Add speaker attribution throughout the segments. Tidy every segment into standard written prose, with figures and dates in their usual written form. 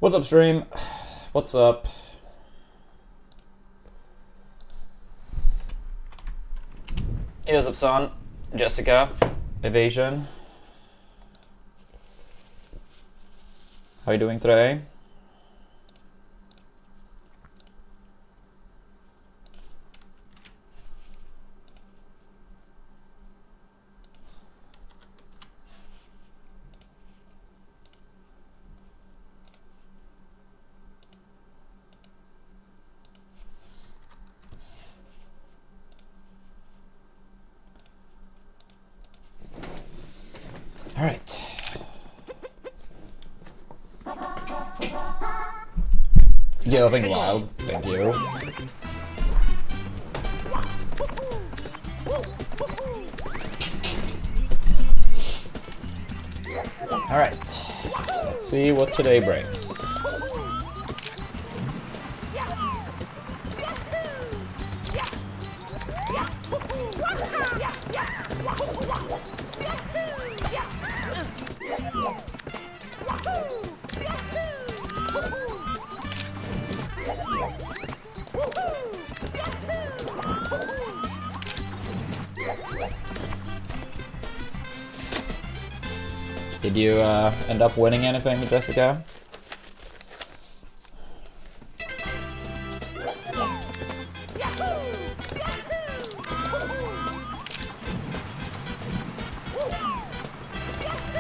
Speaker 1: What's up, stream? What's up? Hey, what's up, son? Jessica, Evasion. How you doing today? All right. Yeah, nothing wild. Thank you. All right. Let's see what today brings. Did you end up winning anything, Jessica?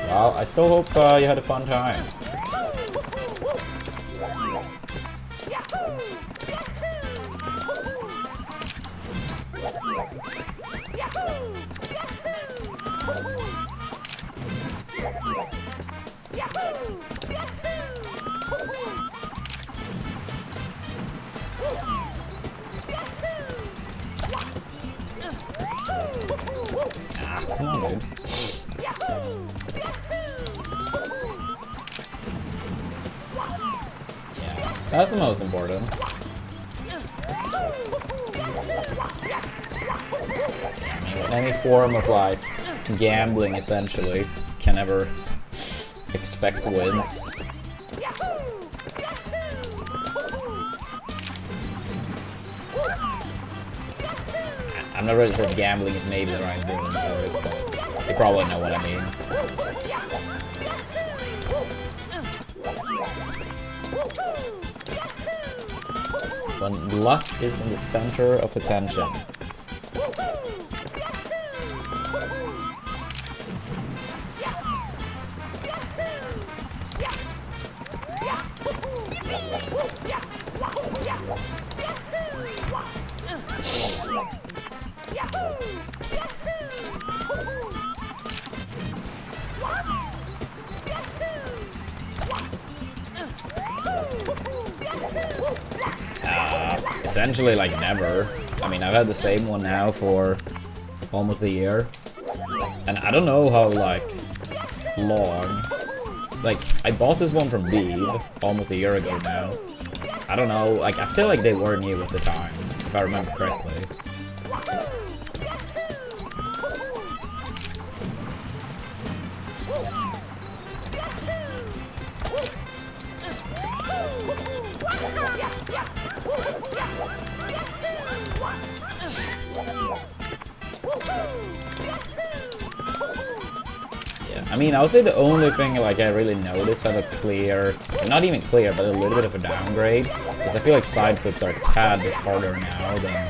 Speaker 1: Well, I still hope you had a fun time. Ah, come on, dude. Yeah, that's the most important. I mean, any form of like gambling essentially can never expect wins. I'm not really sure if gambling is maybe the right word for it, but you probably know what I mean. When luck is in the center of attention. Essentially, like, never. I mean, I've had the same one now for almost a year. And I don't know how, like, long. Like, I bought this one from Beeve almost a year ago now. I don't know, like, I feel like they were new at the time, if I remember correctly. I mean, I would say the only thing like I really noticed had a clear, not even clear, but a little bit of a downgrade, is I feel like side flips are a tad bit harder now than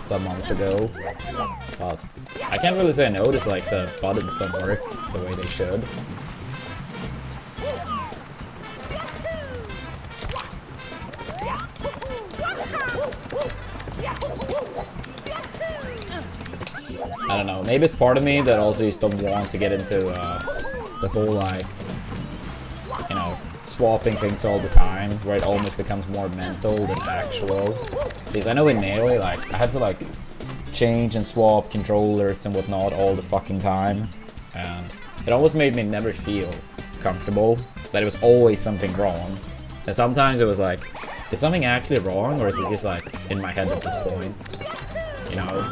Speaker 1: some months ago. But I can't really say I noticed like the buttons don't work the way they should. I don't know, maybe it's part of me that also just don't want to get into the whole, like, you know, swapping things all the time, where it almost becomes more mental than actual. Because I know in Melee, like, I had to, like, change and swap controllers and whatnot all the fucking time, and it almost made me never feel comfortable, that it was always something wrong. And sometimes it was like, is something actually wrong, or is it just, like, in my head at this point? You know?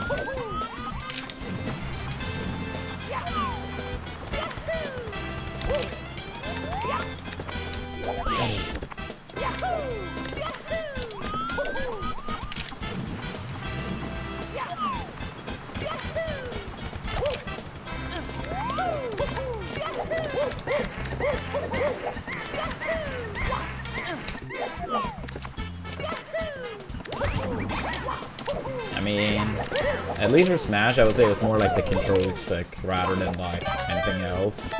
Speaker 1: mean, at least for Smash, I would say it was more like the control stick rather than like anything else.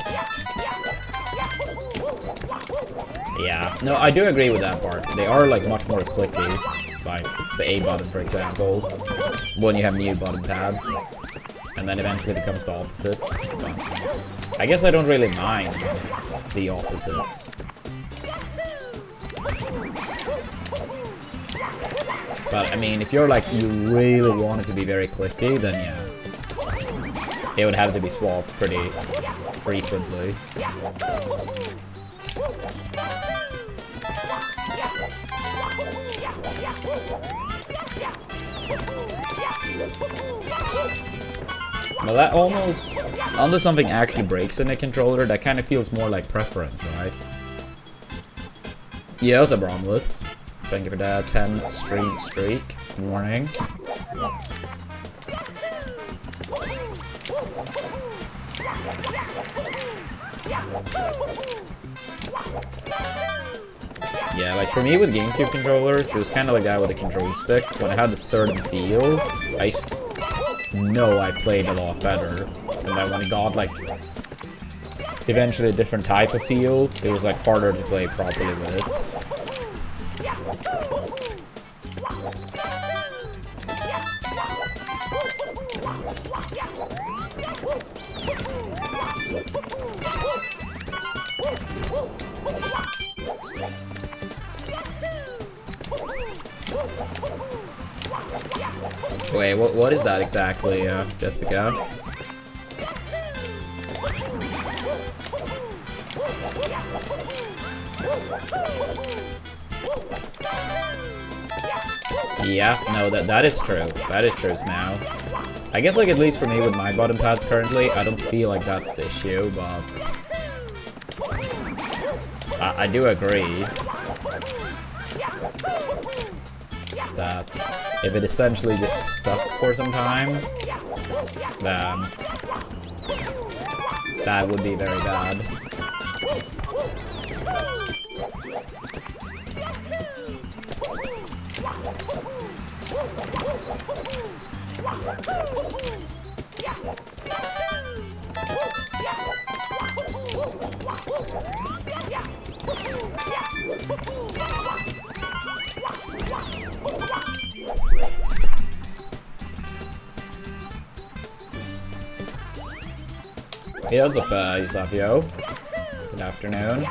Speaker 1: Yeah, no, I do agree with that part. They are like much more clicky, like the A button, for example, when you have new button pads, and then eventually it becomes the opposite. But I guess I don't really mind when it's the opposite. But I mean, if you're like, you really want it to be very clicky, then yeah, it would have to be swapped pretty frequently. Well, that almost, unless something actually breaks in a controller, that kind of feels more like preference, right? Yeah, that's a Bromless. Thank you for that. 10 stream streak. Good morning. Yeah, like for me with GameCube controllers, it was kind of like that with a control stick. When I had a certain feel, I know I played a lot better. And then when it got like eventually a different type of feel, it was like harder to play properly with it. Wait, what is that exactly, Jessica? Yeah, no, that is true. That is true, Smao. I guess, like, at least for me with my button pads currently, I don't feel like that's the issue, but I do agree that if it essentially gets stuck for some time, then that would be very bad. Hey, what's up, Isafio? Good afternoon.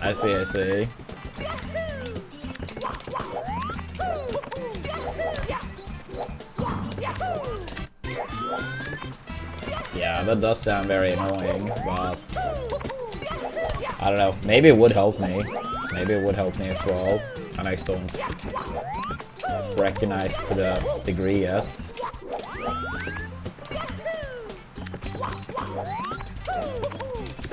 Speaker 1: I see. Yeah, that does sound very annoying, but I don't know. Maybe it would help me. Maybe it would help me as well. And I just don't recognize to the degree yet.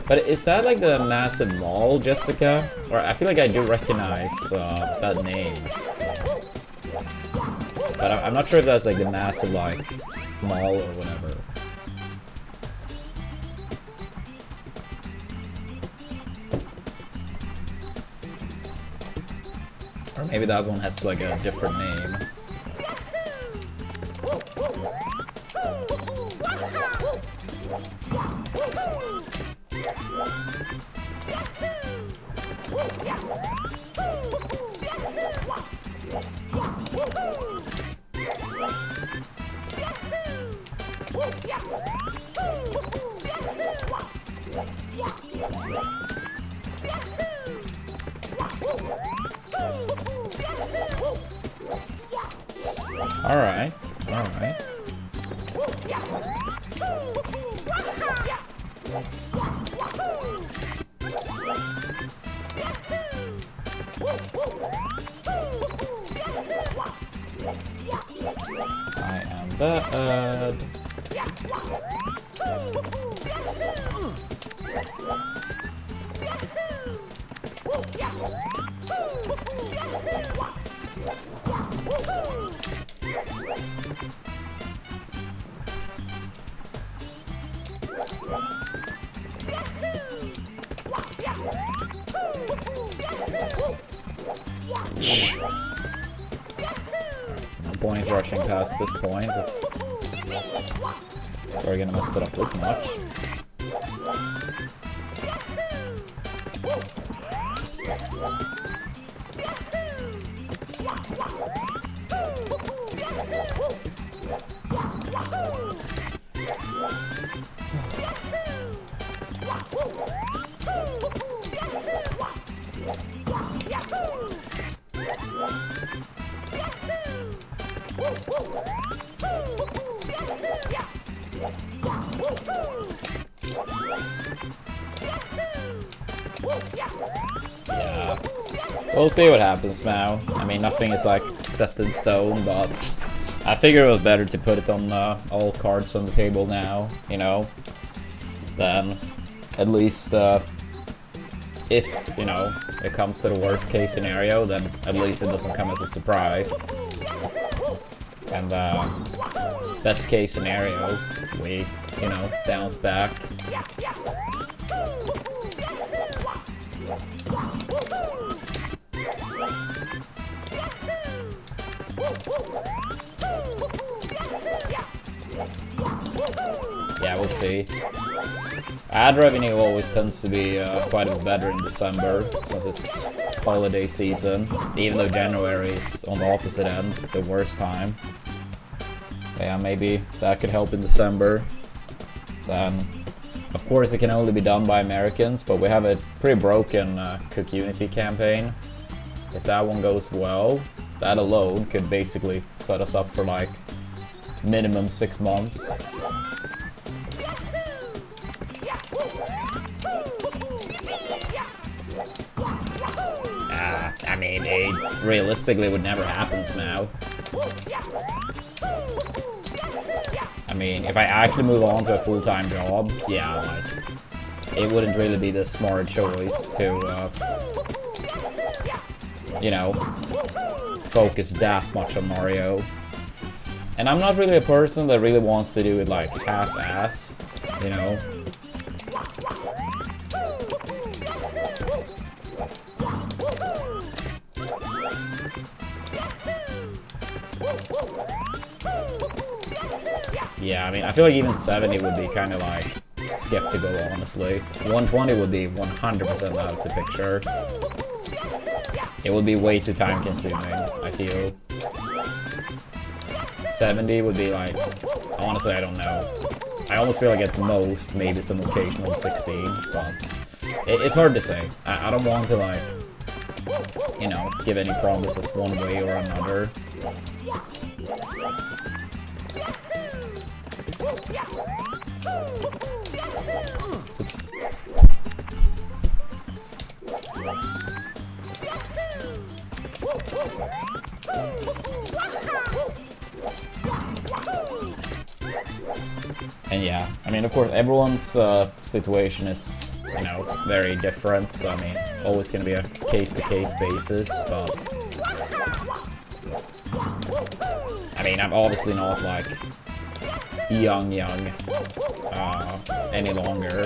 Speaker 1: But is that like the massive mall, Jessica? Or I feel like I do recognize that name. But I'm not sure if that's like the massive like mall or whatever. Or maybe that one has like a different name. Alright. I am bad. No point rushing past this point if we're gonna mess it up this much. Yeah, we'll see what happens now. I mean, nothing is like set in stone, but I figure it was better to put it on all cards on the table now, you know, than at least if, you know, it comes to the worst case scenario, then at least it doesn't come as a surprise. And best case scenario, we, you know, bounce back. Yeah, we'll see. Ad revenue always tends to be quite a bit better in December, since it's holiday season, even though January is on the opposite end, the worst time. Yeah, maybe that could help in December. Then, of course, it can only be done by Americans, but we have a pretty broken Cook Unity campaign. If that one goes well, that alone could basically set us up for like minimum 6 months. I mean, it realistically would never happen now. I mean, if I actually move on to a full-time job, yeah, like, it wouldn't really be the smart choice to, you know, focus that much on Mario. And I'm not really a person that really wants to do it, like, half-assed, you know? Yeah, I mean, I feel like even 70 would be kind of like skeptical, honestly. 120 would be 100% out of the picture. It would be way too time consuming, I feel. 70 would be like, honestly, I don't know. I almost feel like at most, maybe some occasional 16, but it's hard to say. I don't want to, like, you know, give any promises one way or another. Oops. And yeah, I mean, of course, everyone's situation is, you know, very different, so I mean, always gonna be a case-to-case basis, but I mean, I'm obviously not like young any longer.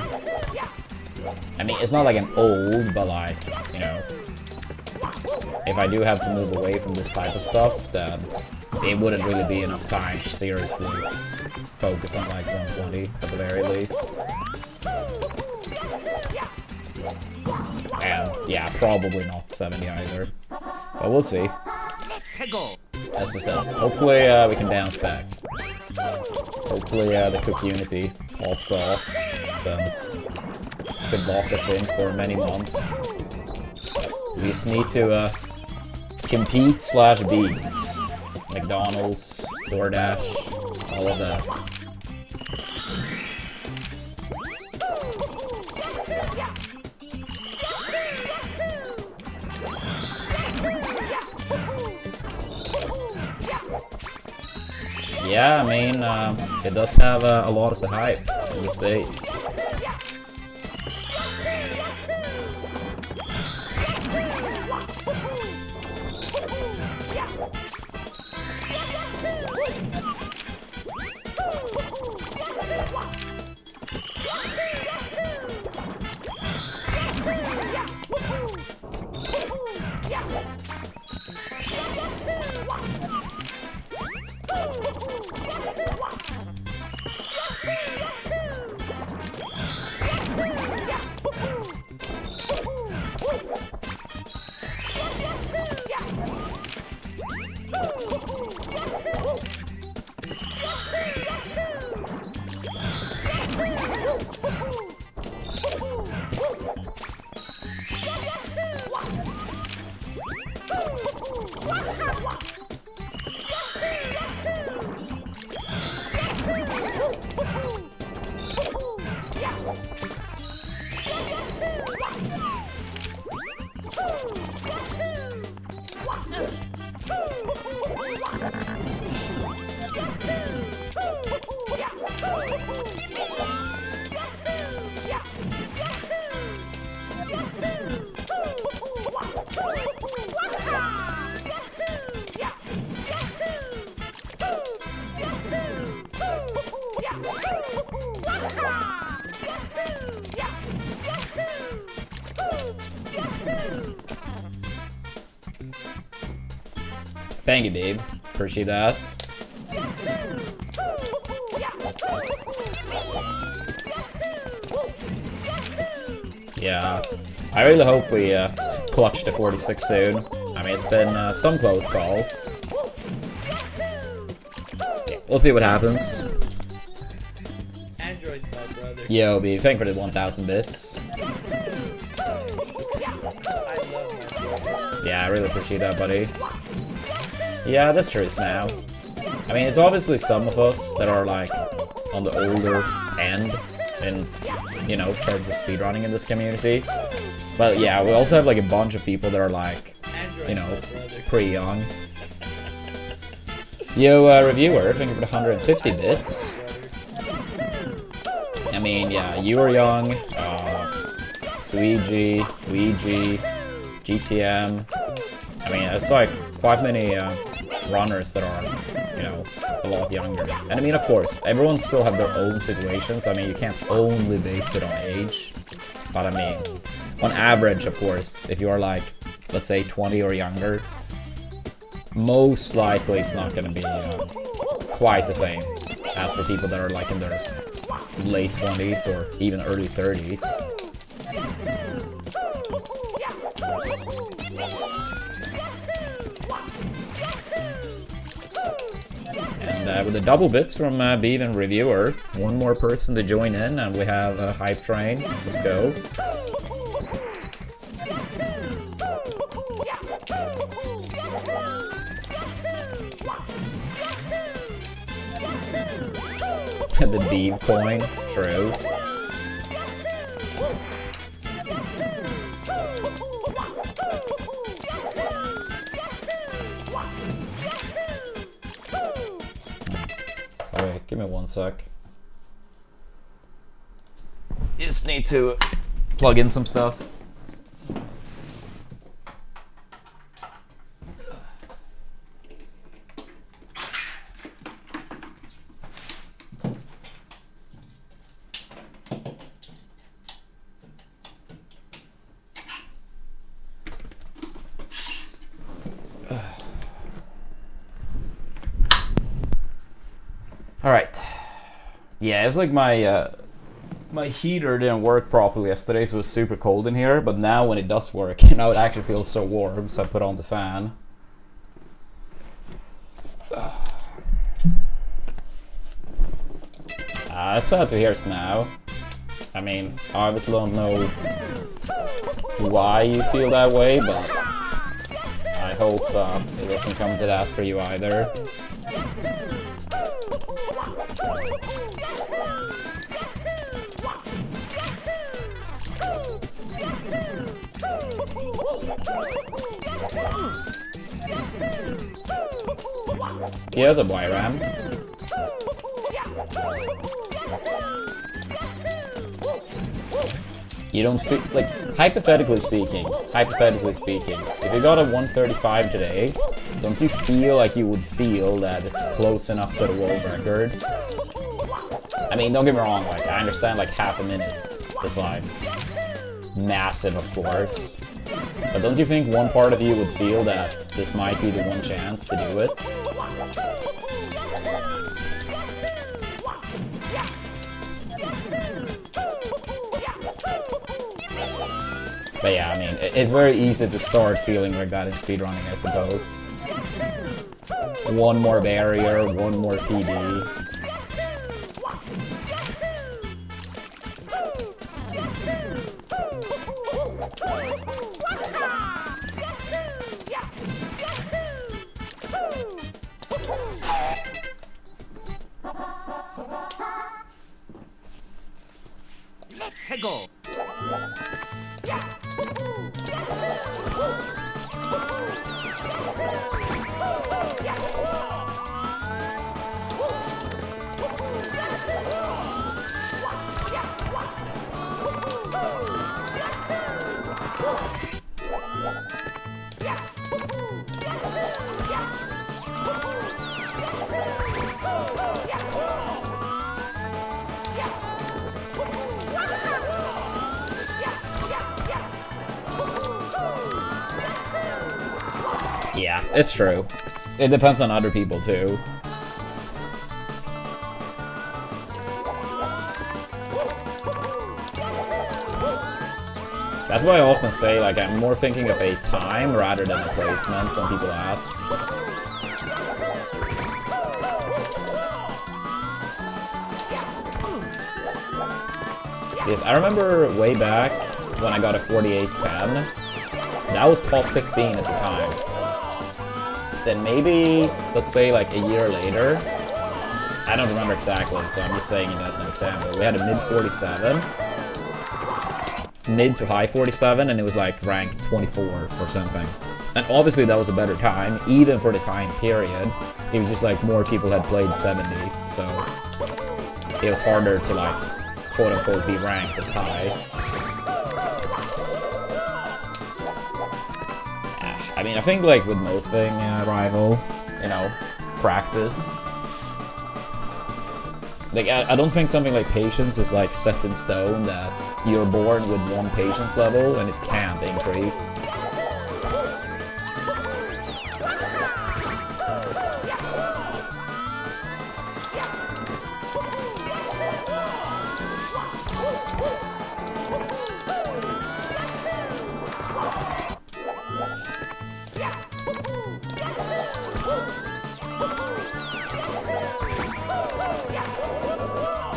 Speaker 1: I mean, it's not like I'm old, but like, you know, if I do have to move away from this type of stuff, then it wouldn't really be enough time to seriously focus on like 120 at the very least. And yeah, probably not 70 either, but we'll see. As I said, hopefully we can bounce back. Hopefully the Cook Unity pops off, since it could lock us in for many months. We just need to compete/beat McDonald's, DoorDash, all of that. Yeah, I mean, it does have a lot of the hype in the States. Thank you, babe. Appreciate that. Yeah, I really hope we clutch to 46 soon. I mean, it's been some close calls. Yeah, we'll see what happens.
Speaker 2: Android, my brother.
Speaker 1: Yo, B, thank you for the 1,000 bits. Yeah, I really appreciate that, buddy. Yeah, that's true, now. I mean, it's obviously some of us that are, like, on the older end in, you know, terms of speedrunning in this community. But yeah, we also have, like, a bunch of people that are, like, you know, pretty young. Yo, reviewer, thank you for the 150 bits. I mean, yeah, you were young, Suigi, Luigi, GTM. I mean, it's like quite many runners that are, you know, a lot younger. And I mean, of course, everyone still have their own situations. I mean, you can't only base it on age. But I mean, on average, of course, if you are like, let's say 20 or younger, most likely it's not going to be quite the same as for people that are like in their late 20s or even early 30s. And with the double bits from Beav and Reviewer, one more person to join in, and we have a hype train. Let's go. The Beav coin, true. Alright, give me 1 sec. Just need to plug in some stuff. Alright. Yeah, it was like my my heater didn't work properly yesterday, so it was super cold in here, but now when it does work, you know, it actually feels so warm, so I put on the fan. It's sad to hear now. I mean, I obviously don't know why you feel that way, but I hope it doesn't come to that for you either. Yeah, it's a Y-Ram. You don't feel, like, hypothetically speaking, if you got a 135 today, don't you feel like you would feel that it's close enough to the world record? I mean, don't get me wrong, like, I understand, like, half a minute is, like, massive, of course. But don't you think one part of you would feel that this might be the one chance to do it? But yeah, I mean, it's very easy to start feeling like that in speedrunning, I suppose. One more barrier, one more PB.
Speaker 2: Let's go.
Speaker 1: Yeah, it's true. It depends on other people too. That's why I often say, like, I'm more thinking of a time rather than a placement when people ask. Yes, I remember way back when I got a 4810. That was top 15 at the time. Then maybe, let's say like a year later, I don't remember exactly, so I'm just saying it as an example. We had a mid 47, mid to high 47, and it was like ranked 24 or something. And obviously that was a better time, even for the time period. It was just like more people had played 70, so it was harder to like, quote unquote, be ranked as high. I mean, I think, like, with most thing Rival, you know, practice. Like, I don't think something like patience is, like, set in stone, that you're born with one patience level and it can't increase.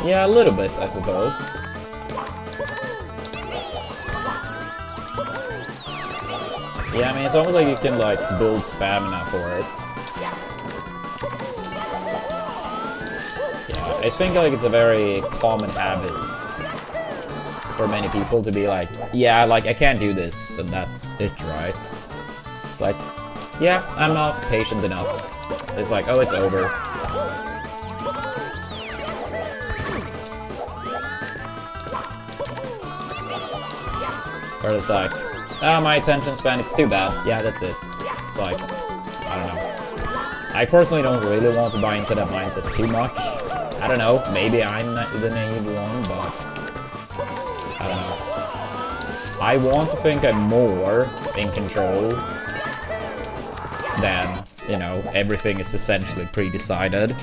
Speaker 1: Yeah, a little bit, I suppose. Yeah, I mean, it's almost like you can, like, build stamina for it. Yeah, I just think, like, it's a very common habit for many people to be like, yeah, like, I can't do this, and that's it, right? It's like, yeah, I'm not patient enough. It's like, oh, it's over. Or it's like, oh, my attention span, it's too bad. Yeah, that's it. It's like, I don't know. I personally don't really want to buy into that mindset too much. I don't know, maybe I'm the naive one, but I don't know. I want to think I'm more in control than, you know, everything is essentially pre-decided.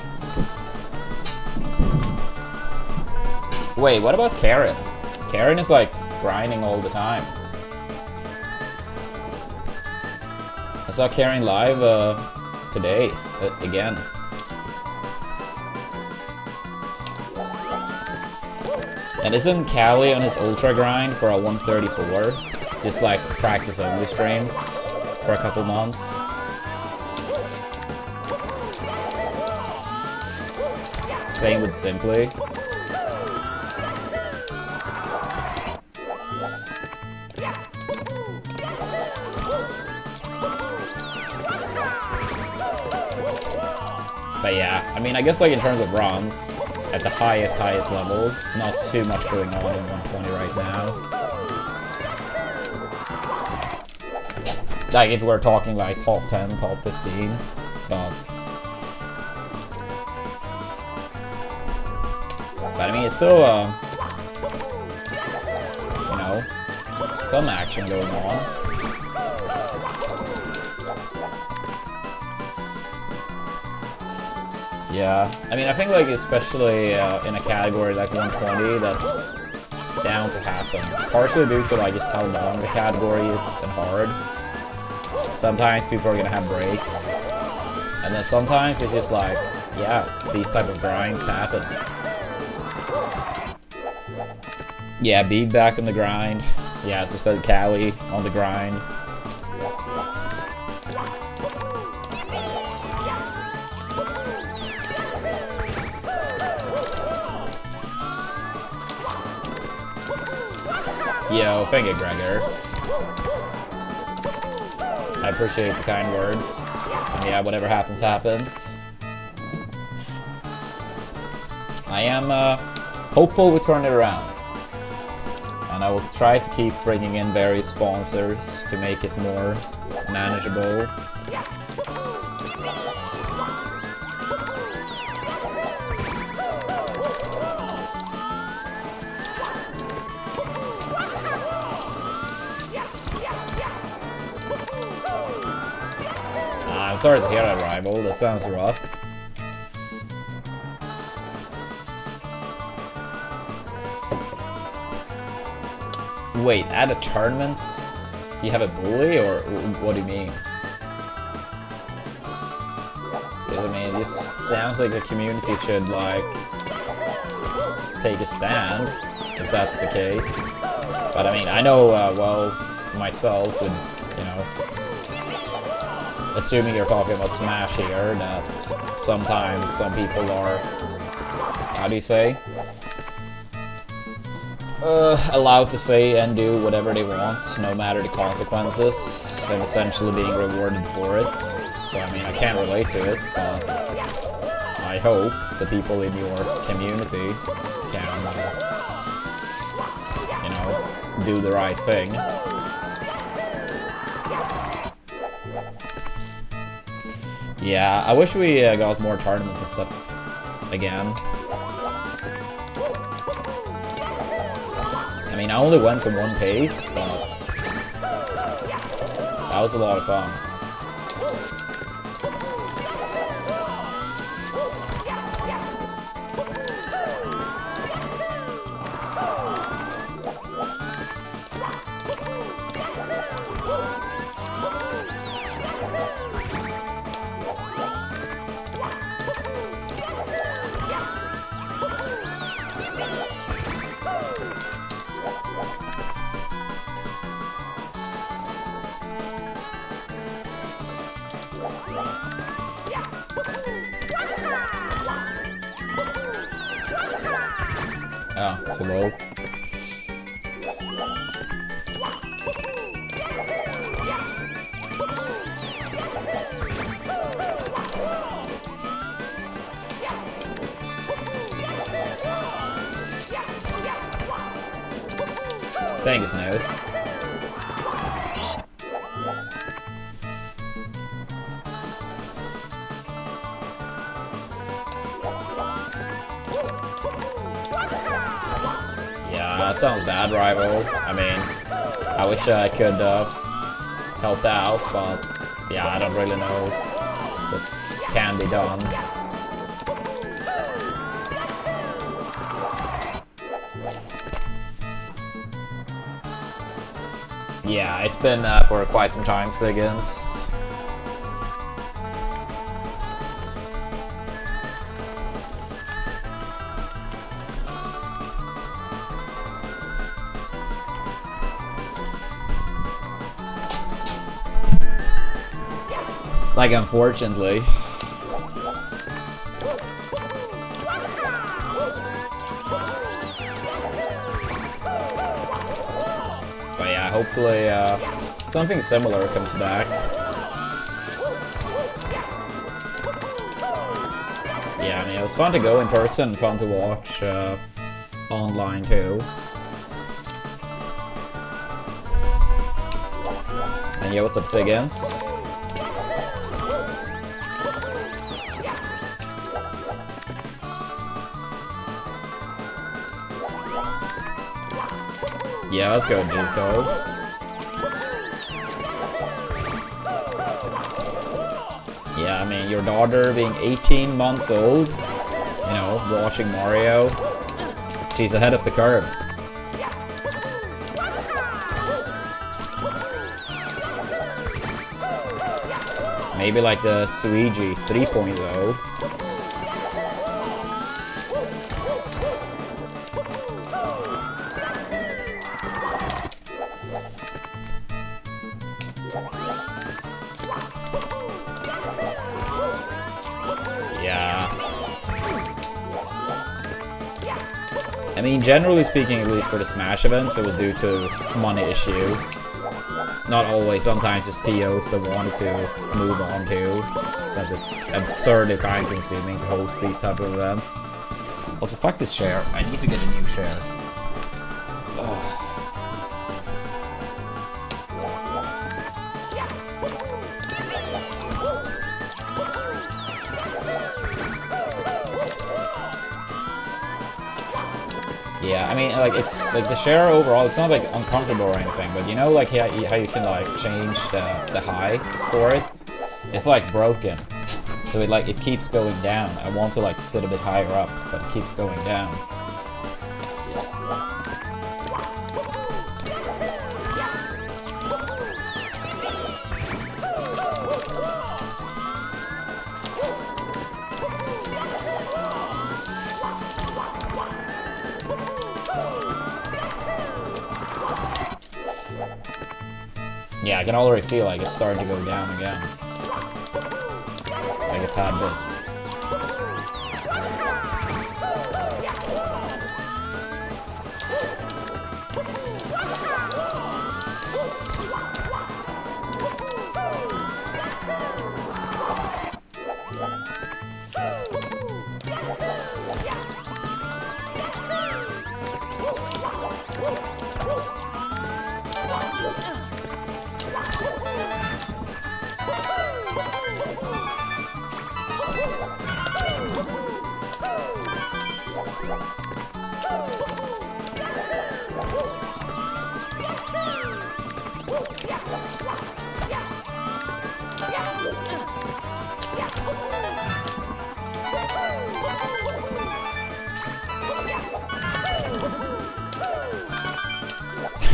Speaker 1: Wait, what about Karen? Karen is like grinding all the time. I saw Karen live today, again. And isn't Callie on his ultra grind for a 134? Just like practice only streams for a couple months. Same with Simply. But yeah, I mean, I guess like in terms of runs, at the highest level, not too much going on in 120 right now. Like if we're talking like top 10, top 15, but I mean, it's still, you know, some action going on. Yeah, I mean, I think like especially in a category like 120, that's down to happen. Partially due to like just how long the category is and hard. Sometimes people are gonna have breaks, and then sometimes it's just like, yeah, these type of grinds happen. Yeah, Beat back on the grind. Yeah, as we said, Cali on the grind. Yo, thank you, Gregor. I appreciate the kind words. And yeah, whatever happens, happens. I am hopeful we turn it around. And I will try to keep bringing in various sponsors to make it more manageable. I'm sorry to hear that, Rival. That sounds rough. Wait, at a tournament, you have a bully, or what do you mean? Because I mean, this sounds like the community should like take a stand, if that's the case. But I mean, I know well myself, with you know, assuming you're talking about Smash here, that sometimes some people are, how do you say? Allowed to say and do whatever they want, no matter the consequences, and essentially being rewarded for it. So I mean, I can't relate to it, but I hope the people in your community can, you know, do the right thing. Yeah, I wish we got more tournaments and stuff again. I mean, I only went from one pace, but that was a lot of fun. Oh, too low. Thanks, Nose. That sounds bad, Rival. I mean, I wish I could help out, but yeah, I don't really know what can be done. Yeah, it's been for quite some time, Siggins. Like, unfortunately. hopefully something similar comes back. Yeah, I mean, it was fun to go in person, fun to watch online too. And yeah, what's up, Siggins? Yeah, let's go, Nito. Yeah, I mean, your daughter being 18 months old, you know, watching Mario, she's ahead of the curve. Maybe like the Suigi 3.0. I mean, generally speaking, at least for the Smash events, it was due to money issues. Not always, sometimes just TOs that wanted to move on to. Since it's absurdly time consuming to host these type of events. Also, fuck this chair. I need to get a new chair. Ugh. Yeah, I mean, like the share overall, it's not like uncomfortable or anything, but you know, like how you can like change the height for it. It's like broken, so it keeps going down. I want to like sit a bit higher up, but it keeps going down. Yeah, I can already feel like it's starting to go down again. Like a tad bit.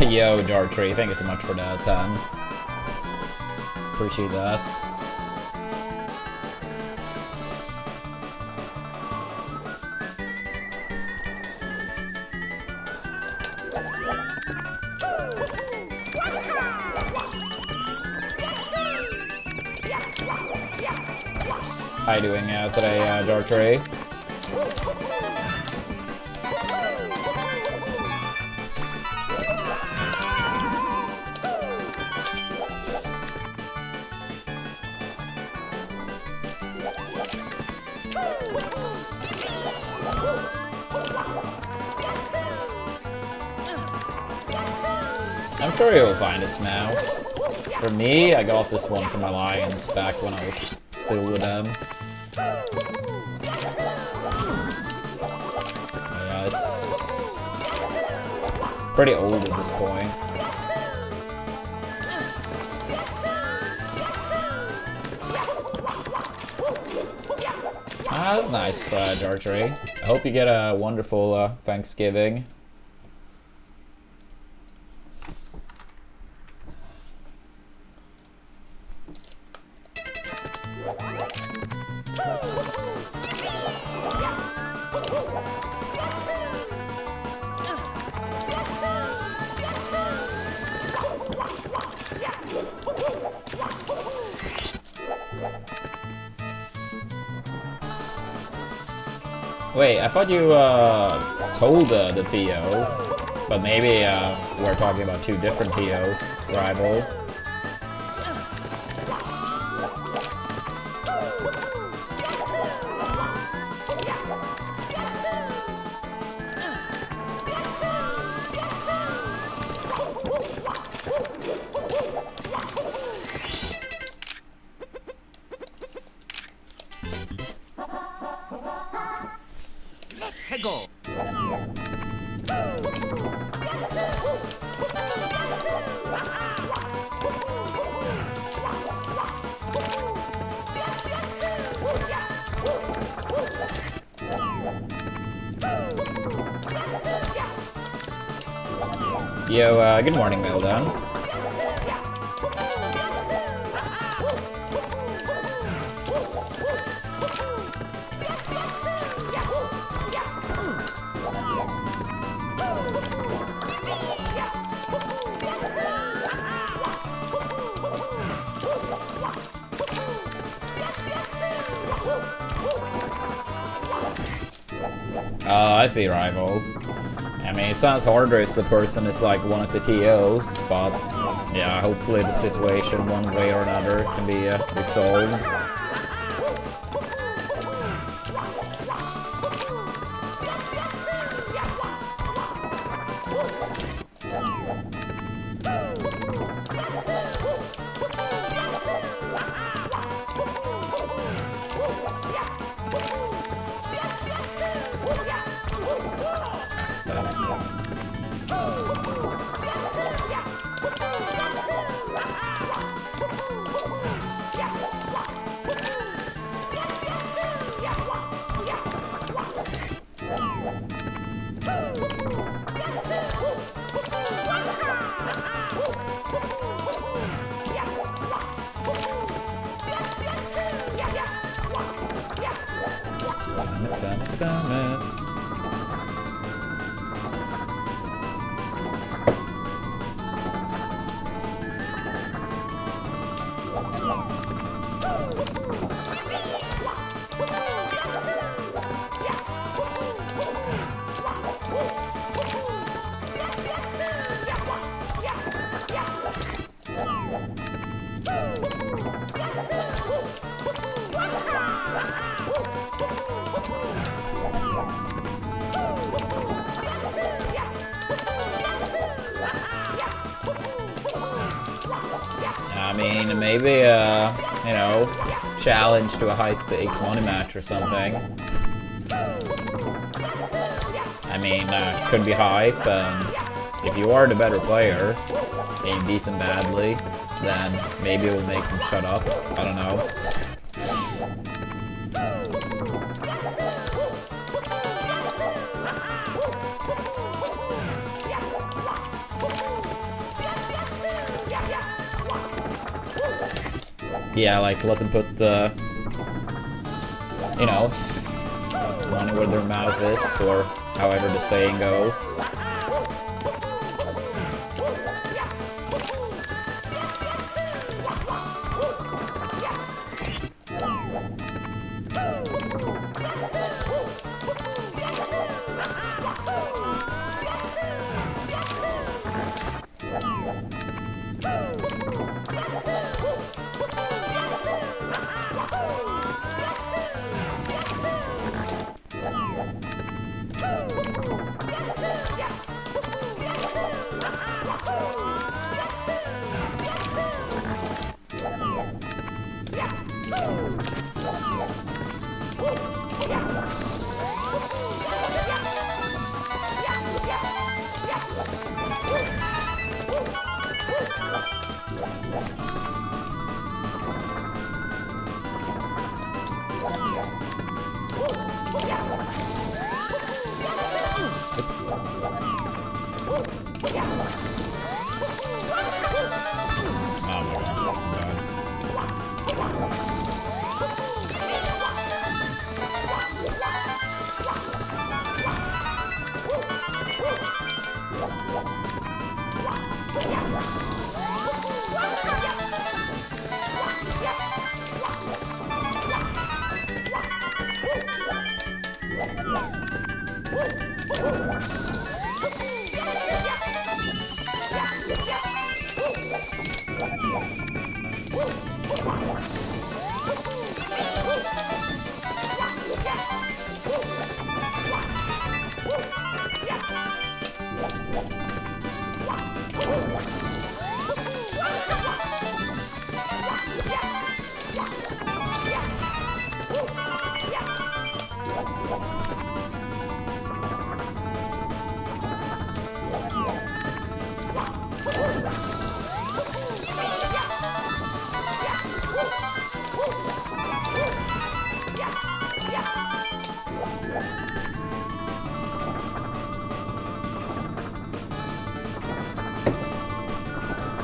Speaker 1: Yo, Dartree, thank you so much for that, appreciate that. How you doing today, Dartree? I'm sure you'll find it, Smao. For me, I got this one from Alliance back when I was still with them. Yeah, it's pretty old at this point. Ah, that's nice, Dartree. I hope you get a wonderful Thanksgiving. Wait, I thought you told the TO, but maybe we're talking about two different TOs, rival.
Speaker 2: Let's go.
Speaker 1: Yo, good morning, Mildan. I see, rival. I mean, it sounds harder if the person is like one of the TOs, but yeah, hopefully the situation one way or another can be resolved. Damn it. I mean, maybe, you know, challenge to a high-stake money match or something. I mean, could be hype. If you are the better player and you beat them badly, then maybe it will make them shut up. I don't know. Yeah, like, let them put, you know, money where their mouth is, or however the saying goes. Oops. Oh my god. I'm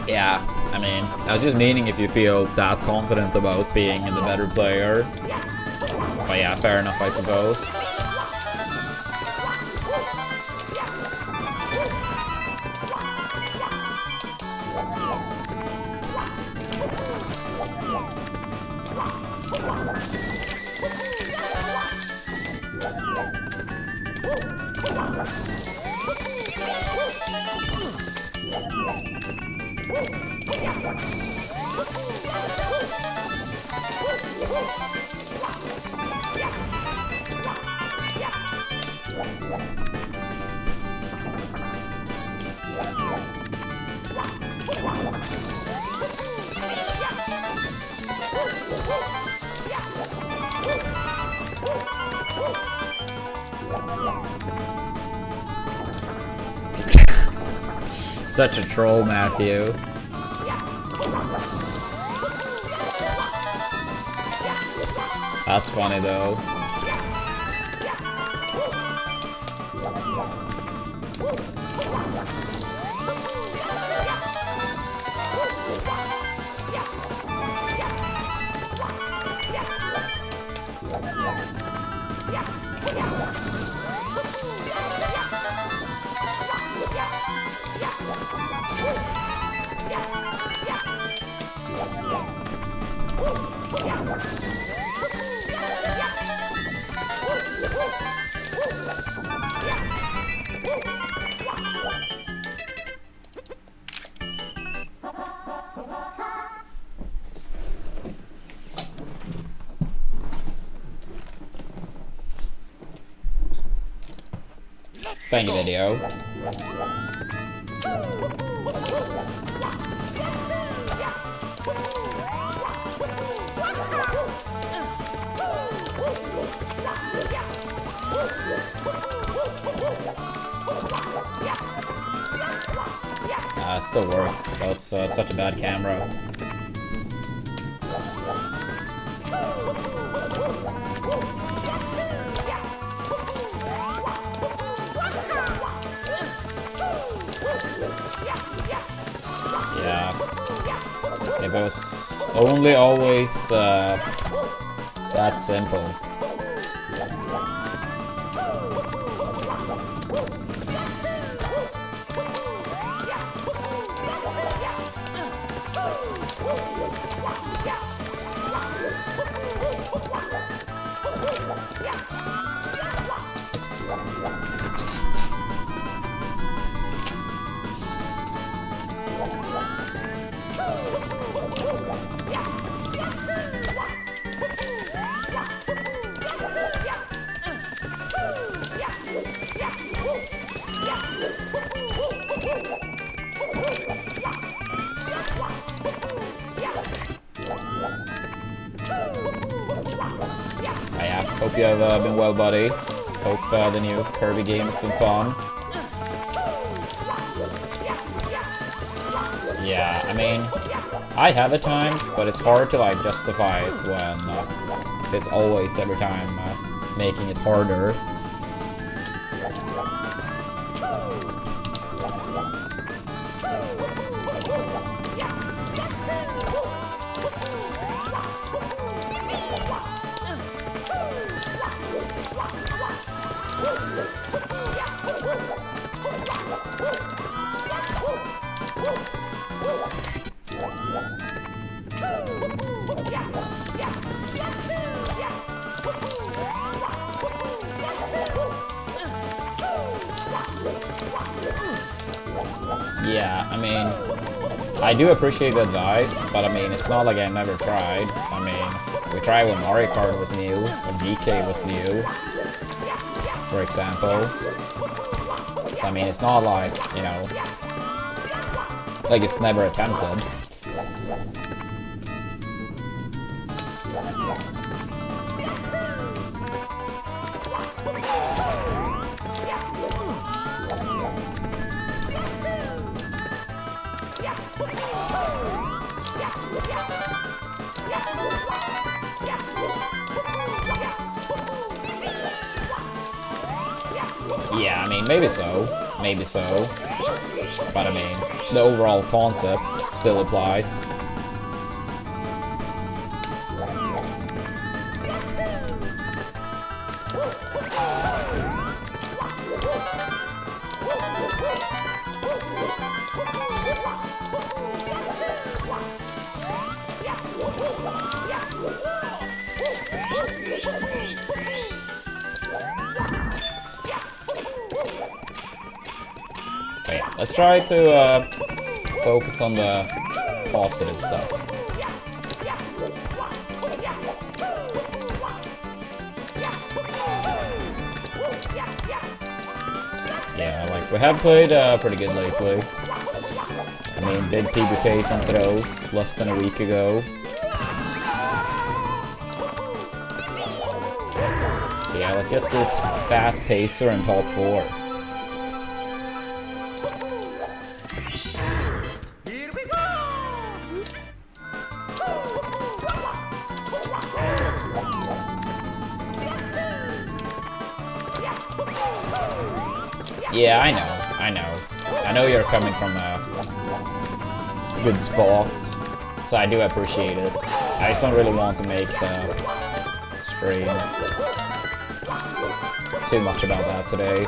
Speaker 1: Yeah, I mean, I was just meaning if you feel that confident about being the better player. But yeah, fair enough, I suppose. Such a troll, Matthew. That's funny though. Thank you, video. It still worked. That was such a bad camera. Yeah. It was only always that simple. Hope you have been well, buddy. Hope the new Kirby game has been fun. Yeah, I mean, I have at times, but it's hard to like justify it when it's always every time making it harder. Yeah, I mean, I do appreciate the advice, but I mean, it's not like I never tried. I mean, we tried when Mario Kart was new, when DK was new, for example. So I mean, it's not like, you know, like it's never attempted. Yeah, I mean, maybe so, but I mean, the overall concept still applies. Wait, let's try to focus on the positive stuff. Yeah, like, we have played pretty good lately. I mean, did PvP some throws less than a week ago. So yeah, let's get this fat pacer in top 4. Yeah, I know. I know you're coming from a good spot, so I do appreciate it. I just don't really want to make the stream too much about that today.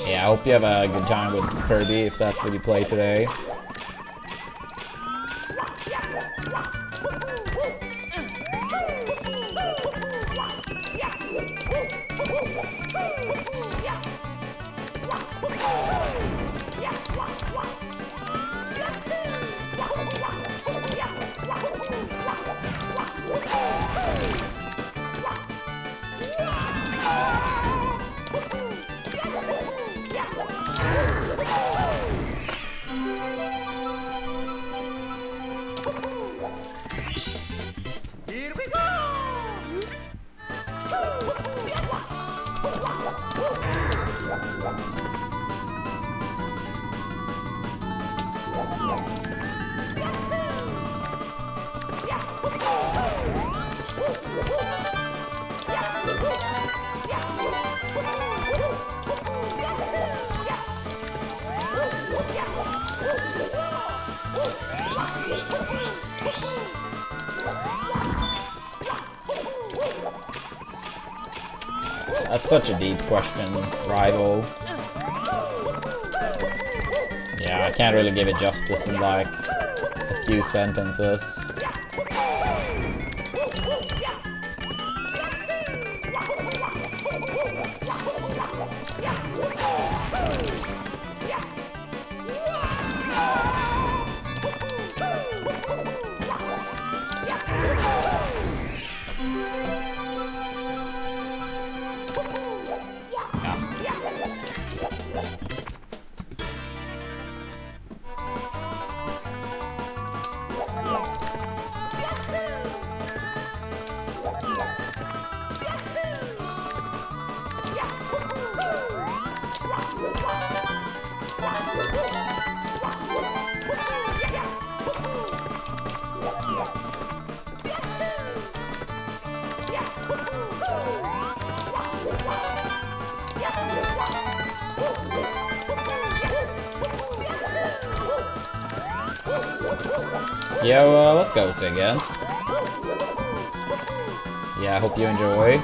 Speaker 1: Yeah, I hope you have a good time with Kirby if that's what you play today. That's such a deep question, rival. Yeah, I can't really give it justice in like a few sentences. Yo, let's go, Siggens. Yeah, I hope you enjoy.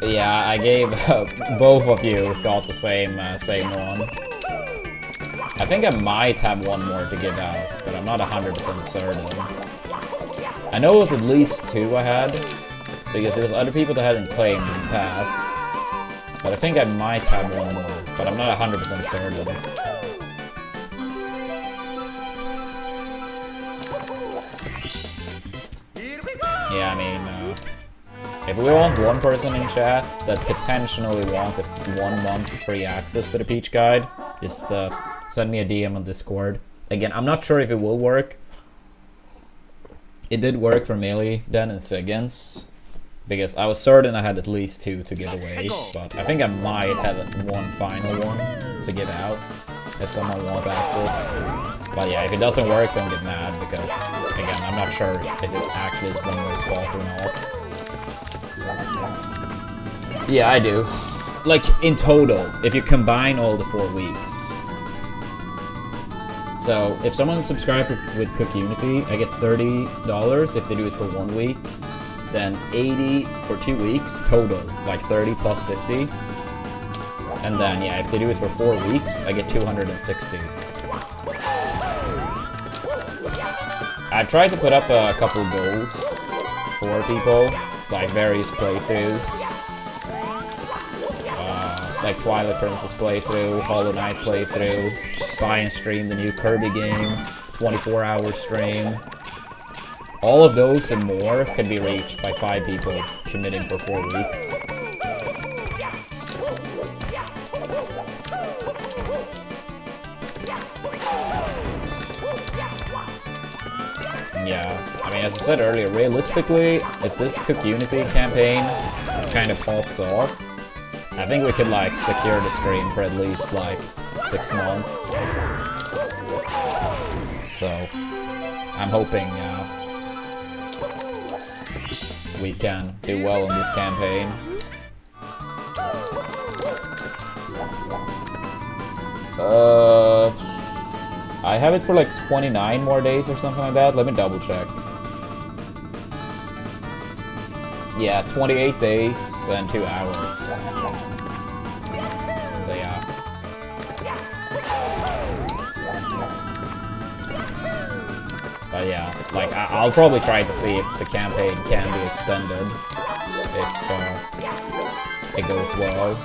Speaker 1: Yeah, I gave both of you got the same one. I think I might have one more to give out, but I'm not 100% certain. I know it was at least 2 I had, because there was other people that hadn't claimed in the past. But I think I might have one more, but I'm not 100% certain. Yeah, I mean, if we want one person in chat that potentially want a 1 month free access to the Peach Guide, just send me a DM on Discord. Again, I'm not sure if it will work. It did work for Melee then and Siggins, because I was certain I had at least 2 to give away, but I think I might have one final one to give out if someone wants access. But yeah, if it doesn't work, don't get mad, because again, I'm not sure if it actually is one more spot or not. Yeah, I do. Like, in total, if you combine all the 4 weeks. So, if someone subscribed with Cook Unity, I get $30 if they do it for 1 week. Then 80 for 2 weeks total, like 30 plus 50. And then, yeah, if they do it for 4 weeks, I get 260. I've tried to put up a couple goals for people, like various playthroughs. Like Twilight Princess playthrough, Hollow Knight playthrough, buy and stream the new Kirby game, 24-hour stream. All of those and more can be reached by 5 people committing for 4 weeks. Yeah, I mean, as I said earlier, realistically, if this Cook Unity campaign kind of pops off, I think we could, like, secure the stream for at least, like, 6 months. So, I'm hoping we can do well in this campaign. I have it for like 29 more days or something like that. Let me double check. Yeah, 28 days and 2 hours. So yeah. But yeah, like I'll probably try to see if the campaign can be extended if it goes well,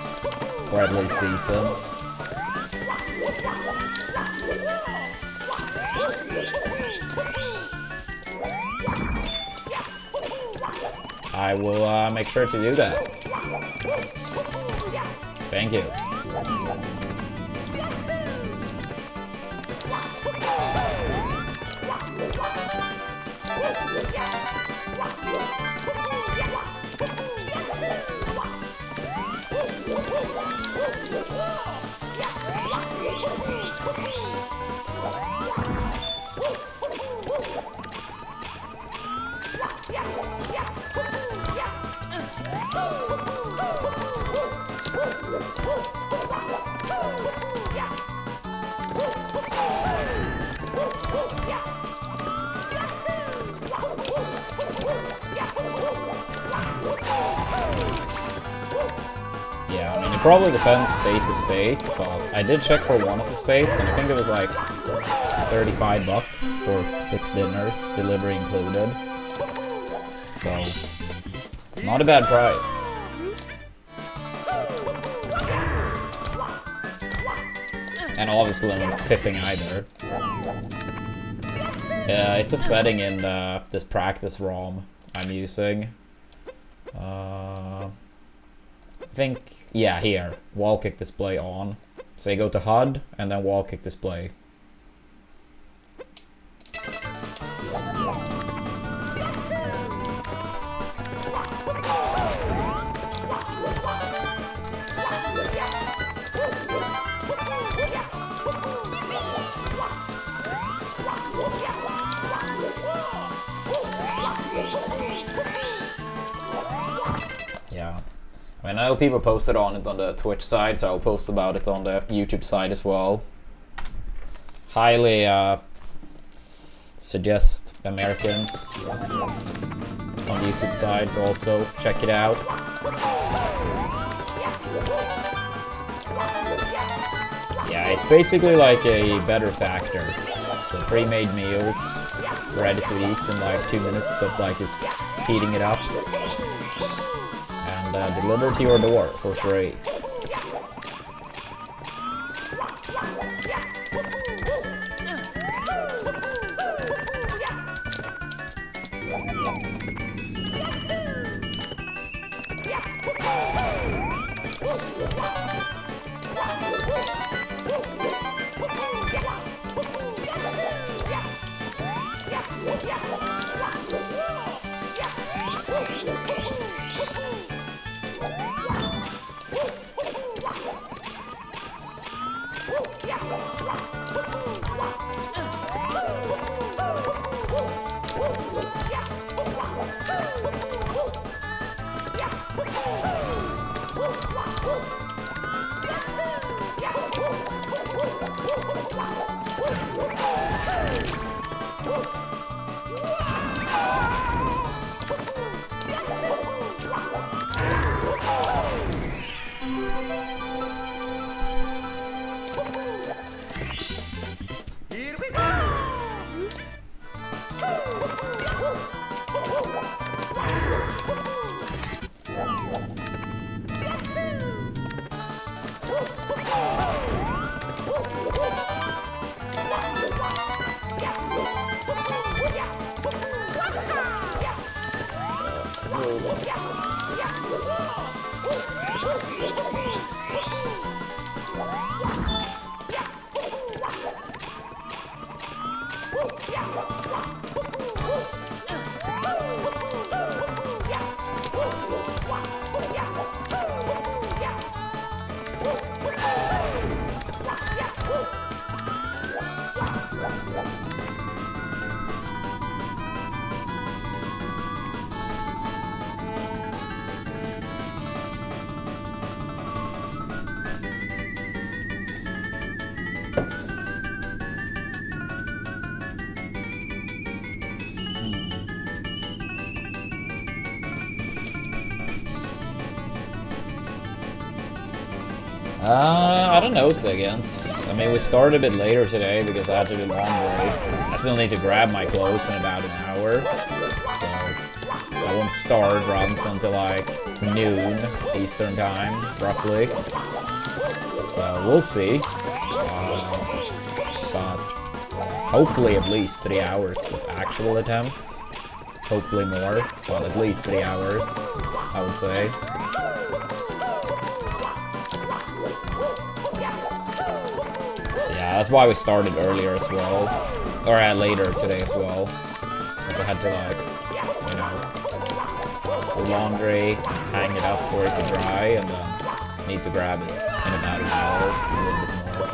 Speaker 1: or at least decent. I will make sure to do that. Thank you. Yeah, I mean, it probably depends state to state, but I did check for one of the states, and I think it was like $35 for 6 dinners, delivery included. So, not a bad price. And obviously I'm not tipping either. It's a setting in this practice ROM I'm using. I think, yeah, here, wall kick display on. So you go to HUD and then wall kick display. Yeah. I mean, I know people posted on it on the Twitch side, so I'll post about it on the YouTube side as well. Highly suggest Americans on the YouTube side to also check it out. Yeah, it's basically like a better factor. So pre-made meals, ready to eat in like 2 minutes of like just heating it up. And delivered to your door for free. I don't know, Siggens. I mean, we started a bit later today because I had to do laundry. I still need to grab my clothes in about an hour, so I won't start runs until like noon Eastern time, roughly. So we'll see. But hopefully at least 3 hours of actual attempts. Hopefully more, but at least 3 hours, I would say. That's why we started earlier as well, or later today as well, because I had to like, you know, do laundry, hang it up for it to dry, and then need to grab it in about an hour, a little bit more.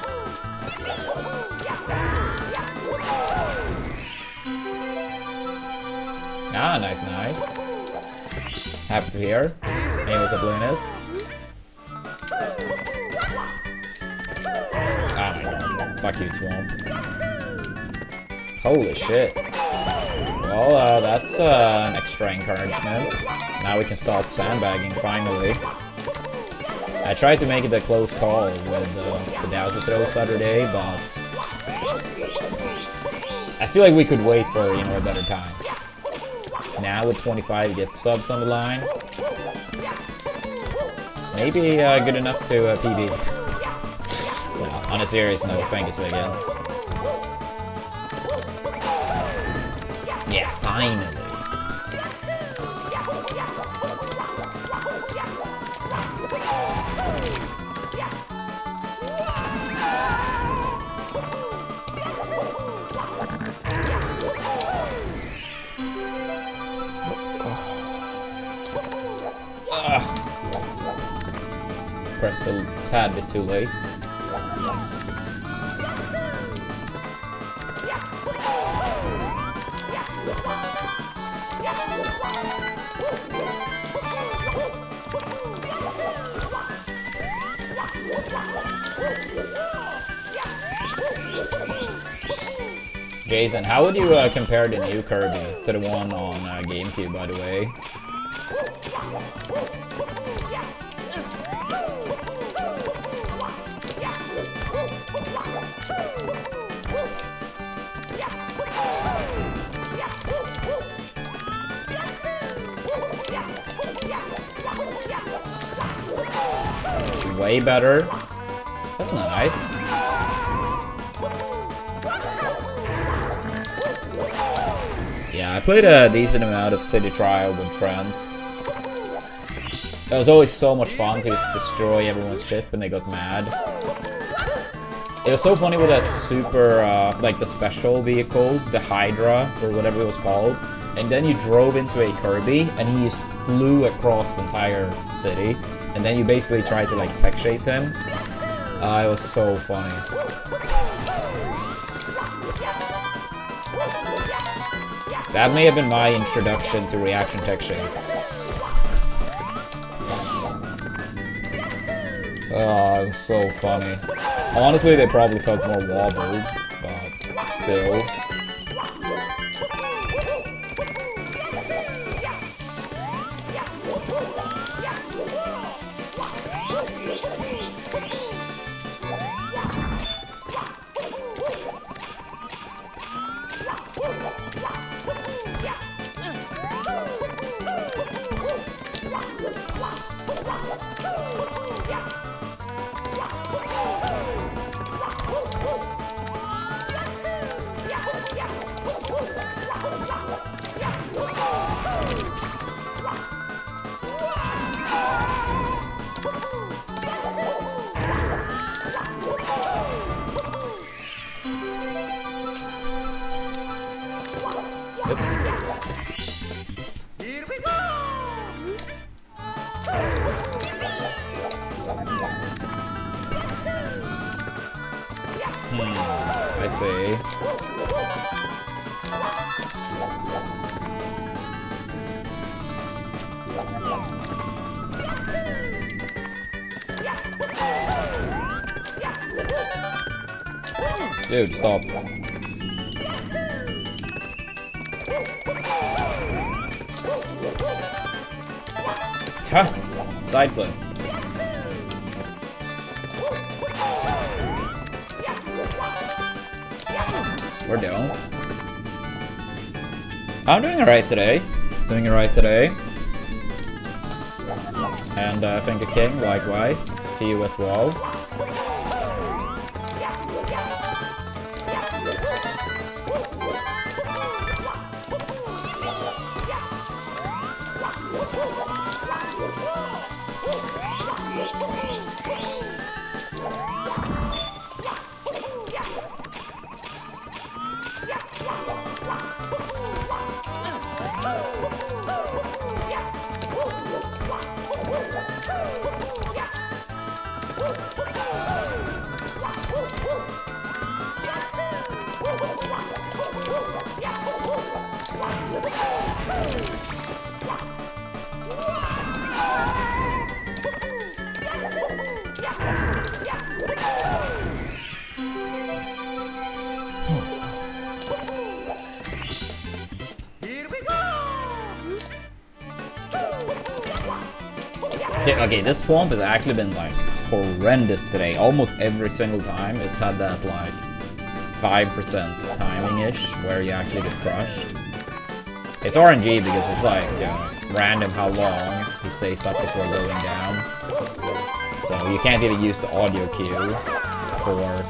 Speaker 1: Ah, nice, nice. Happy to hear. Hey, what's up, Linus? Ah, my god. Fuck you, Twomp. Holy shit. Well, that's an extra encouragement. Now we can stop sandbagging, finally. I tried to make it a close call with the Dowser throws the other day, but I feel like we could wait for, you know, a better time. Now with 25 gift subs on the line, maybe good enough to PB. On a serious note, thank you, Siggens. Yeah, finally. Pressed a tad bit too late. Jason, how would you compare the new Kirby to the one on GameCube, by the way? way better. That's nice. Yeah, I played a decent amount of City Trial with friends. It was always so much fun to just destroy everyone's ship when they got mad. It was so funny with that super, like the special vehicle, the Hydra, or whatever it was called. And then you drove into a Kirby, and he just flew across the entire city. And then you basically tried to like tech chase him. It was so funny. That may have been my introduction to reaction tech chase. Oh, it was so funny. Honestly, they probably felt more wobbled, but still. I see. Dude, stop. Ha! Side flip. We're down. I'm doing alright today. And I think a king, likewise. You as well. Okay, this swamp has actually been like horrendous today. Almost every single time it's had that like 5% timing-ish where you actually get crushed. It's RNG because it's like random how long he stays up before going down. So you can't even use the audio cue for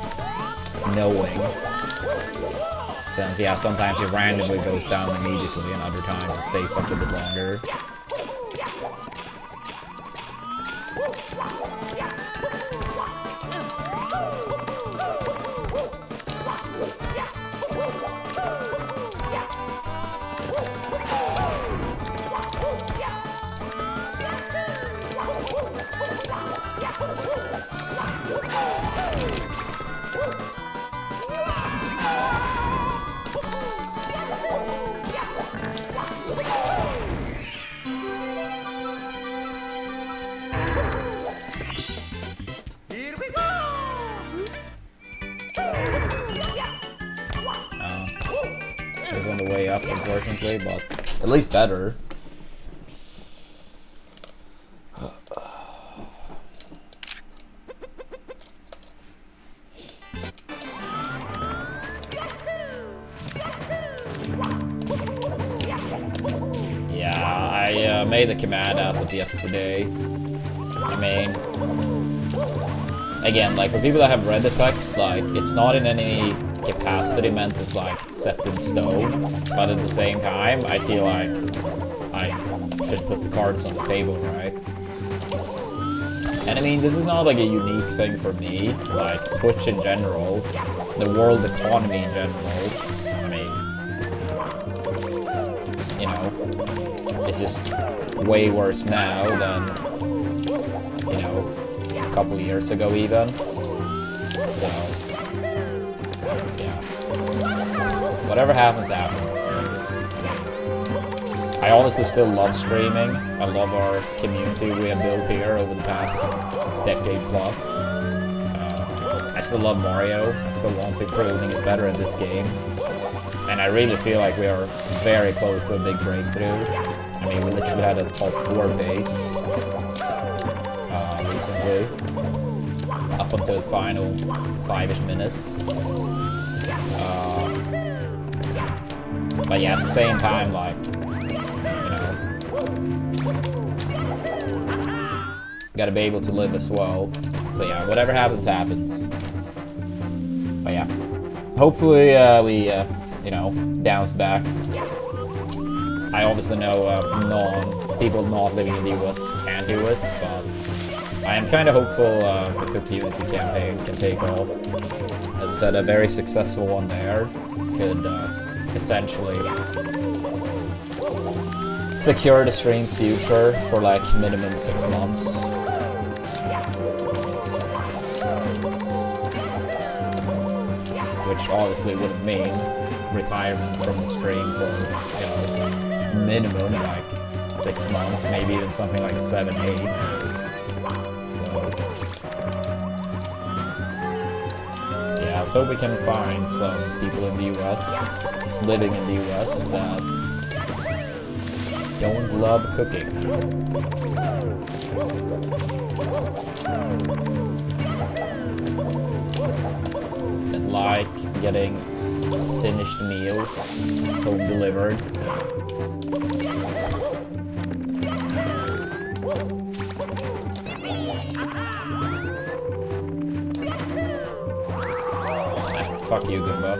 Speaker 1: knowing. Since yeah, sometimes it randomly goes down immediately and other times it stays up a bit longer. Is on the way up, unfortunately, but at least better. Yeah, I made the command as of yesterday. I mean, again, like for people that have read the text, like it's not in any capacity meant as like set in stone, but at the same time, I feel like I should put the cards on the table, right? And I mean, this is not like a unique thing for me, like Twitch in general, the world economy in general, I mean, you know, it's just way worse now than, you know, a couple of years ago even. So, yeah. Whatever happens, happens. I honestly still love streaming. I love our community we have built here over the past decade plus. I still love Mario. I still want to be proving it better at this game. And I really feel like we are very close to a big breakthrough. I mean, we literally had a top 4 base recently, up until the final 5-ish minutes. But yeah, at the same time, like, gotta be able to live as well. So yeah, whatever happens, happens. But yeah, hopefully we, you know, bounce back. I obviously know people not living in the US can do it, but I am kind of hopeful the Cook Unity campaign can take off. As I said, a very successful one there could essentially secure the stream's future for like minimum 6 months. Which obviously would mean retirement from the stream for, you know, minimum like 6 months, maybe even something like 7, 8. So yeah, let's hope we can find some people in the US, living in the US, that don't love cooking. And like getting finished meals home delivered. Fuck you, Goomba.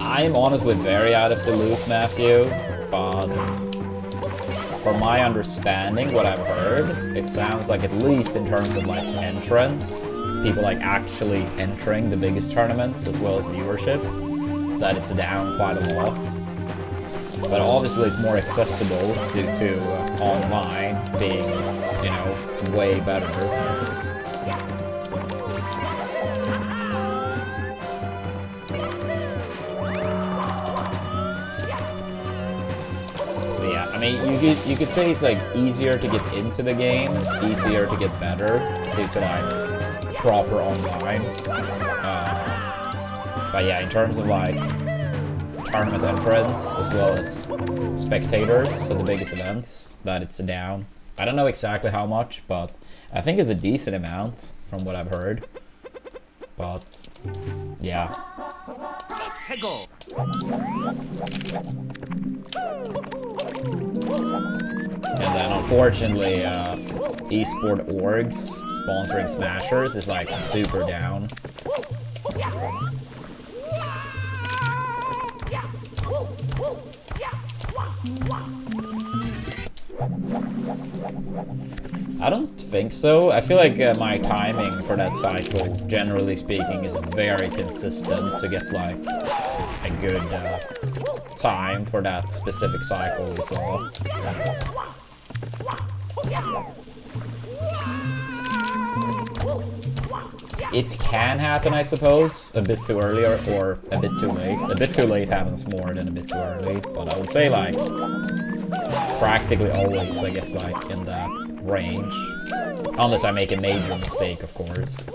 Speaker 1: I'm honestly very out of the loop, Matthew, but from my understanding, what I've heard, it sounds like, at least in terms of like entrance, people like actually entering the biggest tournaments as well as viewership, that it's down quite a lot. But obviously it's more accessible due to online being, you know, way better. So yeah, I mean, you could say it's like easier to get into the game, easier to get better due to like proper online. But yeah, in terms of like tournament entrants as well as spectators at the biggest events, that it's down. I don't know exactly how much, but I think it's a decent amount from what I've heard. But yeah.
Speaker 2: Hegel.
Speaker 1: And then unfortunately, esport orgs sponsoring Smashers is like super down. I don't think so. I feel like my timing for that cycle, generally speaking, is very consistent to get like a good time for that specific cycle we saw. It can happen, I suppose, a bit too early or a bit too late. A bit too late happens more than a bit too early, but I would say like practically always I get like in that range. Unless I make a major mistake, of course.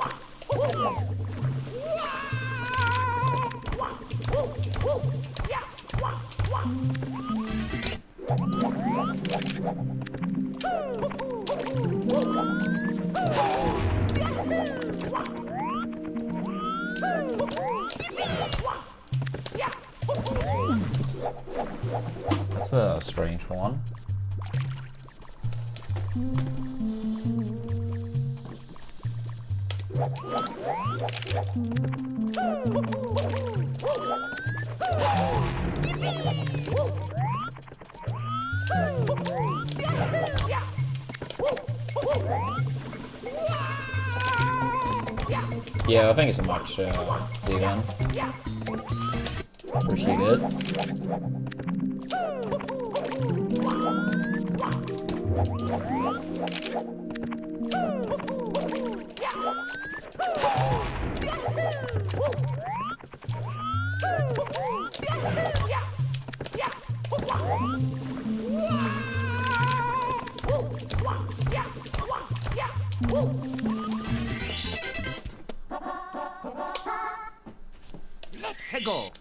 Speaker 1: That's a strange one. Yeah, thank you so much, Steven. Appreciate it.
Speaker 2: Hegel.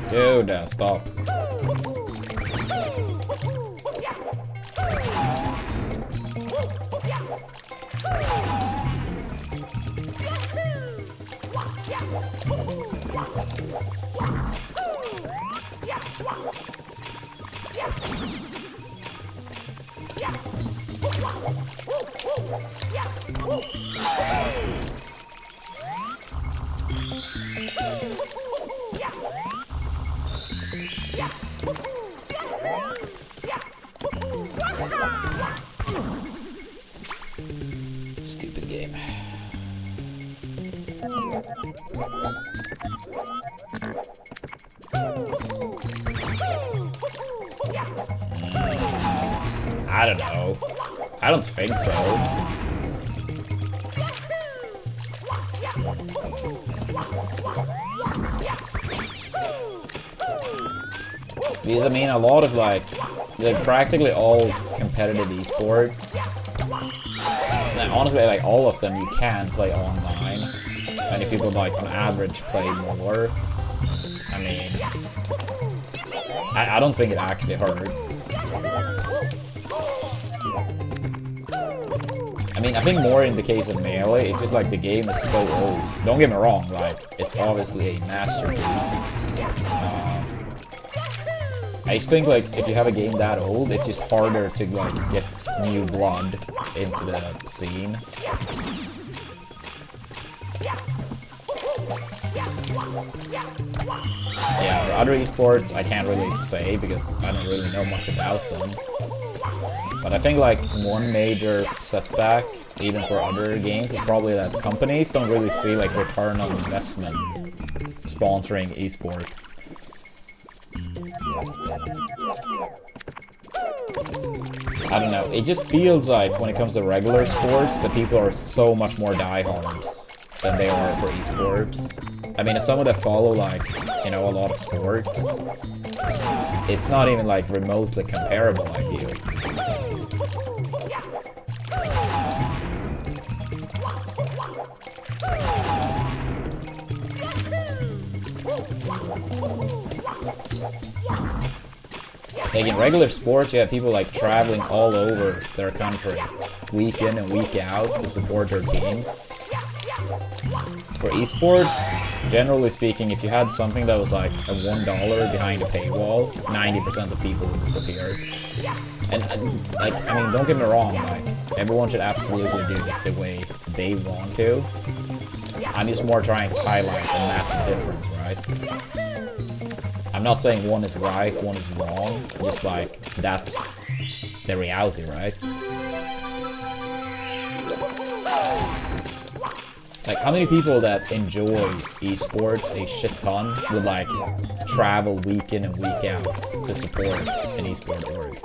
Speaker 1: Dude, stop. Stupid game. I don't know. I don't think so. Because I mean, a lot of like practically all competitive esports, and honestly, like all of them, you can play online. And if people like on average play more, I mean, I don't think it actually hurts. I mean, I think more in the case of Melee, it's just like the game is so old. Don't get me wrong, like, it's obviously a masterpiece. I just think, like, if you have a game that old, it's just harder to, like, get new blood into the scene. Yeah, for other esports, I can't really say because I don't really know much about them. But I think like one major setback, even for other games, is probably that companies don't really see like return on investment sponsoring esport. I don't know, it just feels like when it comes to regular sports, the people are so much more diehards than they are for esports. I mean, as someone that follow like, you know, a lot of sports, it's not even like remotely comparable, I feel. Like in regular sports, you have people like traveling all over their country, week in and week out, to support their teams. For esports, generally speaking, if you had something that was like a $1 behind a paywall, 90% of people would disappear. And like, I mean, don't get me wrong, like everyone should absolutely do it the way they want to. I'm just more trying to highlight the massive difference, right? I'm not saying one is right, one is wrong, just like, that's the reality, right? Like, how many people that enjoy esports a shit ton would like travel week in and week out to support an esport org?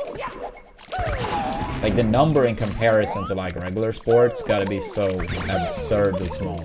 Speaker 1: Like, the number in comparison to like regular sports gotta be so absurdly small.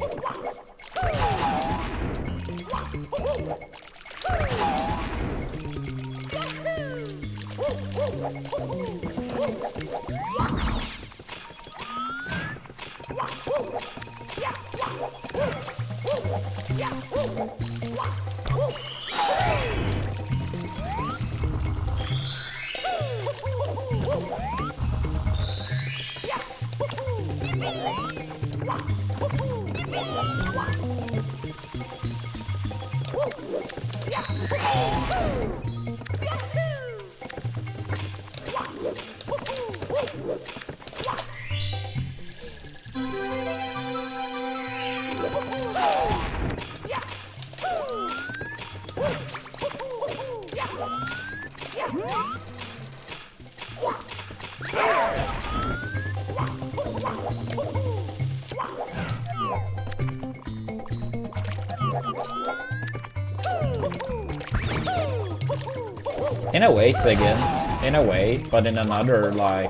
Speaker 1: In a way, Siggins, in a way, but in another, like,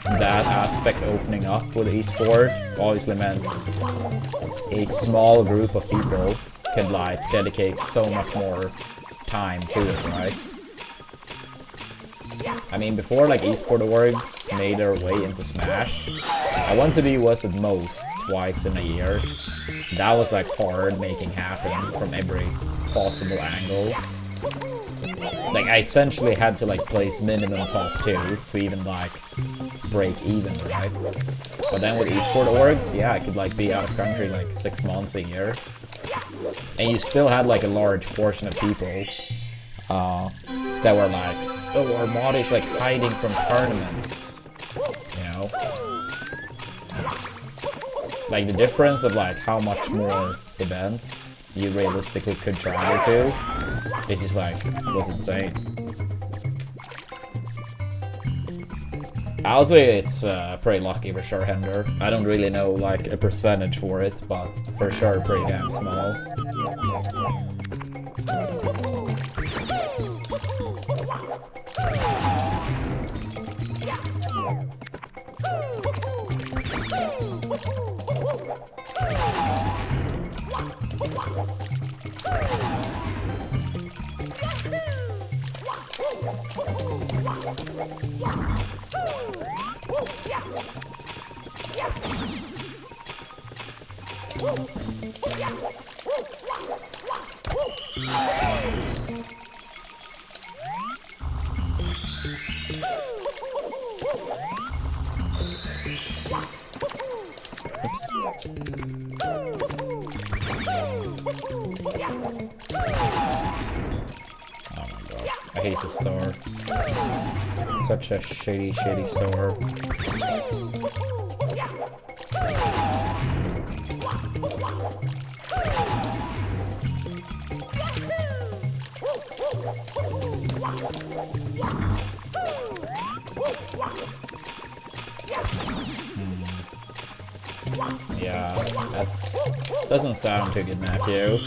Speaker 1: that aspect opening up with esport obviously meant a small group of people could, like, dedicate so much more time to it, right? I mean, before, like, esport orgs made their way into Smash, I want to be was at most twice in a year. That was, like, hard making happen from every possible angle. Like, I essentially had to, like, place minimum top 2 to even, like, break even, right? But then with esport orgs, yeah, I could, like, be out of country, like, 6 months a year. And you still had, like, a large portion of people that were like, oh, Armada is, like, hiding from tournaments, you know? Like, the difference of, like, how much more events you realistically could travel to, it's just like, it was insane. I'll say it's pretty lucky for sure, Hender. I don't really know like a percentage for it, but for sure pretty damn small. I hate this store. Such a shitty store. Yeah, that doesn't sound too good, Matthew.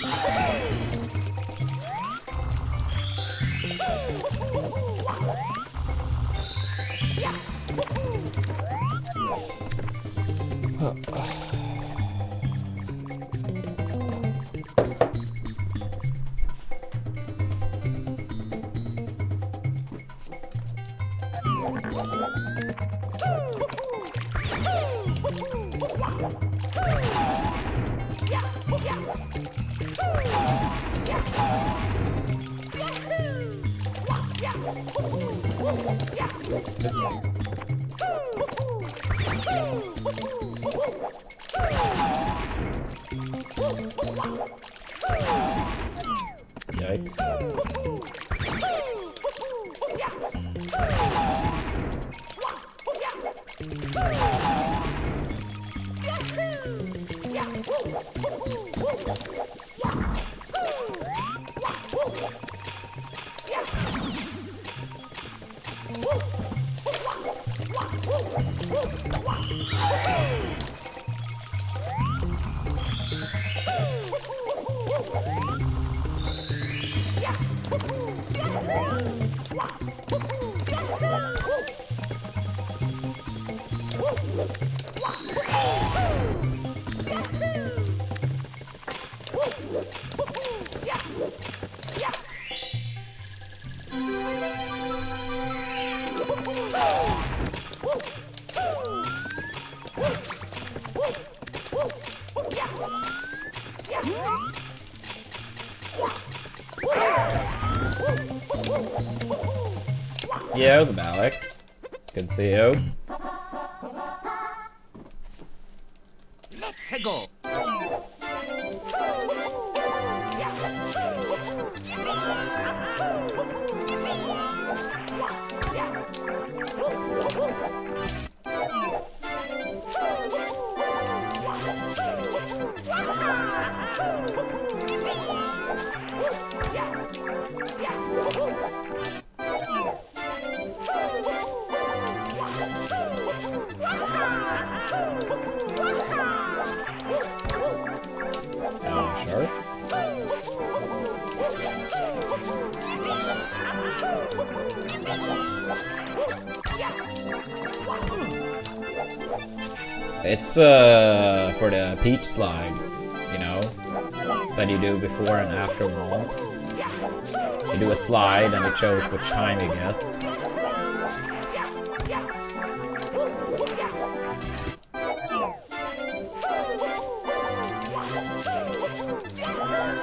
Speaker 1: Yikes. Yo, the Alex. Good to see you.
Speaker 2: Let's go.
Speaker 1: Sure. It's for the peach slide, you know, that you do before and after womps. You do a slide and it shows which time you get.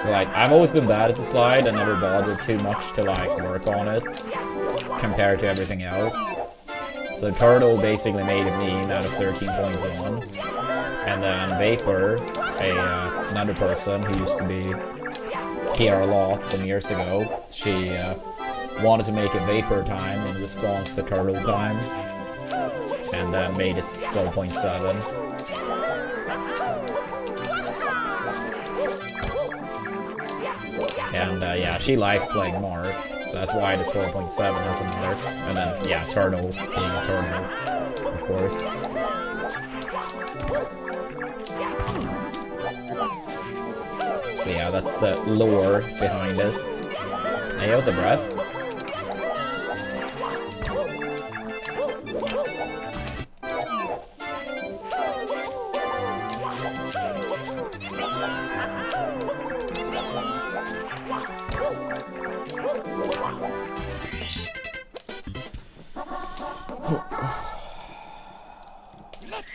Speaker 1: So like, I've always been bad at the slide and never bothered too much to like work on it compared to everything else. So Turtle basically made a meme out of 13.1, and then Vapor, another person who used to be here a lot some years ago, she wanted to make a Vapor time in response to Turtle time, and then made it 12.7. And yeah, she liked playing Marth, so that's why the 12.7 has a Marth. And then, yeah, Turtle being a Turtle, of course. So yeah, that's the lore behind it. Hey, what's a breath?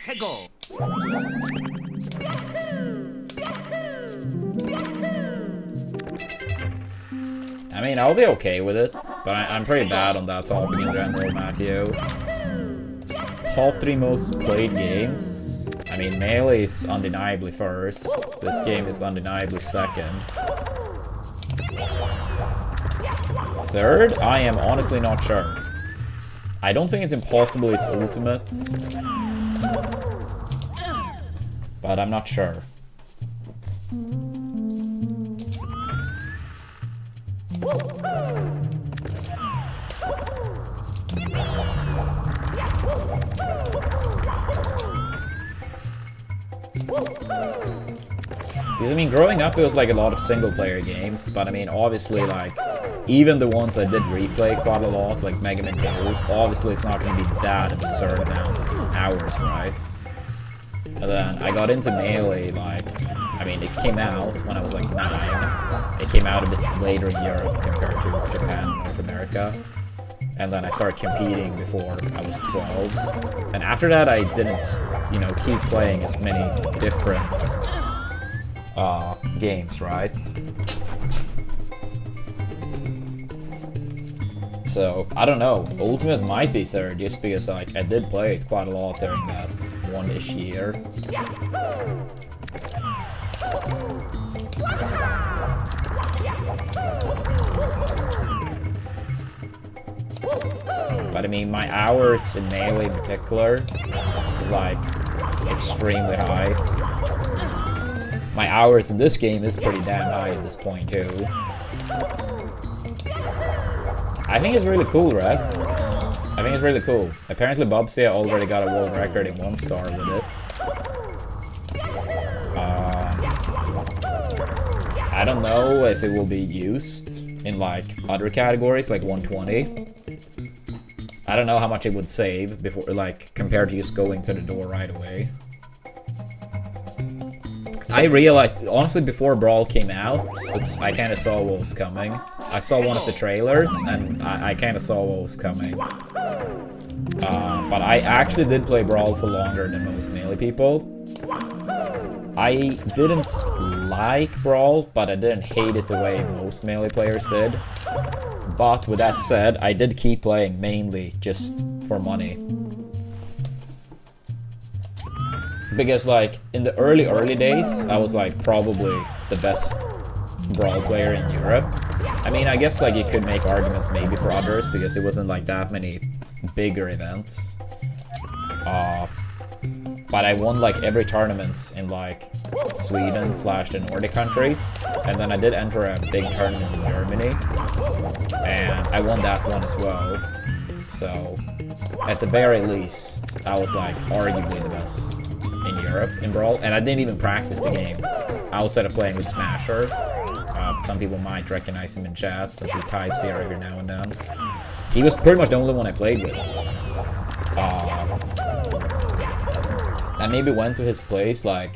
Speaker 2: Hegel.
Speaker 1: I mean, I'll be okay with it, but I'm pretty bad on that topic in general, Matthew. Top 3 most played games. I mean, Melee is undeniably first. This game is undeniably second. Third, I am honestly not sure. I don't think it's impossible it's Ultimate, but I'm not sure. Because I mean, growing up it was like a lot of single player games, but I mean obviously like even the ones I did replay quite a lot, like Mega Man 2, obviously it's not going to be that absurd amount of hours, right? And then I got into Melee, like, I mean it came out when I was like 9, it came out a bit later in Europe compared to Japan, North America. And then I started competing before I was 12. And after that I didn't, you know, keep playing as many different games, right? So, I don't know. Ultimate might be third just because like I did play it quite a lot during that one-ish year. But I mean, my hours in Melee in particular is like extremely high. My hours in this game is pretty damn high at this point too. I think it's really cool, Ref. I think it's really cool. Apparently Bobsia already got a world record in 1 star with it. I don't know if it will be used in like other categories like 120. I don't know how much it would save before, like, compared to just going to the door right away. I realized, honestly, before Brawl came out, I kind of saw what was coming. I saw one of the trailers, and I kind of saw what was coming. But I actually did play Brawl for longer than most Melee people. I didn't like Brawl, but I didn't hate it the way most Melee players did. But with that said, I did keep playing mainly just for money. Because like, in the early days, I was like probably the best Brawl player in Europe. I mean, I guess like you could make arguments maybe for others because it wasn't like that many bigger events. But I won like every tournament in like Sweden / the Nordic countries. And then I did enter a big tournament in Germany. And I won that one as well. So, at the very least, I was like arguably the best in Europe in Brawl. And I didn't even practice the game outside of playing with Smasher. Some people might recognize him in chat since he types here every now and then. He was pretty much the only one I played with. I maybe went to his place like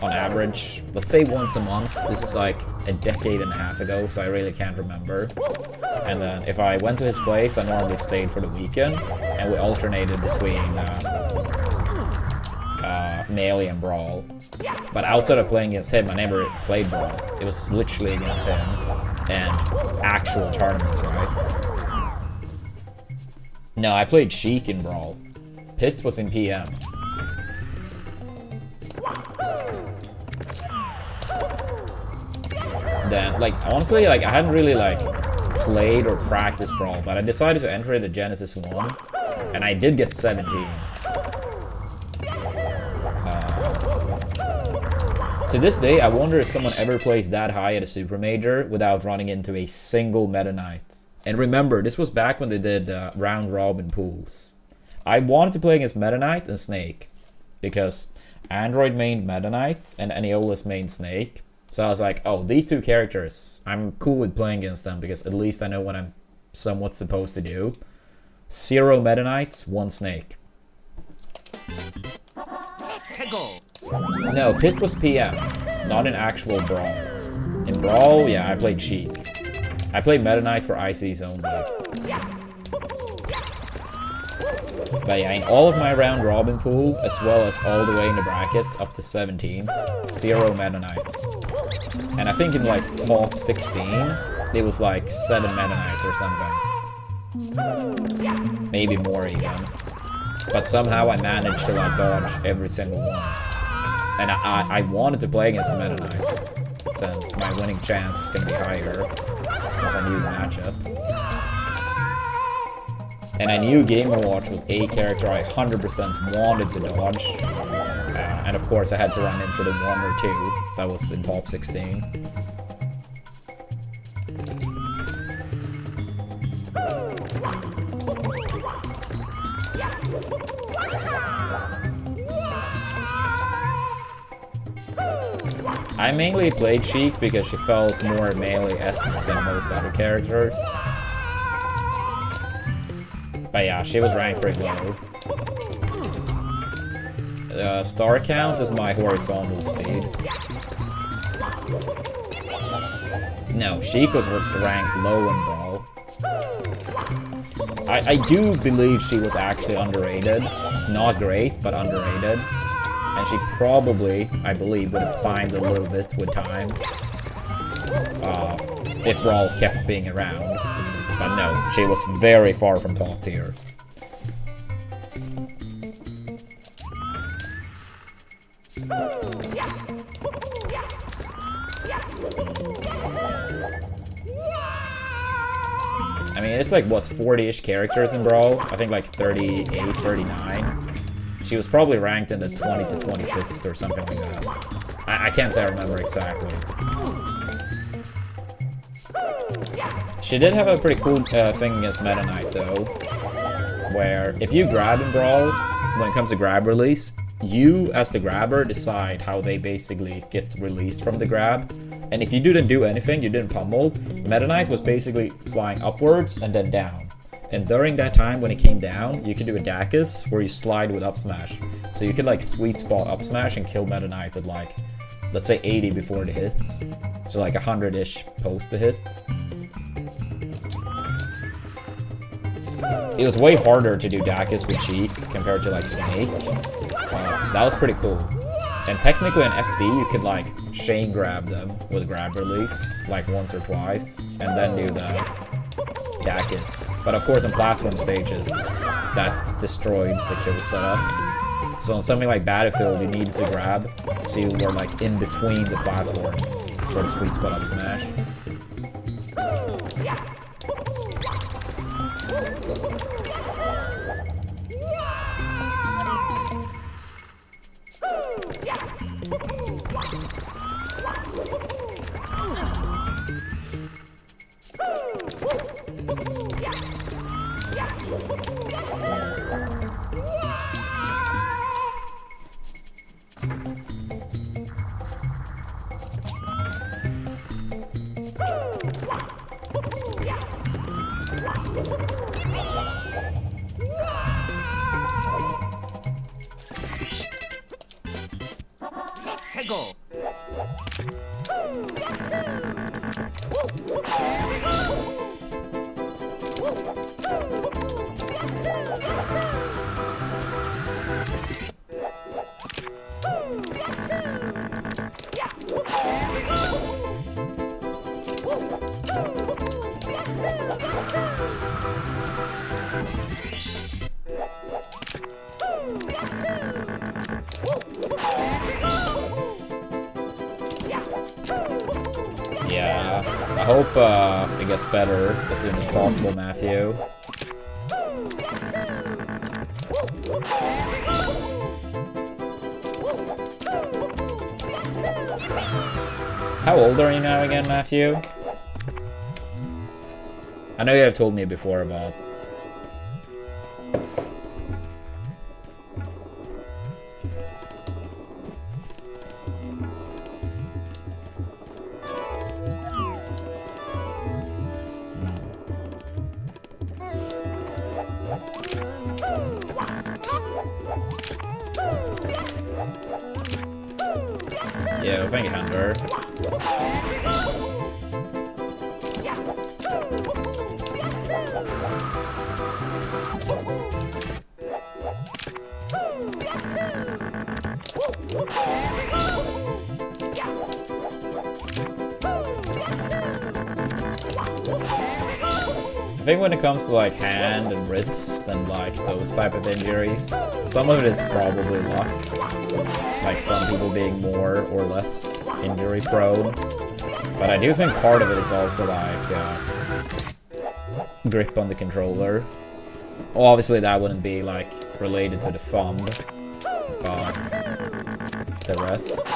Speaker 1: on average, let's say once a month. This is like a decade and a half ago, so I really can't remember. And then if I went to his place, I normally stayed for the weekend, and we alternated between Melee and Brawl. But outside of playing against him, I never played Brawl. It was literally against him and actual tournaments, right? No, I played Sheik in Brawl. Pit was in PM. Then, like, honestly, like, I hadn't really, like, played or practiced Brawl, but I decided to enter the Genesis 1, and I did get 17. To this day, I wonder if someone ever plays that high at a Super Major without running into a single Meta Knight. And remember, this was back when they did round robin pools. I wanted to play against Meta Knight and Snake, because Android mained Meta Knight and Aeolus mained Snake. So I was like, oh, these two characters, I'm cool with playing against them because at least I know what I'm somewhat supposed to do. 0 Meta Knights, 1 Snake.
Speaker 2: Go.
Speaker 1: No, Pit was PM, not in actual Brawl. In Brawl, yeah, I played Sheik. I played Meta Knight for ICs only. But yeah, in all of my round robin pool, as well as all the way in the bracket, up to 17, 0 Meta Knights. And I think in like top 16, it was like 7 Meta Knights or something. Maybe more even. But somehow I managed to like dodge every single one. And I wanted to play against the Meta Knights, since my winning chance was going to be higher, since I knew the matchup. And I knew Game & Watch was a character I 100% wanted to dodge. And of course I had to run into the 1 or 2 that was in top 16. I mainly played Sheik because she felt more melee-esque than most other characters. But yeah, she was ranked pretty low. Star count is my horizontal speed. No, Sheik was ranked low in Brawl. I do believe she was actually underrated. Not great, but underrated. And she probably, I believe, would have climbed a little bit with time. If Brawl kept being around. But no, she was very far from top tier. I mean, it's like, what, 40-ish characters in Brawl? I think like 38, 39. She was probably ranked in the 20 to 25th or something like that. I can't say I remember exactly. She did have a pretty cool thing against Meta Knight though, where if you grab in Brawl, when it comes to grab release, you as the grabber decide how they basically get released from the grab. And if you didn't do anything, you didn't pummel, Meta Knight was basically flying upwards and then down. And during that time, when it came down, you could do a Dacus where you slide with up smash. So you could like sweet spot up smash and kill Meta Knight at like, let's say 80 before the hit. So like 100-ish post the hit. It was way harder to do Dacus with Sheik compared to like Snake. That was pretty cool. And technically in FD, you could like chain grab them with grab release like once or twice. And then do the Dacus. But of course in platform stages, that destroyed the kill setup. So on something like Battlefield, you needed to grab, so you were like in between the platforms for the sweet spot up smash.
Speaker 2: Go.
Speaker 1: Yeah, I hope it gets better as soon as possible, Matthew. How old are you now again, Matthew? I know you have told me before about... Yeah, well, thank you, Hunter. I think when it comes to like hand and wrist and like those type of injuries, some of it is probably luck. Like some people being more or less injury prone. But I do think part of it is also like grip on the controller. Well, obviously that wouldn't be like related to the thumb, but the rest.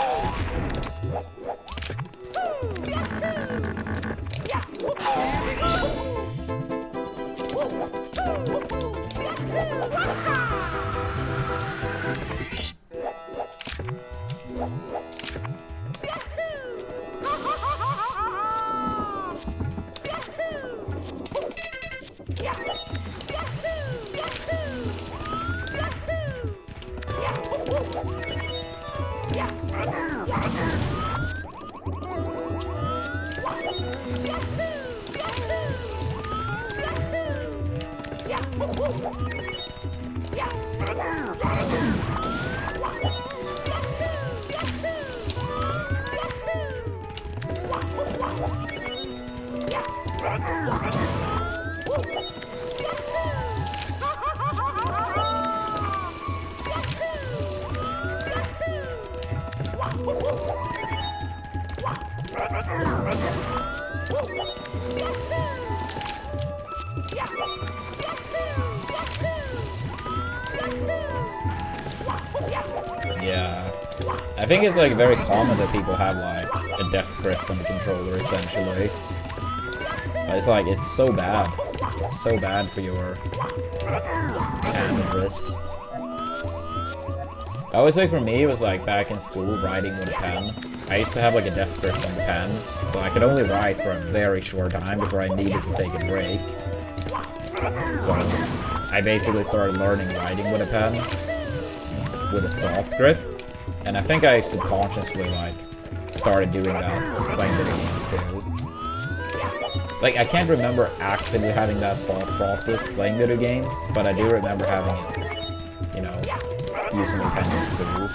Speaker 1: Yeah, I think it's like very common that people have like a death grip on the controller essentially. But it's like, it's so bad. It's so bad for your hand and wrist. I always say for me it was like back in school writing with a pen. I used to have like a death grip on the pen, so I could only write for a very short time before I needed to take a break. So I basically started learning writing with a pen, with a soft grip, and I think I subconsciously like started doing that playing video games too. Like I can't remember actively having that thought process playing video games, but I do remember having it, you know, using a pen in school.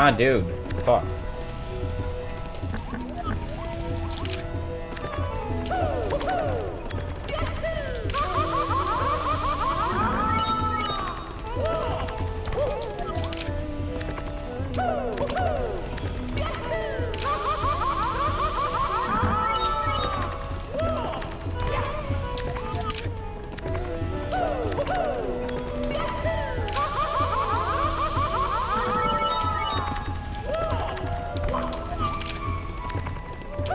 Speaker 1: Ah, dude. Fuck.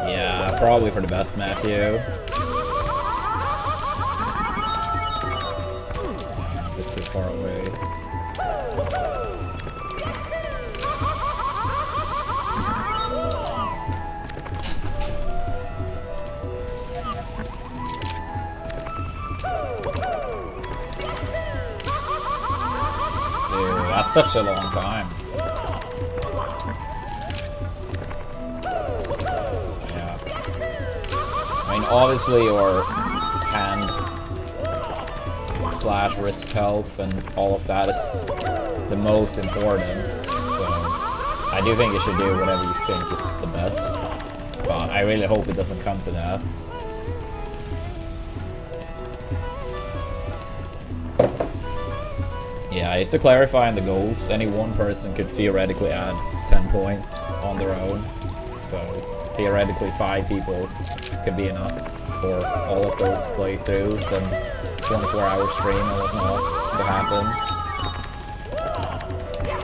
Speaker 1: Yeah, probably for the best, Matthew. A bit too far away. Dude, that's such a long time. I mean, obviously your hand / wrist health and all of that is the most important, so I do think you should do whatever you think is the best, but I really hope it doesn't come to that. Yeah, just to clarify on the goals, any one person could theoretically add 10 points on their own, so theoretically 5 people could be enough for all of those playthroughs and 24-hour stream and whatnot to happen. Yeah,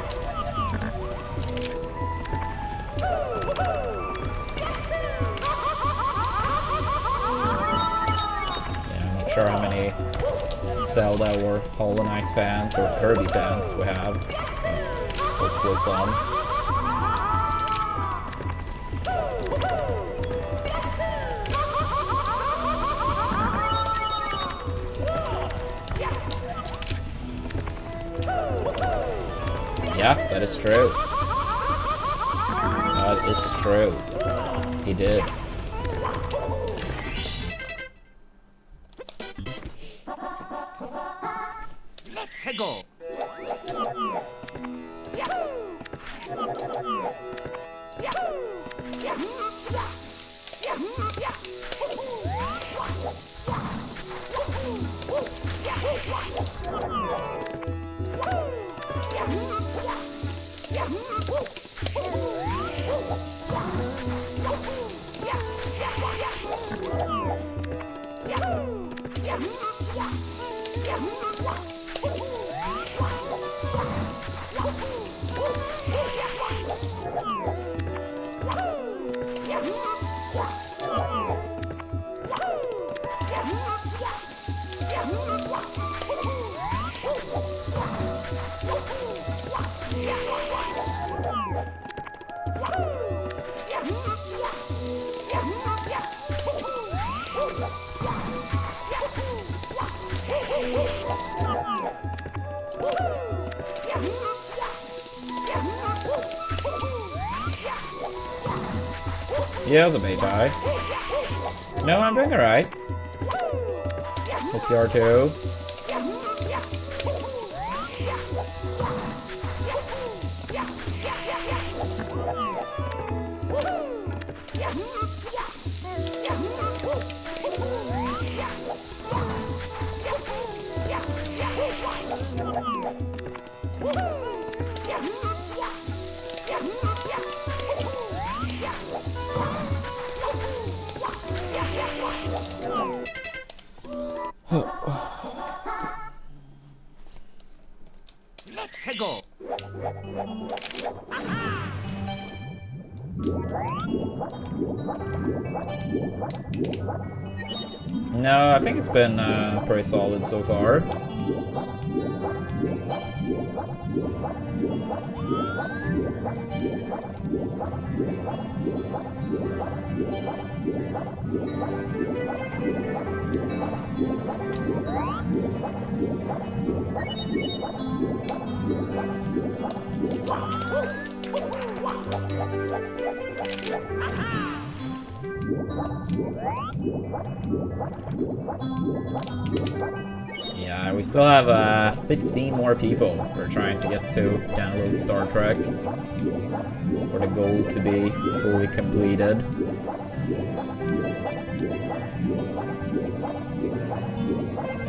Speaker 1: I'm not sure how many Zelda or Hollow Knight fans or Kirby fans we have, but hopefully some. Yeah, that is true. That is true. He did.
Speaker 2: Hegel.
Speaker 1: Yeah, it was a Metafy. No, I'm doing alright. Hope you are too.
Speaker 2: Hegel.
Speaker 1: No, I think it's been pretty solid so far. Yeah, we still have 15 more people we're trying to get to download Star Trek for the goal to be fully completed.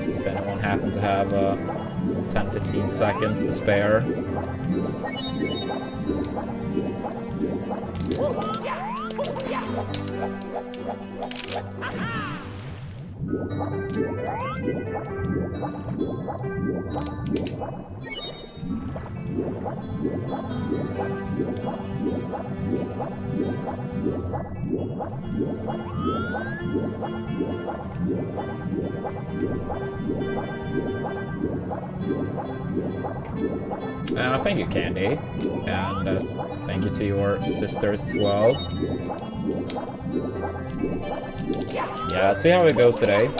Speaker 1: If anyone happened to have 10-15 seconds to spare. Thank you, Candy, and thank you to your sisters as well. Yeah, let's see how it goes today.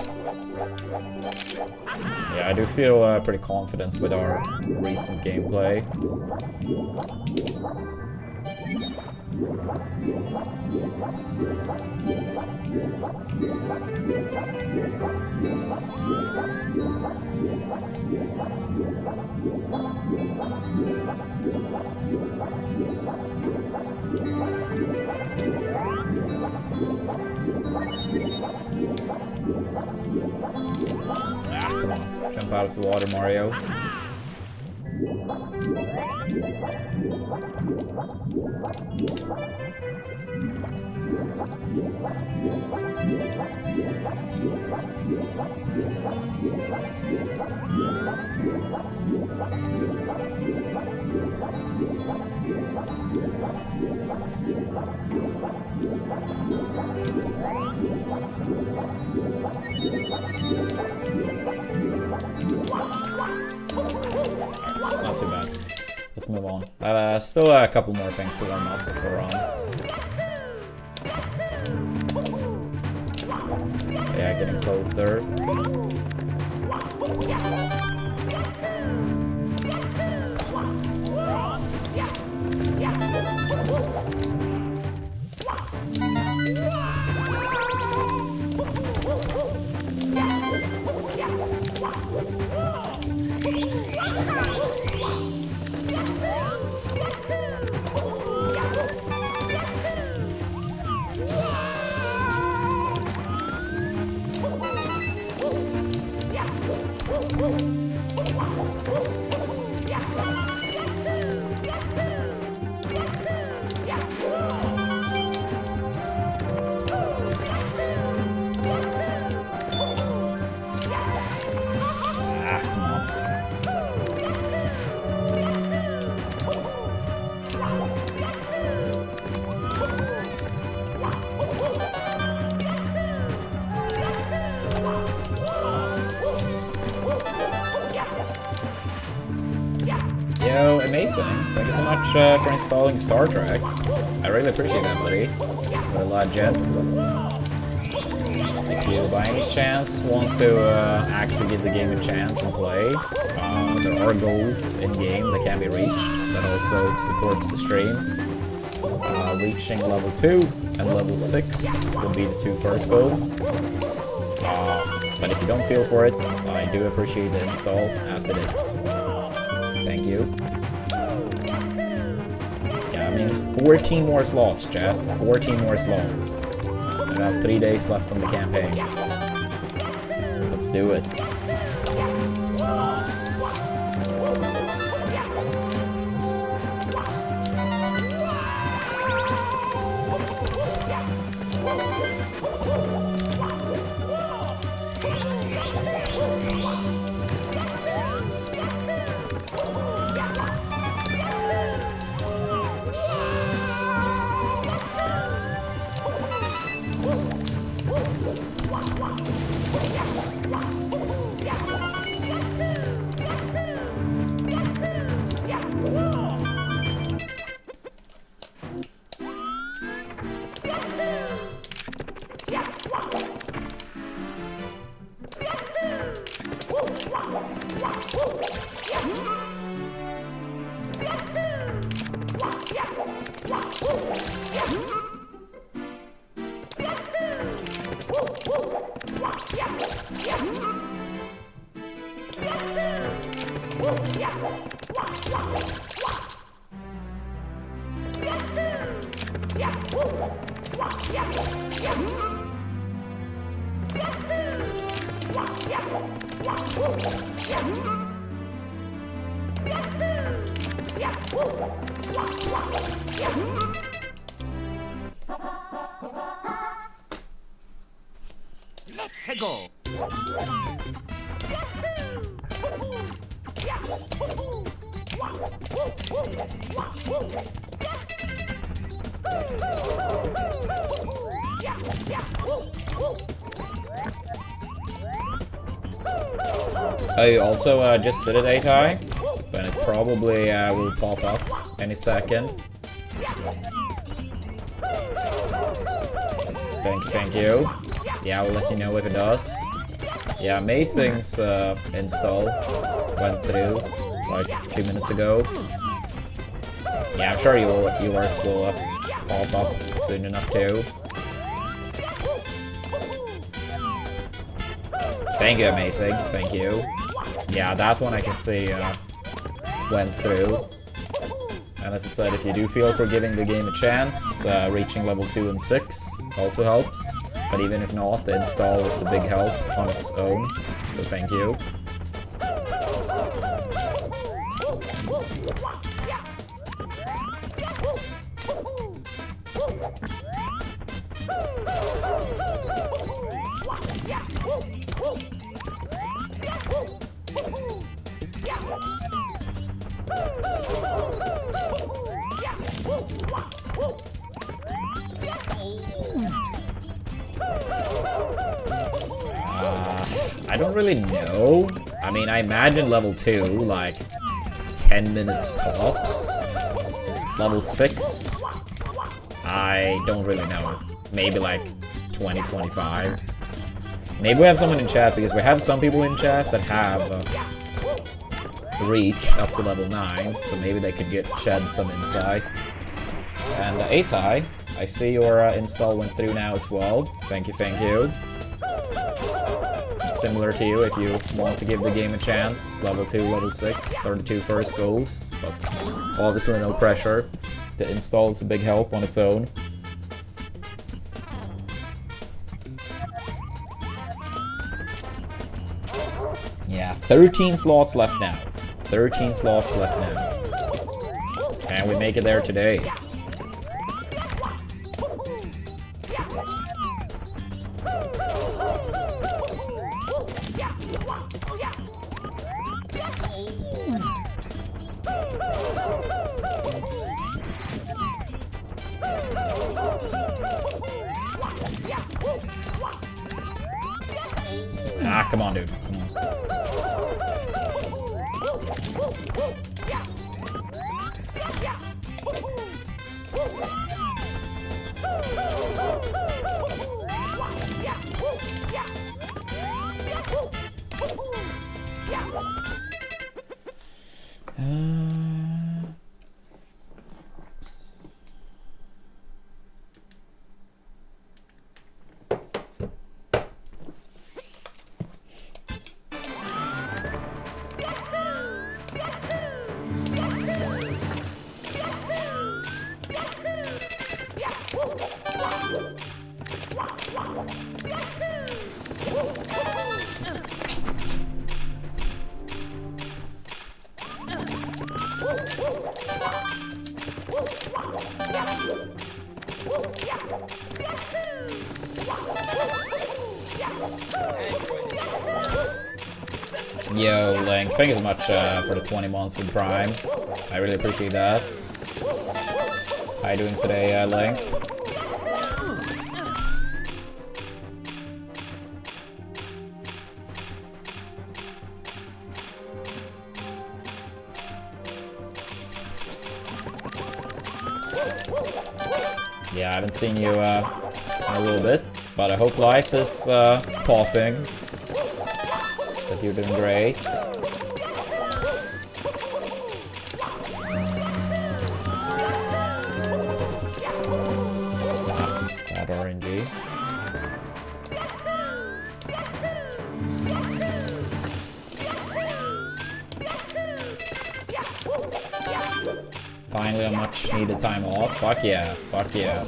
Speaker 1: Yeah, I do feel pretty confident with our recent gameplay. Come on, jump out of the water, Mario. Not too bad. Let's move on. Still a couple more things to warm up before runs. Yeah, getting closer. Yo, amazing. Thank you so much for installing Star Trek. I really appreciate that, buddy. What a legend. If you by any chance want to actually give the game a chance and play, there are goals in game that can be reached that also supports the stream. Reaching level 2 and level 6 will be the two first goals. But if you don't feel for it, I do appreciate the install as it is. Thank you. Yeah, it means 14 more slots, chat. 14 more slots. About 3 days left on the campaign. Let's do it.
Speaker 2: Let's go.
Speaker 1: I also just did it 8-eye, but it probably will pop up any second. Thank you. Yeah, I will let you know if it does. Yeah, Amazing's install went through like 2 minutes ago. Yeah, I'm sure yours will pop up soon enough too. Thank you, Amazing. Thank you. Yeah, that one I can see went through. And as I said, if you do feel for giving the game a chance, reaching level 2 and 6 also helps. But even if not, the install is a big help on its own. So thank you. I don't really know. I mean, I imagine level 2, like 10 minutes tops. Level 6, I don't really know. Maybe like 20, 25. Maybe we have someone in chat, because we have some people in chat that have reached up to level 9, so maybe they could shed some insight. And 8-eye, I see your install went through now as well. Thank you, thank you. It's similar to you if you want to give the game a chance. Level 2, level 6 are the 2 first goals, but obviously no pressure. The install is a big help on its own. Yeah, 13 slots left now. 13 slots left now. Can we make it there today? Ah, come on, dude. Come on. Yo, Link, thank you so much for the 20 months with Prime. I really appreciate that. How you doing today, Link? Yeah, I haven't seen you in a little bit, but I hope life is popping. That you're doing great. That RNG. Finally a much needed time off. Fuck yeah, fuck yeah.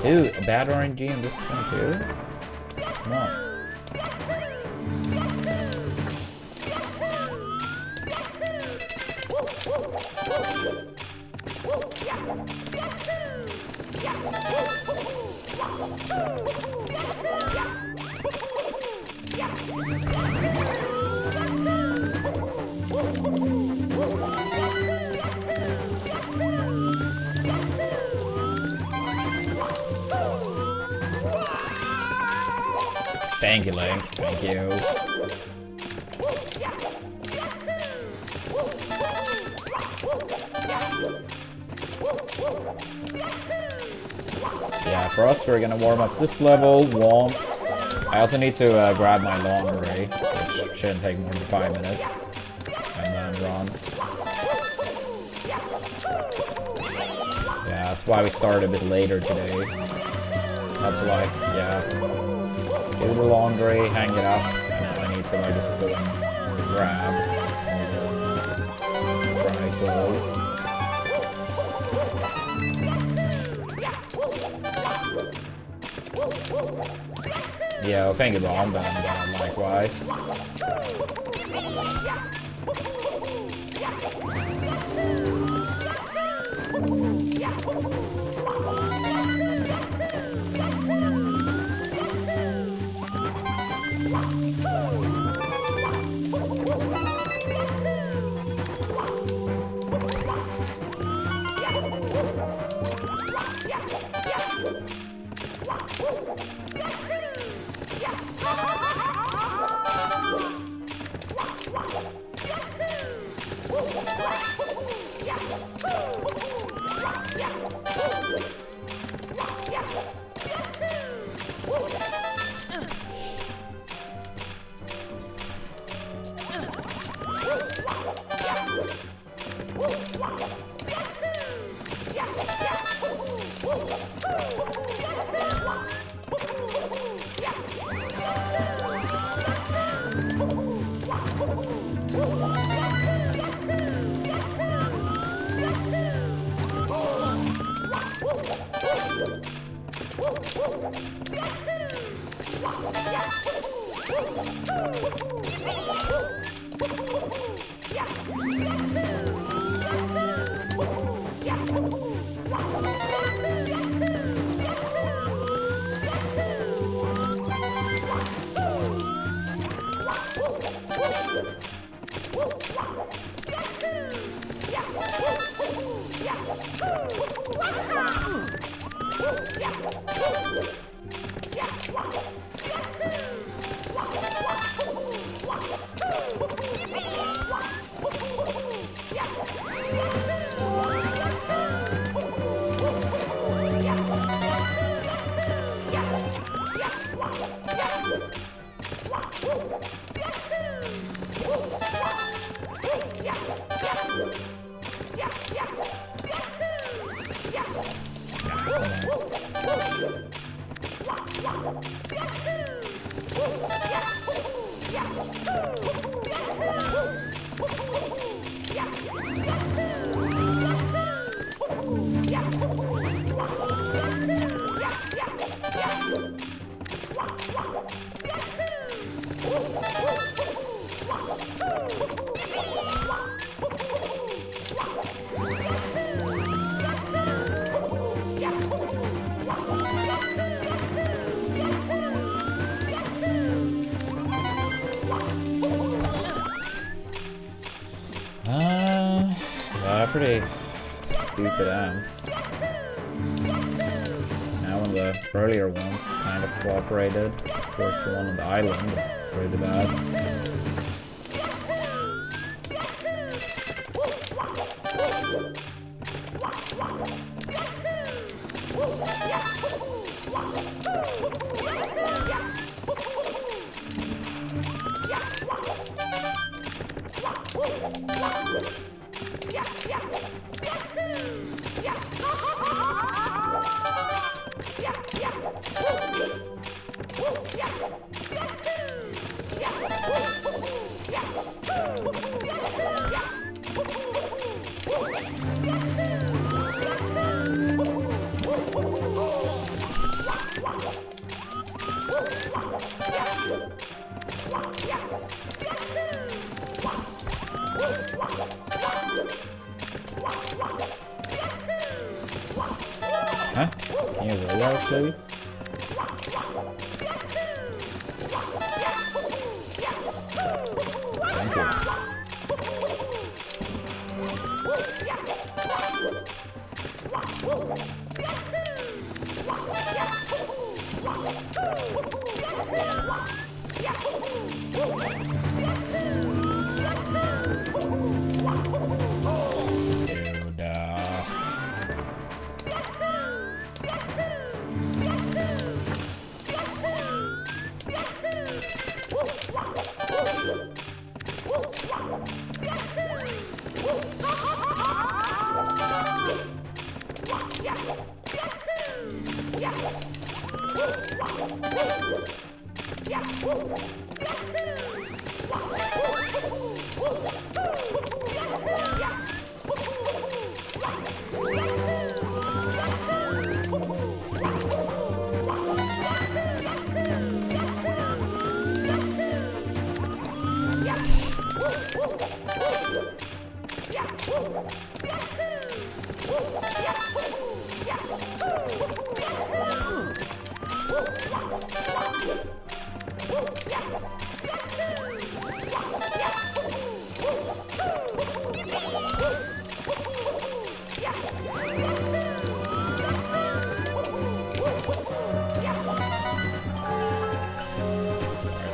Speaker 1: Ooh, a bad RNG in this one too? Come on. Thank you, Link. Thank you. Yeah, for us, we're gonna warm up this level, Womps. I also need to grab my long ray, which shouldn't take more than 5 minutes. And then runs. Yeah, that's why we started a bit later today. That's like, yeah. Do the long ray, hang it up, and then I need to like just go and grab dry clothes. Yo, thank you, Bomb Band, likewise. Pretty stupid amps. Now when the earlier ones kind of cooperated, of course the one on the island is really bad. please? Thank you.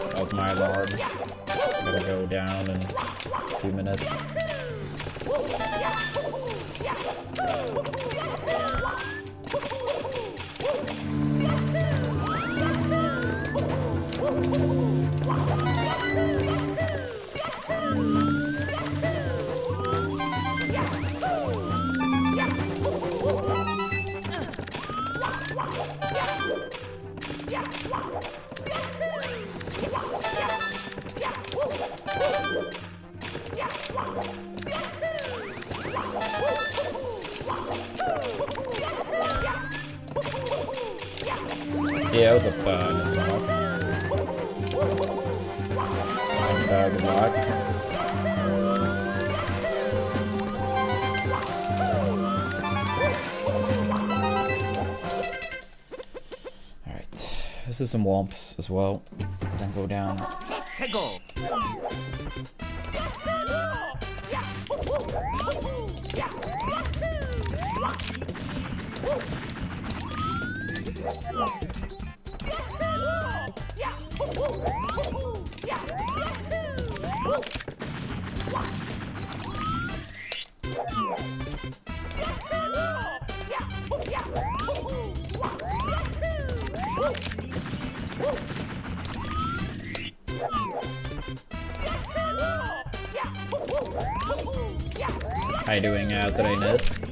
Speaker 1: That was my alarm. Gotta go down in a few minutes. Yeah, it was a bug. Good luck. Alright, let's do some womps as well. Then go down.
Speaker 2: Hegel.
Speaker 1: How you doing today, Nis?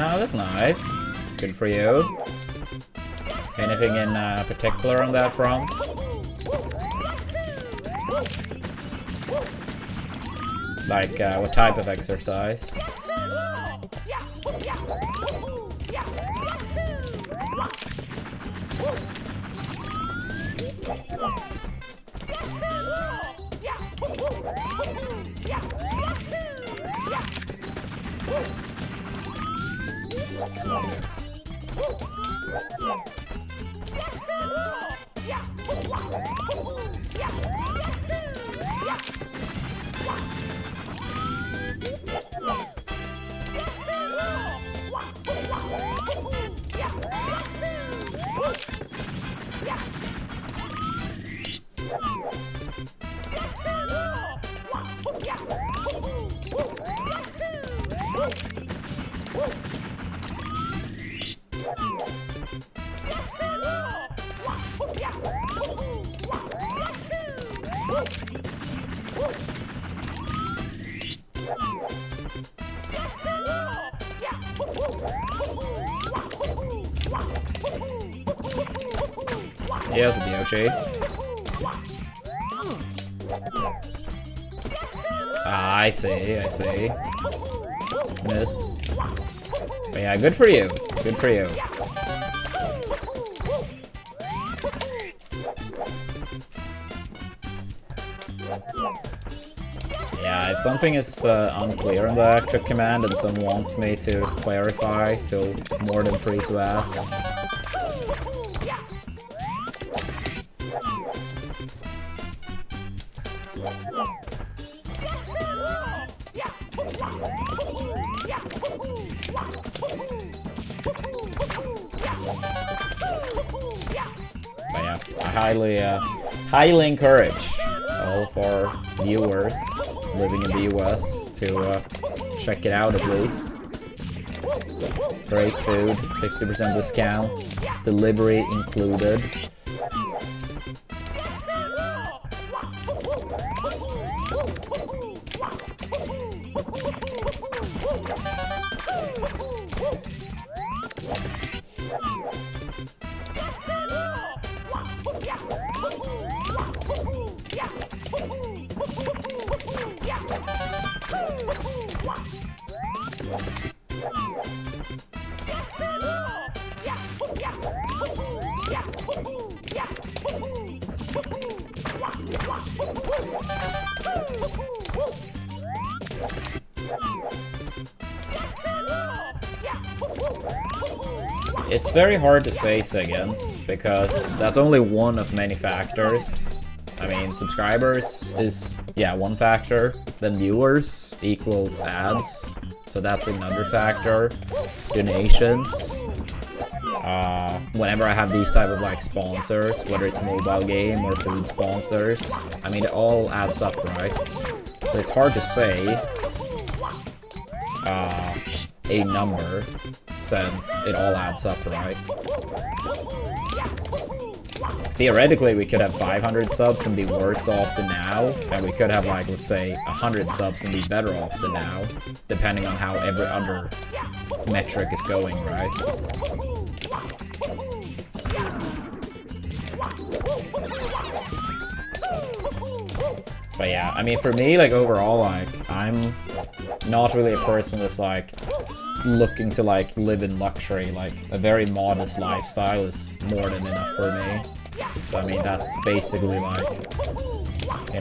Speaker 1: Oh, that's nice. Good for you. Anything in particular on that front? Like, what type of exercise? Here's a Yoshi. Ah, I see. Miss. But yeah, good for you. Good for you. Yeah, if something is unclear in the cook command and someone wants me to clarify, feel more than free to ask. But yeah, I highly encourage all of our viewers living in the US to check it out at least. Great food, 50% discount, delivery included. It's very hard to say seconds, because that's only one of many factors. I mean, subscribers is, yeah, one factor, then viewers equals ads, so that's another factor. Donations. Whenever I have these type of like sponsors, whether it's mobile game or food sponsors, I mean, it all adds up, right? So it's hard to say a number, since it all adds up, right? Theoretically, we could have 500 subs and be worse off than now, and we could have, like, let's say, 100 subs and be better off than now, depending on how every other metric is going, right? But yeah, I mean, for me, like, overall, like, I'm not really a person that's, like, looking to, like, live in luxury. Like, a very modest lifestyle is more than enough for me. So, I mean, that's basically, like, you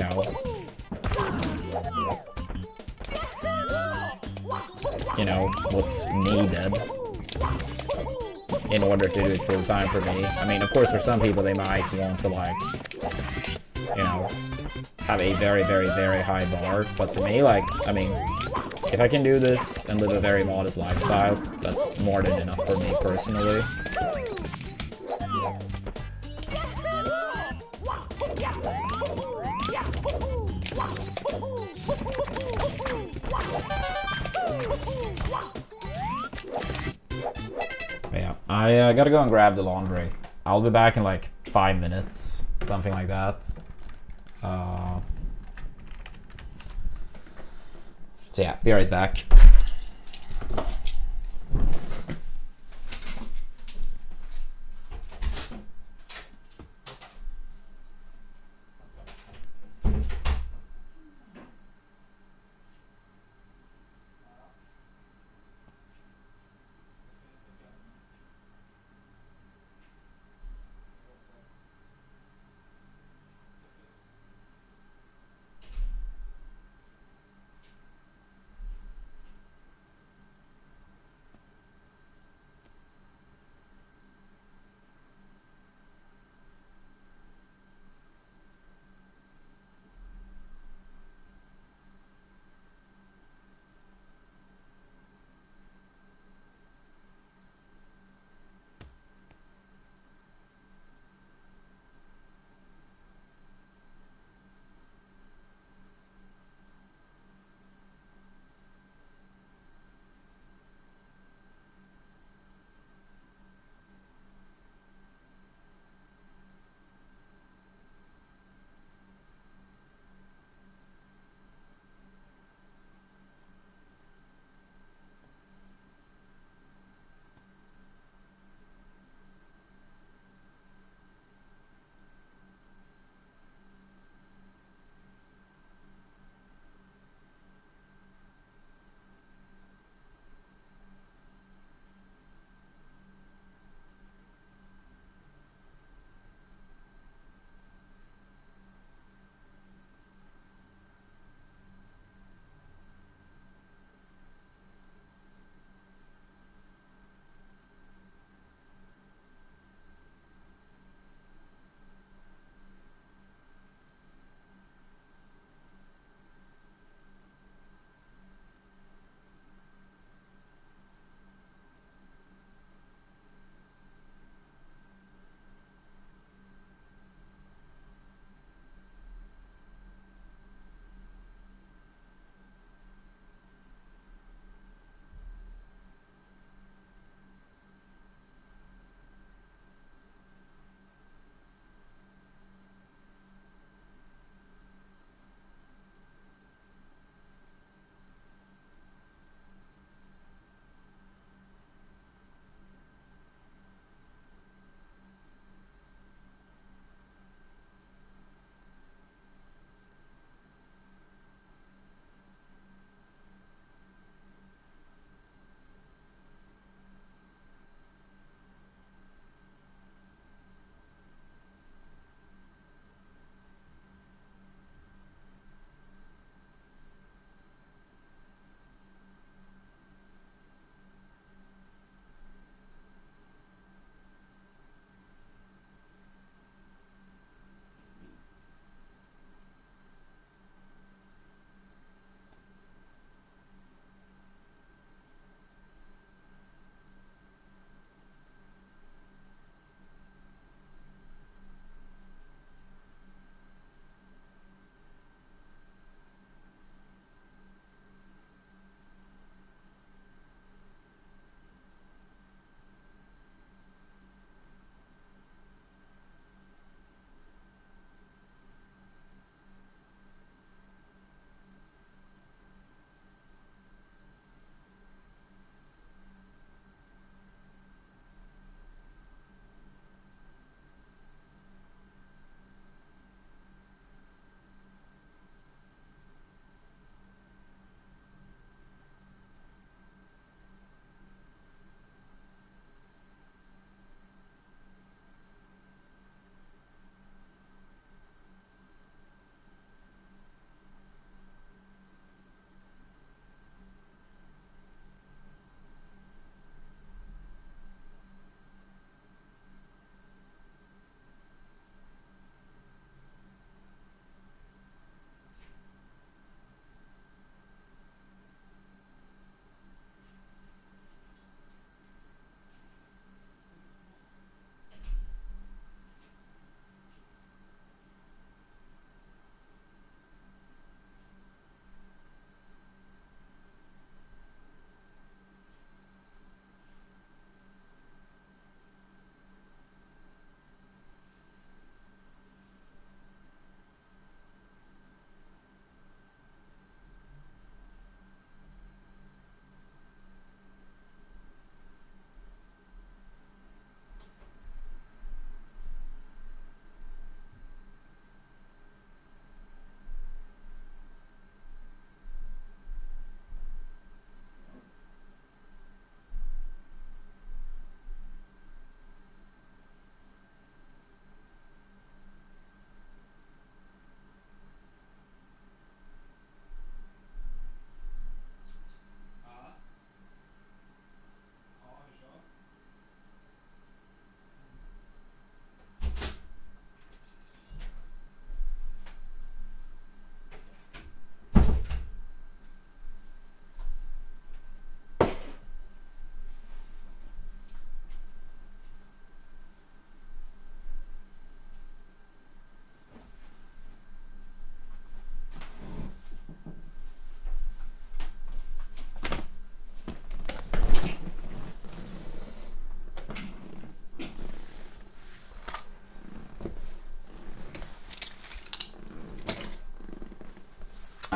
Speaker 1: know, what's needed in order to do it full time for me. I mean, of course, for some people, they might want to, like, you know, have a very, very, very high bar. But for me, like, I mean, if I can do this and live a very modest lifestyle, that's more than enough for me personally. But yeah, I gotta go and grab the laundry. I'll be back in like 5 minutes, something like that. So yeah, be right back.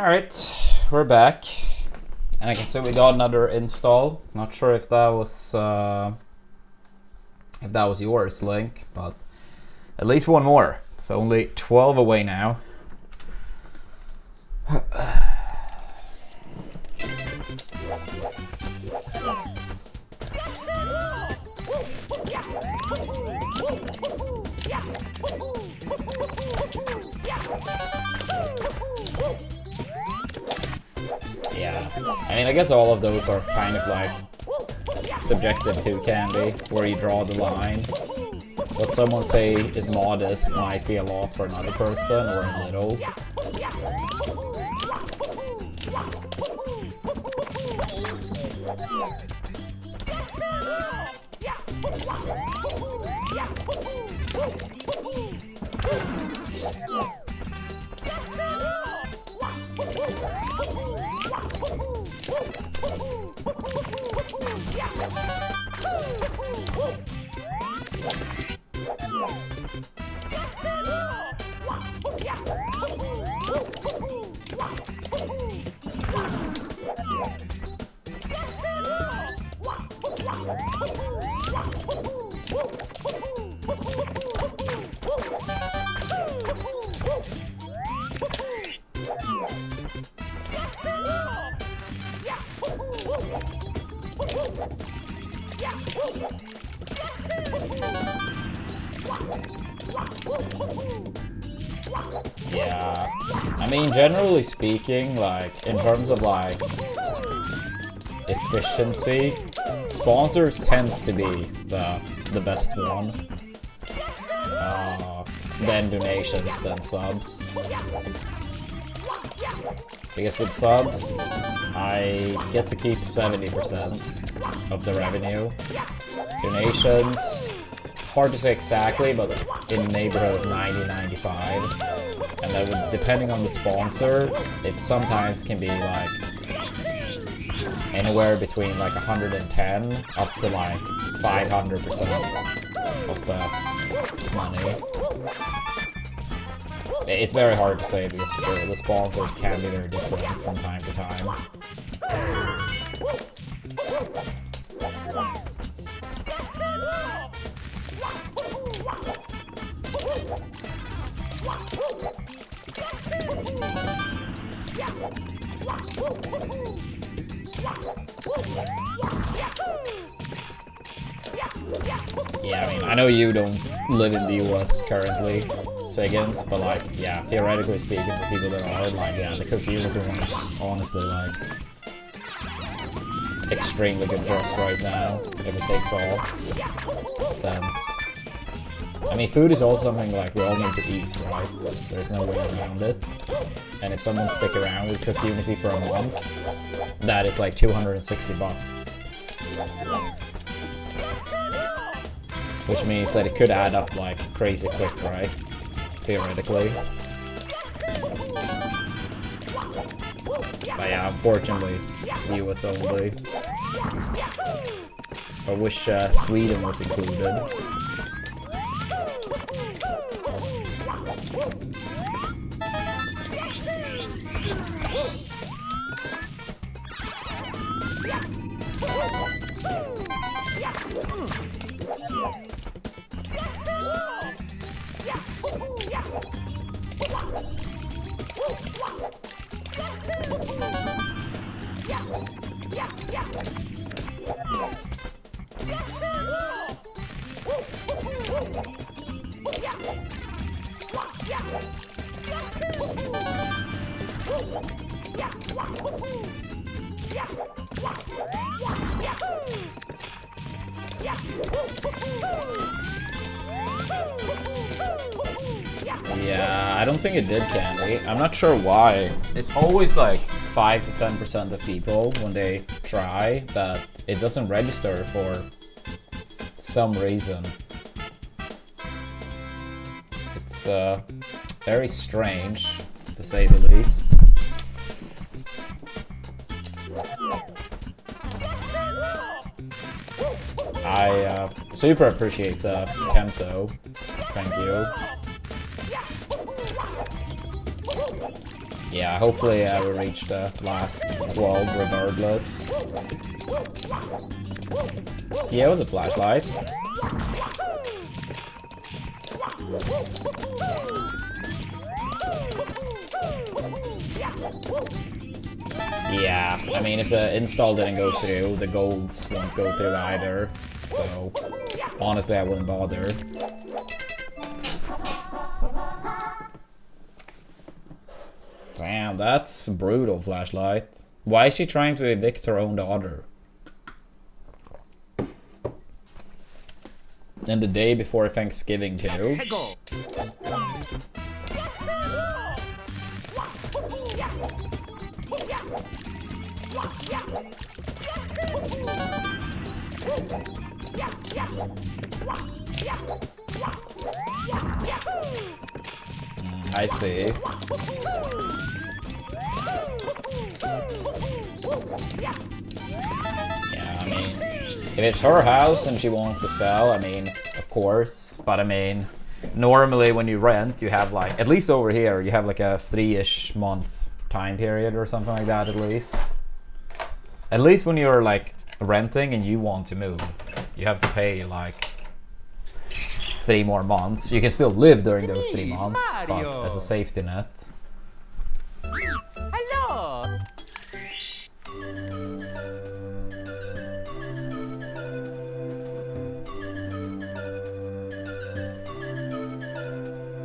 Speaker 1: Alright, we're back. And I can see we got another install. Not sure if that was yours, Link, but at least one more. So only 12 away now. Yeah, I mean, I guess all of those are kind of like subjective too, Candy, where you draw the line. What someone say is modest might be a lot for another person, or a little. Yeah, I mean, generally speaking, like, in terms of, like, efficiency, sponsors tends to be the best one. Then donations, then subs. Because with subs, I get to keep 70% of the revenue. Donations, hard to say exactly, but in the neighborhood of 90-95. And that would, depending on the sponsor, it sometimes can be like anywhere between like 110 up to like 500% of the money. It's very hard to say because the sponsors can be very different from time to time. Yeah, I mean, I know you don't live in the US currently, Sigins, but like, yeah, theoretically speaking, for people that are, like, yeah, the community is honestly, like, extremely good for us right now, if it takes all sense. I mean, food is also something, like, we all need to eat, right? There's no way around it. And if someone stick around with Cook Unity for a month, that is like 260 bucks. Which means that it could add up like crazy quick, right? Theoretically. But yeah, unfortunately, US only. I wish Sweden was included. Yeah, I don't think it did, Candy. I'm not sure why. It's always like 5 to 10% of people when they try that it doesn't register for some reason. It's very strange, to say the least. I super appreciate the Kent though. Thank you. Yeah, hopefully I will reach the last 12 regardless. Yeah, it was a flashlight. Yeah, I mean, if the install didn't go through, the golds won't go through either. So, honestly, I wouldn't bother. Damn, that's brutal, flashlight. Why is she trying to evict her own daughter? And the day before Thanksgiving, too. I see. Yeah, I mean, if it's her house and she wants to sell, I mean, of course. But I mean, normally when you rent, you have like, at least over here, you have like a 3-ish month time period or something like that at least. At least when you're like renting and you want to move, you have to pay like 3 more months. You can still live during those 3 months, but as a safety net.
Speaker 2: Hello.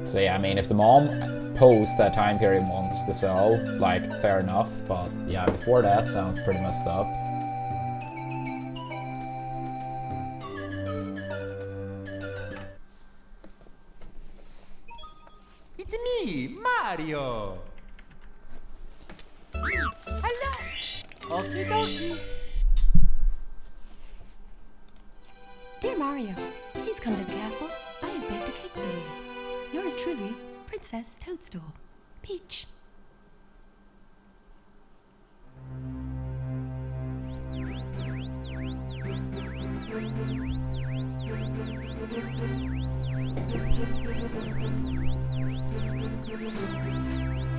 Speaker 1: So yeah, I mean, if the mom post that time period wants to sell, like, fair enough, but yeah, before that sounds pretty messed up.
Speaker 2: It's me, Mario. Hello. Okie dokie.
Speaker 3: Dear Mario, please come to the castle. I have baked a cake for you. Yours truly, Princess Toadstool. Peach.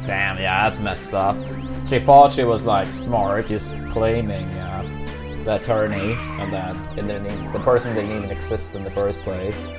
Speaker 1: Damn, yeah, that's messed up. She thought she was like smart, just claiming the attorney, and that the person didn't even exist in the first place.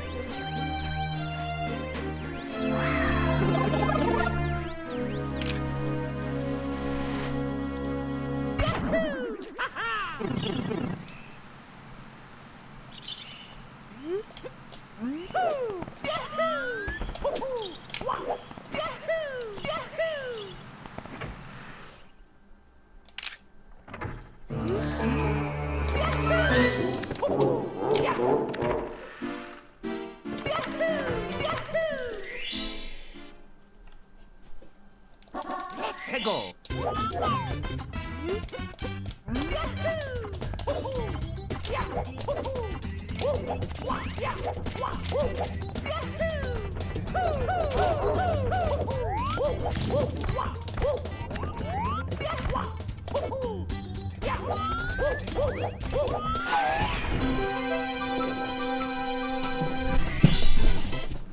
Speaker 2: Go.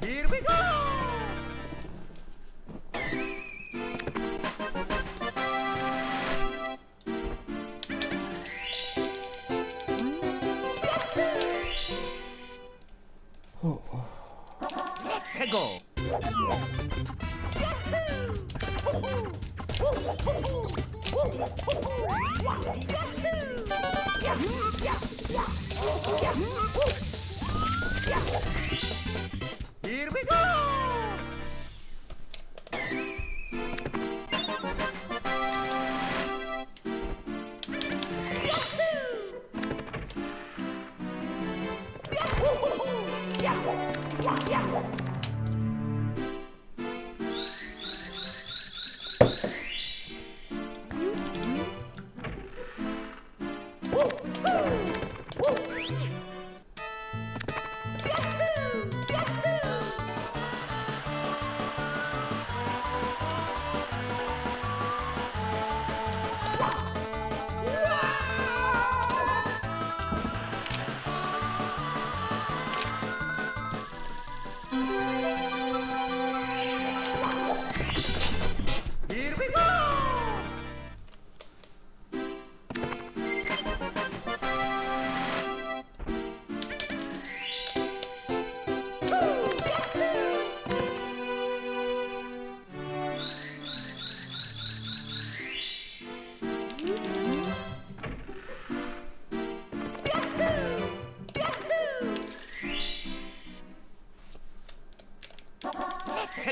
Speaker 2: Here we go. Let's go. Here we go.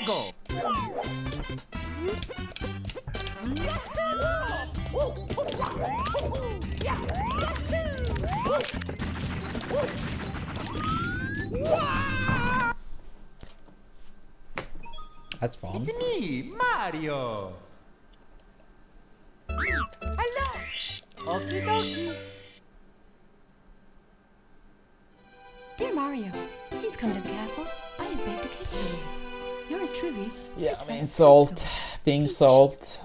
Speaker 2: 해고.
Speaker 1: That's fun.
Speaker 2: It's me, Mario. Hello. Okie dokie.
Speaker 3: Dear Mario, please come to the castle. I have baked a cake for you. Yours truly.
Speaker 1: Yeah, I mean,
Speaker 3: Princess
Speaker 1: salt.
Speaker 3: Toadstool.
Speaker 1: Being salt.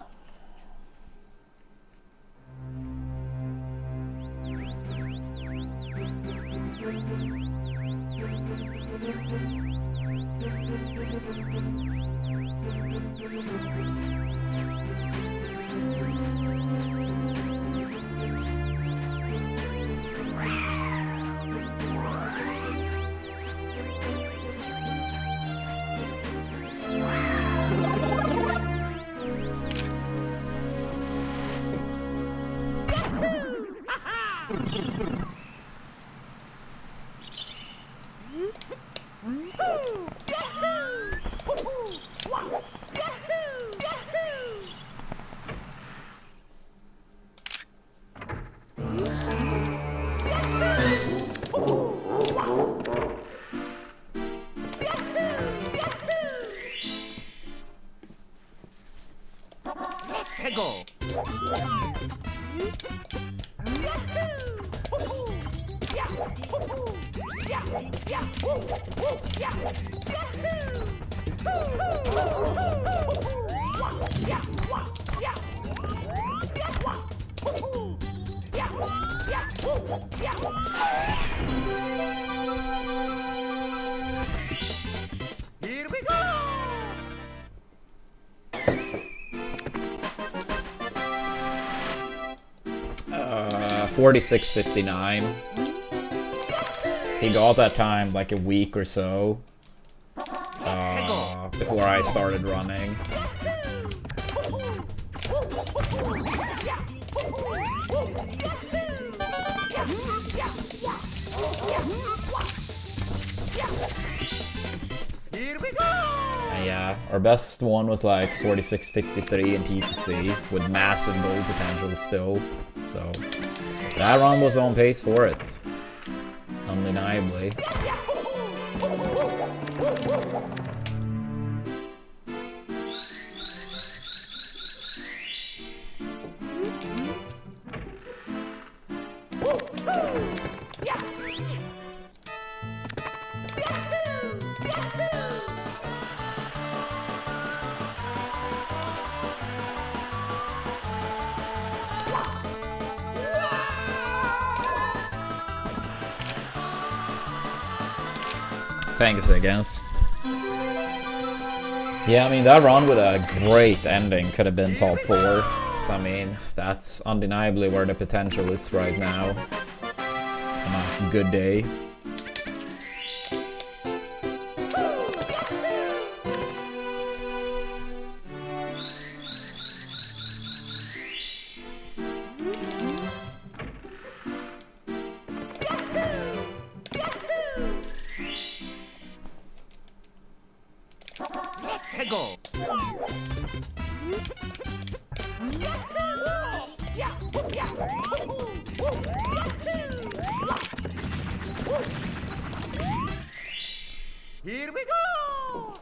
Speaker 2: 해고. Here we go.
Speaker 1: 46.59. He got that time like a week or so before I started running.
Speaker 2: Here we go.
Speaker 1: And yeah, our best one was like 46.53 in TTC with massive goal potential still. So that run was on pace for it, undeniably. Thanks, Against. Yeah, I mean, that run with a great ending could have been top 4. So, I mean, that's undeniably where the potential is right now. On a good day.
Speaker 2: 해고. Here we go.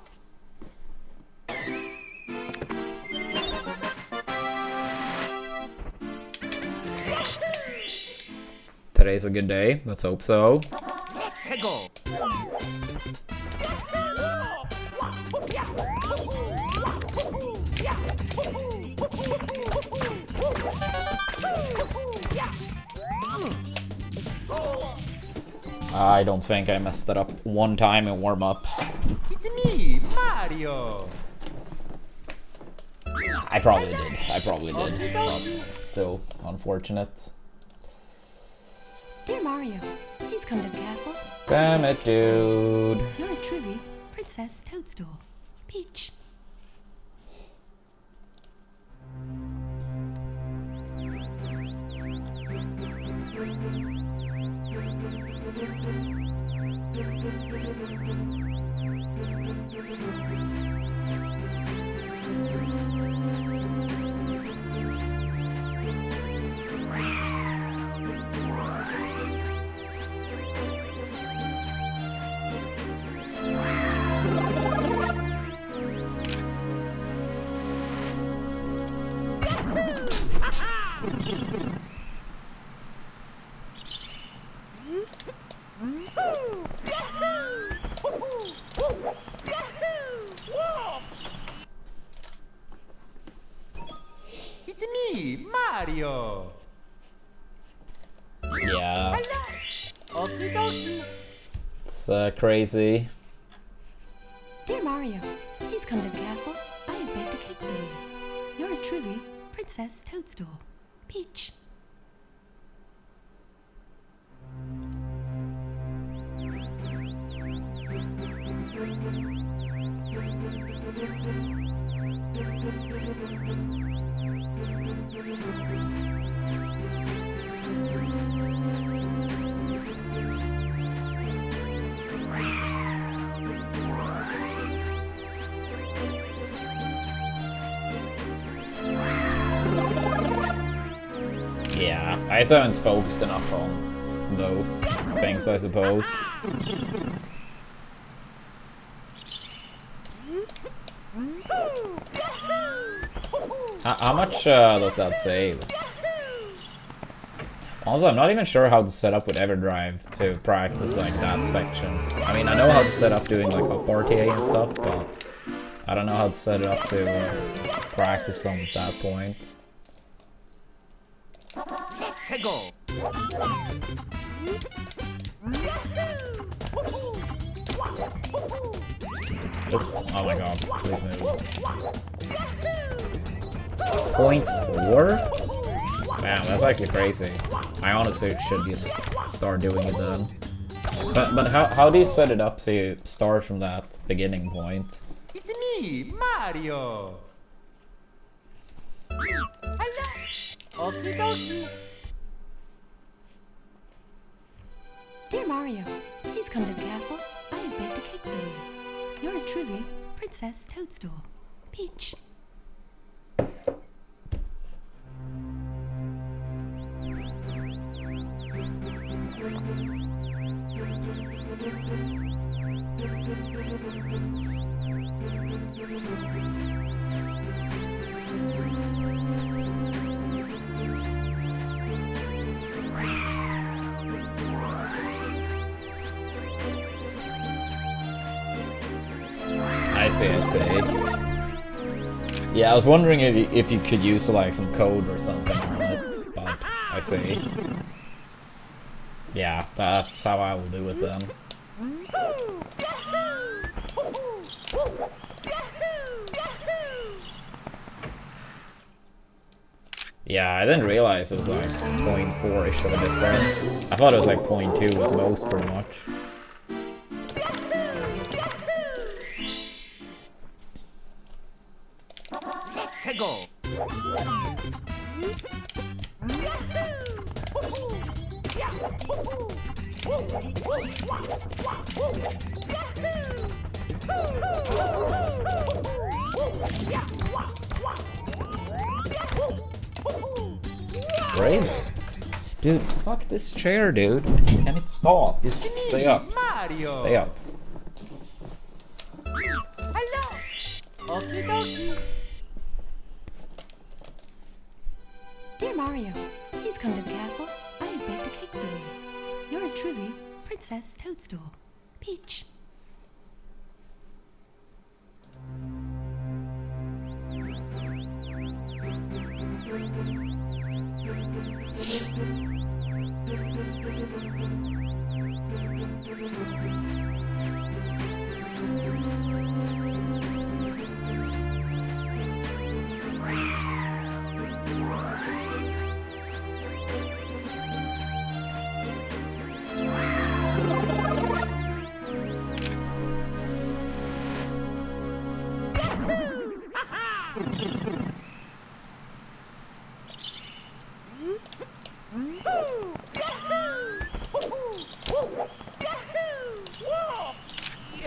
Speaker 1: Today's a good day. Let's hope so.
Speaker 2: 해고.
Speaker 1: I don't think I messed it up one time in warm-up.
Speaker 2: It's me, Mario.
Speaker 1: I probably did. But still, unfortunate.
Speaker 3: Dear Mario, please come to the castle.
Speaker 1: Damn it, dude.
Speaker 3: Yours truly, Princess Toadstool. Peach.
Speaker 2: It's me, Mario.
Speaker 1: Yeah,
Speaker 2: Okie dokie.
Speaker 1: it's crazy.
Speaker 3: Dear Mario, please come to the castle. I have baked a cake for you. Yours truly, Princess Toadstool. Peach.
Speaker 1: Yeah, I just haven't focused enough on those things, I suppose. How much does that save? Also, I'm not even sure how to set up with EverDrive to practice like that section. I mean, I know how to set up doing like up RTA and stuff, but I don't know how to set it up to practice from that point.
Speaker 2: Let's go.
Speaker 1: Oops. Oh my god. Please move. 0.4? Man, that's actually crazy. I honestly should just start doing it then. But how do you set it up so you start from that beginning point?
Speaker 2: It's me, Mario. Hello. Okie dokie.
Speaker 3: Dear Mario, please come to the castle. I have baked a cake for you. Yours truly, Princess Toadstool. Peach.
Speaker 1: I see. Yeah, I was wondering if you could use like some code or something on it, but I see. Yeah, that's how I will do it then. Yeah, I didn't realize it was like 0.4-ish of a difference. I thought it was like 0.2 at most, pretty much.
Speaker 2: Let's go.
Speaker 1: Great. Dude, fuck this chair, dude. Can it stop? Just stay up.
Speaker 2: Mario.
Speaker 1: Stay up.
Speaker 2: Hello. Okie dokie.
Speaker 3: Dear Mario, please come to the castle. I have baked a cake for you. Yours truly, Princess Toadstool. Peach.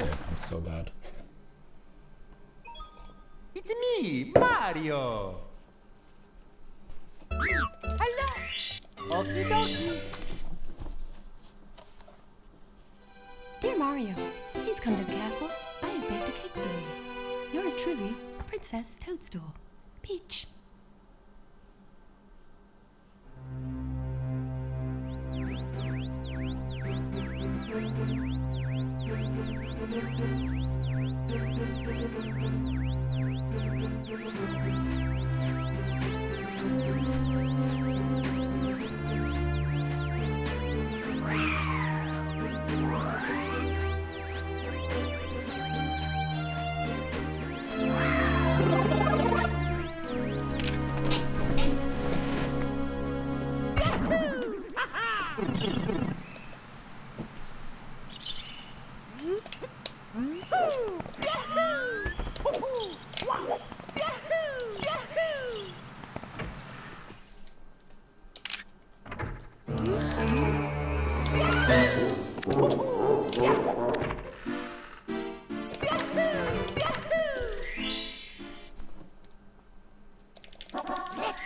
Speaker 1: I'm so bad.
Speaker 2: It's me, Mario. Hello. Okie dokie.
Speaker 3: Dear Mario, please come to the castle. I have baked a cake for you. Yours truly, Princess Toadstool. Peach.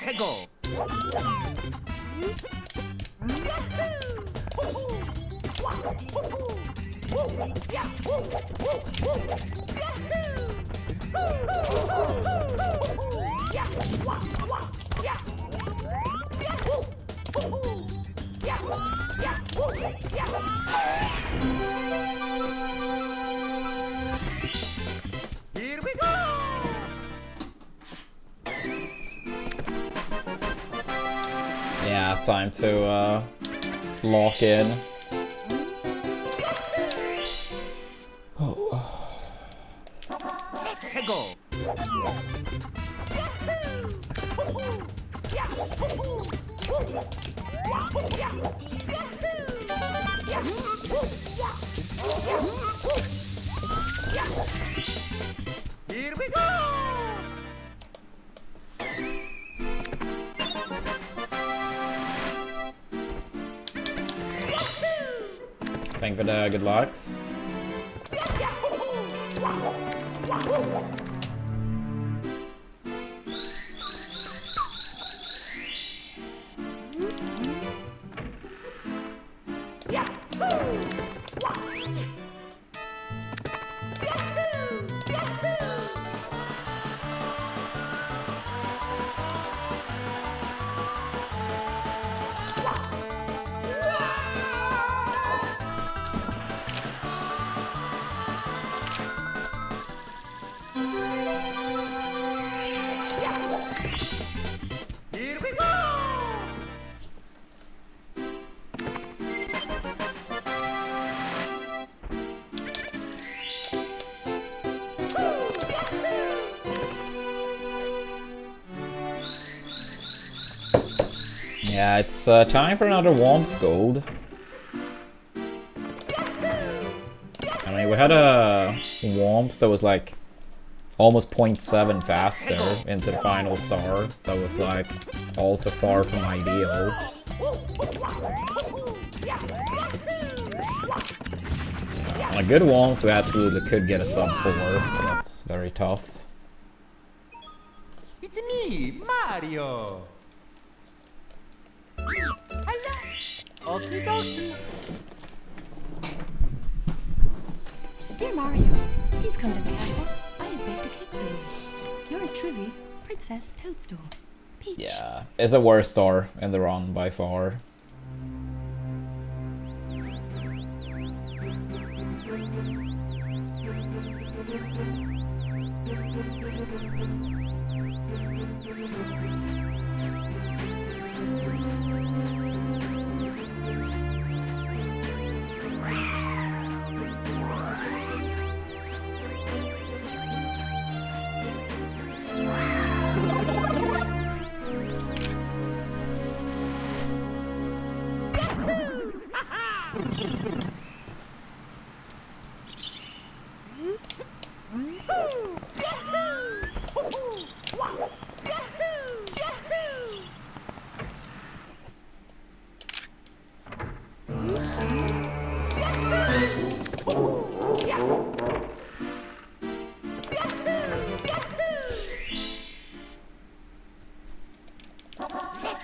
Speaker 2: Let's go. Here we go.
Speaker 1: Yeah, time to lock in.
Speaker 2: Let's go. Here we go.
Speaker 1: Thank for the good lucks.
Speaker 2: Here we go.
Speaker 1: Yeah, it's time for another Womps Gold. I mean, we had a Womps that was like almost 0.7 faster into the final star. That was like also far from ideal. On a good Womps, we absolutely could get a sub 4, but that's very tough.
Speaker 2: It's me, Mario. Hello. Okie dokie.
Speaker 3: Dear Mario, please come to the castle. I have baked a cake for you. Yours truly, Princess Toadstool. Peach.
Speaker 1: Yeah, it's the worst star in the run by far.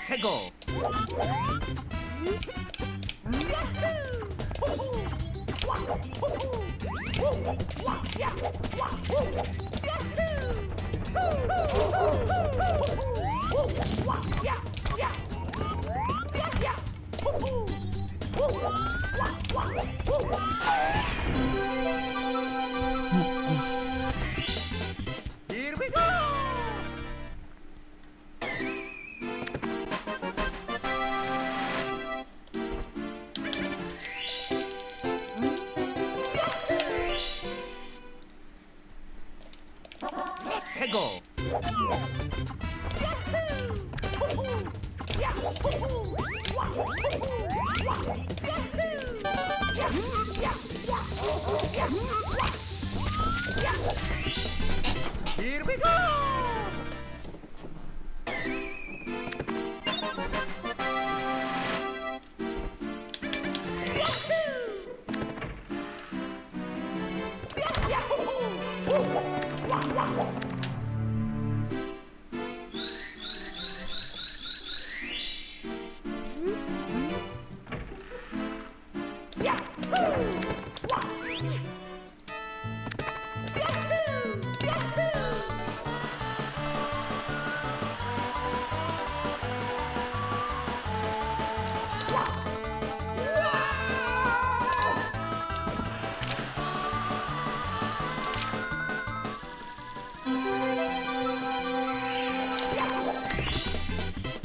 Speaker 2: Let's go. Here we go! Let's go! Here we go!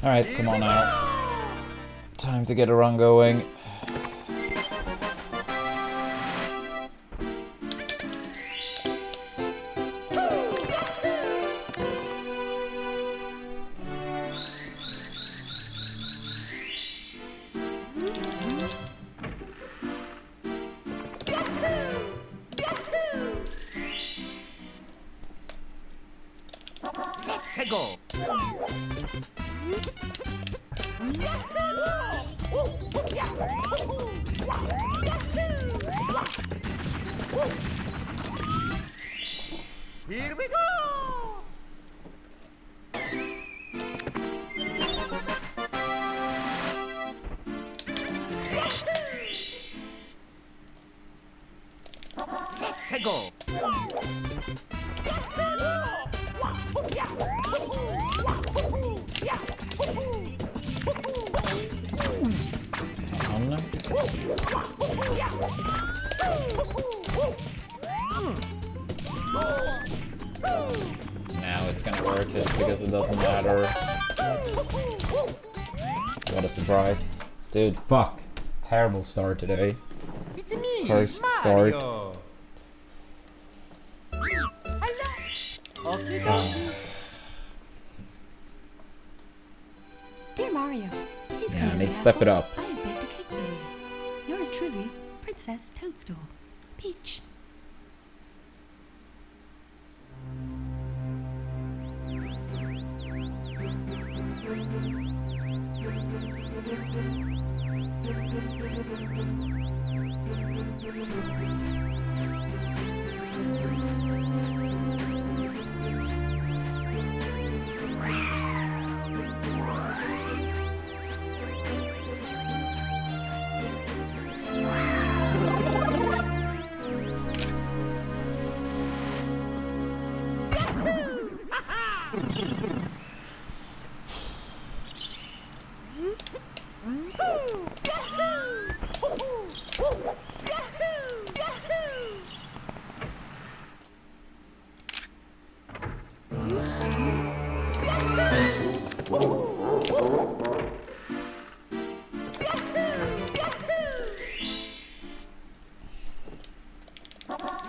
Speaker 1: Alright, come on now. Time to get a run going.
Speaker 2: Let's go! Here we go! Let's go!
Speaker 1: Now it's gonna work just because it doesn't matter. What a surprise. Dude, fuck. Terrible start today.
Speaker 2: It's me,
Speaker 1: First start.
Speaker 2: Mario. Okie dokie.
Speaker 3: Dear Mario, please
Speaker 1: Yeah,
Speaker 3: come
Speaker 1: I
Speaker 3: to
Speaker 1: need
Speaker 3: the
Speaker 1: to step it
Speaker 3: castle.
Speaker 1: up.
Speaker 3: I have baked a cake for you. Yours truly, Princess Toadstool. Peach.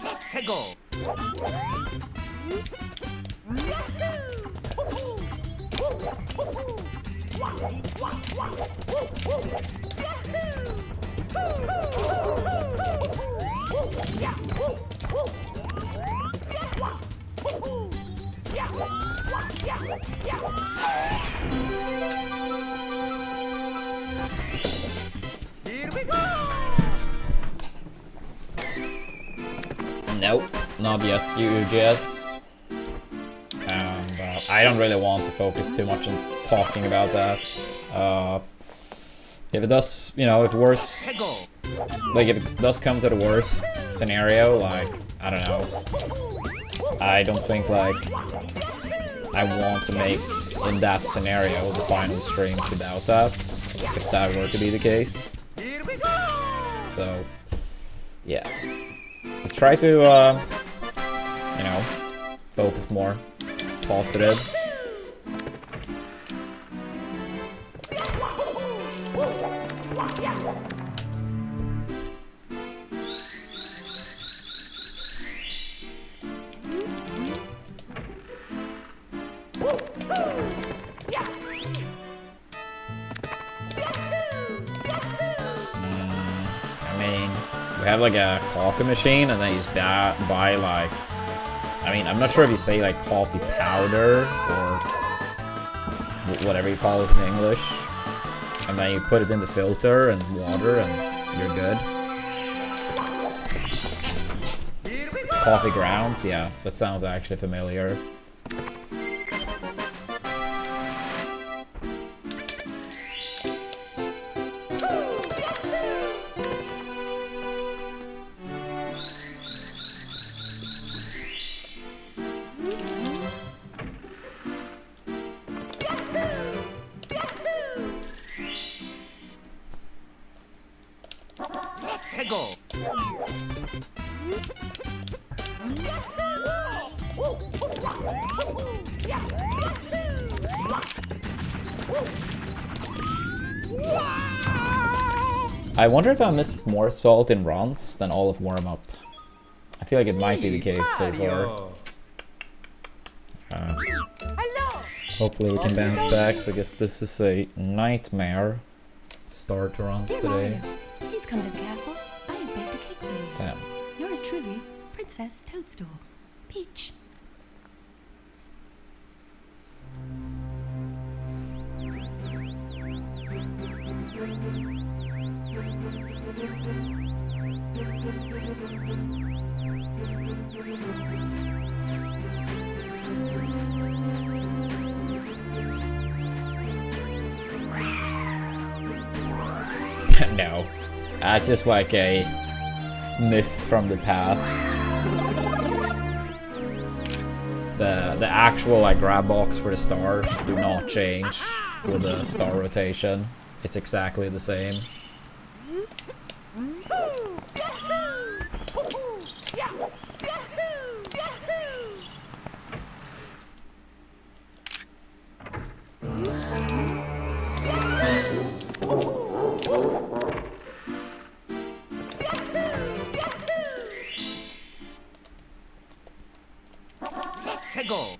Speaker 2: Let's go! Here we go!
Speaker 1: Nope, not yet, UGS. And I don't really want to focus too much on talking about that. If it does, you know, if worst, like if it does come to the worst scenario, like, I don't know, I don't think like I want to make in that scenario the final streams about that, if that were to be the case.
Speaker 2: Here we go!
Speaker 1: So, yeah. Let's try to, you know, focus more. Positive. We have like a coffee machine, and then you just buy like, I mean, I'm not sure if you say like coffee powder or whatever you call it in English, and then you put it in the filter and water, and you're good. Coffee grounds, yeah, that sounds actually familiar.
Speaker 2: 해고.
Speaker 1: I wonder if I missed more salt in runs than all of warm-up. I feel like it might be the case so far. Hopefully we can bounce back, because this is a nightmare start runs
Speaker 3: Dear
Speaker 1: today.
Speaker 3: Mario, please come to the castle. I have baked a cake for you.
Speaker 1: Damn.
Speaker 3: Yours truly, Princess Toadstool. Peach.
Speaker 1: No. That's just like a myth from the past. The actual like grab box for the star do not change with the star rotation. It's exactly the same.
Speaker 2: 해고.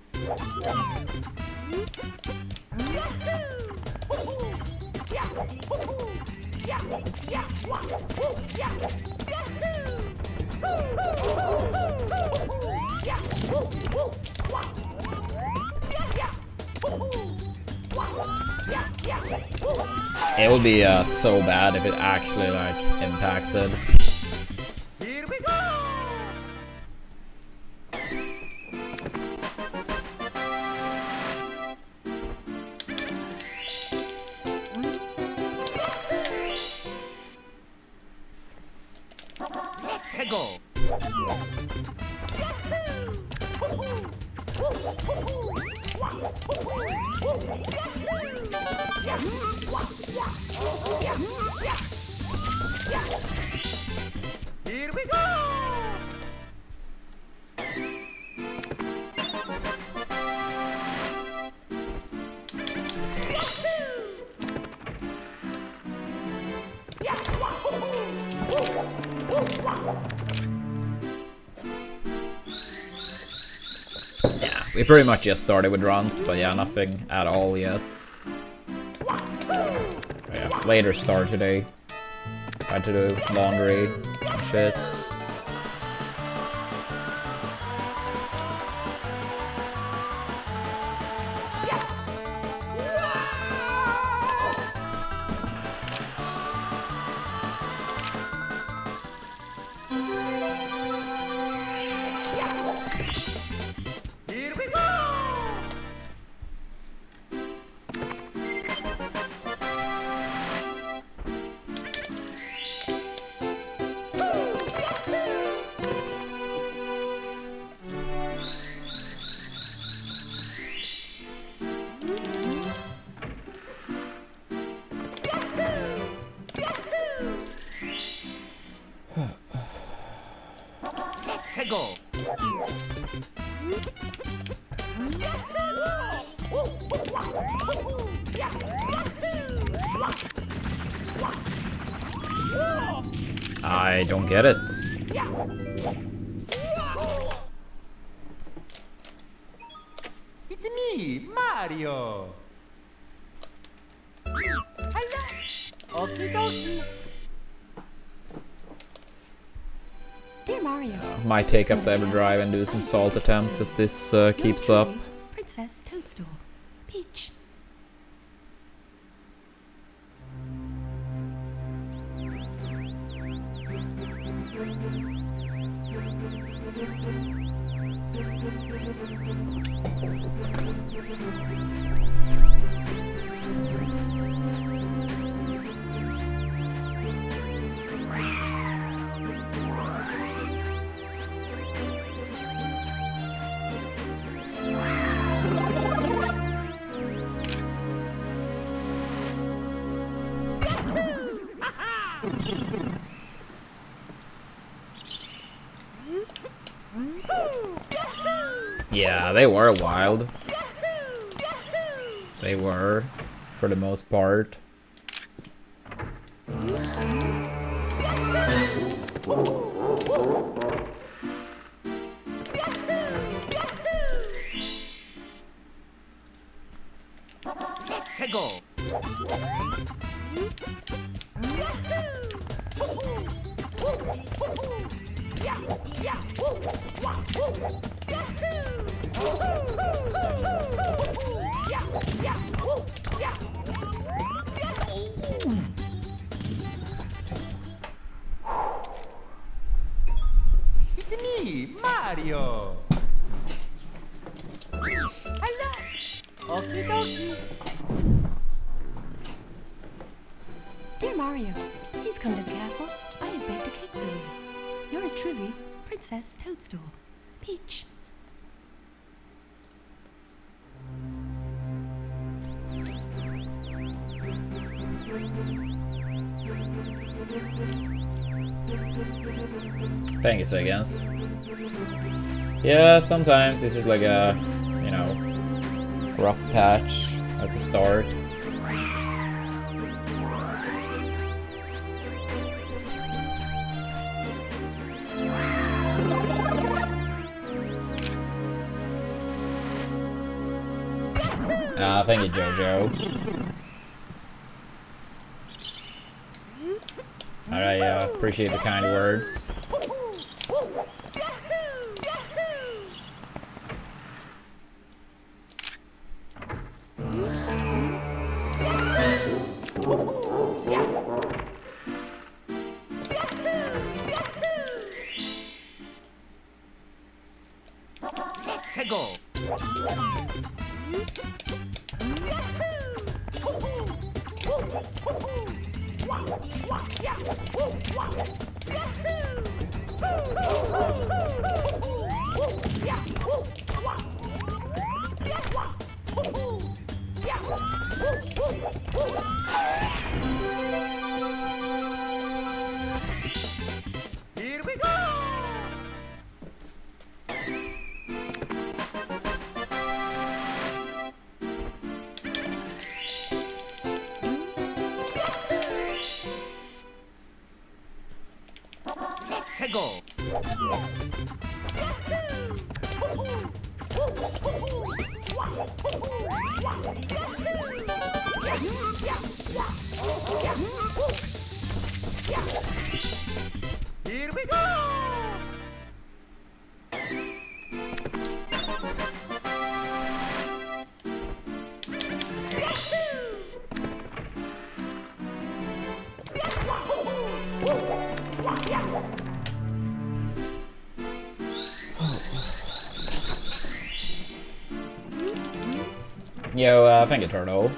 Speaker 1: It would be so bad if it actually like impacted.
Speaker 2: Here we go. 해고. Here we go.
Speaker 1: Yeah, we pretty much just started with runs, but yeah, nothing at all yet. But yeah, later start today. Had to do laundry and shit.
Speaker 2: Here we go. 해고.
Speaker 1: I don't get it.
Speaker 2: It's me, Mario. Hello. Okie dokie.
Speaker 3: Dear Mario,
Speaker 1: Might take up the Everdrive and do some salt attempts if this keeps up.
Speaker 3: Princess Toadstool. Peach.
Speaker 1: Yeah, they were wild. They were, for the most part.
Speaker 2: 해고. It's me, Mario. Hello. Okie dokie.
Speaker 3: Dear Mario, please come to the castle. I have baked a cake for you. Yours truly, Princess Toadstool. Peach.
Speaker 1: Thank you, seconds. Yeah, sometimes this is like a, you know, rough patch at the start. Thank you, Jojo. I appreciate the kind words.
Speaker 2: 해고. Here we go. 해고. Here we go.
Speaker 1: Yo, thank you, Turtle.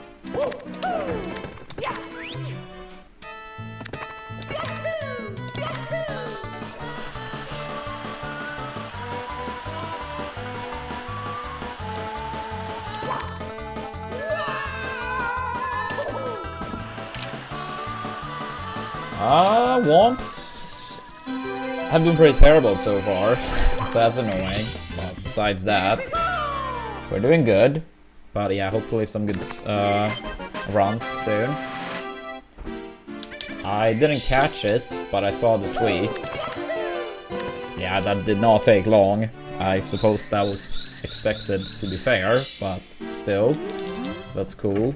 Speaker 1: Womps. have been pretty terrible so far, so that's annoying. But besides that, we're doing good. But yeah, hopefully some good runs soon. I didn't catch it, but I saw the tweet. Yeah, that did not take long. I suppose that was expected, to be fair, but still, that's cool.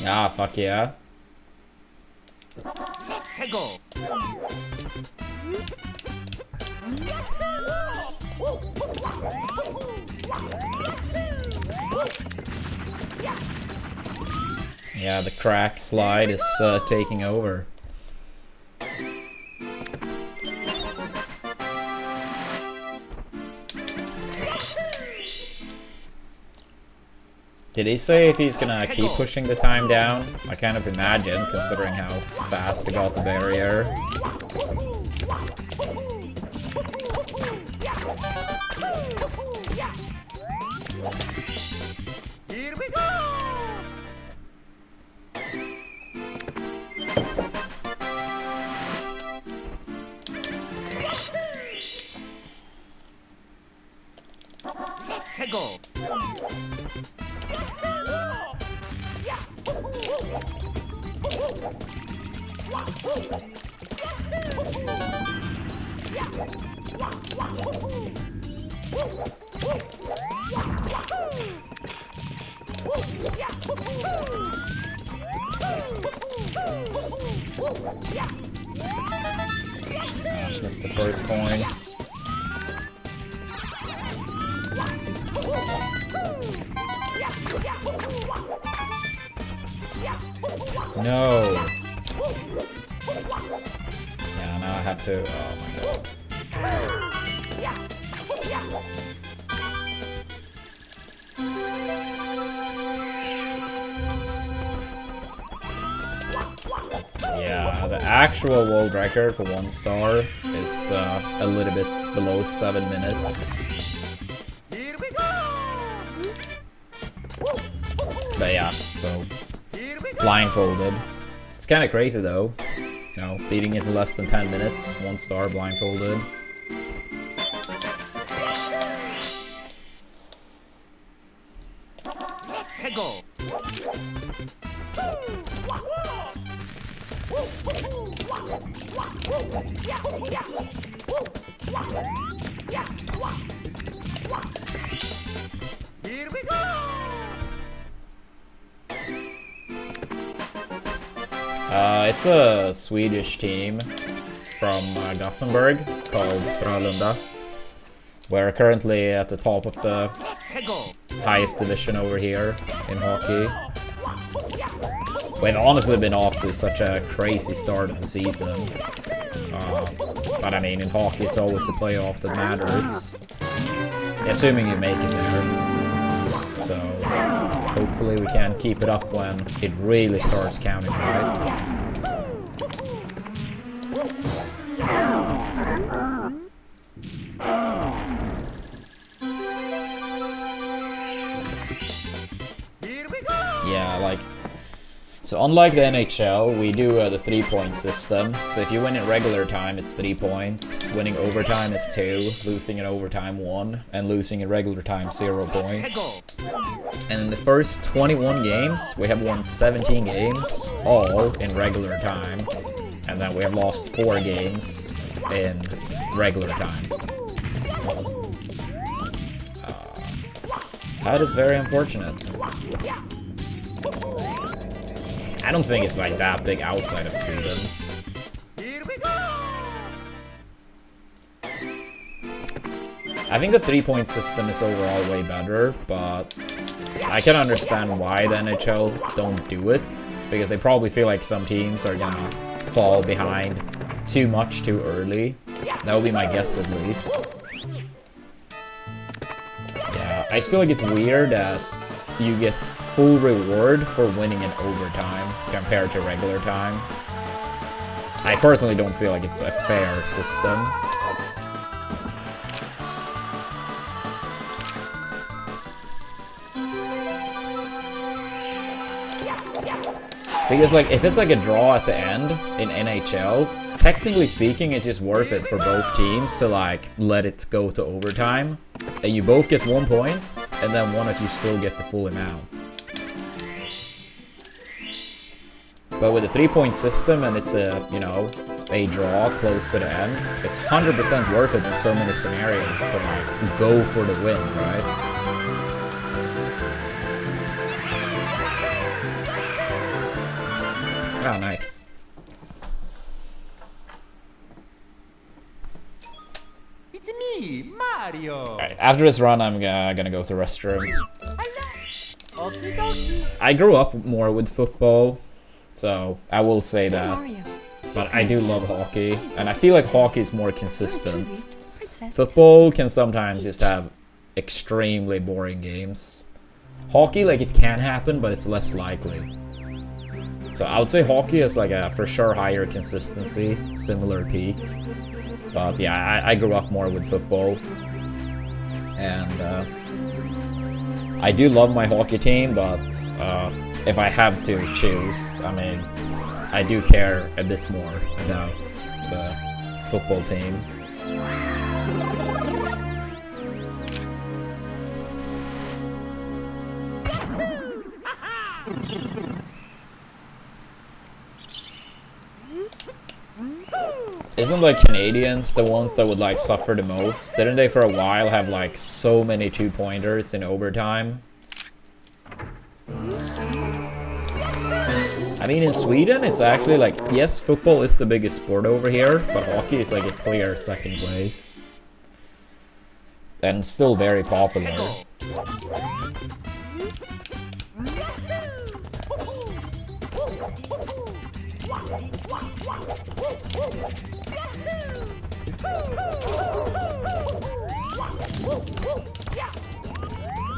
Speaker 1: Ah, fuck yeah.
Speaker 2: 해고.
Speaker 1: Yeah, the crack slide is taking over. Did he say if he's gonna keep pushing the time down? I kind of imagine, considering how fast he got the barrier.
Speaker 2: Here we go. 해고.
Speaker 1: Missed the first coin. No. Yeah, now I have to. Oh my god. Yeah, the actual world record for 1 star is a little bit below 7 minutes.
Speaker 2: Here we go.
Speaker 1: But yeah, so blindfolded. It's kind of crazy though, you know, beating it in less than 10 minutes, 1 star blindfolded.
Speaker 2: 해고. Here we go.
Speaker 1: It's a Swedish team from Gothenburg called Frölunda. We're currently at the top of the
Speaker 2: 해고.
Speaker 1: highest division over here in hockey. We've honestly been off to such a crazy start of the season. But I mean, in hockey it's always the playoff that matters. Assuming you make it there. So hopefully we can keep it up when it really starts counting, right?
Speaker 2: Here we go.
Speaker 1: Yeah, like, so unlike the NHL, we do the 3-point system. So if you win in regular time, it's 3 points. Winning overtime is 2, losing in overtime 1, and losing in regular time 0 points.
Speaker 2: 해고.
Speaker 1: And in the first 21 games, we have won 17 games, all in regular time. And then we have lost 4 games in regular time. That is very unfortunate. I don't think it's like that big outside of Sweden.
Speaker 2: Here we go.
Speaker 1: I think the 3-point system is overall way better, but I can understand why the NHL don't do it, because they probably feel like some teams are gonna fall behind too much too early. That would be my guess at least. Yeah, I just feel like it's weird that you get full reward for winning in overtime compared to regular time. I personally don't feel like it's a fair system. Because, like, if it's like a draw at the end in NHL, technically speaking, it's just worth it for both teams to, like, let it go to overtime. And you both get 1 point, and then one of you still get the full amount. But with a 3-point system and it's a, you know, a draw close to the end, it's 100% worth it in so many scenarios to, like, go for the win, right? Oh, nice.
Speaker 2: It's me, Mario.
Speaker 1: Alright, after this run, I'm gonna go to the restroom.
Speaker 2: Okie dokie.
Speaker 1: I grew up more with football, so I will say
Speaker 3: Hey,
Speaker 1: that.
Speaker 3: Mario.
Speaker 1: But I do love hockey, and I feel like hockey is more consistent.
Speaker 3: Yours truly, Princess
Speaker 1: Football can sometimes just have extremely boring games. Hockey, like, it can happen, but it's less likely. So I would say hockey is like a for sure higher consistency, similar peak. But yeah, I grew up more with football. And I do love my hockey team, but if I have to choose, I mean, I do care a bit more about the football team. Isn't like Canadians the ones that would like suffer the most? Didn't they for a while have like so many 2-pointers in overtime? I mean, in Sweden, it's actually like, yes, football is the biggest sport over here, but hockey is like a clear second place. And still very popular.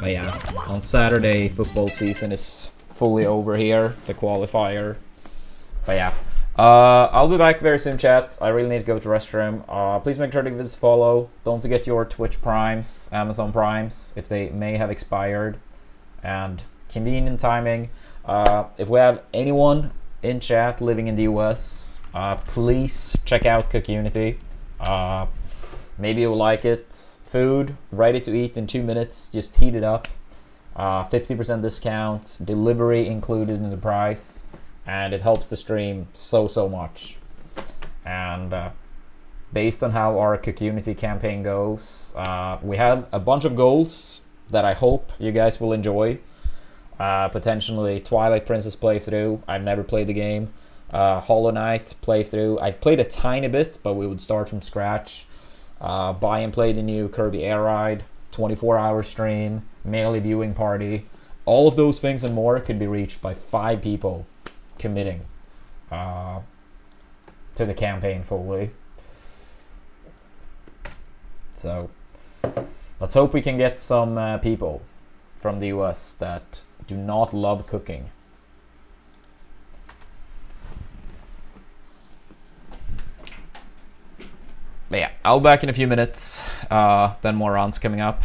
Speaker 1: But yeah, on Saturday, football season is fully over here, the qualifier. But yeah, I'll be back very soon, chat. I really need to go to the restroom. Please make sure to give us a follow. Don't forget your Twitch Primes, Amazon Primes, if they may have expired. And convenient timing. If we have anyone in chat living in the US, please check out Cook Unity. Maybe you'll like it. Food, ready to eat in 2 minutes. Just heat it up. 50% discount, delivery included in the price, and it helps the stream so much. And based on how our Cook Unity campaign goes, we have a bunch of goals that I hope you guys will enjoy. Potentially Twilight Princess playthrough. I've never played the game. Hollow Knight playthrough. I've played a tiny bit, but we would start from scratch. Buy and play the new Kirby Air Ride, 24-hour stream, mainly viewing party. All of those things and more could be reached by 5 people committing to the campaign fully. So let's hope we can get some people from the US that do not love cooking. But yeah, I'll be back in a few minutes. Then more runs coming up.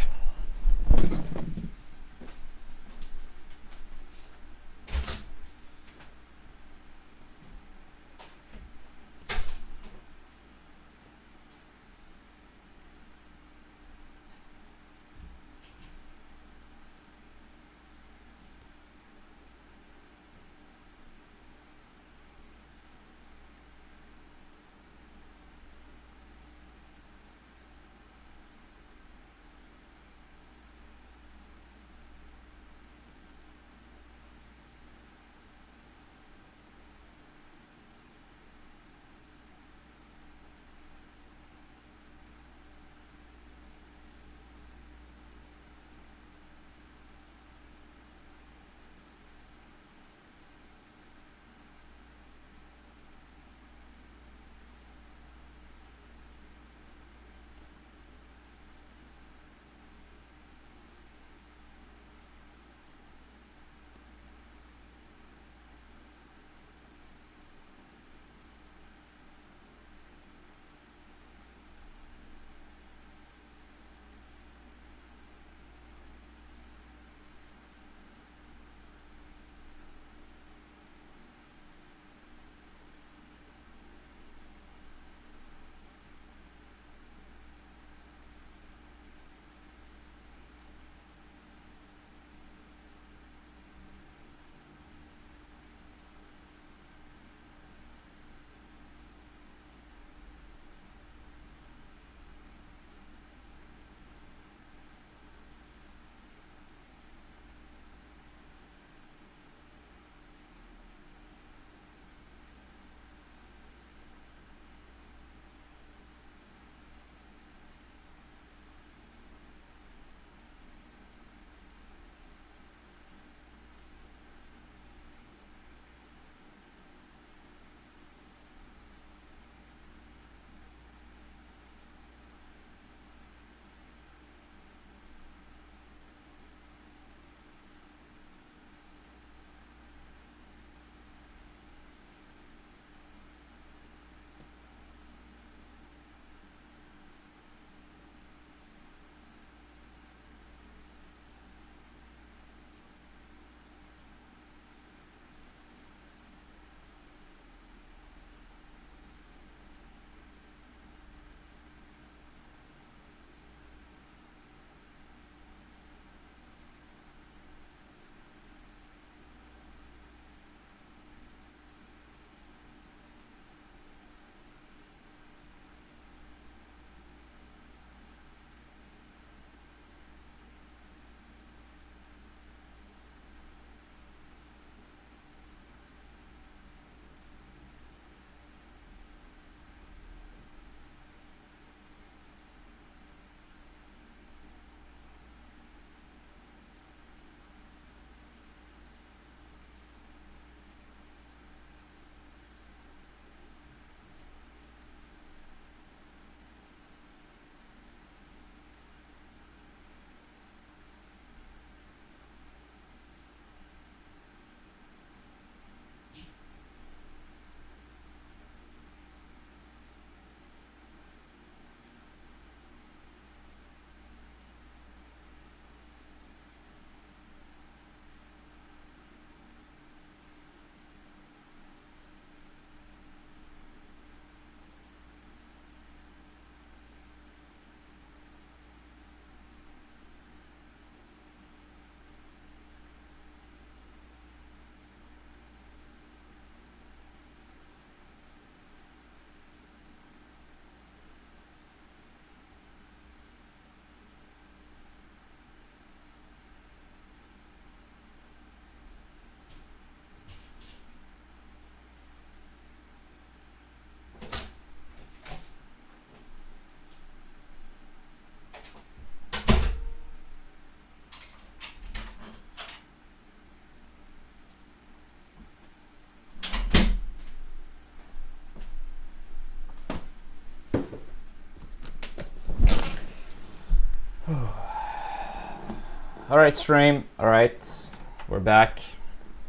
Speaker 1: Alright, stream. Alright. We're back.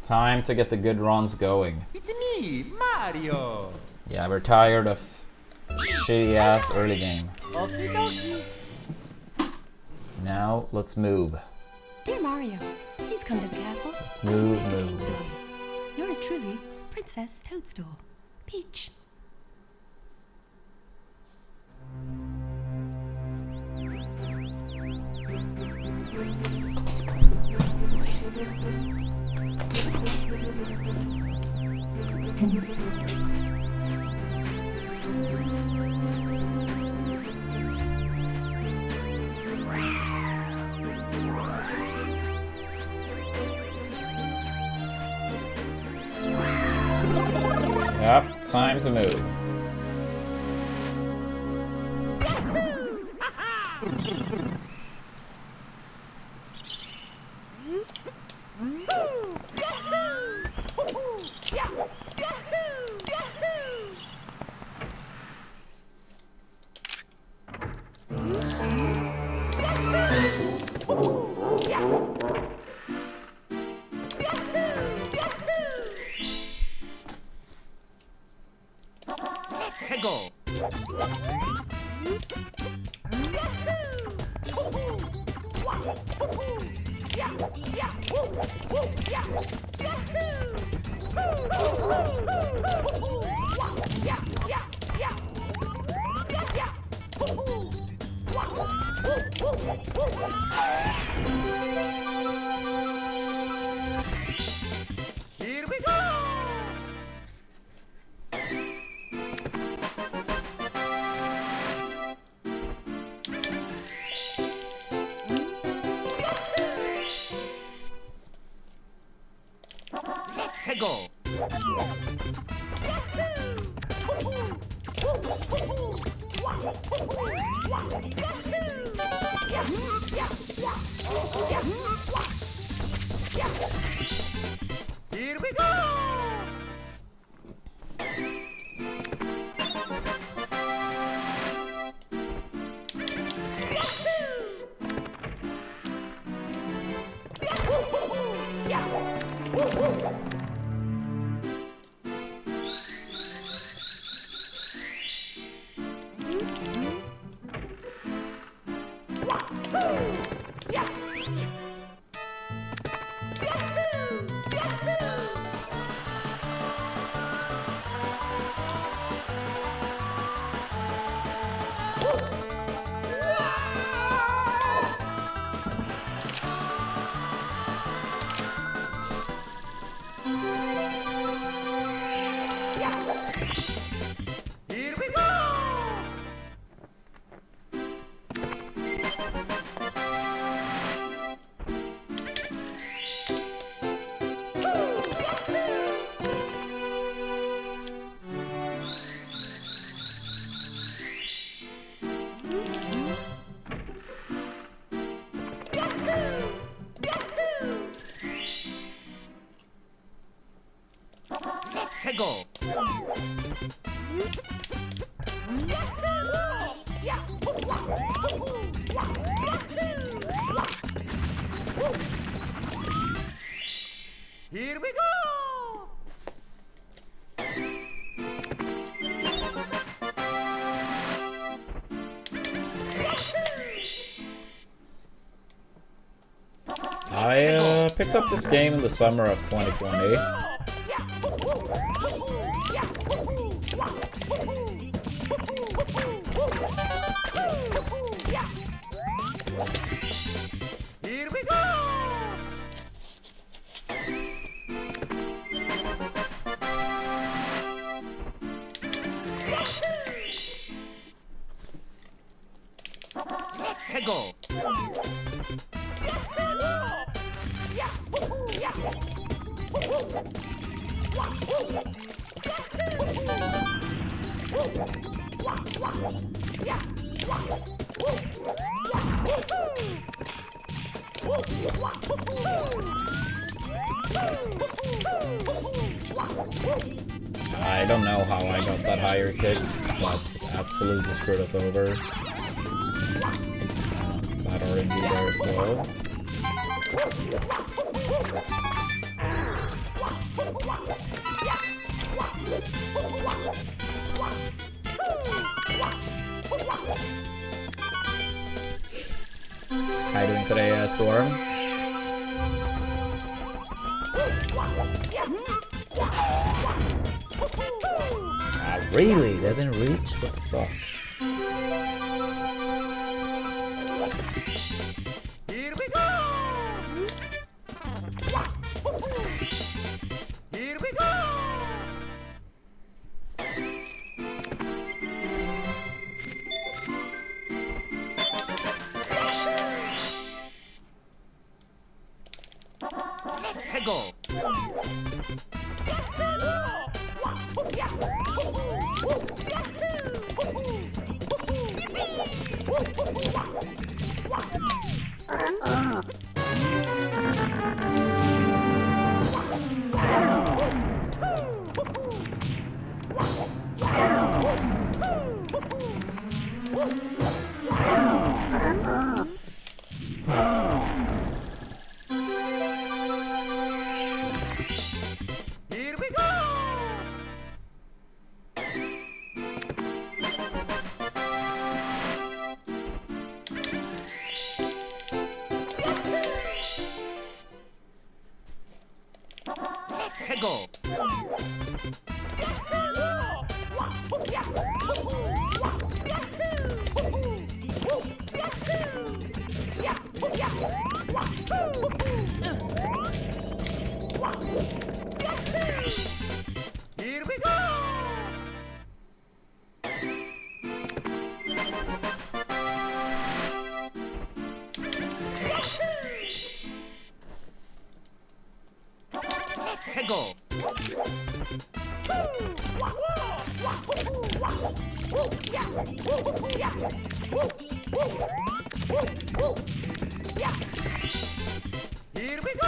Speaker 1: Time to get the good runs going.
Speaker 2: It's me, Mario.
Speaker 1: Yeah, we're tired of shitty ass early game.
Speaker 2: Okie dokie.
Speaker 1: Now, let's move.
Speaker 3: Dear Mario, please come to the castle.
Speaker 1: Let's move.
Speaker 3: Yours truly, Princess Toadstool. Peach.
Speaker 1: Yep, time to move.
Speaker 2: Go. Here we go. Go. Here we go. Here we go. Go. Here we go.
Speaker 1: I picked up this game in the summer of 2020.
Speaker 2: Here we go. Go.
Speaker 1: I don't know how I got that higher kick, but absolutely screwed us over. Bad RNG there as well. How you doing today, Storm? Ah, really? That didn't reach? What the fuck?
Speaker 2: Here we go! Here we go! Let's go! Here we go! Let's go! Here we go! Let's go! Here we go!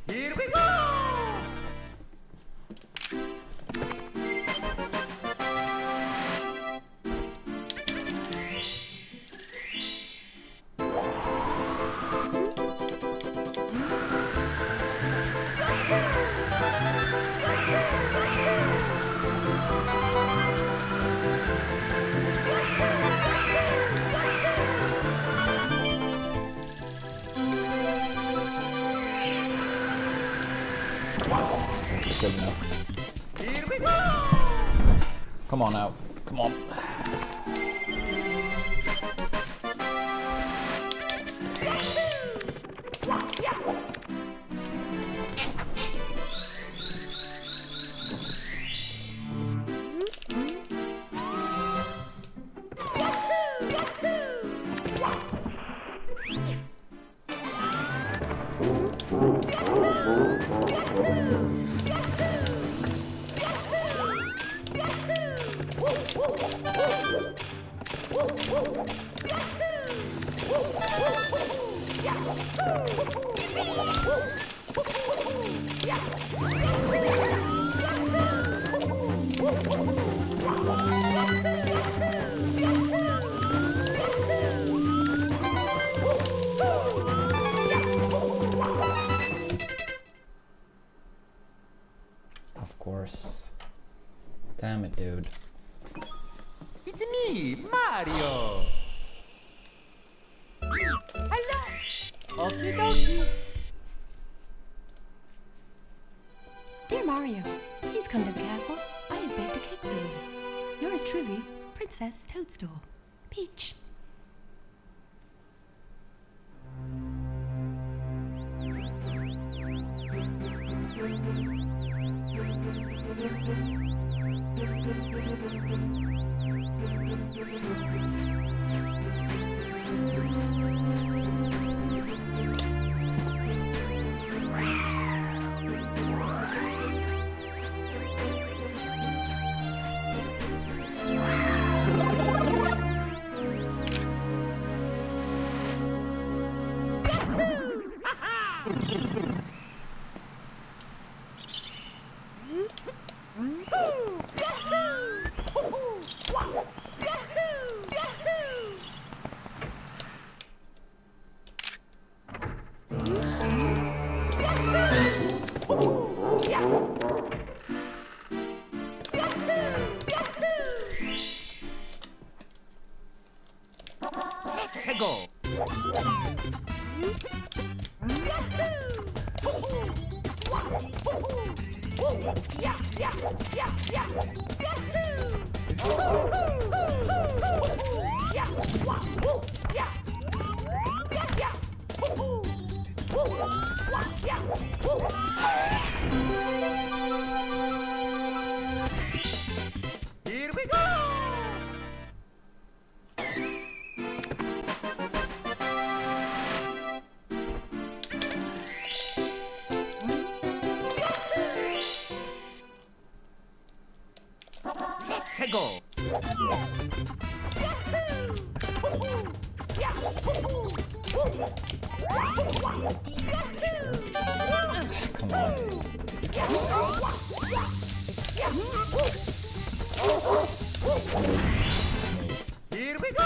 Speaker 2: Here we go!
Speaker 1: Good enough.
Speaker 2: Here we go!
Speaker 1: Come on out. Come on. Of course. Damn it, dude.
Speaker 2: It's me, Mario! Hello! Okie dokie!
Speaker 3: Dear Mario, please come to the castle. I have baked a cake for you. Yours truly, Princess Toadstool. Peach.
Speaker 2: go. Here we go. Let's go.
Speaker 1: Come on.
Speaker 2: Here we go.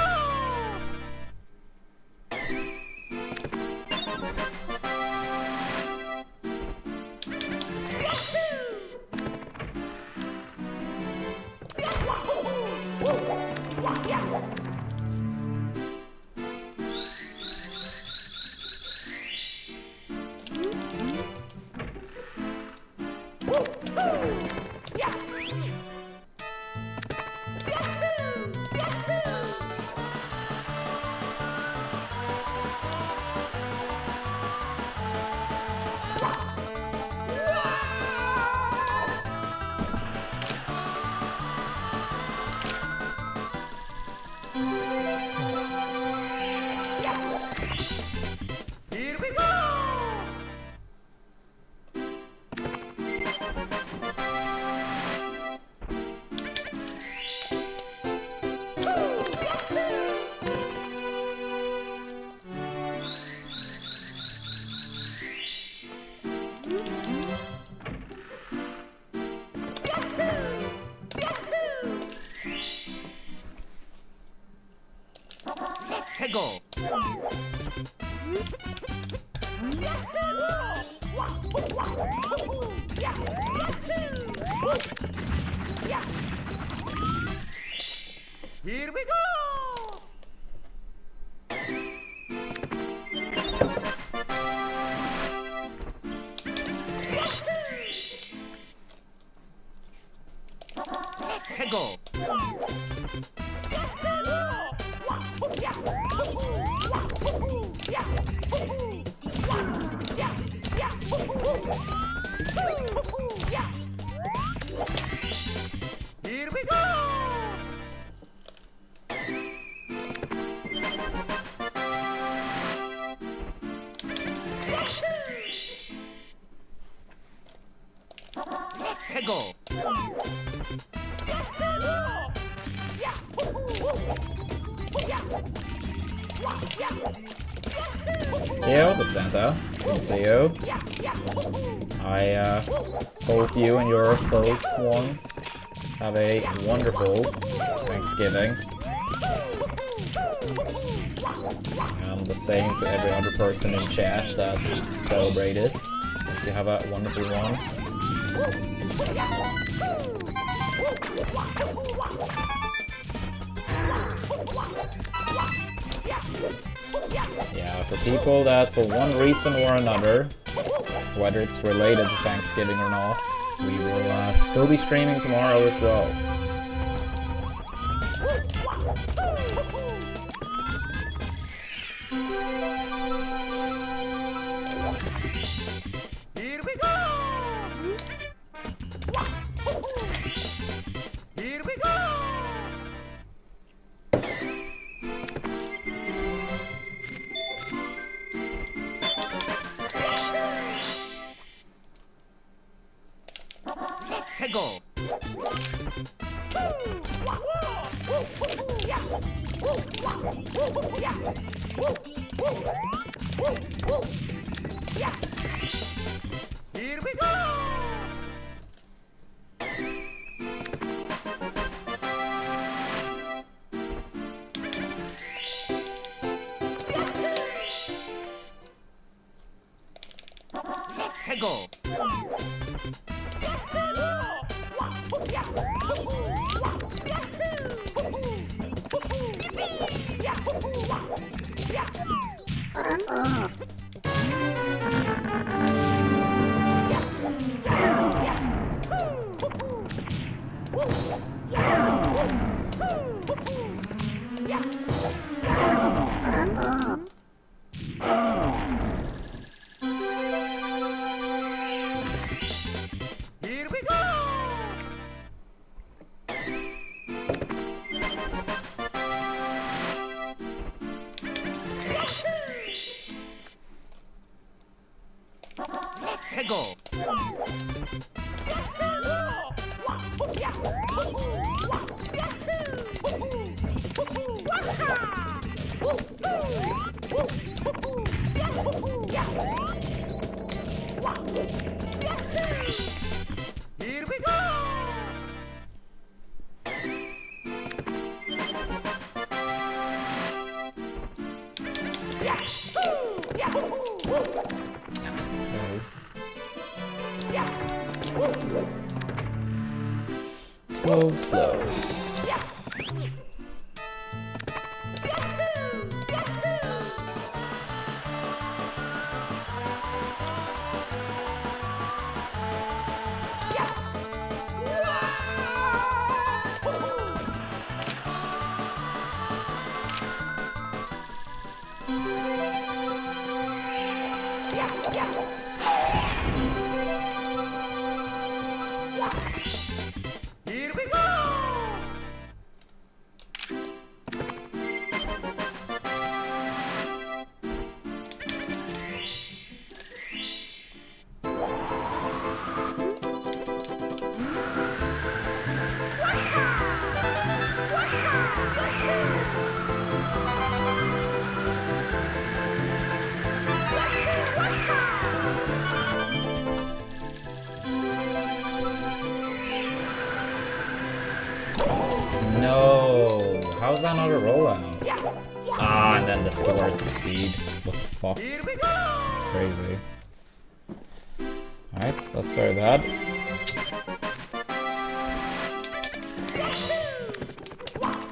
Speaker 2: Here we go. Let's go. Here we go. Let's go. Here we go. Let's go.
Speaker 1: Yeah, what's up, Santa? Good to see you. I hope you and your close ones have a wonderful Thanksgiving. And the same to every other person in chat that celebrated. Hope you have a wonderful one. Yeah, for people that for one reason or another, whether it's related to Thanksgiving or not, we will still be streaming tomorrow as well.
Speaker 2: Here we go. Here we go. Let's go. Here we go. Let's go. 해고. Here we go.
Speaker 1: Slow, slow.
Speaker 2: Here we go.
Speaker 1: No, how's that not a rollout? Ah, and then the stores the speed. What the fuck?
Speaker 2: Here we go.
Speaker 1: That's crazy. Alright, that's very bad.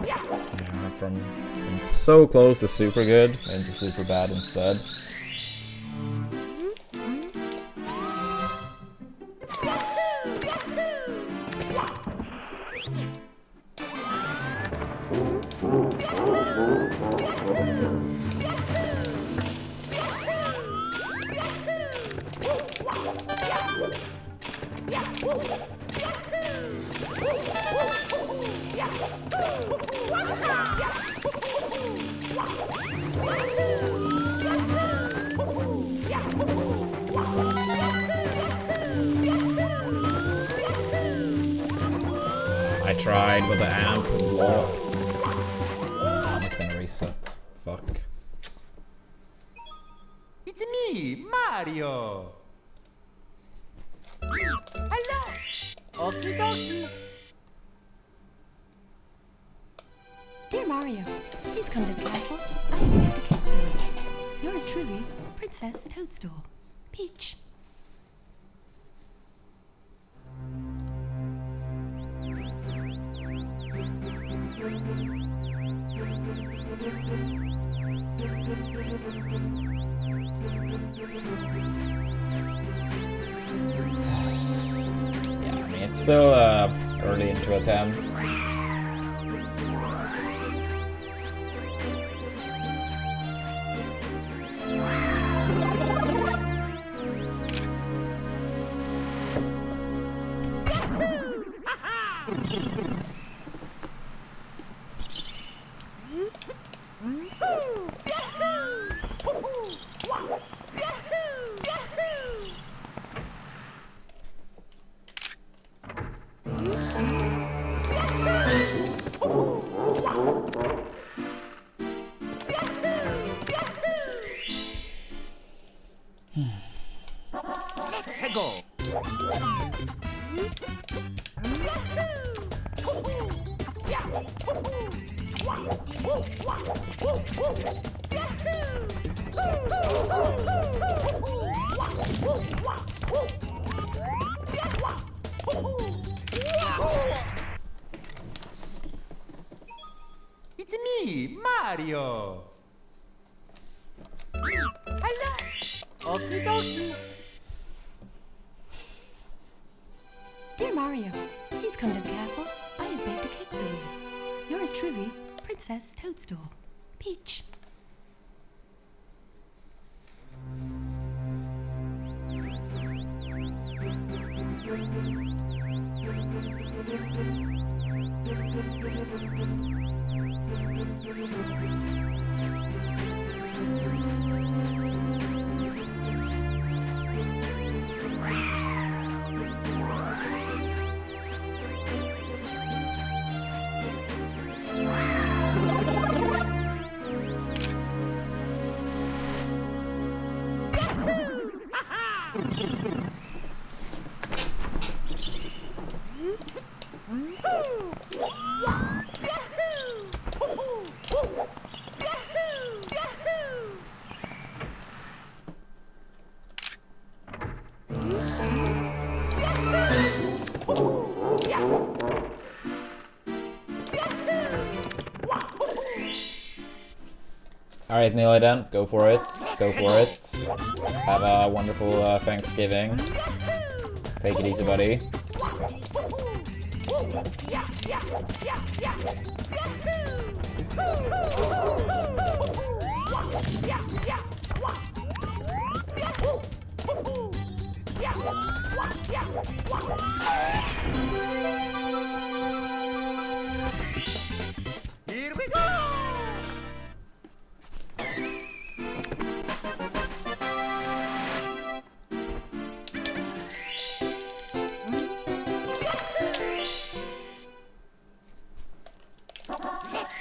Speaker 1: Yeah, from so close to super good into super bad instead. I tried, but the amp locked. I'm just gonna reset. Fuck.
Speaker 2: It's me, Mario. Hello. Okie dokie.
Speaker 3: Dear Mario, please come to the castle. I have baked a cake for you. Yours truly, Princess Toadstool. Peach.
Speaker 1: Yeah, I mean, it's still early into attempts.
Speaker 2: 해고. It's me, Mario. Hello. Okie dokie.
Speaker 3: Dear Mario, please come to the castle. I have baked a cake for you. Yours truly, Princess Toadstool. Peach.
Speaker 1: Alright, Melee then. Go for it. Go for it. Have a wonderful Thanksgiving. Take it easy, buddy.
Speaker 2: Here we go!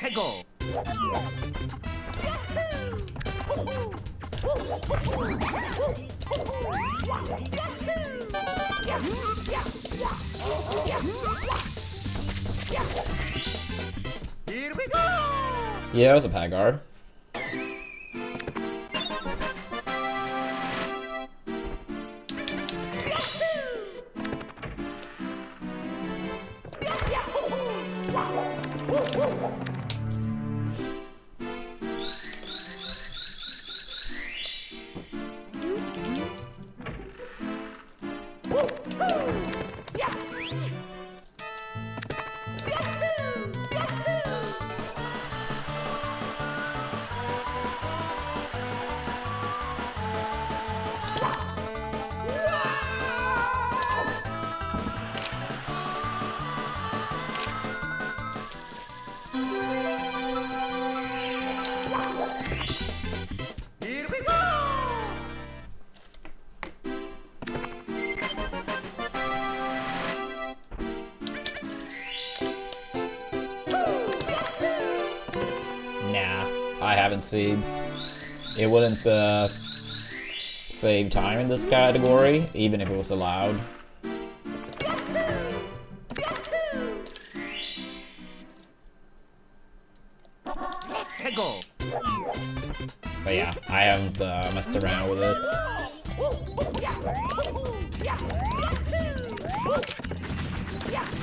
Speaker 2: Let's go! Here we go!
Speaker 1: Yeah, it was a Pagar.
Speaker 2: Here we go!
Speaker 1: Nah, I haven't saves. It wouldn't save time in this category, even if it was allowed.
Speaker 2: Let's go!
Speaker 1: But yeah, I haven't messed around with it.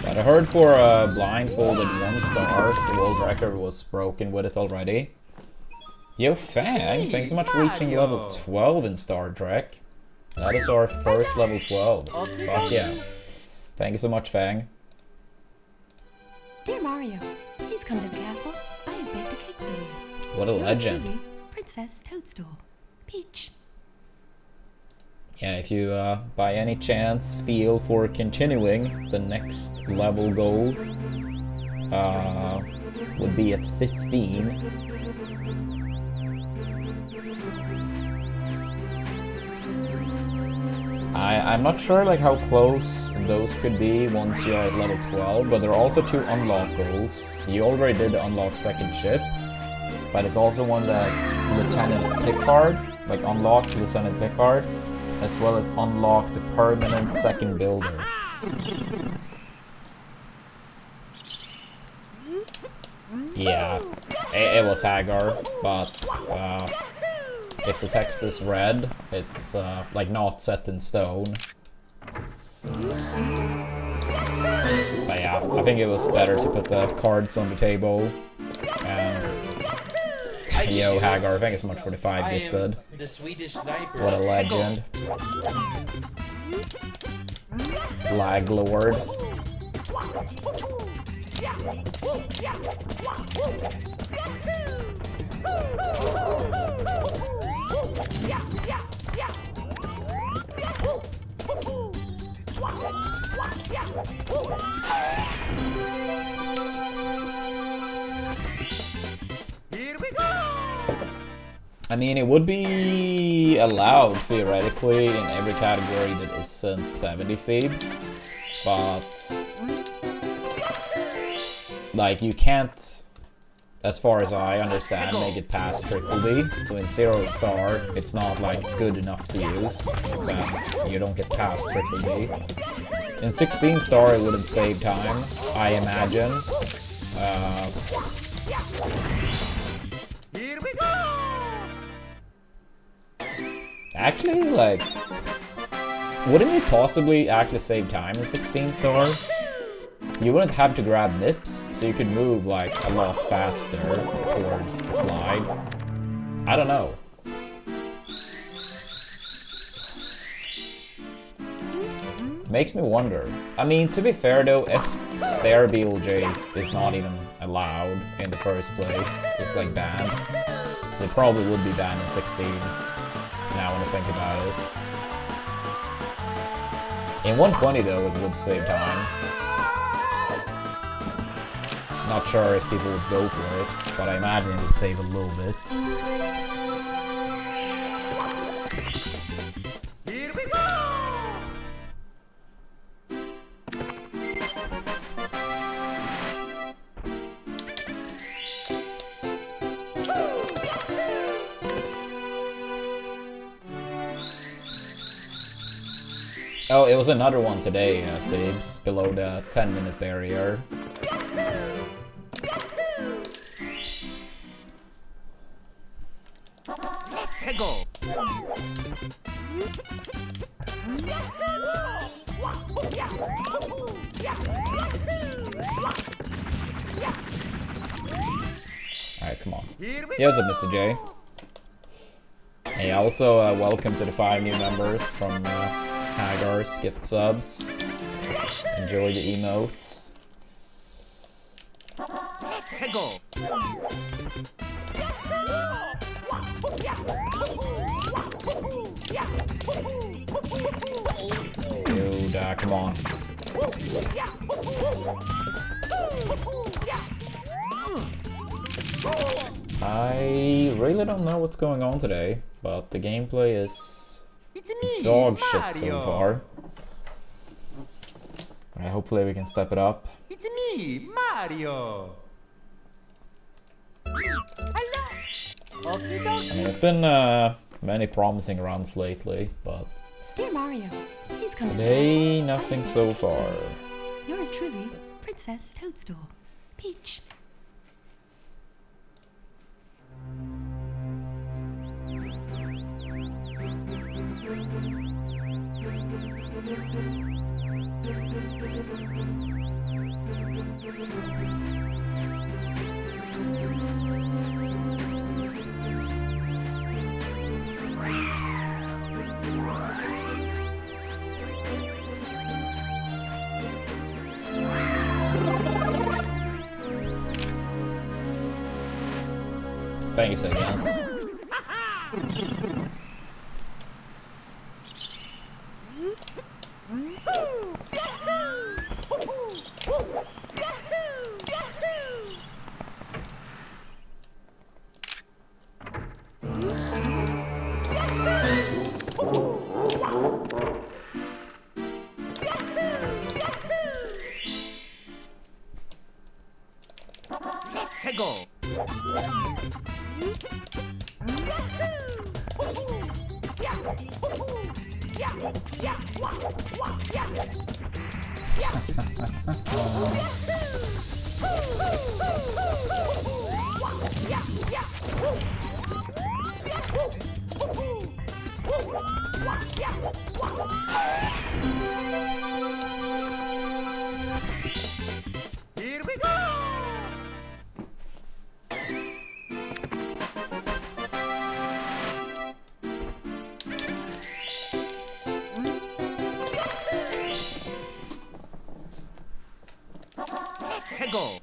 Speaker 1: But I heard for a blindfolded 1 star, the world record was broken with it already. Yo, Fang, thanks so much for reaching level 12 in Star Trek. That is our first level 12. Fuck yeah. Thank you so much, Fang.
Speaker 3: Dear Mario, please come to the castle. I have baked a cake for you.
Speaker 1: What a
Speaker 3: Yours
Speaker 1: legend.
Speaker 3: truly, Princess Toadstool. Peach.
Speaker 1: Yeah, if you by any chance feel for continuing, the next level goal would be at 15. I'm not sure like how close those could be once you're at level 12, but there are also 2 unlock goals. You already did the unlock second ship, but it's also one that's Lieutenant Picard, like unlock Lieutenant Picard, as well as unlock the permanent second builder. Yeah, it was Hagar, but if the text is red, it's like not set in stone. But yeah, I think it was better to put the cards on the table. Yo, Hagar, thank you so much for the 5 gifted.
Speaker 4: The Swedish sniper.
Speaker 1: What a legend. Lag Lord.
Speaker 2: Here we go!
Speaker 1: I mean, it would be allowed theoretically in every category that isn't 70 saves, but like you can't, as far as I understand, make it past triple D. So in 0 star, it's not like good enough to use, since you don't get past triple D. In 16 star, it wouldn't save time, I imagine.
Speaker 2: Here we go!
Speaker 1: Actually, like, wouldn't it possibly actually save time in 16 star? You wouldn't have to grab nips, so you could move like a lot faster towards the slide. I don't know. Makes me wonder. I mean, to be fair though, Stair BLJ is not even allowed in the first place. It's like banned. So it probably would be banned in 16. Now when I think about it. In 120 though, it would save time. Not sure if people would go for it, but I imagine it would save a little bit.
Speaker 2: Here we go!
Speaker 1: Oh, it was another one today, Sabes, below the 10-minute barrier.
Speaker 2: Go!
Speaker 1: Alright, come on.
Speaker 2: Here we
Speaker 1: Yeah, what's up, Mr. J? Hey, also, welcome to the 5 new members from Hagar's gift subs. Enjoy the emotes.
Speaker 2: go!
Speaker 1: Dude, come on. I really don't know what's going on today, but the gameplay is dog shit so far. Hopefully we can step it up.
Speaker 2: It's me, Mario.
Speaker 1: I mean, it's been many promising runs lately, but
Speaker 3: Dear Mario, please come
Speaker 1: today nothing so far.
Speaker 3: Yours truly, Princess Toadstool. Peach.
Speaker 1: Thanks, I guess.
Speaker 2: go! Here we go! go!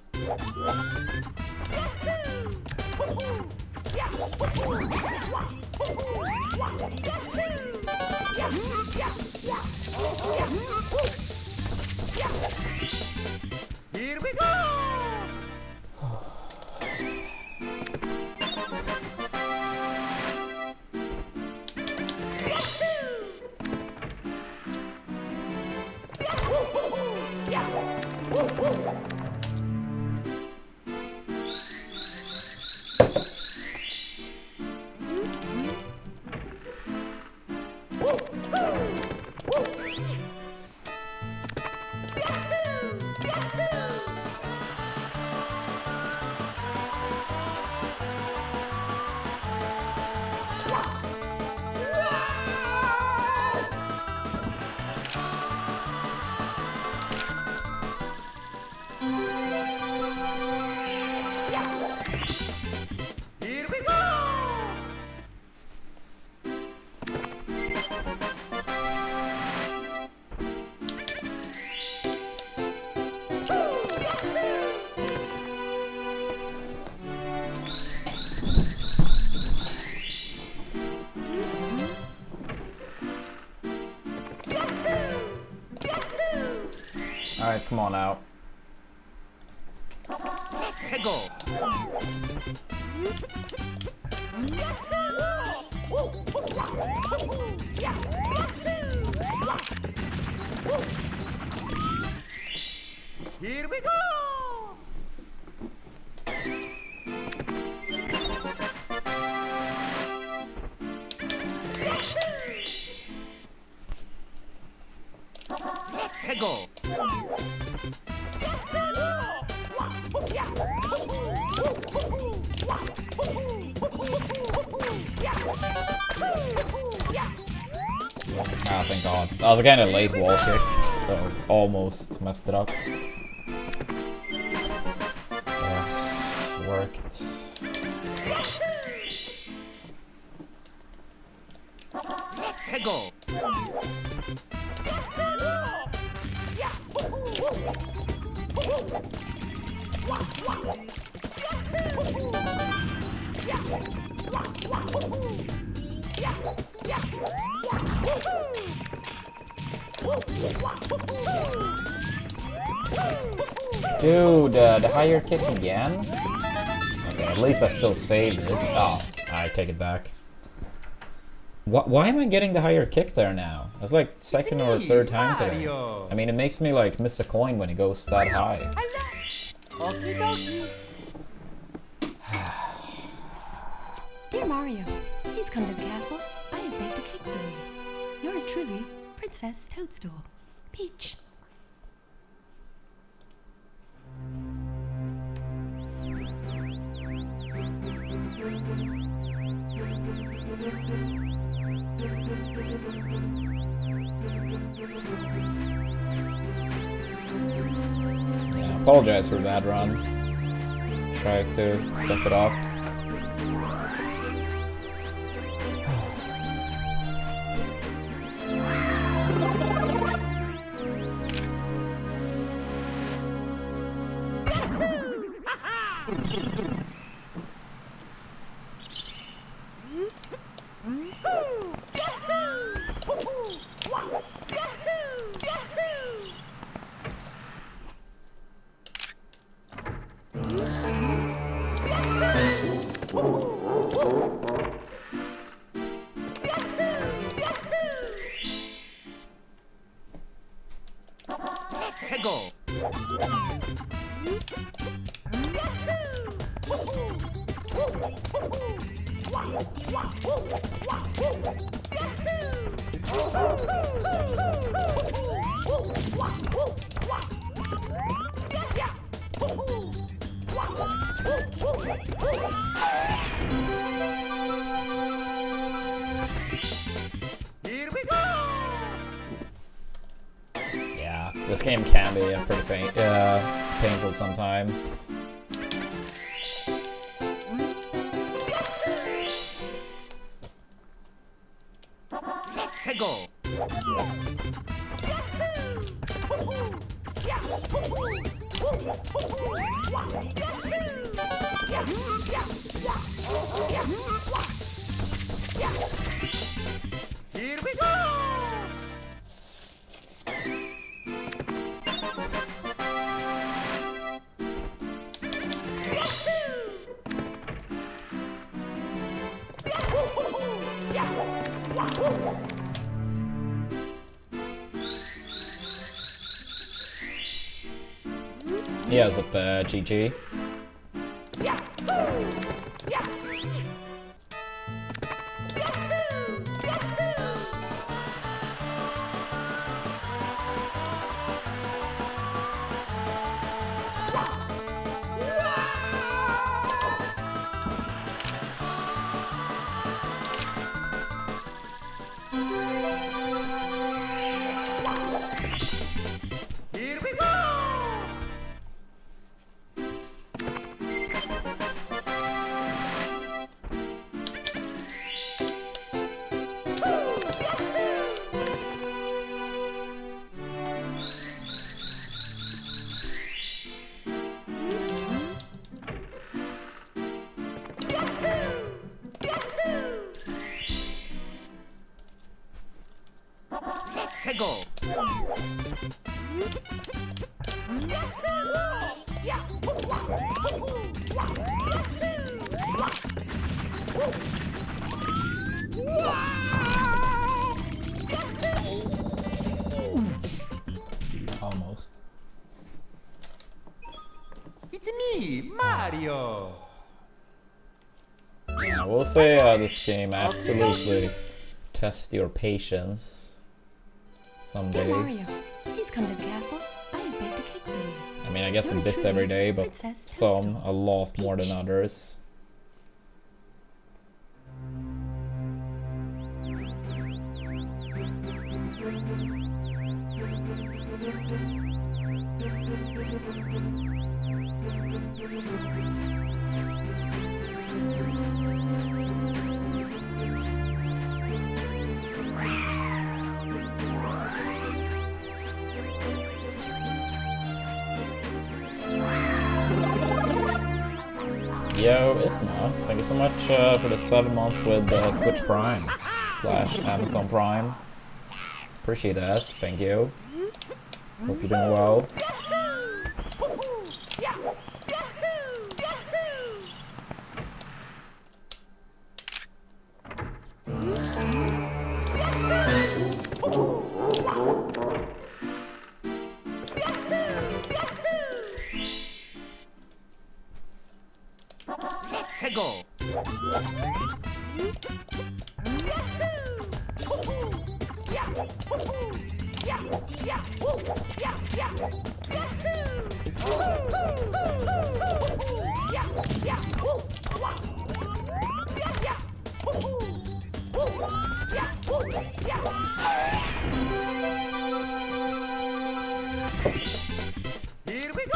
Speaker 2: Here we go!
Speaker 1: Alright, come on now.
Speaker 2: 해고. Here we go. 해고.
Speaker 1: Ah, thank God. That was a kind of late wall kick, so almost messed it up. Worked.
Speaker 2: 해고.
Speaker 1: Dude, the higher kick again? Okay, at least I still saved it. Oh, I take it back. Why am I getting the higher kick there now? That's like second or third time today.
Speaker 2: Mario.
Speaker 1: I mean, it makes me like miss a coin when it goes that high.
Speaker 2: Okie dokie.
Speaker 3: Dear Mario, please come to the castle. I have baked a cake for you. Yours truly, Princess Toadstool. Peach.
Speaker 1: Yeah, apologize for bad runs. Try to step it up.
Speaker 2: 해고. Here we go.
Speaker 1: Yeah, this game can be pretty painful sometimes.
Speaker 2: 해고. Here we go.
Speaker 1: He has up GG.
Speaker 2: Here we go. 해고.
Speaker 1: Almost.
Speaker 2: It's me, Mario.
Speaker 1: Yeah, I will say this game absolutely tests your patience some
Speaker 3: Dear Mario,
Speaker 1: days.
Speaker 3: please come to the castle. I have baked a cake for you.
Speaker 1: I mean, I guess a
Speaker 3: Yours
Speaker 1: bit
Speaker 3: truly,
Speaker 1: every day, but
Speaker 3: Princess
Speaker 1: some
Speaker 3: Toadstool.
Speaker 1: a lot more than
Speaker 3: Peach.
Speaker 1: others. Yo, Isma, thank you so much for the 7 months with Twitch Prime / Amazon Prime. Appreciate that, thank you. Hope you're doing well.
Speaker 2: Let's go. Here we go.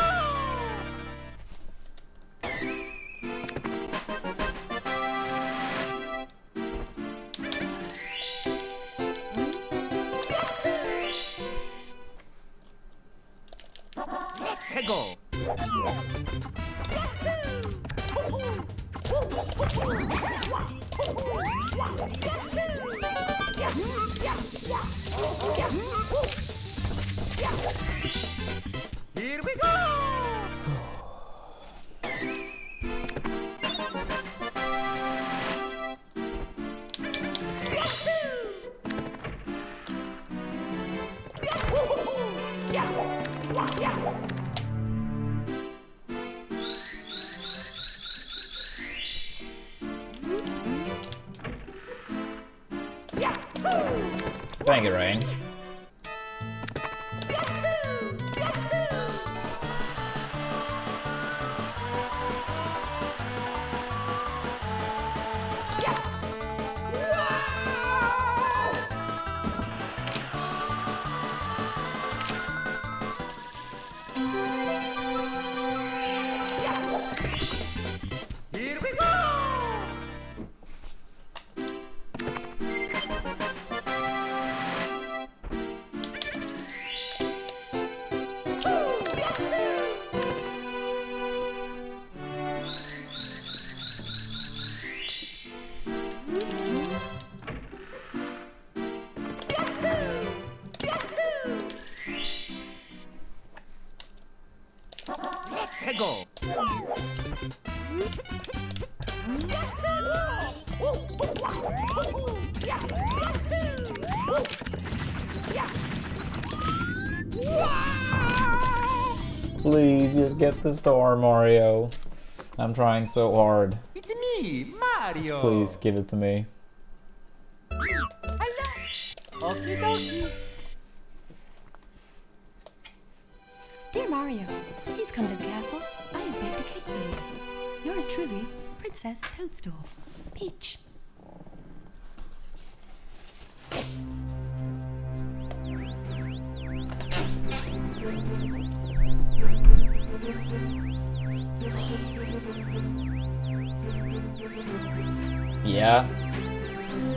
Speaker 2: Let's go. Here we go.
Speaker 1: Thank you, Rain.
Speaker 2: Here we go. Let's go.
Speaker 1: Please just get the star, Mario. I'm trying so hard.
Speaker 2: It's me, Mario.
Speaker 1: Please give it to me.
Speaker 2: Okie dokie.
Speaker 3: Dear Mario, please come to the castle. I have baked a cake for you. Yours truly, Princess Toadstool. Peach.
Speaker 1: Yeah.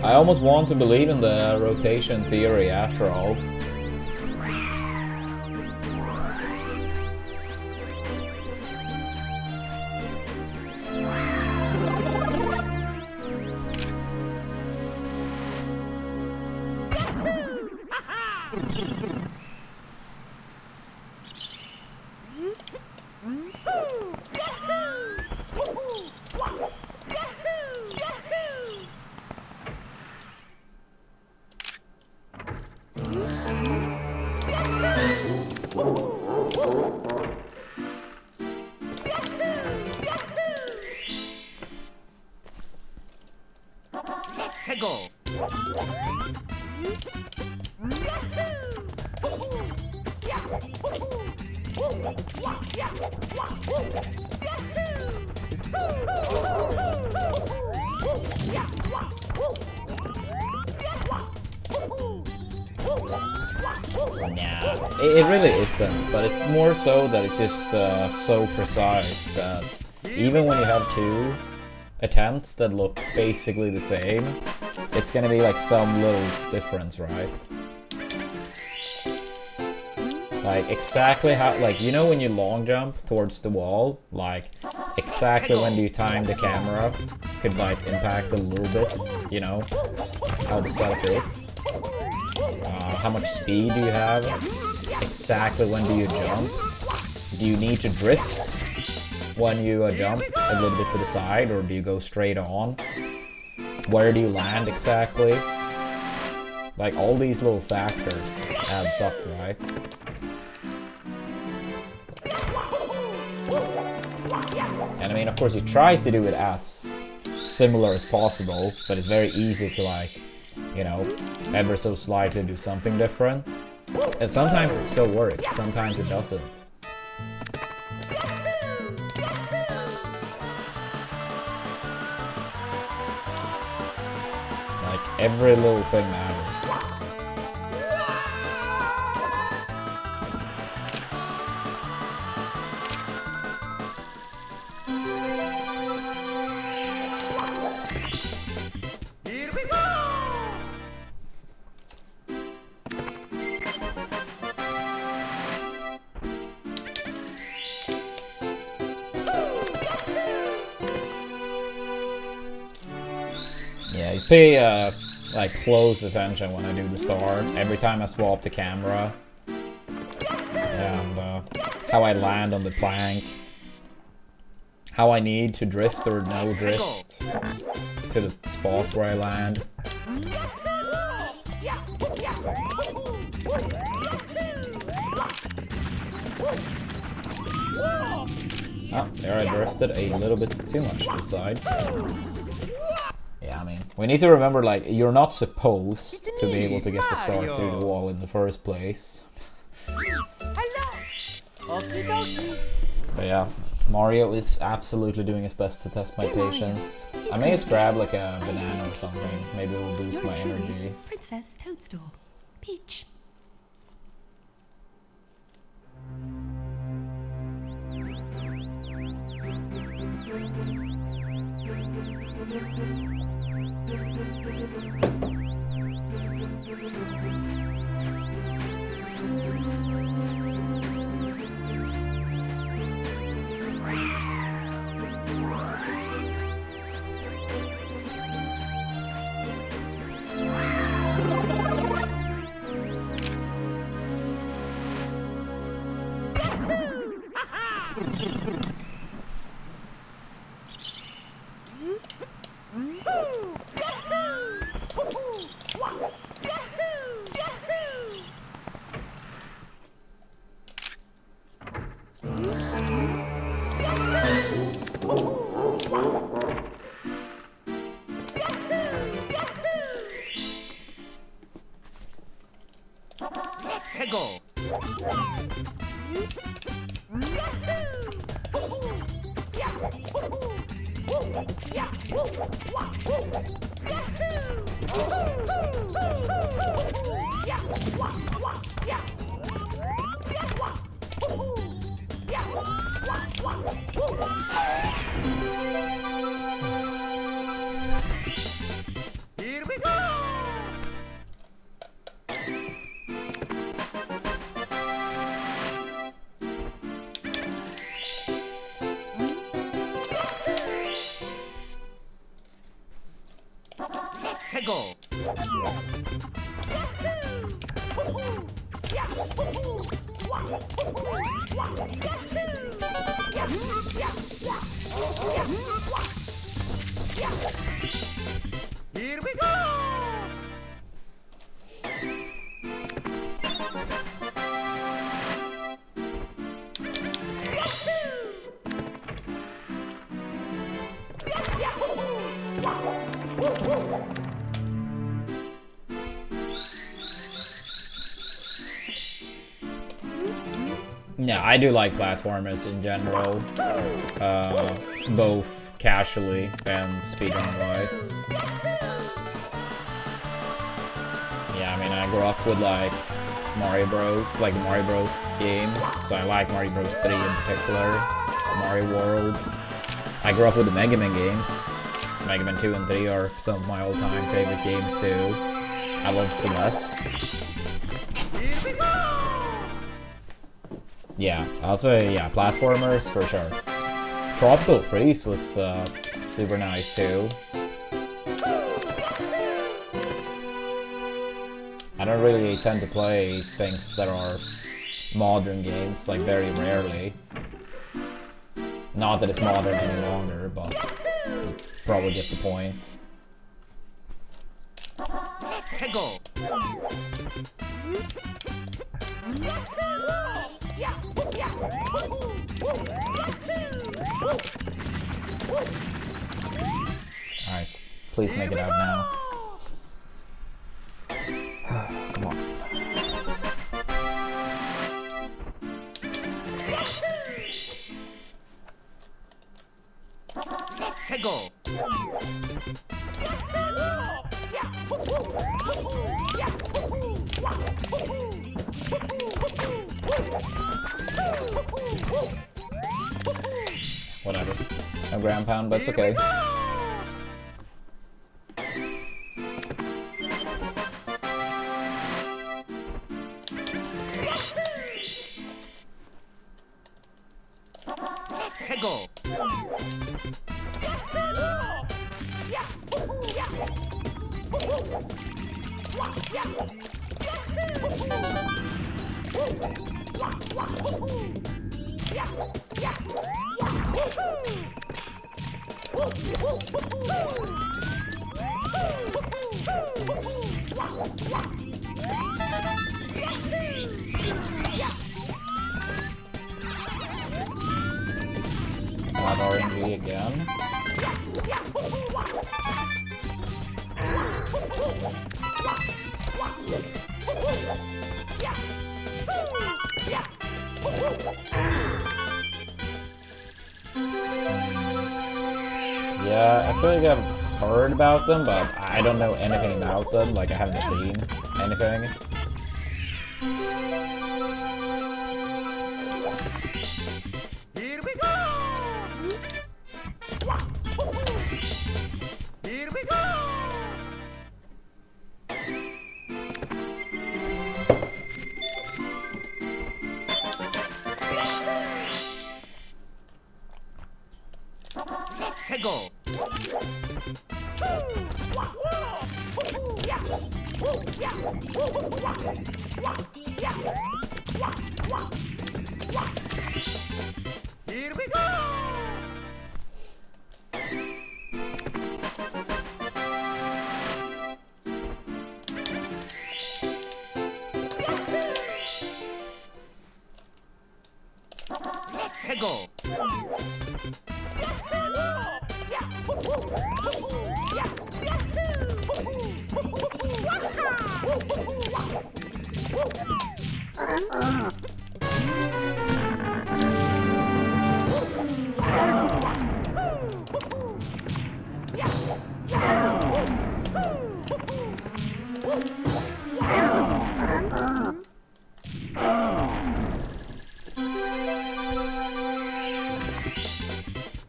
Speaker 1: I almost want to believe in the rotation theory after all.
Speaker 2: Let's go.
Speaker 1: Nah, it really isn't, but it's more so that it's just so precise that even when you have two attempts that look basically the same, it's gonna be like some little difference, right? Like exactly how, like, you know when you long jump towards the wall, like exactly when do you time the camera could like impact a little bit, you know, how the setup is. How much speed do you have? Exactly when do you jump? Do you need to drift when you jump a little bit to the side, or do you go straight on? Where do you land exactly? Like all these little factors adds up, right? And I mean, of course you try to do it as similar as possible, but it's very easy to like, you know, ever so slightly do something different. And sometimes it still works, sometimes it doesn't. Like, every little thing matters. Yeah, he's pay like close attention when I do the start. Every time I swap the camera, and how I land on the plank, how I need to drift or no drift to the spot where I land. Oh, there I drifted a little bit too much to the side. Yeah, I mean, we need to remember, like, you're not supposed to be able to get the star through the wall in the first place. But yeah, Mario is absolutely doing his best to test my patience. I may just grab like a banana or something. Maybe it will boost my energy.
Speaker 3: Princess Toadstool. Peach.
Speaker 2: Let's go. Here we go. Let's go. Here we go.
Speaker 1: Yeah, I do like platformers in general, both casually and speedrun-wise. Yeah, I mean, I grew up with like Mario Bros, like the Mario Bros game, so I like Mario Bros 3 in particular, Mario World. I grew up with the Mega Man games. Mega Man 2 and 3 are some of my all-time favorite games too. I love Celeste. Yeah, I'll say, yeah, platformers for sure. Tropical Freeze was super nice too. I don't really tend to play things that are modern games, like very rarely. Not that it's modern any longer, but you probably get the point.
Speaker 2: Go.
Speaker 1: Alright, please make it out now. Come on.
Speaker 2: Go.
Speaker 1: Whatever. No ground pound, but it's okay.
Speaker 2: Go.
Speaker 1: Not RNG again. Yeah, I feel like I've heard about them, but I don't know anything about them. Like, I haven't seen anything.
Speaker 2: Here we go. Here we go. Go. Here we go. Go.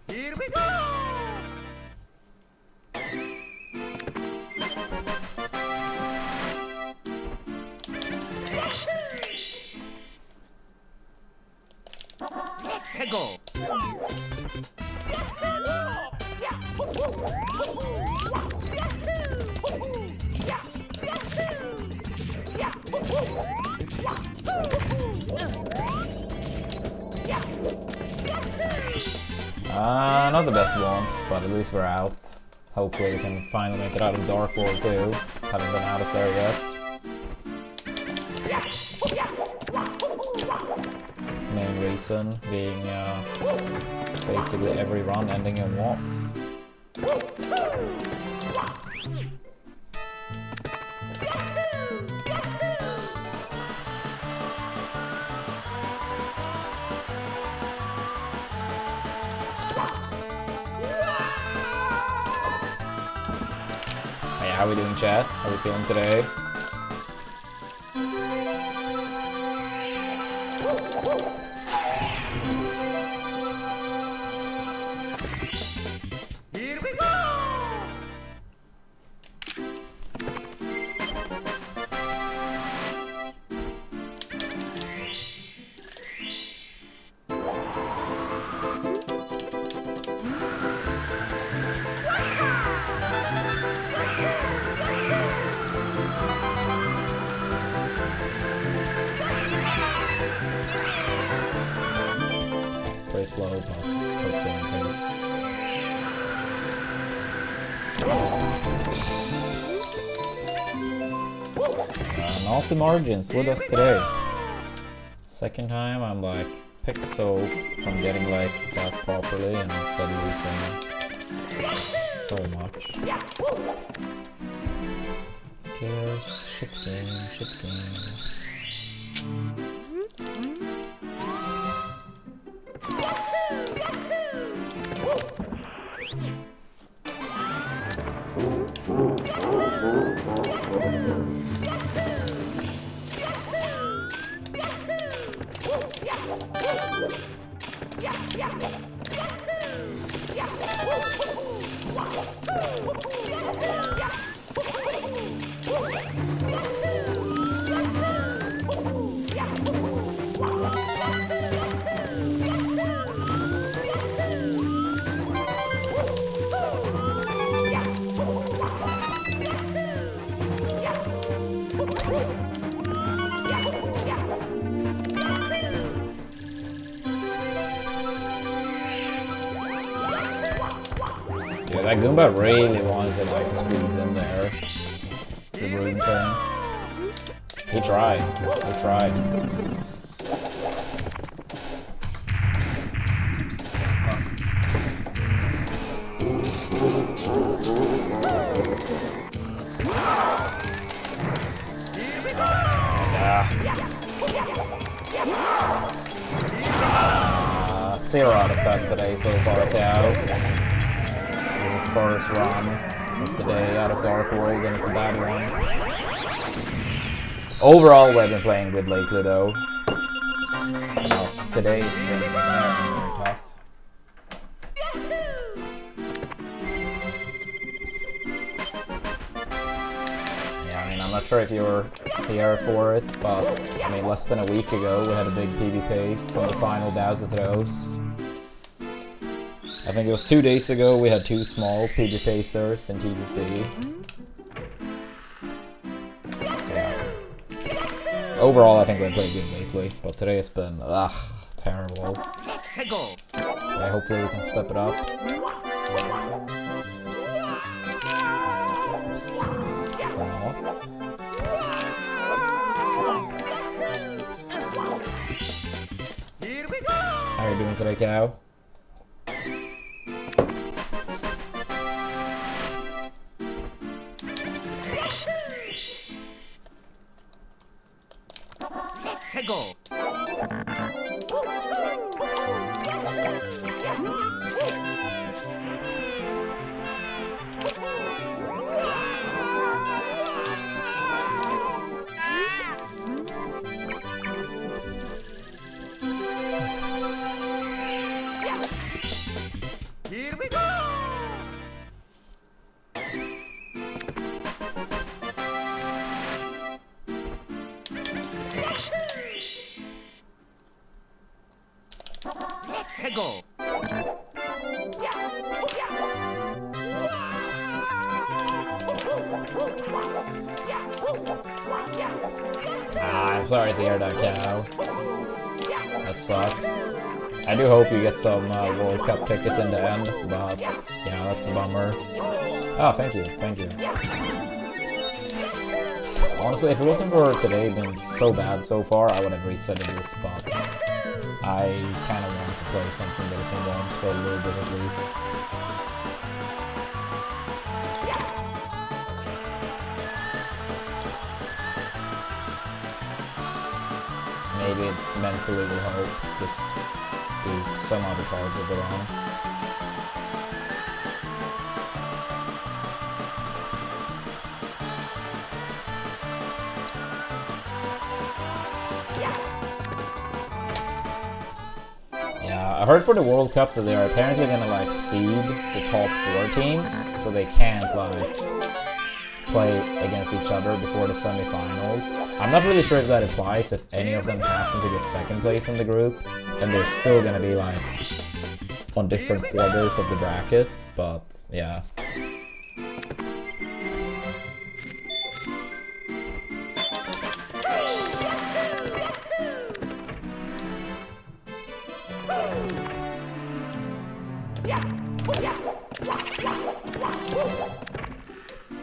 Speaker 2: Here we go. Go.
Speaker 1: Not the best womps, but at least we're out. Hopefully we can finally make it out of Dark World too. Haven't been out of there yet. Main reason being basically every run ending in womps. How we doing, chat? How we feeling today?
Speaker 2: Here we go!
Speaker 1: Play slow, but hopefully okay. Off the margins with us today. Second time I'm like pixel from getting like that properly and instead losing so much. Who cares? Shit game, shit game. Yeah, that Goomba really wanted to like squeeze in there to ruin things. He tried. He tried. Zero out of 10 today so far, Cow. This is his first run of the day out of Dark World, and it's a bad one. Overall, we've been playing good lately, though. But today it's been very tough. Yeah, I mean, I'm not sure if you were here for it, but I mean, less than a week ago we had a big PB pace on the final Bowser throws. I think it was 2 days ago we had 2 small PB pacers in TTC. So yeah. Overall, I think we've played good lately, but today it's been terrible. Yeah, hopefully we can step it up. Or not. How are you doing today, Cow?
Speaker 2: Go. Here we go. Go.
Speaker 1: I'm sorry to hear that, Cow. That sucks. I do hope you get some World Cup ticket in the end, but yeah, that's a bummer. Oh, thank you, thank you. Honestly, if it wasn't for today being so bad so far, I would have reset this, but I kind of want to play something that isn't one for a little bit at least. Maybe it mentally will help just do some other cards of their own. I heard for the World Cup that they're apparently gonna like seed the top 4 teams, so they can't like play against each other before the semifinals. I'm not really sure if that applies. If any of them happen to get second place in the group, then they're still gonna be like on different quarters of the bracket. But yeah.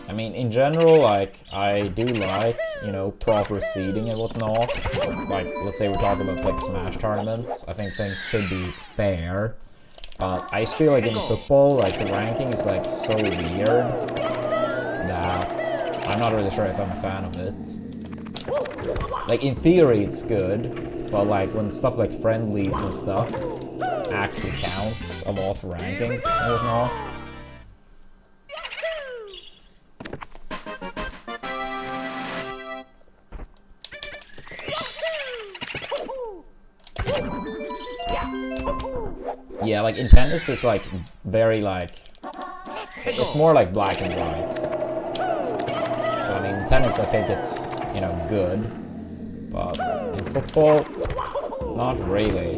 Speaker 1: I mean, in general, like, I do like, you know, proper seeding and whatnot. Like, let's say we're talking about, like, Smash tournaments. I think things should be fair. But I just feel like in football, like, the ranking is, like, so weird that I'm not really sure if I'm a fan of it. Like, in theory, it's good. But, like, when stuff like friendlies and stuff actually counts a lot for rankings and whatnot. Yeah, like in tennis it's like very like, it's more like black and white. So I mean in tennis I think it's, you know, good, but in football, not really.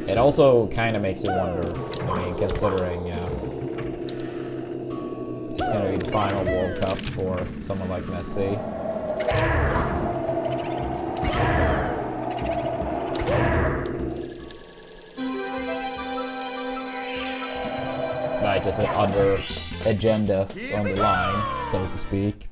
Speaker 1: It also kind of makes you wonder, I mean, considering it's going to be the final World Cup for someone like Messi. Like, is there other agendas on the line, so to speak?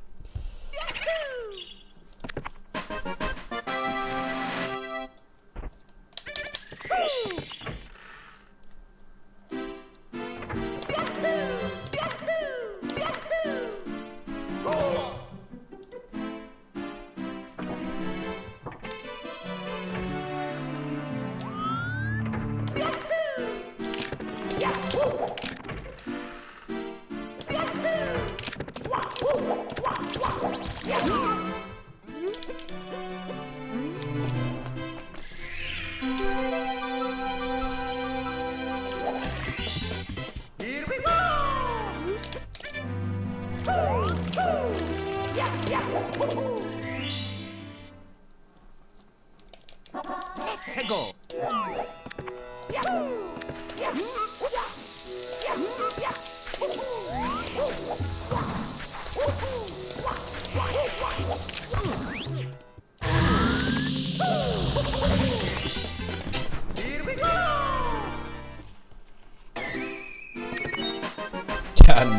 Speaker 2: Go.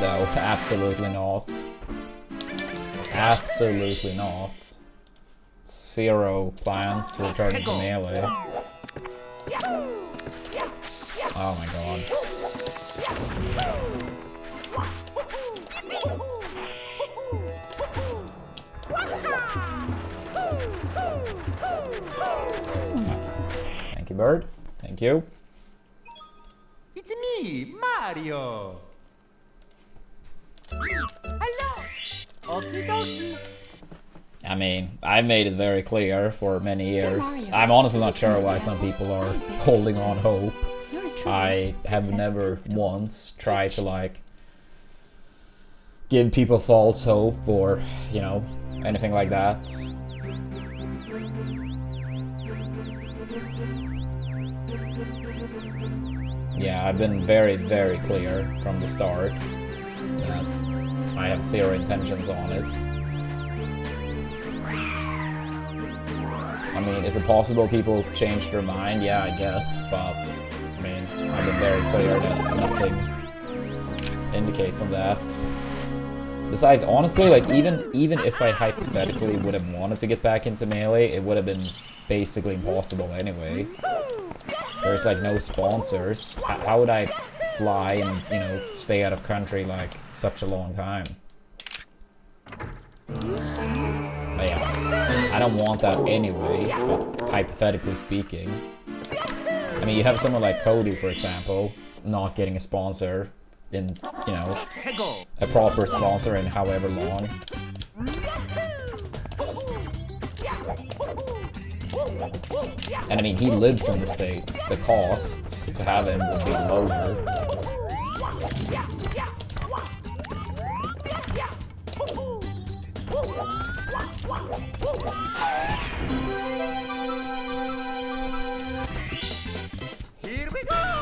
Speaker 1: No, absolutely not. Absolutely not. Zero plans to return to melee. Oh my god. Thank you, bird. Thank you.
Speaker 2: It's me, Mario. Hello. Okie dokie.
Speaker 1: I mean, I've made it very clear for many years. I'm honestly not sure why some people are holding on hope. I have never once tried to, like, give people false hope or, you know, anything like that. Yeah, I've been very, very clear from the start that I have zero intentions on it. I mean, is it possible people change their mind? Yeah, I guess, but I mean, I've been very clear that nothing indicates on that. Besides, honestly, like, even if I hypothetically would have wanted to get back into Melee, it would have been basically impossible anyway. There's, like, no sponsors. How would I fly and, you know, stay out of country, like, such a long time? But yeah, I don't want that anyway, but hypothetically speaking. I mean, you have someone like Cody, for example, not getting a sponsor in, you know, a proper sponsor in however long. And I mean, he lives in the States. The costs to have him would be lower.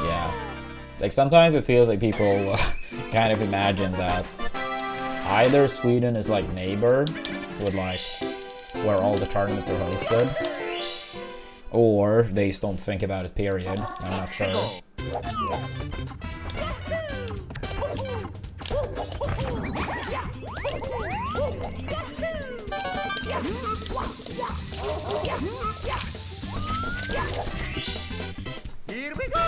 Speaker 1: Yeah. Like, sometimes it feels like people kind of imagine that either Sweden is like neighbor, with like where all the tournaments are hosted, or they just don't think about it, period. I'm not sure.
Speaker 2: Here we go!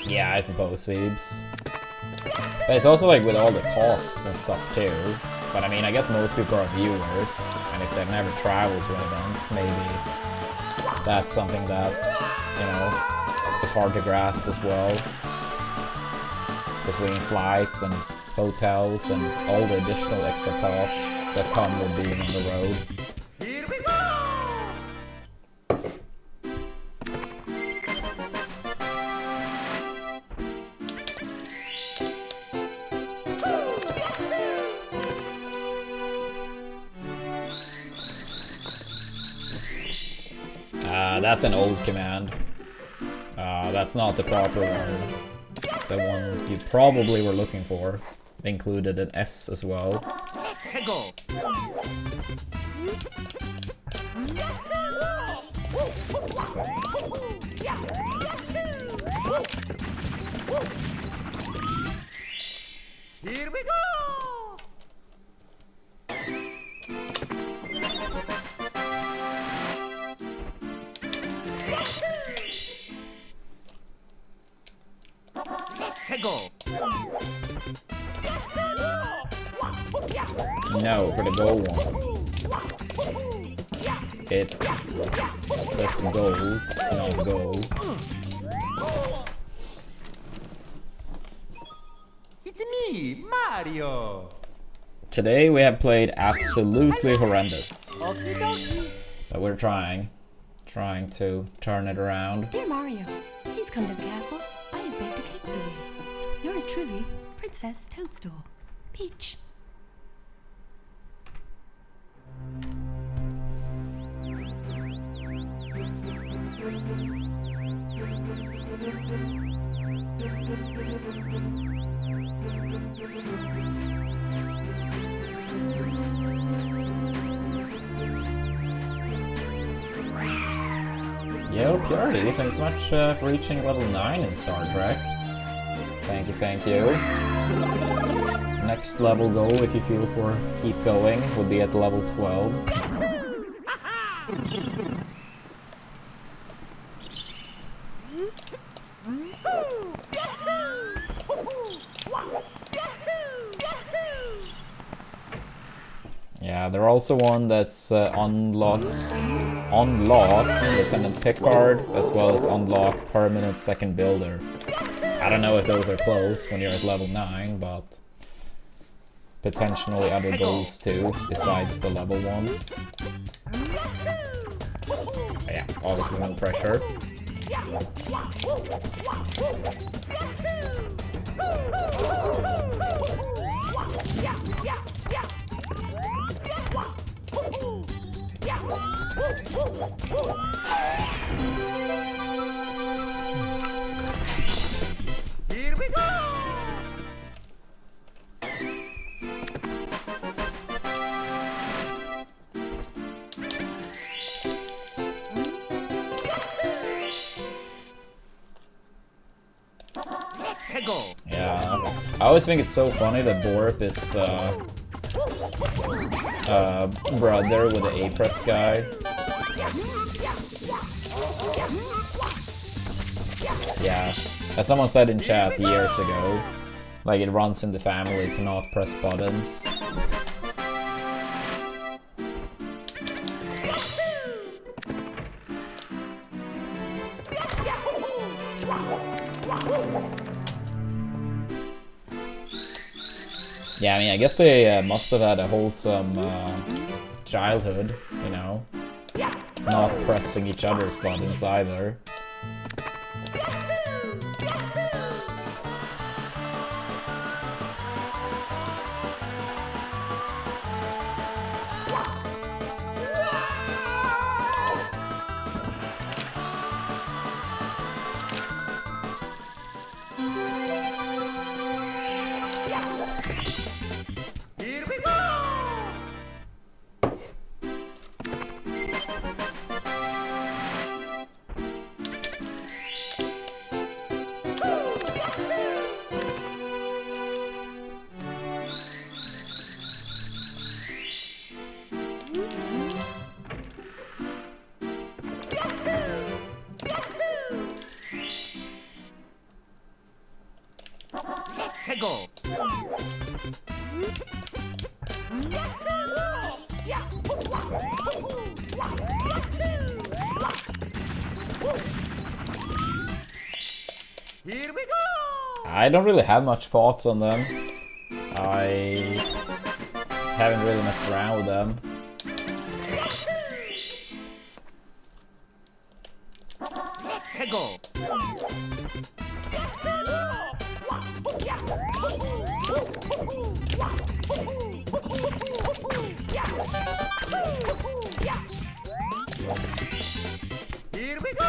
Speaker 1: Yeah, I suppose, Seebs. But it's also like with all the costs and stuff too. But I mean, I guess most people are viewers, and if they've never traveled to an event, maybe that's something that, you know, is hard to grasp as well. Between flights and hotels and all the additional extra costs that come with being on the road.
Speaker 2: Here we go!
Speaker 1: That's an old command. That's not the proper one. The one you probably were looking for. Included an S as well.
Speaker 2: Go! Here we go! Go!
Speaker 1: No, for the goal one. It says goals, not goal.
Speaker 2: It's me, Mario!
Speaker 1: Today we have played absolutely horrendous.
Speaker 2: Okie dokie.
Speaker 1: But we're trying to turn it around.
Speaker 3: Dear Mario, please come to the castle. I have baked a cake for you. Yours truly, Princess Toadstool. Peach.
Speaker 1: Yo, Purity, thanks so much for reaching level 9 in Star Trek. Thank you, thank you. Next level goal, if you feel for keep going, would be at level 12. Yeah, there's also one that's unlock Lieutenant Pickard, as well as unlock permanent second builder. I don't know if those are close when you're at level 9, but potentially other goals too, besides the level ones. But yeah, obviously no pressure.
Speaker 2: Here we go! Go!
Speaker 1: Yeah, I always think it's so funny that Borp is brother with the A-Press guy. Yeah, As someone said in chat years ago, like it runs in the family to not press buttons. Yeah, I mean, I guess they must have had a wholesome childhood, you know? Not pressing each other's buttons either.
Speaker 2: Here we go! Let's go! Here we go!
Speaker 1: I don't really have much thoughts on them. I haven't really messed around with them.
Speaker 2: Let's go! Here we go!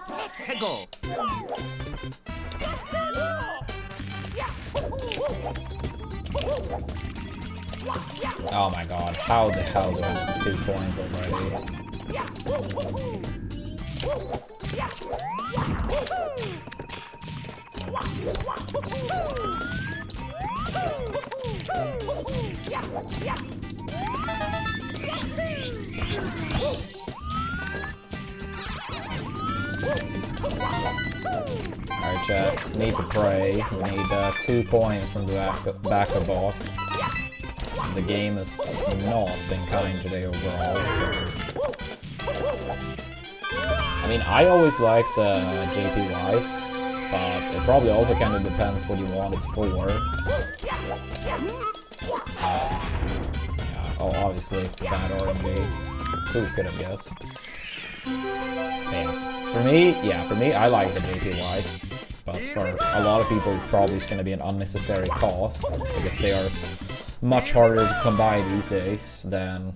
Speaker 2: Let's go!
Speaker 1: Oh my god, how the hell do I miss 2 coins already? Alright chat, need to pray. We need 2 coins from the back of box. The game has not been kind today overall, so... I mean, I always liked JP Whites, but it probably also kind of depends what you want it for. Yeah, oh, obviously, bad RNG. Who could have guessed? Yeah, for me, I like the JP Whites, but for a lot of people, it's probably just going to be an unnecessary cost, because they are much harder to come by these days than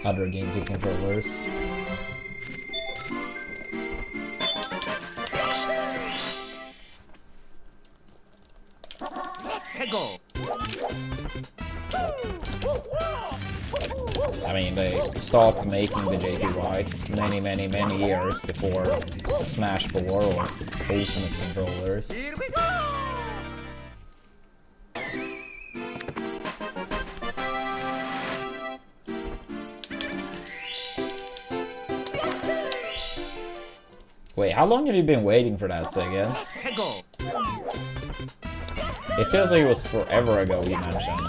Speaker 1: other GameCube controllers.
Speaker 2: Let's go!
Speaker 1: I mean, they stopped making the JP Whites many years before Smash 4 or Ultimate controllers.
Speaker 2: Here we go!
Speaker 1: Wait, how long have you been waiting for that, Siggins?
Speaker 2: Let's go!
Speaker 1: It feels like it was forever ago you mentioned.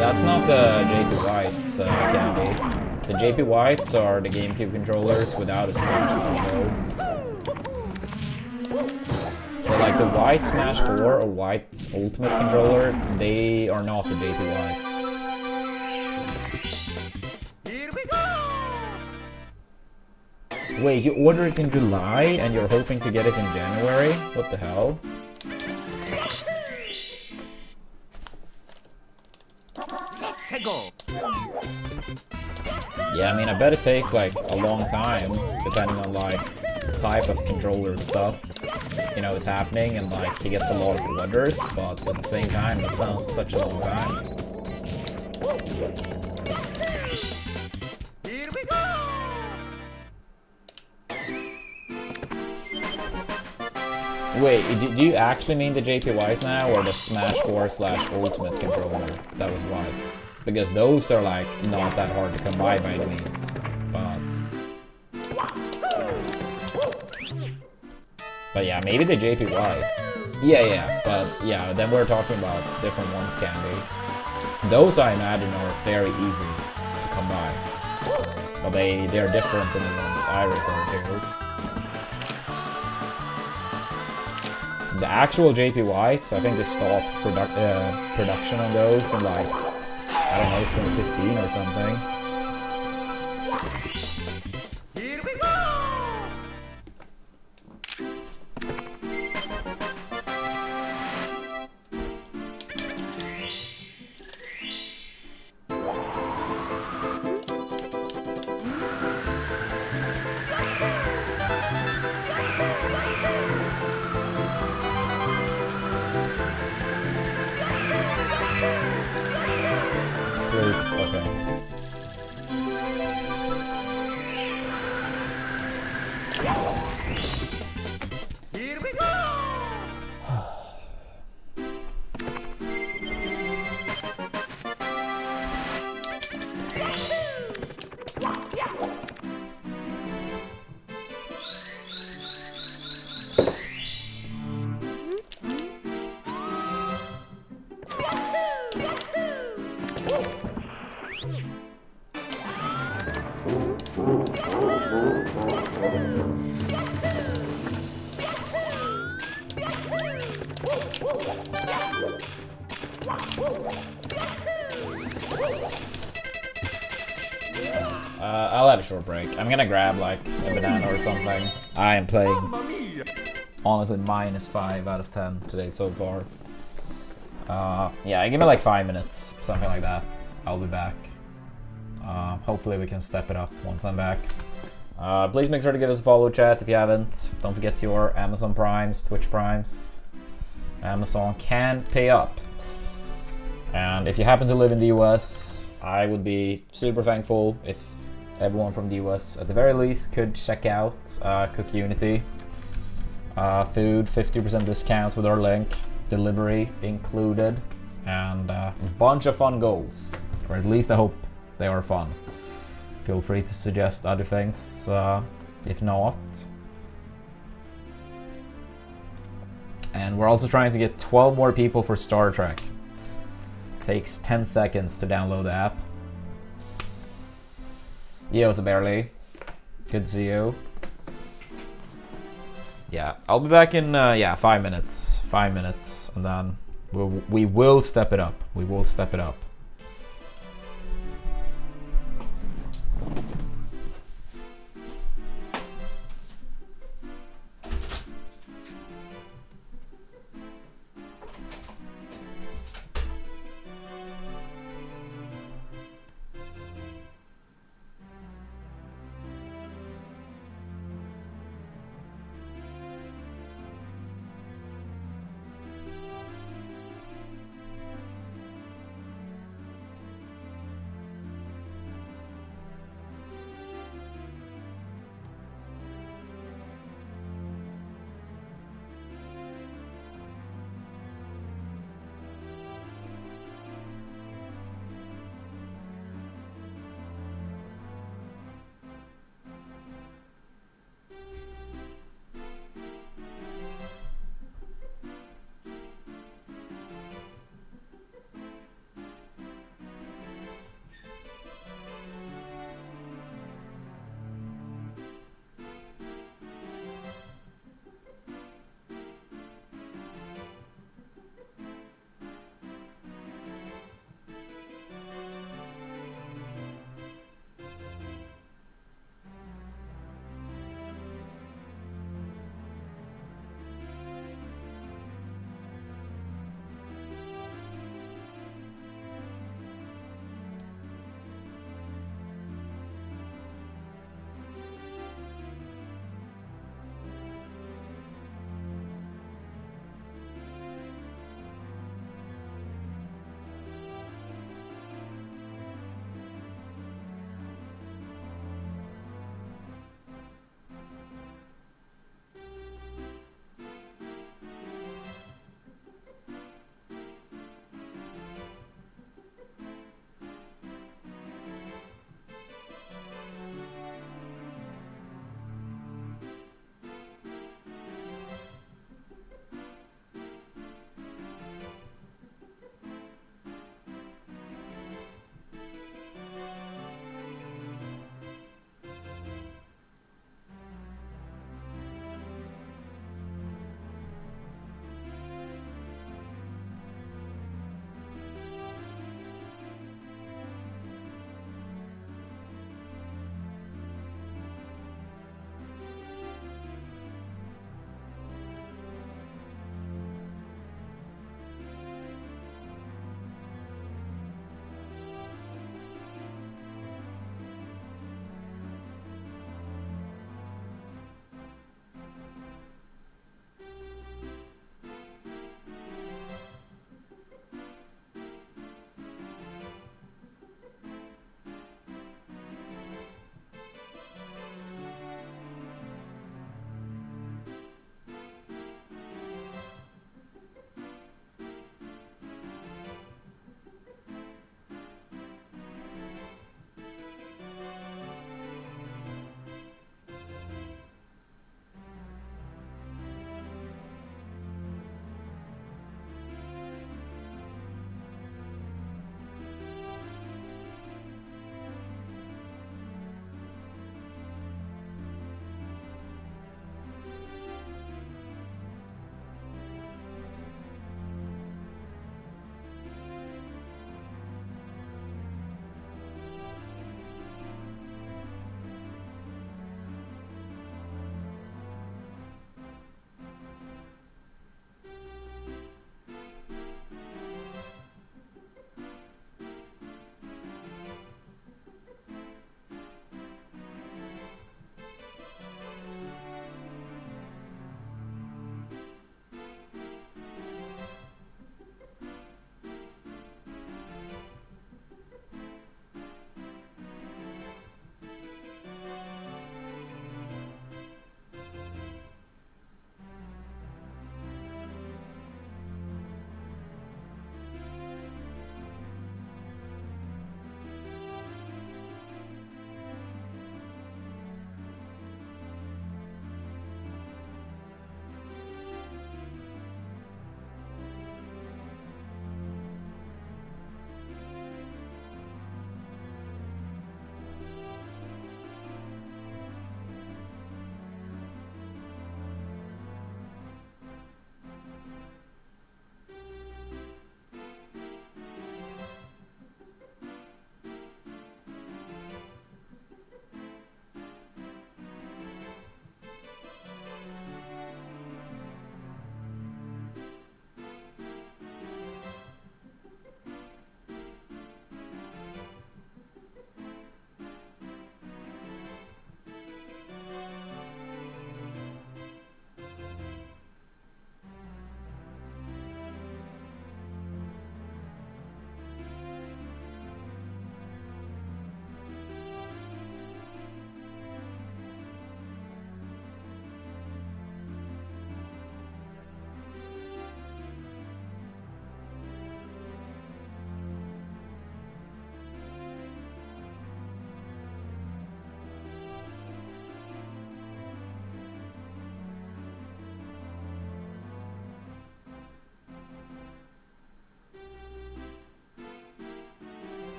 Speaker 1: That's not the JP Whites candy. The JP Whites are the GameCube controllers without a Smash combo. So like the White Smash 4 or White Ultimate controller, they are not the JP Whites.
Speaker 2: Here we go!
Speaker 1: Wait, you ordered it in July and you're hoping to get it in January? What the hell?
Speaker 2: Let's go!
Speaker 1: Yeah, I mean, I bet it takes like a long time, depending on like type of controller stuff, you know, is happening, and like he gets a lot of orders, but at the same time, it sounds such a long time.
Speaker 2: Here we go!
Speaker 1: Wait, do you actually mean the JP White now, or the Smash 4 / Ultimate controller that was white? Because those are like not that hard to come by any means, but yeah, maybe the JP Whites. Yeah, but yeah, then we're talking about different ones, Candy. Those I imagine are very easy to come by, but they're different than the ones I refer to. The actual JP Whites, I think they stopped production on those in like, I don't know, 2015 or something.
Speaker 2: Here we go!
Speaker 1: Please, okay.
Speaker 2: Here we go!
Speaker 1: I'll have a short break. I'm gonna grab like a banana or something. I am playing honestly -5 out of 10 today so far. Yeah, give me like 5 minutes, something like that. I'll be back. Hopefully we can step it up once I'm back. Please make sure to give us a follow, chat, if you haven't. Don't forget your Amazon Primes, Twitch Primes. Amazon can pay up. And if you happen to live in the US, I would be super thankful if everyone from the US at the very least could check out Cook Unity. Food, 50% discount with our link, delivery included, and a bunch of fun goals. Or at least I hope they are fun. Feel free to suggest other things if not. And we're also trying to get 12 more people for Star Trek. Takes 10 seconds to download the app. Yo, Zaberly. Good to see you. Yeah, I'll be back in 5 minutes. 5 minutes, and then we will step it up. We will step it up.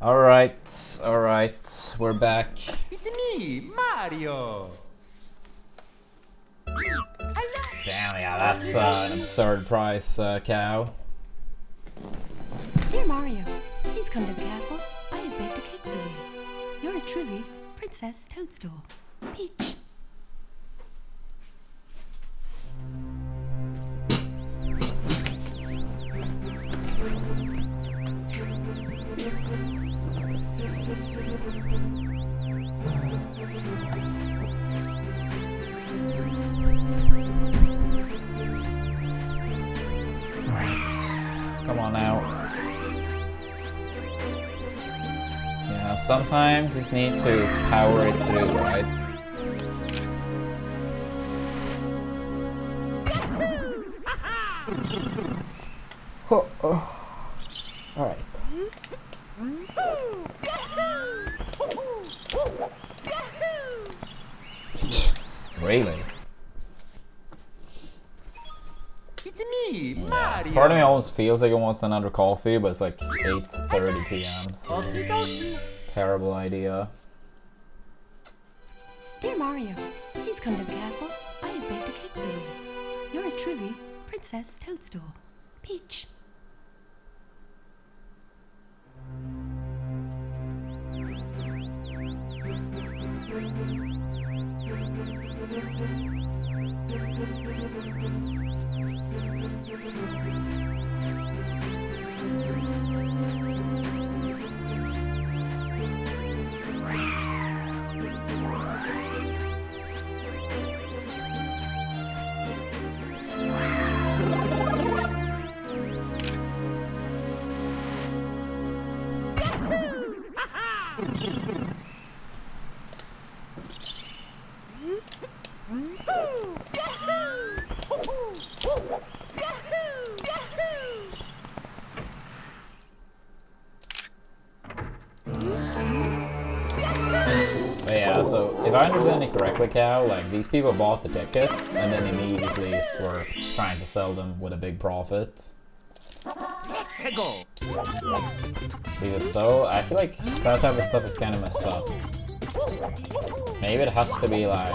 Speaker 1: Alright, alright, we're back.
Speaker 2: It's me, Mario.
Speaker 1: Damn, yeah, that's an absurd price, cow.
Speaker 3: Dear Mario, please come to the castle. I have baked a cake for you. Yours truly, Princess Toadstool. Peach.
Speaker 1: Come on now. Yeah, sometimes you just need to power it through, right? Alright. Really?
Speaker 2: It's me,
Speaker 1: Yeah.
Speaker 2: Mario.
Speaker 1: Part of me almost feels like I want another coffee, but it's like 8:30 p.m. So
Speaker 2: Okie dokie.
Speaker 1: terrible idea.
Speaker 3: Dear Mario, please come to the castle. I have baked a cake for you. Yours truly, Princess Toadstool. Peach.
Speaker 1: But yeah, so if I understand it correctly, Cow, like these people bought the tickets and then immediately were trying to sell them with a big profit.
Speaker 2: Let's go.
Speaker 1: Because if so, I feel like that type of stuff is kind of messed up. Maybe it has to be like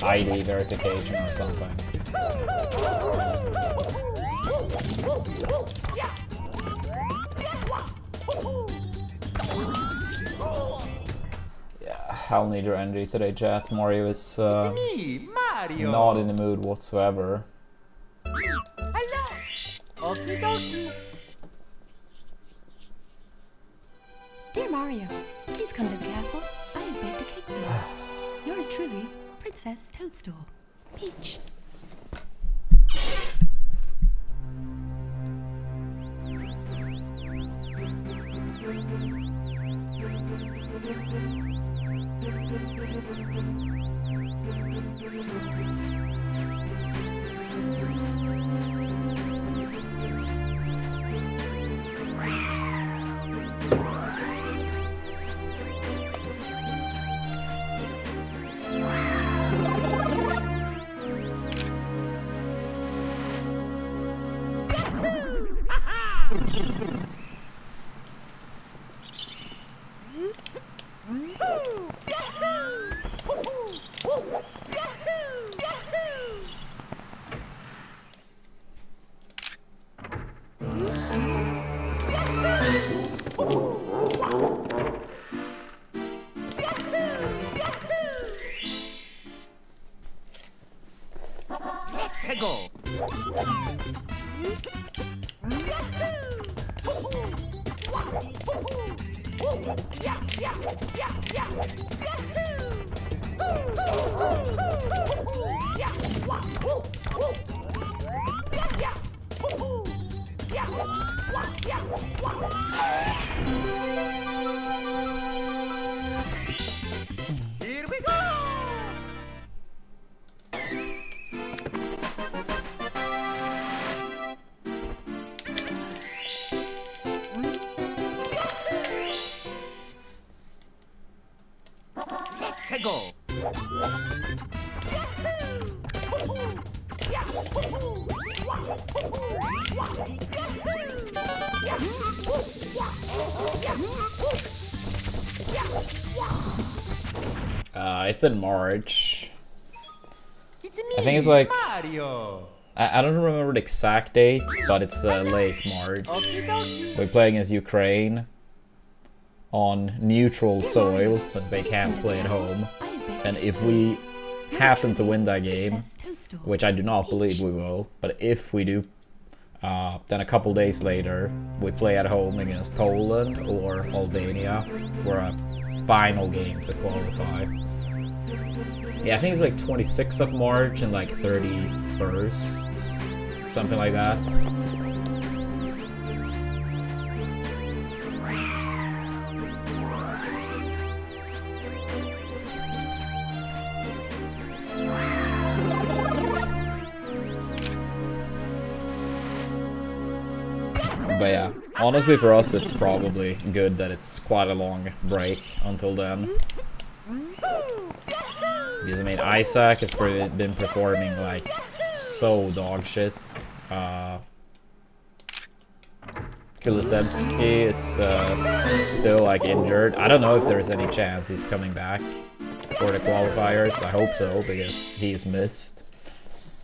Speaker 1: ID verification or something. Yeah, I'll need your energy today, chat. Mario is
Speaker 2: Me, Mario.
Speaker 1: not in the mood whatsoever.
Speaker 2: Hello. Okie dokie.
Speaker 3: Dear Mario, please come to the castle. I have baked a cake for you. Yours truly, Princess Toadstool. Peach.
Speaker 2: Let's go. Here we go. Let's go.
Speaker 1: It's in March.
Speaker 2: It's me,
Speaker 1: I think it's like
Speaker 2: Mario.
Speaker 1: I don't remember the exact dates, but it's late March.
Speaker 2: Okie dokie.
Speaker 1: We play against Ukraine on neutral soil since they can't play at home. And if we happen to win that game, which I do not believe we will, but if we do, then a couple days later we play at home against Poland or Albania for a final game to qualify. Yeah, I think it's like 26th of March and like 31st, something like that. But yeah, honestly for us it's probably good that it's quite a long break until then. Because I mean, Isaac has been performing like so dog shit. Kulusevski is still like injured. I don't know if there's any chance he's coming back for the qualifiers. I hope so, because he's missed.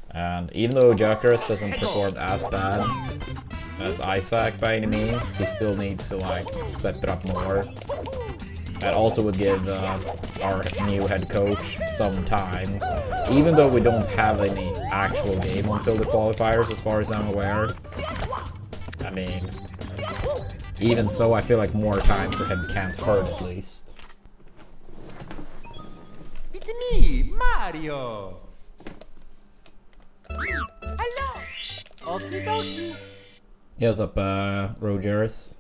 Speaker 1: And even though Gyökeres hasn't performed as bad as Isaac by any means, he still needs to like step it up more. That also would give our new head coach some time, even though we don't have any actual game until the qualifiers as far as I'm aware. I mean, even so, I feel like more time for him can't hurt at least.
Speaker 2: It's me, Mario. Hello. Okie dokie.
Speaker 1: Yeah, what's up, Rogers?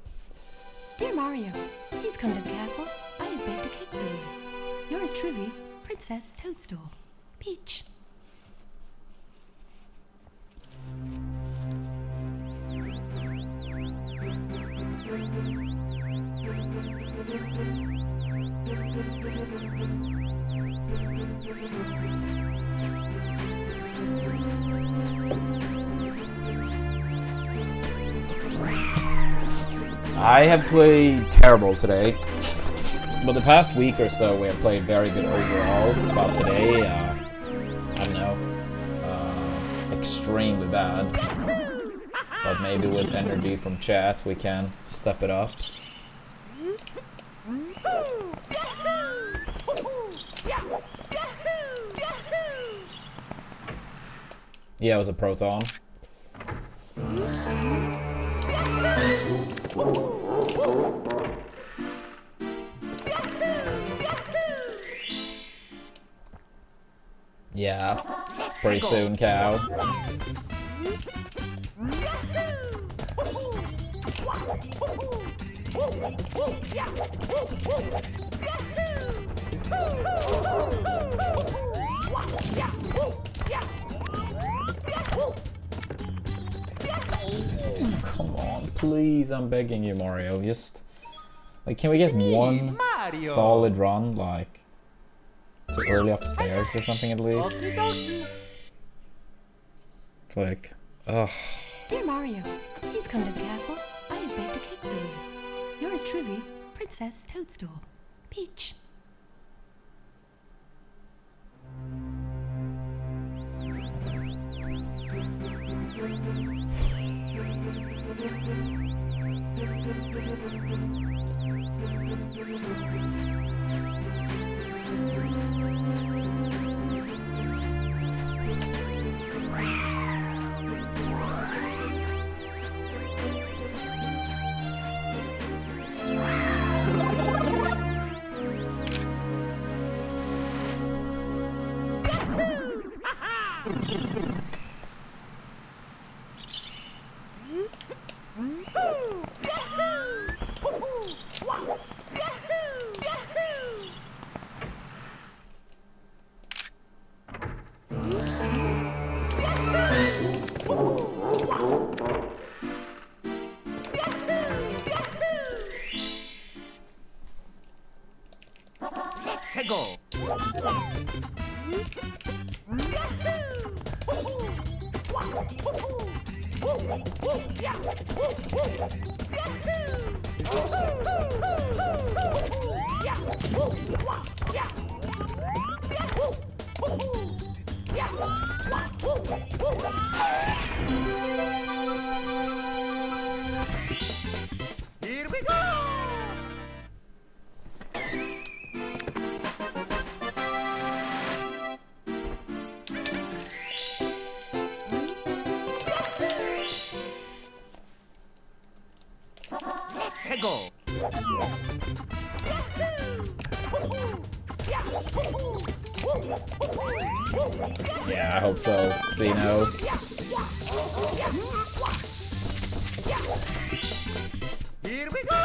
Speaker 3: Dear Mario, please come to the castle. I have baked a cake for you. Yours truly, Princess Toadstool. Peach.
Speaker 1: I have played terrible today, but the past week or so we have played very good overall. But today, I don't know, extremely bad. But maybe with energy from chat we can step it up. Yeah, it was a Proton. Yeah, pretty soon, cow. Come on, please, I'm begging you, Mario. Just, like, can we get one solid run, like, too early upstairs or something at least? It's like, ugh.
Speaker 3: Dear Mario, please come to the castle. I have baked a cake for you. Yours truly, Princess Toadstool. Peach.
Speaker 2: Here we go! Let's go!
Speaker 1: Yeah, I hope so. See, no.
Speaker 2: Here we go!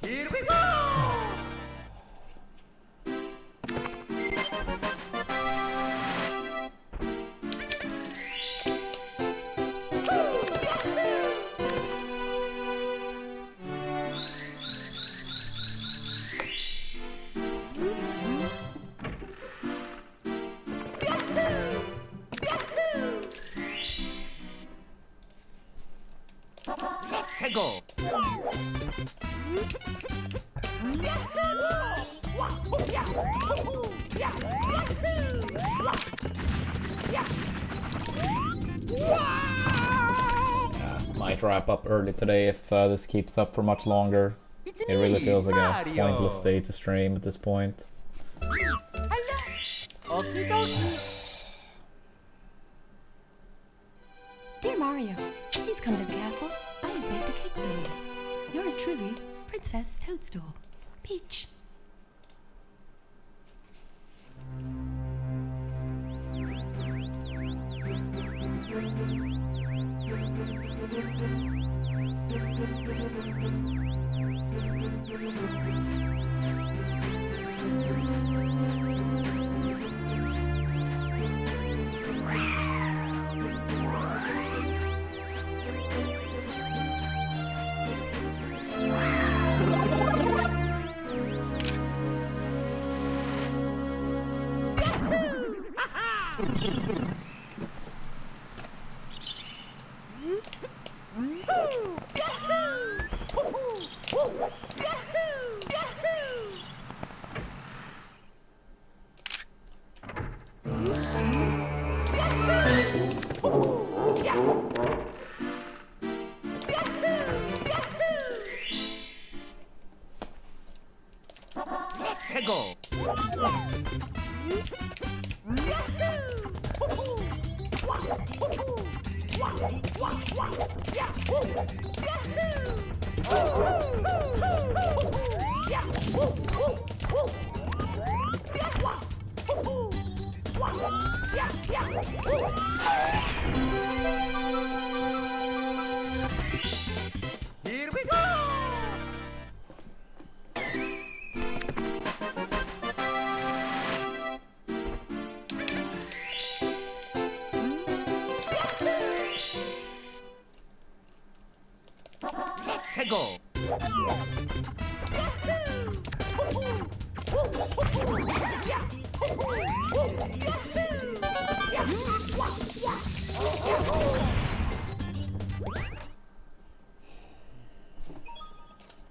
Speaker 2: Here we go! Let's go!
Speaker 1: Might wrap up early today if this keeps up for much longer. It really feels like a pointless day to stream at this point.
Speaker 2: Okie dokie.
Speaker 3: Dear Mario, please come to the castle. I have baked a cake for you. Yours truly, Princess Toadstool. Peach.
Speaker 2: Let's go! Here we go! Let's go!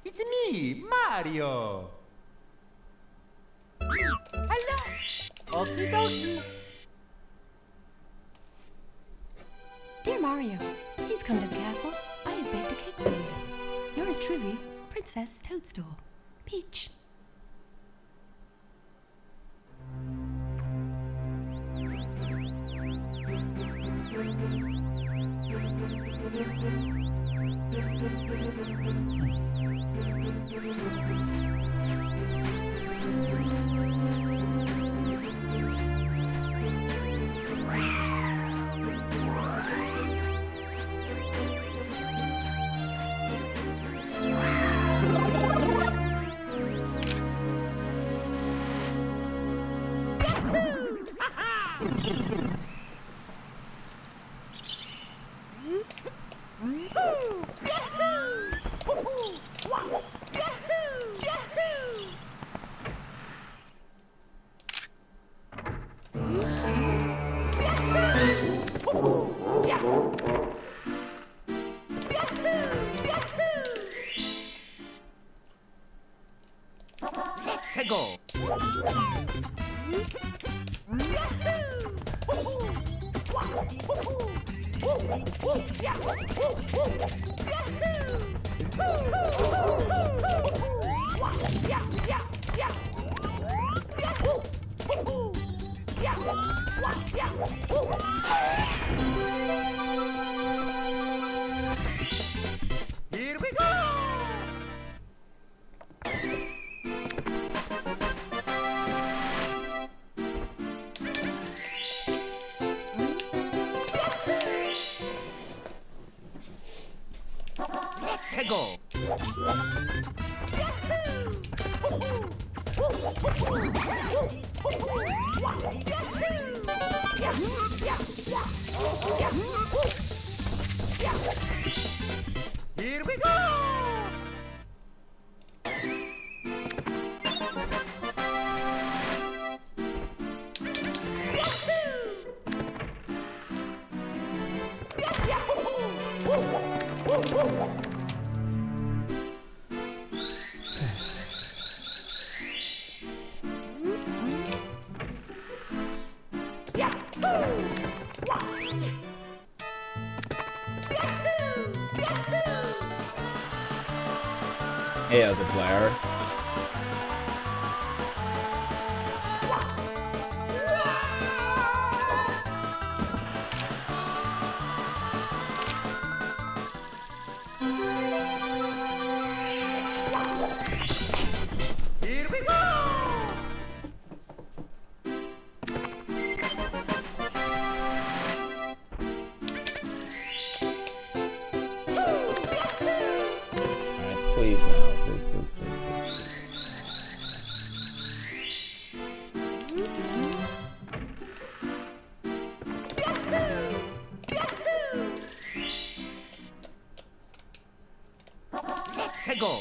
Speaker 2: It's me, Mario! Hello! Okie dokie!
Speaker 3: Dear Mario, please come to the castle. I have baked a cake for you. Yours truly, Princess Toadstool. Peach.
Speaker 2: Tego. Here we go. Tego. Here we go.
Speaker 1: He as a player.
Speaker 2: Here we go.
Speaker 1: Alright, please now. Please, please, please, please, please.
Speaker 2: Tego.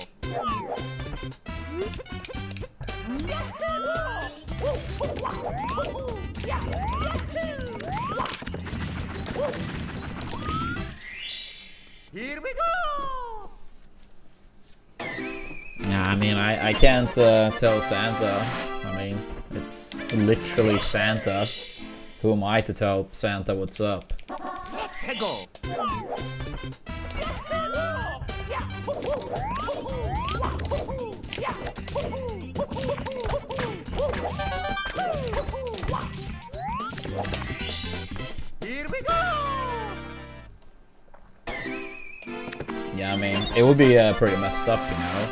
Speaker 2: Here we go.
Speaker 1: Yeah, I mean, I can't tell Santa. I mean, it's literally Santa. Who am I to tell Santa what's up?
Speaker 2: Tego. Here we go.
Speaker 1: Yeah, I mean, it would be pretty messed up, you know?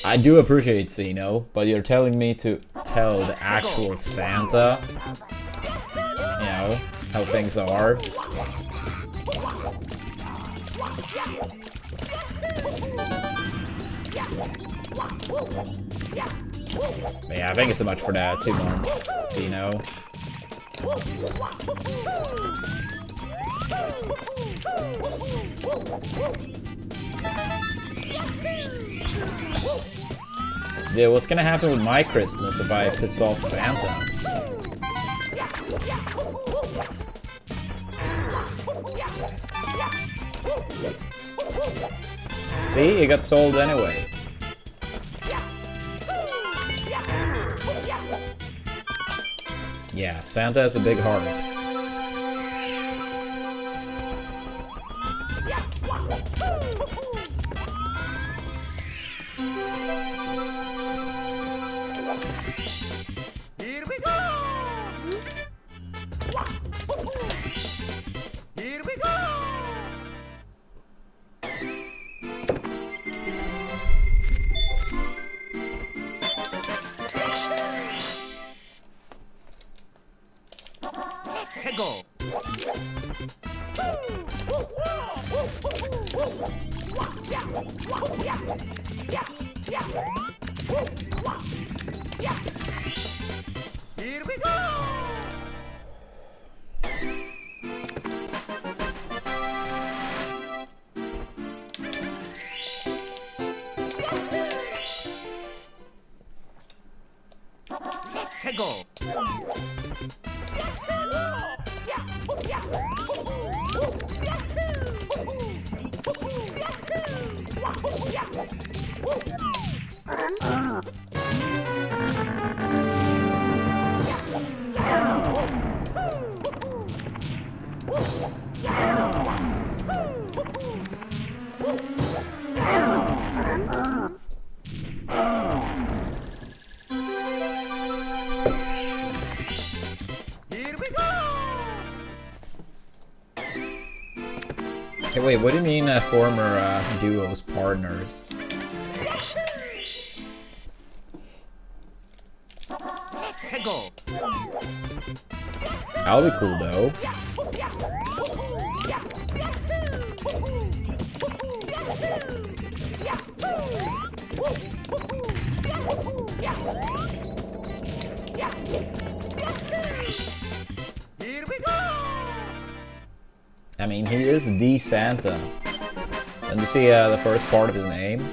Speaker 1: I do appreciate Zeno, but you're telling me to tell the actual Santa, you know, how things are. But yeah, thank you so much for that 2 months, Zeno. Yeah, what's gonna happen with my Christmas if I piss off Santa? See, it got sold anyway. Yeah, Santa has a big heart.
Speaker 2: Here we go. Here we go. Tego. Here we go. Tego. Here we go!
Speaker 1: Hey, wait, what do you mean former duos partners?
Speaker 2: Go!
Speaker 1: That'll be cool though.
Speaker 2: Here we go!
Speaker 1: I mean, he is the Santa. And you see the first part of his name?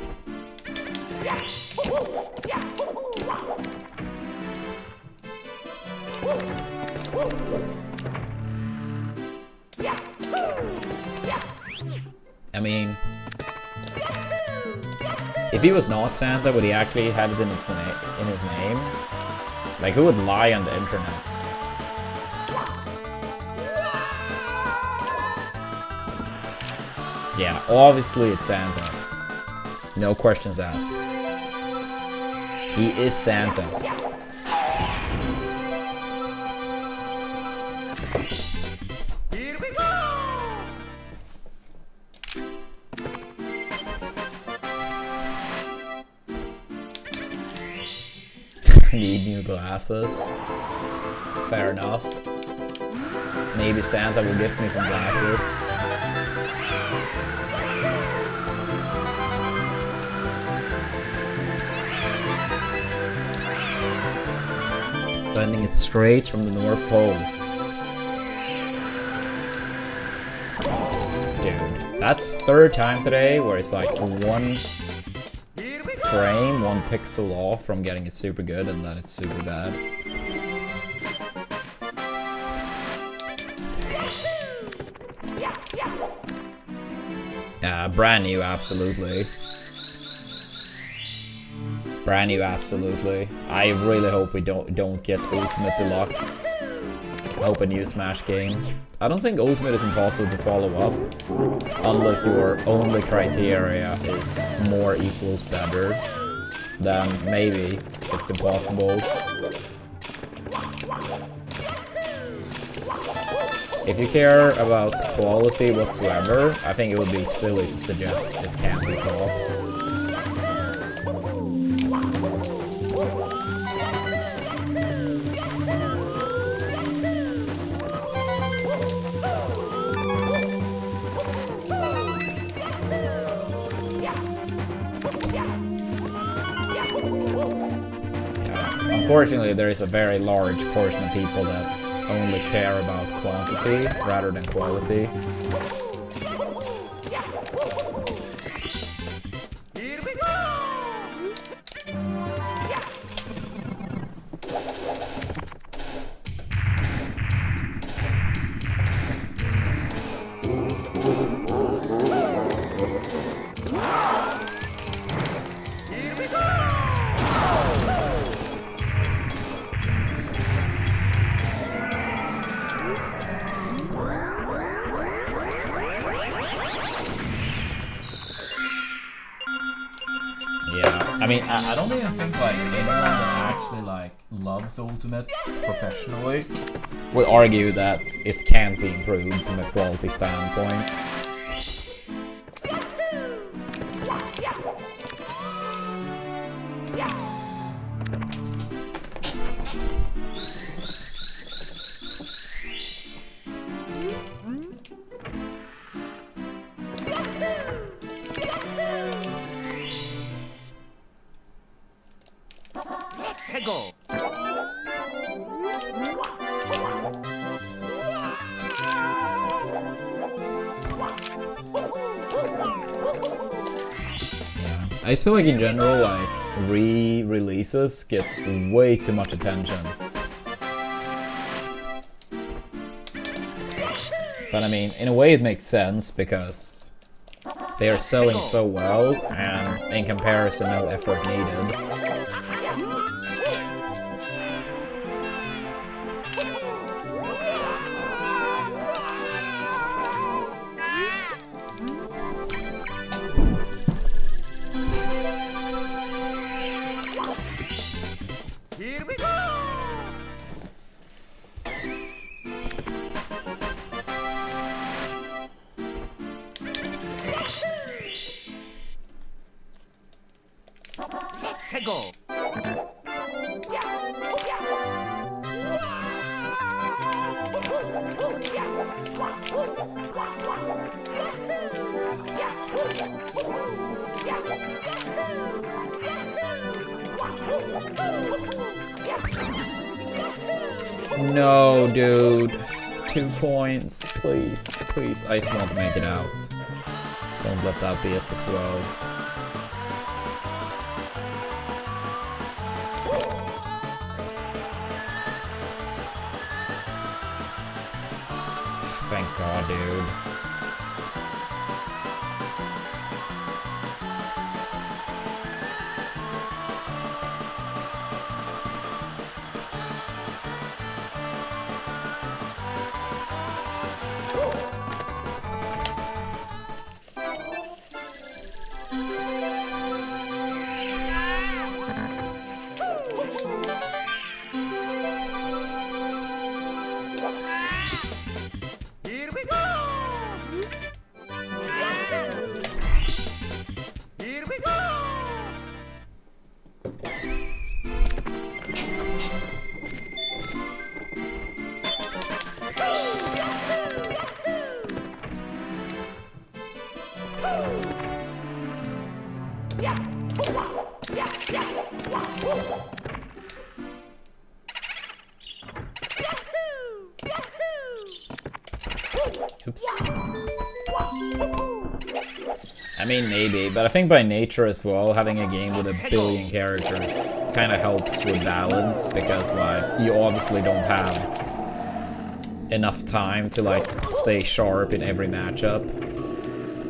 Speaker 1: I mean, if he was not Santa, would he actually have it in his name? Like, who would lie on the internet? Yeah, obviously it's Santa. No questions asked. He is Santa.
Speaker 2: Here we go!
Speaker 1: Need new glasses. Fair enough. Maybe Santa will gift me some glasses. Sending it straight from the North Pole. Dude, that's third time today where it's like one frame, one pixel off from getting it super good and then it's super bad. Brand new, absolutely. Brand new, absolutely. I really hope we don't get Ultimate Deluxe. I hope a new Smash game. I don't think Ultimate is impossible to follow up, unless your only criteria is more equals better. Then maybe it's impossible. If you care about quality whatsoever, I think it would be silly to suggest it can't be topped. Unfortunately, there is a very large portion of people that only care about quantity rather than quality.
Speaker 2: Here we go! Here we go!
Speaker 1: Yeah, I mean, I don't even think like anyone that actually like loves Ultimate professionally would argue that it can't be improved from a quality standpoint.
Speaker 2: Go!
Speaker 1: I just feel like in general, like, re-releases gets way too much attention. But I mean, in a way it makes sense because They are selling so well, and in comparison, no effort needed.
Speaker 2: Here we go! Let's go!
Speaker 1: No, dude. 2 points, please. Please, I just want to make it out. Don't let that be it as well. Thank God, dude.
Speaker 2: Here we go! Here we go!
Speaker 1: Oops. I mean, maybe, but I think by nature as well, having a game with a billion characters kind of helps with balance, because, like, you obviously don't have enough time to, like, stay sharp in every matchup.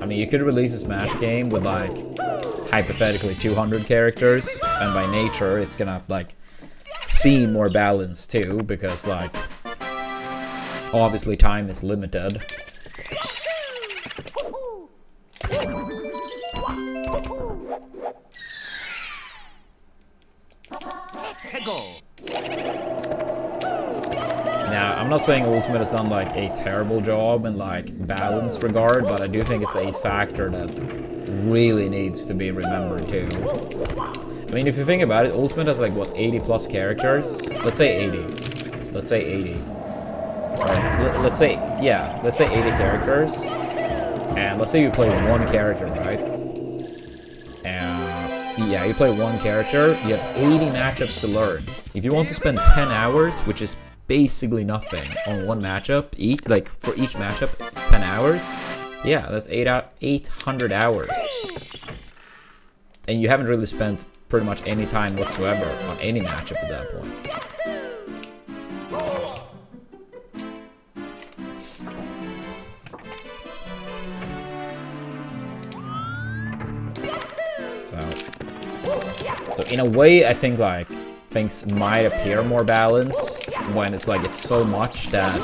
Speaker 1: I mean, you could release a Smash game with, like, hypothetically 200 characters, and by nature, it's gonna, like, seem more balanced too, because, like, obviously time is limited. Now, I'm not saying Ultimate has done, like, a terrible job in, like, balance regard, but I do think it's a factor that really needs to be remembered too. I mean, if you think about it, Ultimate has, like, what, 80 plus characters? Let's say 80. Let's say 80. Let's say 80 characters. And let's say you play one character, right? And yeah, you play one character, you have 80 matchups to learn. If you want to spend 10 hours, which is basically nothing, on one matchup, like for each matchup, 10 hours, yeah, that's 800 hours. And you haven't really spent pretty much any time whatsoever on any matchup at that point. So in a way, I think, like, things might appear more balanced when it's like it's so much that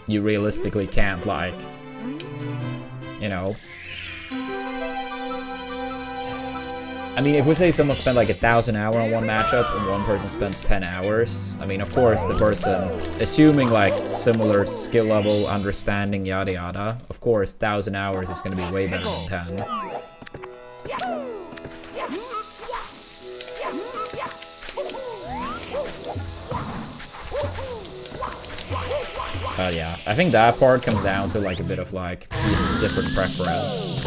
Speaker 1: you realistically can't, like, you know. I mean, if we say someone spent like 1,000 hours on one matchup and one person spends 10 hours, I mean, of course, the person, assuming like similar skill level, understanding, yada yada, of course, 1,000 hours is going to be way better than 10. But yeah, I think that part comes down to like a bit of like these different preference.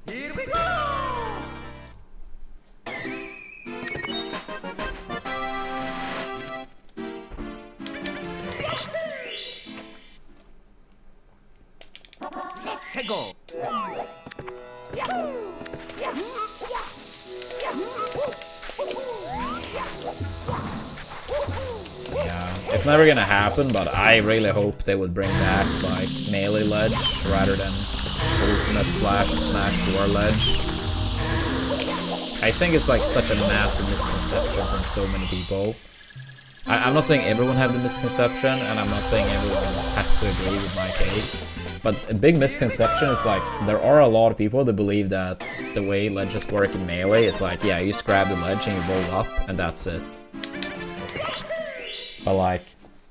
Speaker 2: Here we go! Let's go!
Speaker 1: Yeah, it's never gonna happen, but I really hope they would bring back like melee ledge rather than ultimate slash Smash 4 ledge. I think it's like such a massive misconception from so many people. I'm not saying everyone have the misconception, and I'm not saying everyone has to agree with my take. But a big misconception is like, there are a lot of people that believe that the way ledges work in Melee is like, yeah, you just grab the ledge and you roll up, and that's it. But like,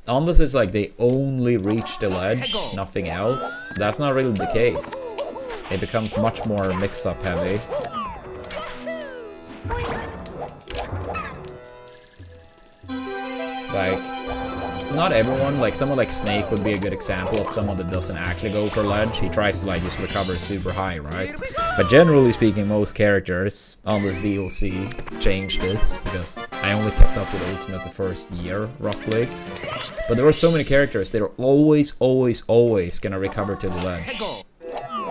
Speaker 1: unless it's like they only reach the ledge, nothing else, that's not really the case. It becomes much more mix-up heavy. Like, not everyone, like someone like Snake would be a good example of someone that doesn't actually go for ledge. He tries to like just recover super high, right? But generally speaking, most characters on this DLC changed this, because I only kept up with Ultimate the first year, roughly. But there were so many characters that are always gonna recover to the ledge.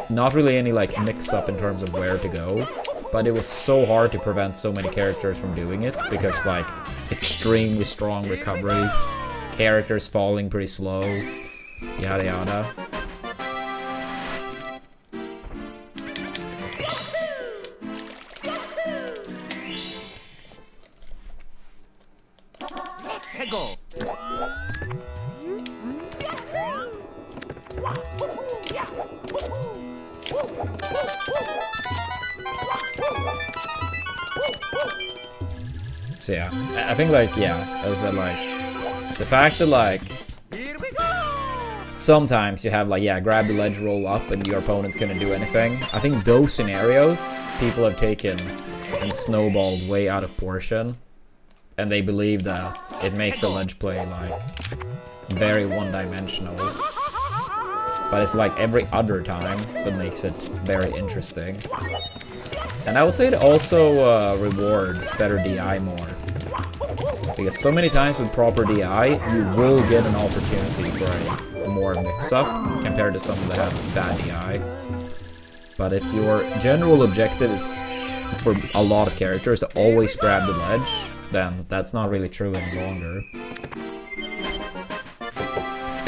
Speaker 1: Not really any like mix-up in terms of where to go, but it was so hard to prevent so many characters from doing it, because like extremely strong recoveries, characters falling pretty slow, yada yada. So yeah, I think like, yeah, as I said, like, the fact that like, sometimes you have like, yeah, grab the ledge, roll up, and your opponent's gonna do anything. I think those scenarios, people have taken and snowballed way out of portion. And they believe that it makes a ledge play like, very one-dimensional. But it's like every other time that makes it very interesting. And I would say it also rewards better DI more. Because so many times with proper DI, you will get an opportunity for a more mix-up compared to someone that have bad DI. But if your general objective is, for a lot of characters, to always grab the ledge, then that's not really true any longer.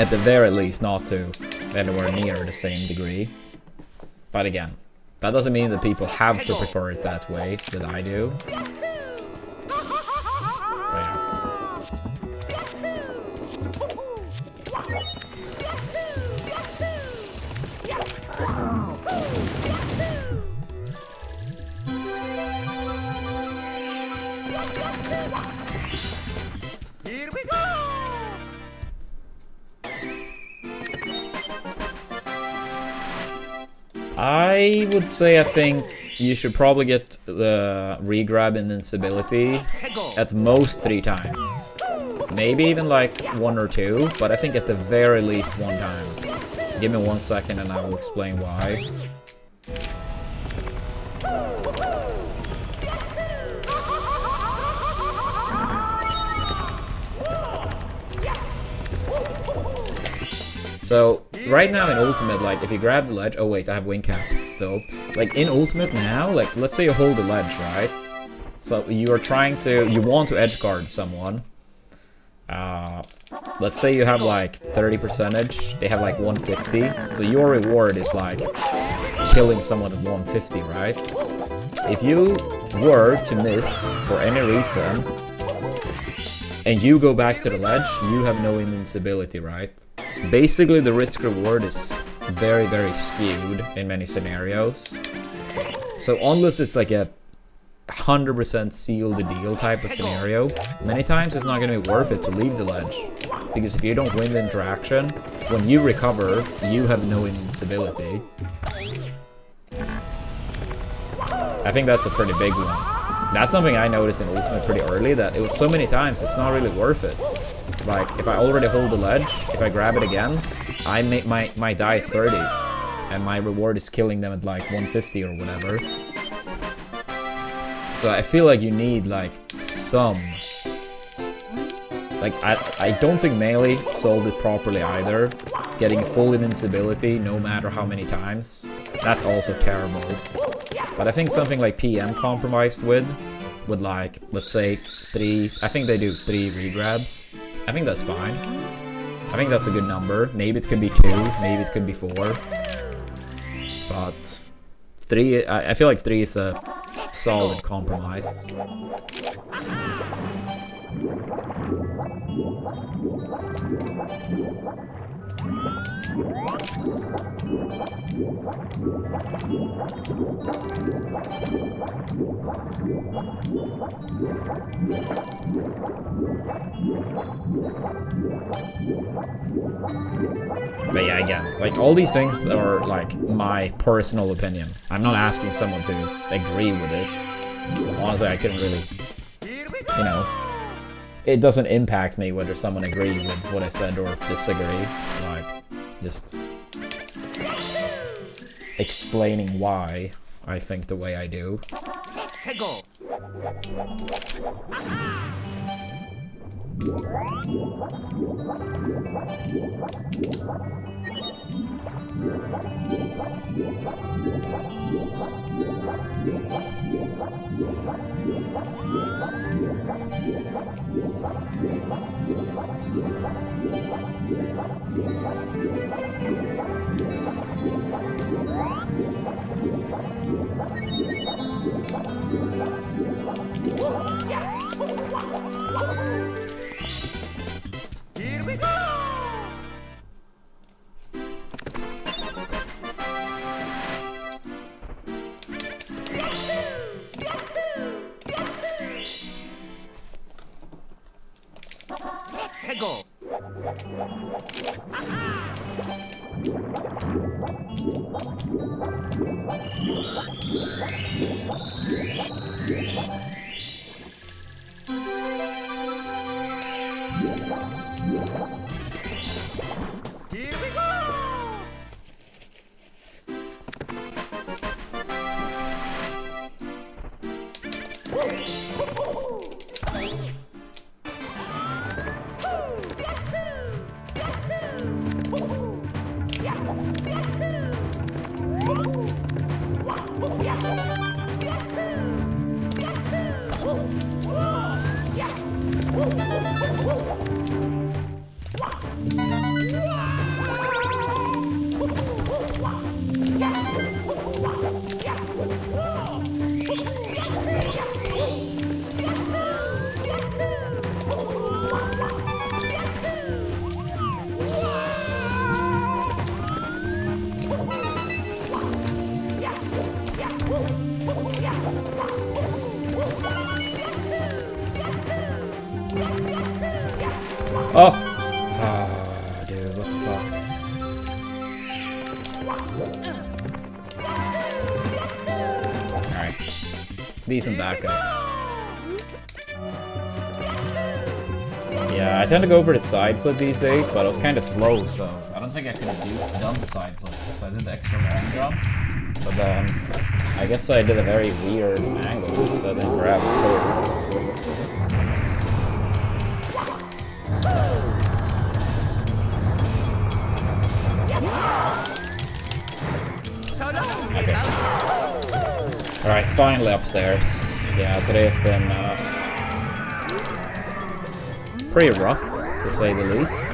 Speaker 1: At the very least, not to anywhere near the same degree. But again, that doesn't mean that people have to prefer it that way, that I do. But yeah.
Speaker 2: Here we go!
Speaker 1: I would say I think you should probably get the regrab invincibility at most 3 times. Maybe even like 1 or 2, but I think at the very least 1 time. Give me 1 second and I will explain why. So, right now in Ultimate, like, if you grab the ledge... Oh wait, I have wing cap still. Like, in Ultimate now, like, let's say you hold the ledge, right? So, you are trying to... You want to edge guard someone. Let's say you have, like, 30%, they have, like, 150. So, your reward is, like, killing someone at 150, right? If you were to miss for any reason, and you go back to the ledge, you have no invincibility, right? Basically, the risk-reward is very, very skewed in many scenarios. So unless it's like a 100% seal the deal type of scenario, many times it's not going to be worth it to leave the ledge. Because if you don't win the interaction, when you recover, you have no invincibility. I think that's a pretty big one. That's something I noticed in Ultimate pretty early, that it was so many times, it's not really worth it. Like, if I already hold the ledge, if I grab it again, I might die at 30. And my reward is killing them at like 150 or whatever. So I feel like you need like some... Like, I don't think Melee solved it properly either. Getting full invincibility no matter how many times. That's also terrible. But I think something like PM compromised with like, let's say 3, I think they do 3 regrabs. I think that's fine. I think that's a good number. Maybe it could be 2, maybe it could be 4. But 3, I feel like 3 is a solid compromise. But yeah, again, like all these things are like my personal opinion. I'm not asking someone to agree with it. Honestly, I couldn't really, you know, it doesn't impact me whether someone agrees with what I said or disagree. Like, just explaining why I think the way I do.
Speaker 2: Go. Here we go. Go. Here we go.
Speaker 1: Oh! Ah, dude, what the fuck? Alright. Decent backup. Yeah, I tend to go for the side flip these days, but I was kind of slow, so I don't think I could have done the side flip, so I did the extra long jump. But then, I guess I did a very weird angle, so I didn't grab the curve. Okay. Alright, finally upstairs. Yeah, today has been pretty rough, to say the least.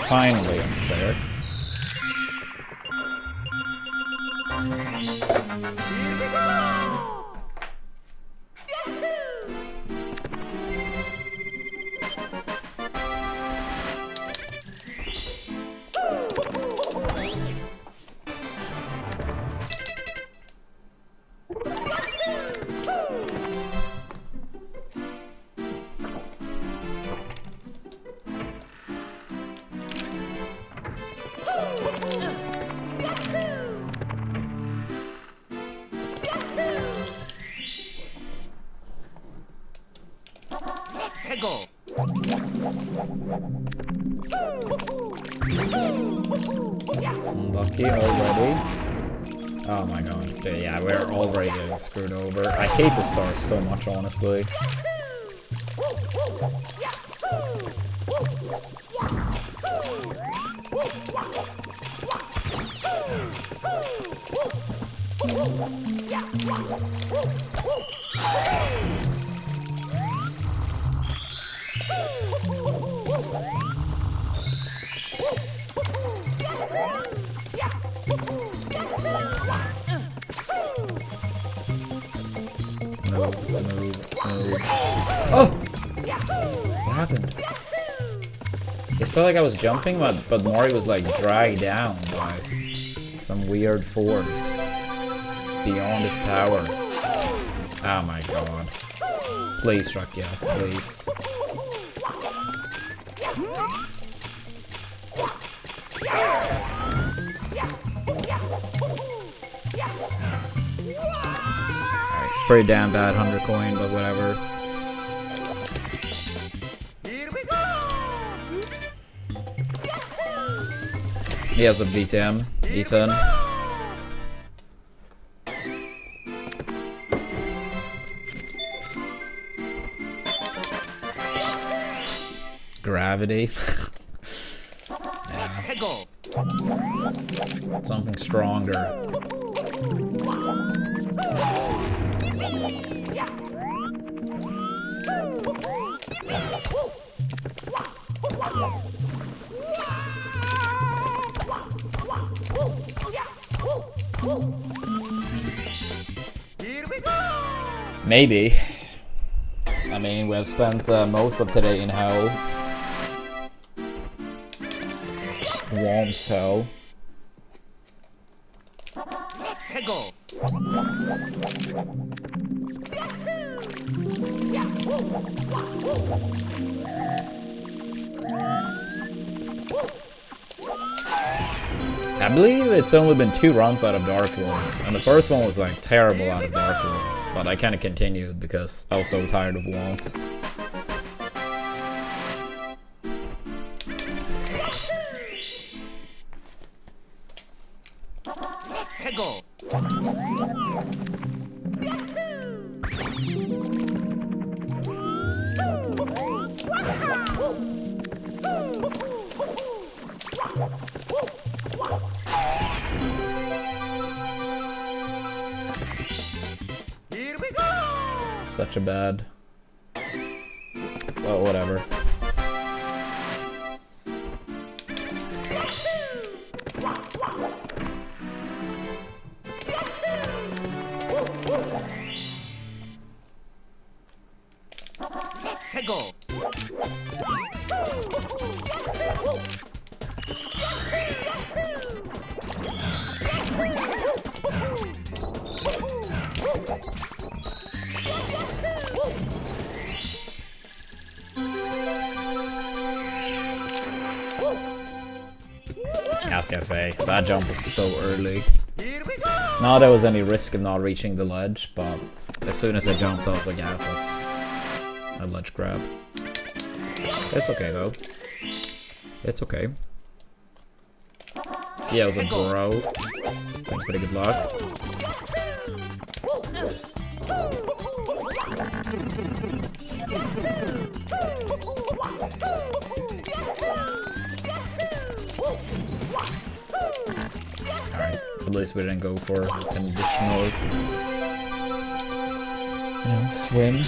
Speaker 1: Finally upstairs.
Speaker 2: Go.
Speaker 1: Unlucky already. Oh my god. Okay, yeah, we're already getting screwed over. I hate the stars so much, honestly. Oh! What happened? It felt like I was jumping, but Mario was like dragged down by some weird force beyond his power. Oh my god. Please, Rakia, please. Alright, pretty damn bad 100 coin, but whatever. He has a VTM, Ethan. Gravity. Yeah. Something stronger. Maybe. I mean, we have spent most of today in hell. Whomp's hell. I believe it's only been 2 runs out of Dark World, and the first one was like terrible out of Dark World, but I kind of continued because I was so tired of Womps. Such a bad... Well, whatever. I was gonna say, that jump was so early. Not there was any risk of not reaching the ledge, but as soon as I jumped off the gap, that's a ledge grab. It's okay though. It's okay. Yeah, it was a bro. Thanks for the good luck. Alright, at least we didn't go for an additional, you know, swim.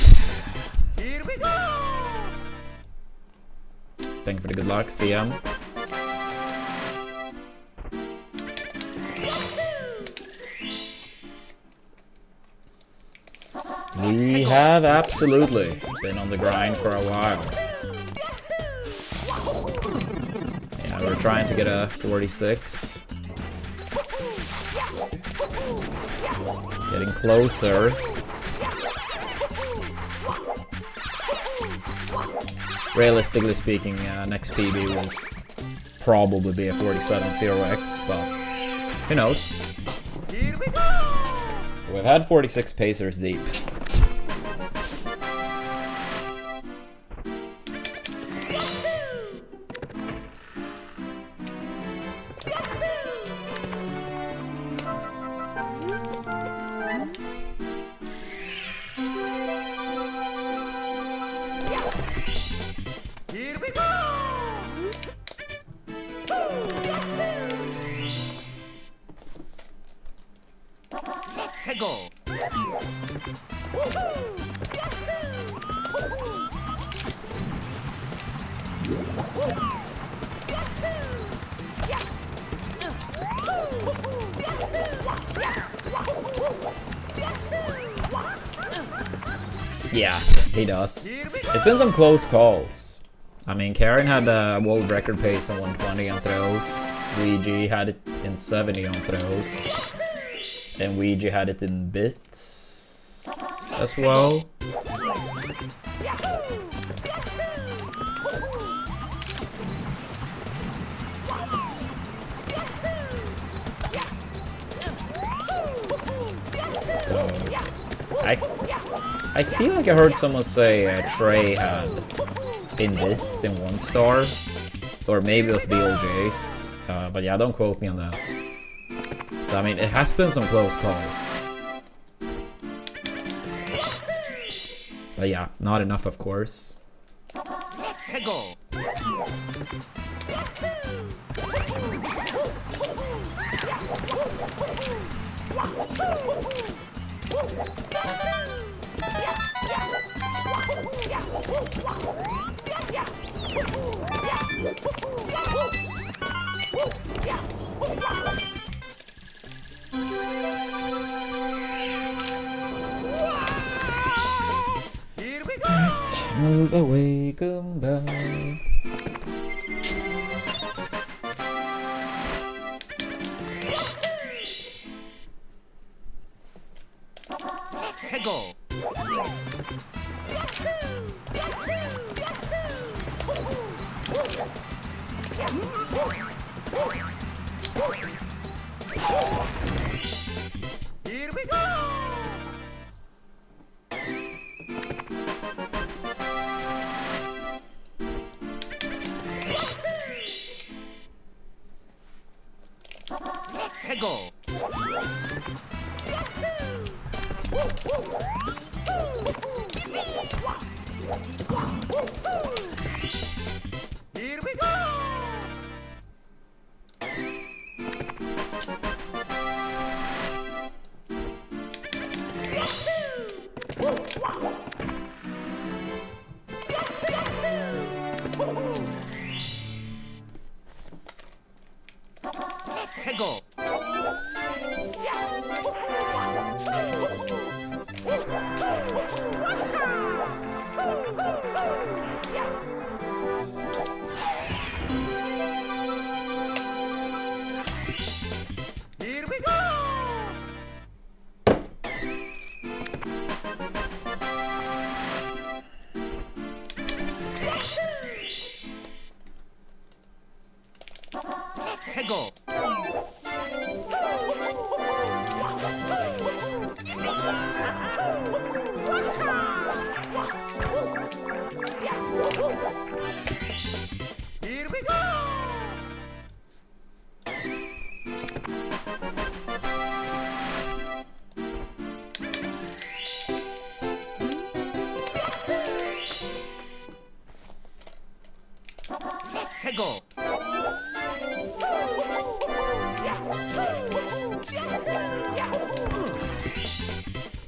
Speaker 1: Thank you for the good luck, CM. We have absolutely been on the grind for a while. Yeah, we're trying to get a 46. Getting closer. Realistically speaking, next PB will probably be a 47 0x, but who knows? We've had 46 Pacers deep. Yeah, He does. It's been some close calls. I mean, Karen had a world record pace on 120 on throws. Luigi had it in 70 on throws. And Luigi had it in bits as well. So, I feel like I heard someone say Trey had in bits in 1 star, or maybe it was BLJ's, but yeah, don't quote me on that. So I mean, it has been some close calls, but yeah, not enough, of course.
Speaker 2: 해고.
Speaker 1: Move away, goodbye.
Speaker 2: 해고. Here we go. 해고. Here we go. 해고. Here we go. 해고. Here we go. 해고.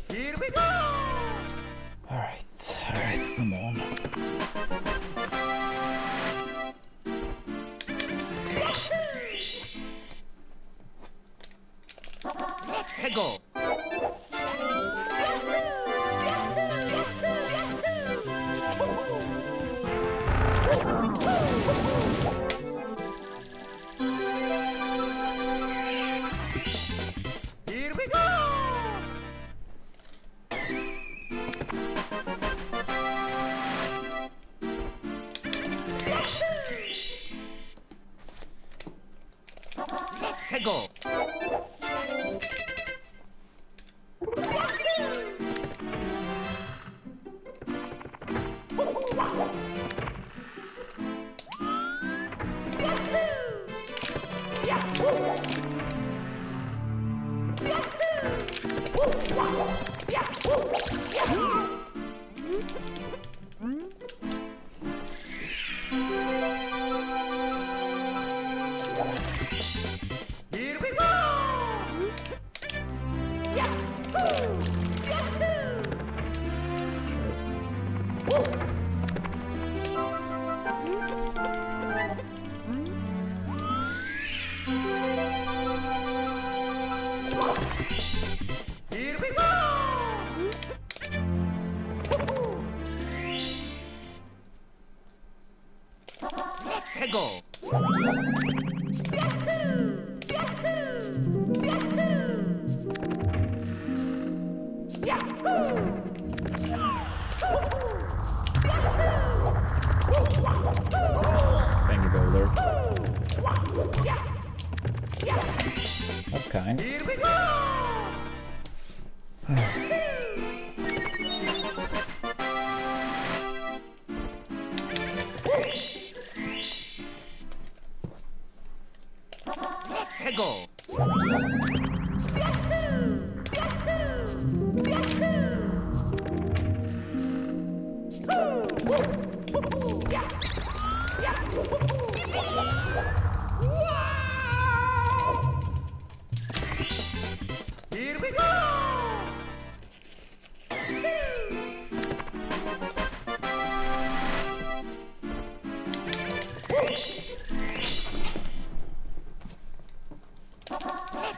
Speaker 2: Here we go.
Speaker 1: All right, come on.
Speaker 2: 해고. Here we go. 해고. Here we go. Here we go. 해고.
Speaker 1: Thank you, Boulder. That's kind.
Speaker 2: Here we go. 해고. Here we go.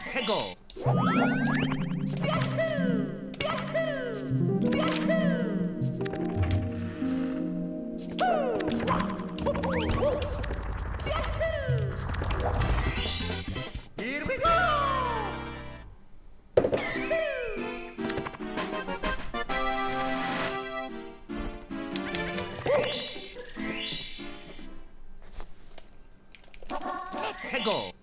Speaker 2: 해고. Here we go. 해고.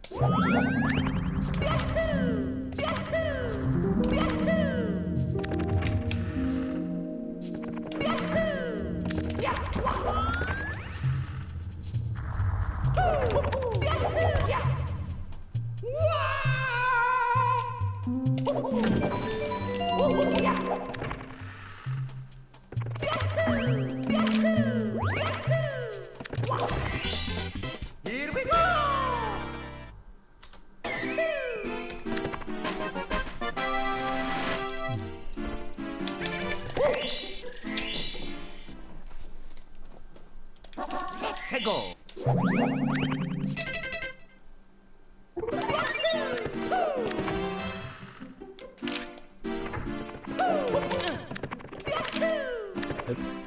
Speaker 2: Here we go. 해고.
Speaker 1: Oops.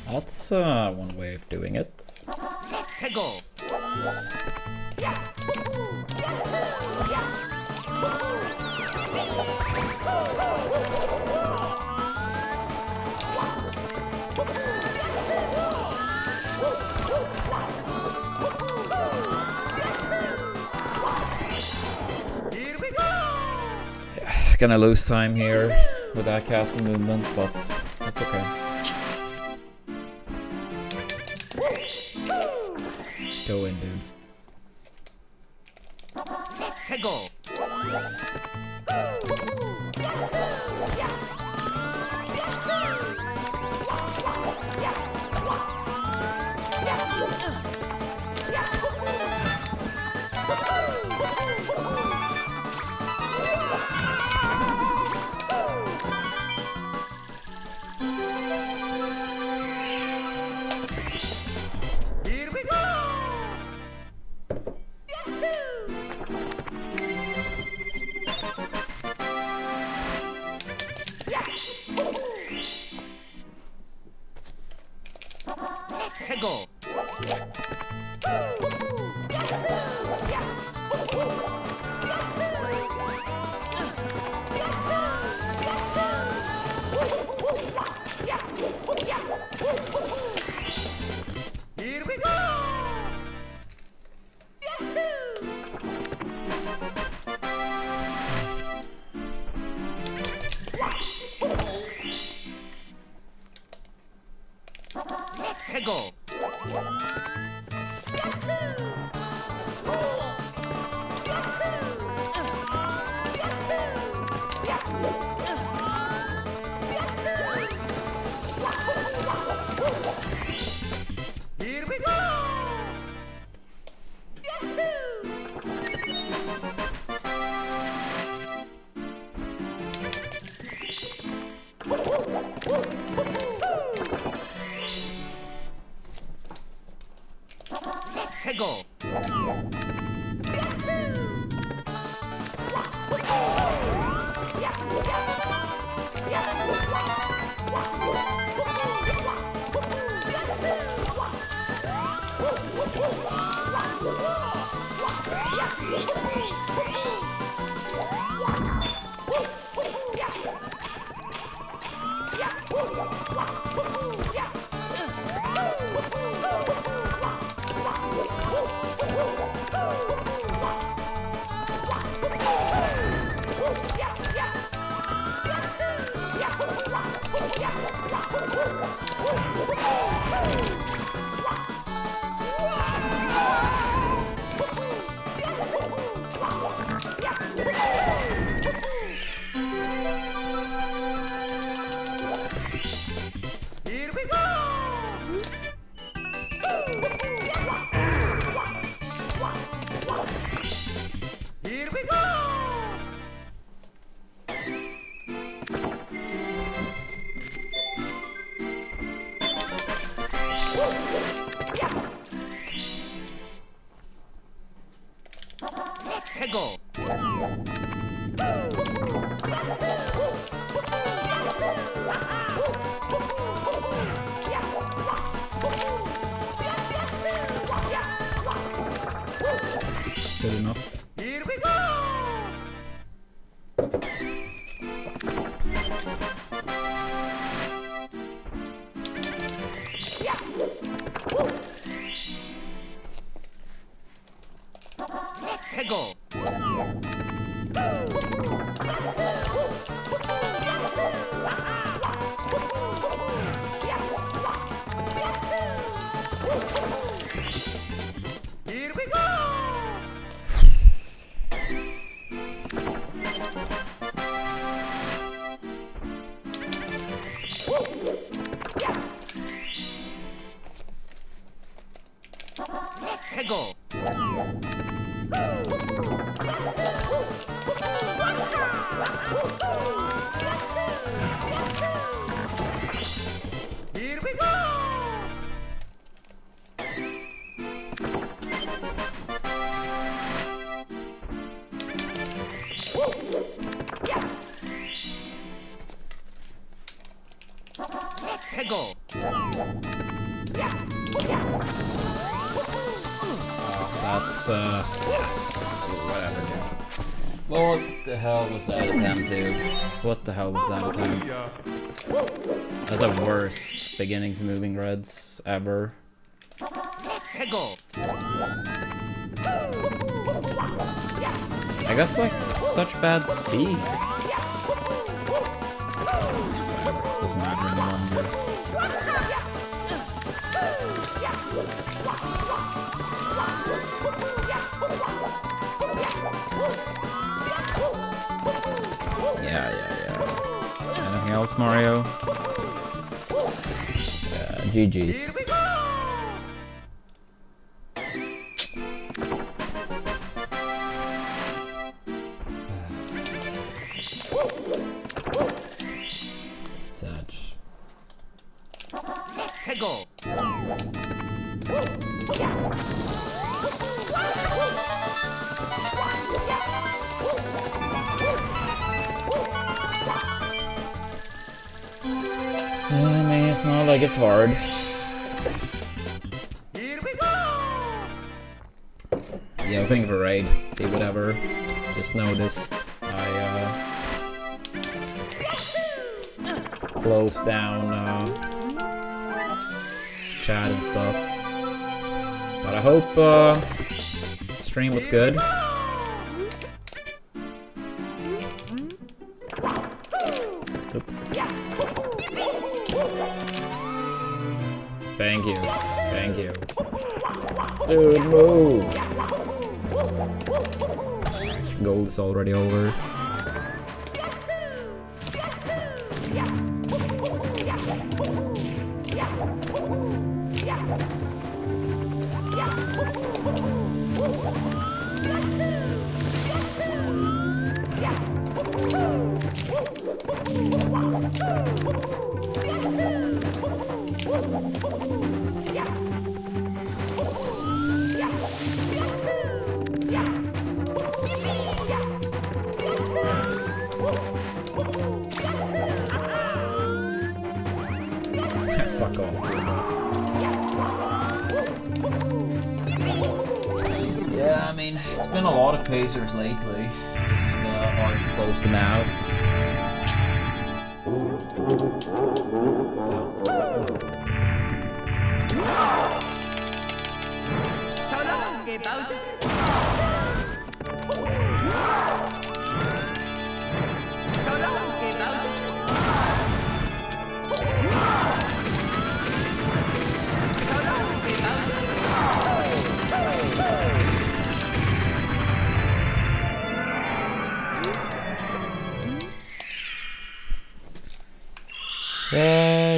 Speaker 1: That's one way of doing it.
Speaker 2: 해고. Here we go.
Speaker 1: Gonna lose time here with that castle movement, but that's okay. Go in, dude.
Speaker 2: 해고. Here we go. 해고. Here we go. 해고. Here we go. 해고.
Speaker 1: Good enough.
Speaker 2: Here we go. 해고. Here we go. 해고. Here we go. 해고.
Speaker 1: That's whatever, dude. What the hell was that attempt, dude? What the hell was that attempt? That's the worst beginnings moving reds ever.
Speaker 2: 해고.
Speaker 1: Like, that's like such bad speed. Doesn't matter any longer. Yeah. Anything else, Mario? Yeah, GG's. Such.
Speaker 2: 해고.
Speaker 1: I mean, it's not like it's hard.
Speaker 2: Here we go.
Speaker 1: Yeah, thank you for raid. Did whatever. Just noticed I closed down chat and stuff. But I hope stream was good. Oops. Thank you. Thank you. Dude, move! Gold is already over. Fuck off, dude. Yeah, I mean, it's been a lot of pacers lately. Just hard to close them out.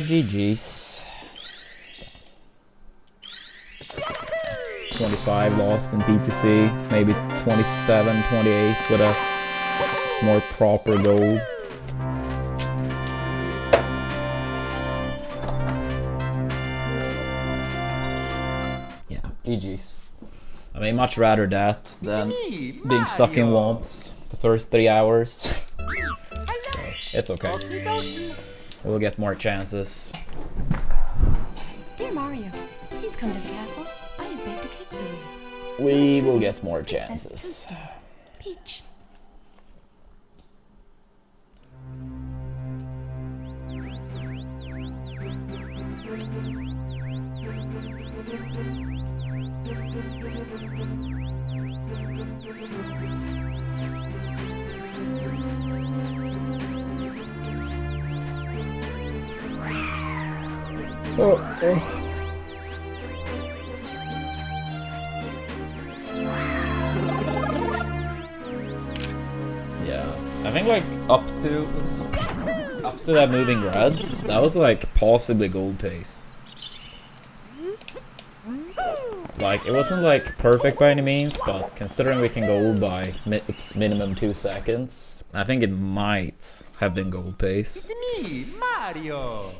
Speaker 1: GG's. 20 25 lost in TTC, maybe 27, 28 with a more proper gold. Yeah, GG's. I mean, much rather that than being stuck in Womps the first 3 hours. So, it's okay. We'll get more chances.
Speaker 3: Dear Mario, please come to the castle. I have baked a cake for you.
Speaker 1: We will get more chances.
Speaker 3: Peach.
Speaker 1: Oh. Yeah, I think like up to that moving reds, that was like possibly gold pace. Like it wasn't like perfect by any means, but considering we can gold by minimum 2 seconds, I think it might have been gold pace.
Speaker 2: It's me, Mario.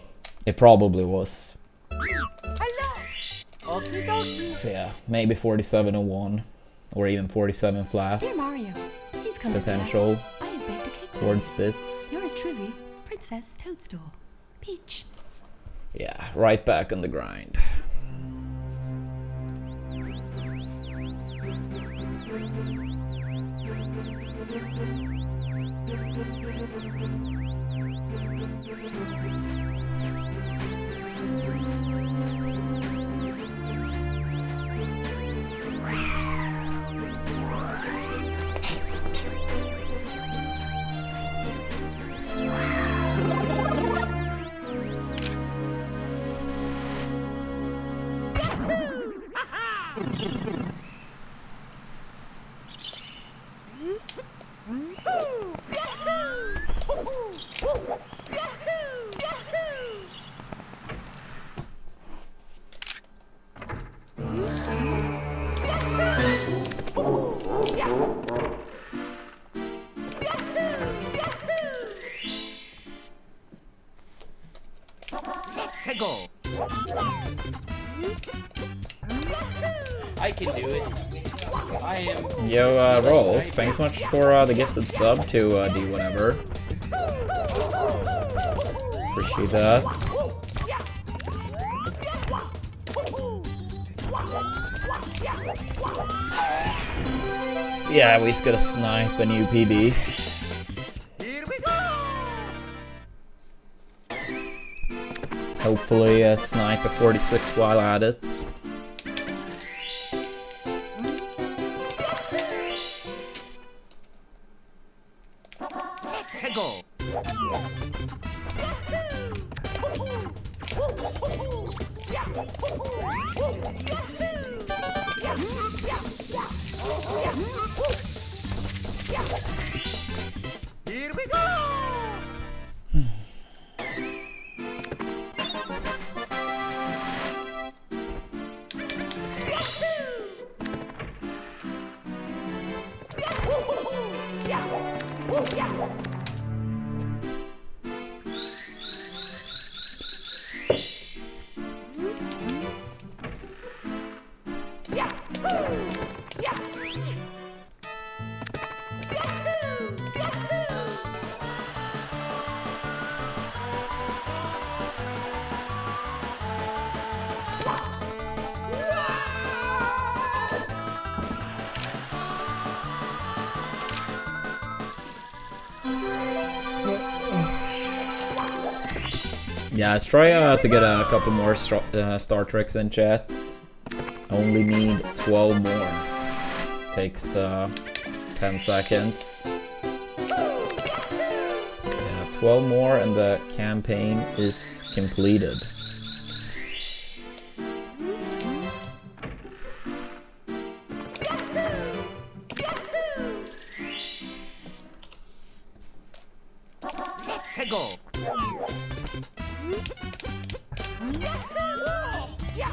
Speaker 1: It probably was.
Speaker 2: Hello. Okie dokie.
Speaker 1: So yeah, maybe 4701 or even 47 flat.
Speaker 3: Dear Mario, please come to the
Speaker 1: Potential
Speaker 3: castle. I have baked a cake for
Speaker 1: towards bits.
Speaker 3: you. Yours truly, Princess Toadstool. Peach.
Speaker 1: Yeah, right back on the grind.
Speaker 2: Go.
Speaker 4: I can do it. I am.
Speaker 1: Yo, Rolf, thanks much for the gifted sub to D whatever. Appreciate that. Yeah, we just gotta snipe a new PB.
Speaker 2: Here we go.
Speaker 1: Hopefully snipe a 46 while at it.
Speaker 2: Go. Here we go.
Speaker 1: Yeah, let's try to get a couple more Star Treks in chat. Only need 12 more. Takes 10 seconds. Yeah, 12 more and the campaign is completed.
Speaker 2: Go. Here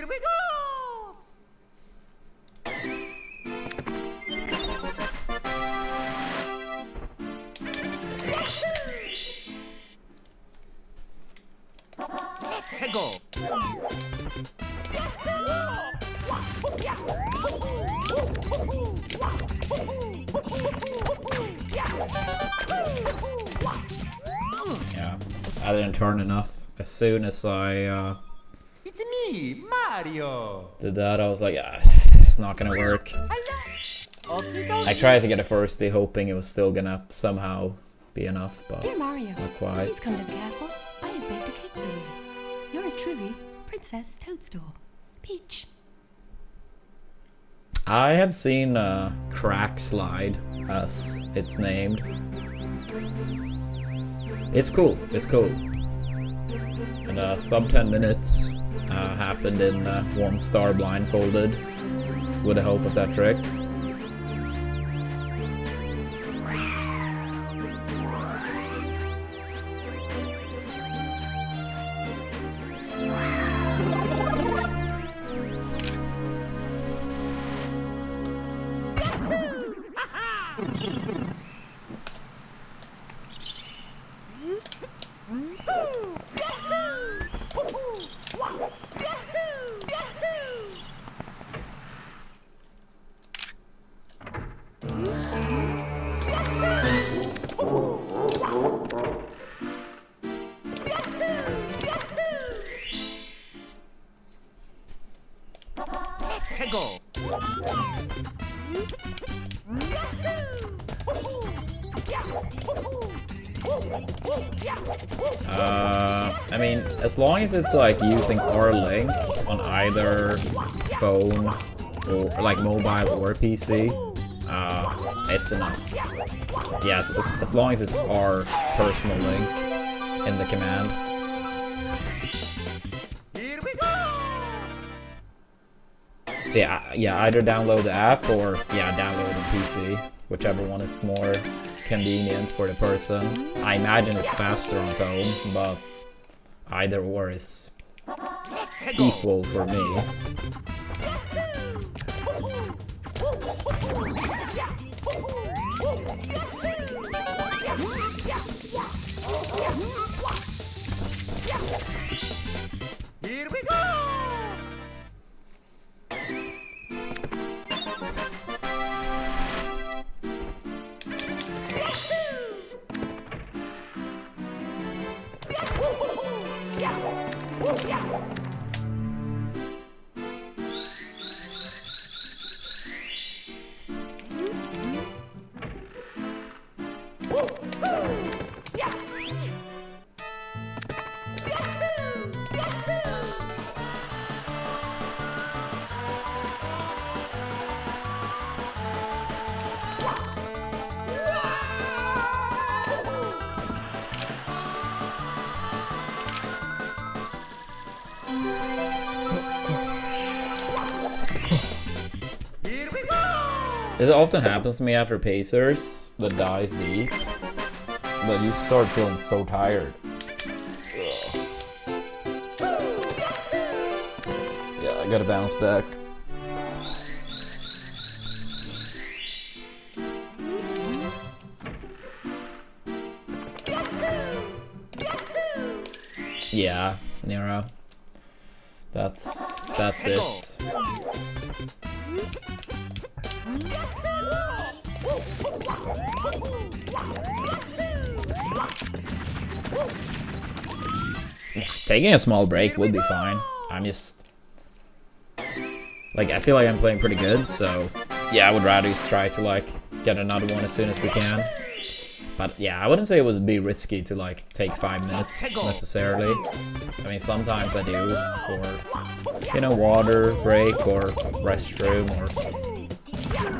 Speaker 2: we go! Let's go!
Speaker 1: Yeah, I didn't turn enough. As soon as I
Speaker 2: It's me, Mario!
Speaker 1: did that, I was like, ah, it's not gonna work.
Speaker 2: Hello!
Speaker 1: I tried to get a firstie, hoping it was still gonna somehow be enough, but
Speaker 3: Dear Mario,
Speaker 1: not quite.
Speaker 3: please come to the castle. I have baked a cake for you. Yours truly, Princess Toadstool. Peach.
Speaker 1: I have seen Crack Slide, as it's named. It's cool, it's cool. And sub 10 minutes happened in 1 star blindfolded with the help of that trick.
Speaker 2: Let's go!
Speaker 1: I mean, as long as it's like using R-Link on either phone or like mobile or PC, it's enough. Yes, as long as it's our personal link in the command.
Speaker 2: Here we go!
Speaker 1: So yeah, either download the app or download the PC, whichever one is more convenient for the person. I imagine it's faster on phone, but either or is equal for me.
Speaker 2: Here we go!
Speaker 1: This often happens to me after Pacers that dies deep, but you start feeling so tired. Yeah, I gotta bounce back. Yeah, Nero. That's it. Yeah, taking a small break would be fine. I'm just like, I feel like I'm playing pretty good, so yeah, I would rather just try to like get another one as soon as we can. But yeah, I wouldn't say it would be risky to like take 5 minutes necessarily. I mean, sometimes I do for, you know, water break or restroom or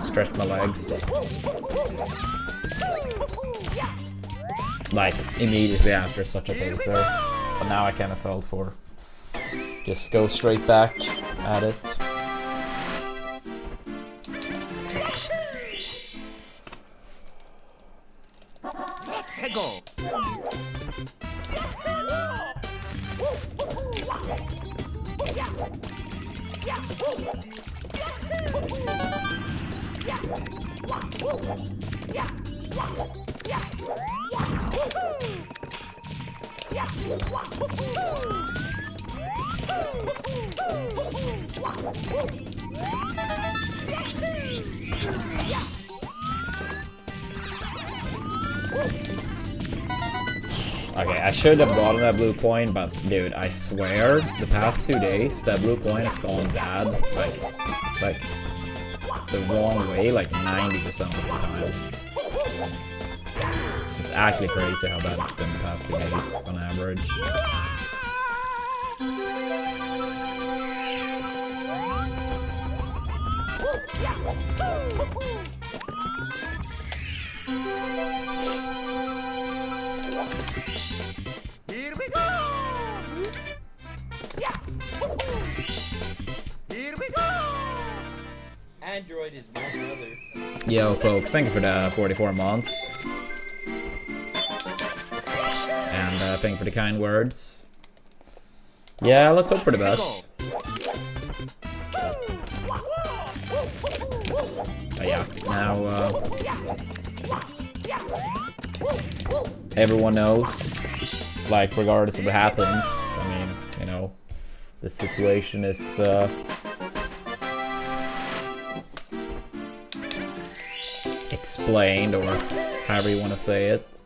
Speaker 1: stretch my legs. Like immediately after such a pacer. But now I kind of felt for just go straight back at it. Okay, I should have gotten that blue coin, but dude, I swear, the past 2 days, that blue coin has gone bad, like the wrong way, like 90% of the time. It's actually crazy how bad it's been the past 2 days on average.
Speaker 2: Here we go! Here we go!
Speaker 4: Android is one brother.
Speaker 1: Yo, folks, thank you for the 44 months. And thank you for the kind words. Yeah, let's hope for the best. But yeah, now everyone knows, like, regardless of what happens, I mean, you know, the situation is explained, or however you want to say it.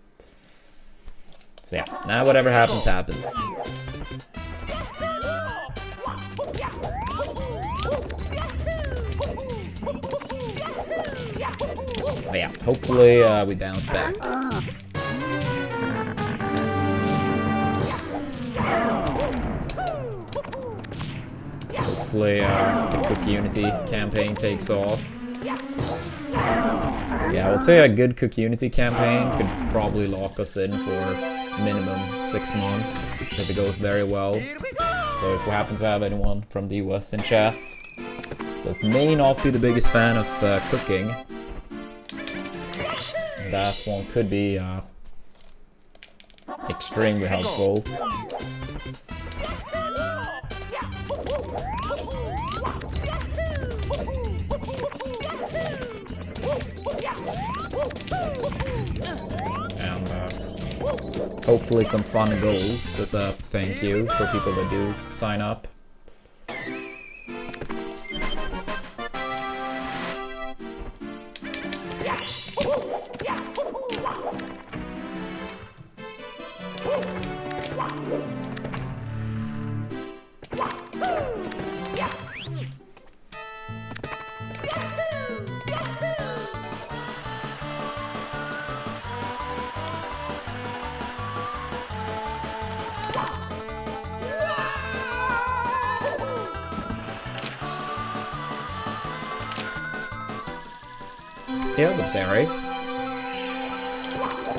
Speaker 1: So yeah, now whatever happens, happens. But yeah, hopefully we bounce back. Hopefully the Cook Unity campaign takes off. Yeah, I would say a good Cook Unity campaign could probably lock us in for minimum 6 months if it goes very well. So if we happen to have anyone from the US in chat that may not be the biggest fan of cooking, that one could be extremely helpful. And hopefully some fun goals as a thank you for people that do sign up. Hey, what's up, Samurai?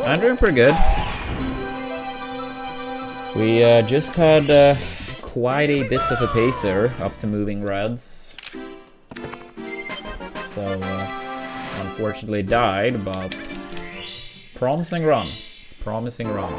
Speaker 1: I'm doing pretty good. We just had quite a bit of a pacer up to moving reds. So, unfortunately died, but promising run. Promising run.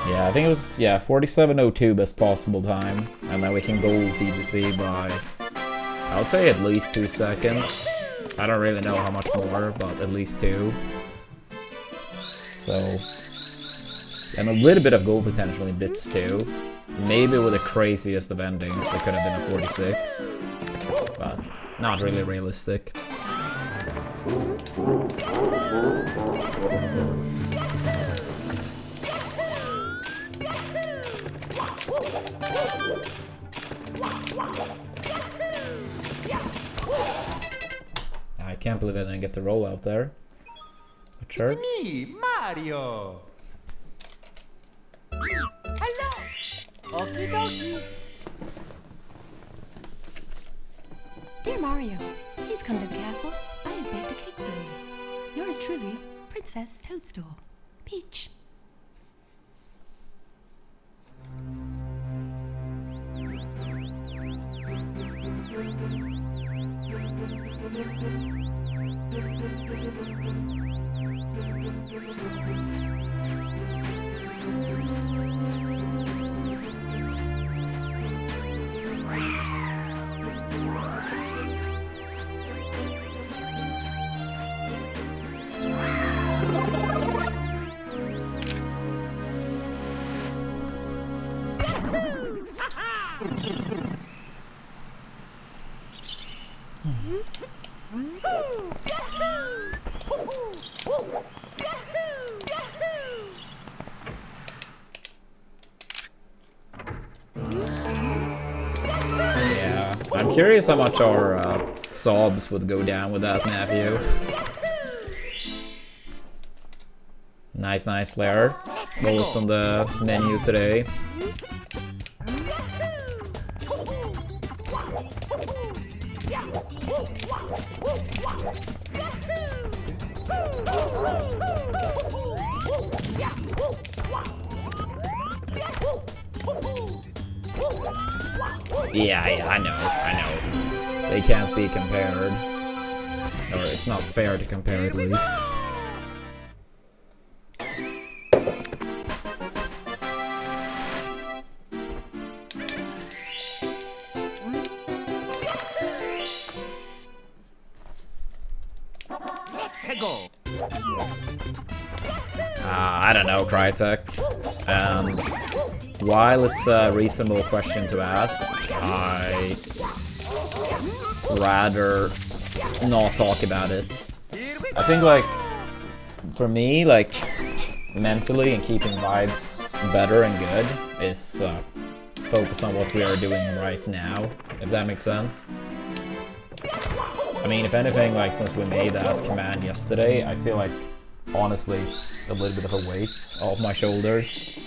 Speaker 1: Yeah, I think it was, 47:02 best possible time, and then we can gold TGC by, I would say at least 2 seconds. I don't really know how much more, but at least 2. So, and a little bit of gold potential in bits too. Maybe with the craziest of endings, it could have been a 46, but not really realistic. I can't believe I didn't get the roll out there. But sure.
Speaker 2: Me, Mario. Hello. Okie dokie.
Speaker 3: Dear Mario, please come to the castle. I have baked a cake for you. Yours truly, Princess Toadstool. Peach.
Speaker 1: Yeah, I'm curious how much our sobs would go down with that, nephew. Nice layer. What was on the menu today? Yeah, I know. They can't be compared. Or it's not fair to compare at least. I don't know, Crytek. While it's a reasonable question to ask, I rather not talk about it. I think, like, for me, like, mentally and keeping vibes better and good is focus on what we are doing right now, if that makes sense. I mean, if anything, like, since we made that command yesterday, I feel like, honestly, it's a little bit of a weight off my shoulders.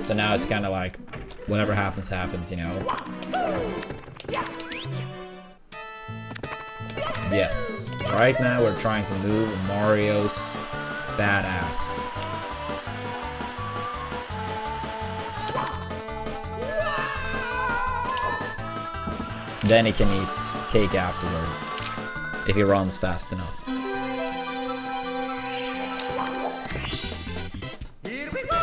Speaker 1: So now it's kind of like, whatever happens, happens, you know? Yes, right now we're trying to move Mario's fat ass. Then he can eat cake afterwards, if he runs fast enough.
Speaker 2: Here we go!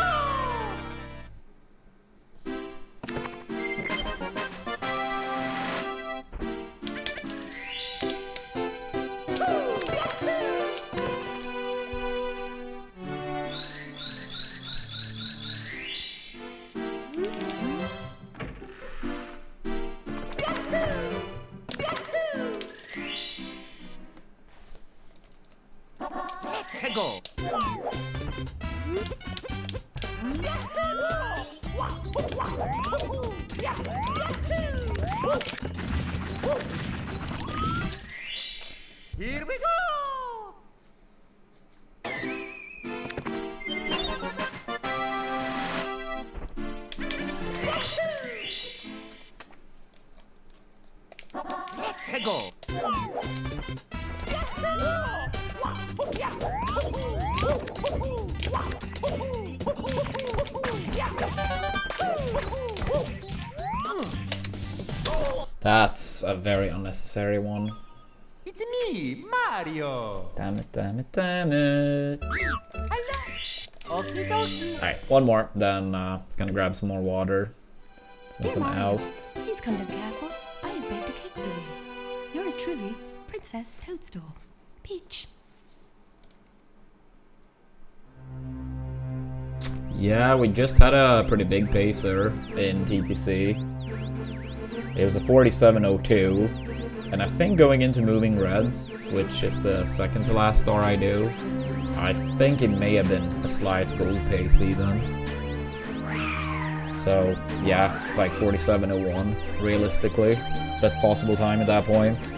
Speaker 2: Go!
Speaker 5: That's a very unnecessary one.
Speaker 2: It's me, Mario!
Speaker 5: Damn it, damn it, damn it.
Speaker 2: Hello! Okie dokie!
Speaker 5: Alright, one more, then gonna grab some more water. Since I'm out.
Speaker 3: Please come to the castle. I have baked a cake for you. Yours truly, Princess Toadstool. Peach.
Speaker 5: Yeah, we just had a pretty big pacer in TTC. It was a 4702, and I think going into Moving Reds, which is the second to last star I do, I think it may have been a slight gold pace even. So yeah, like 4701, realistically. Best possible time at that point.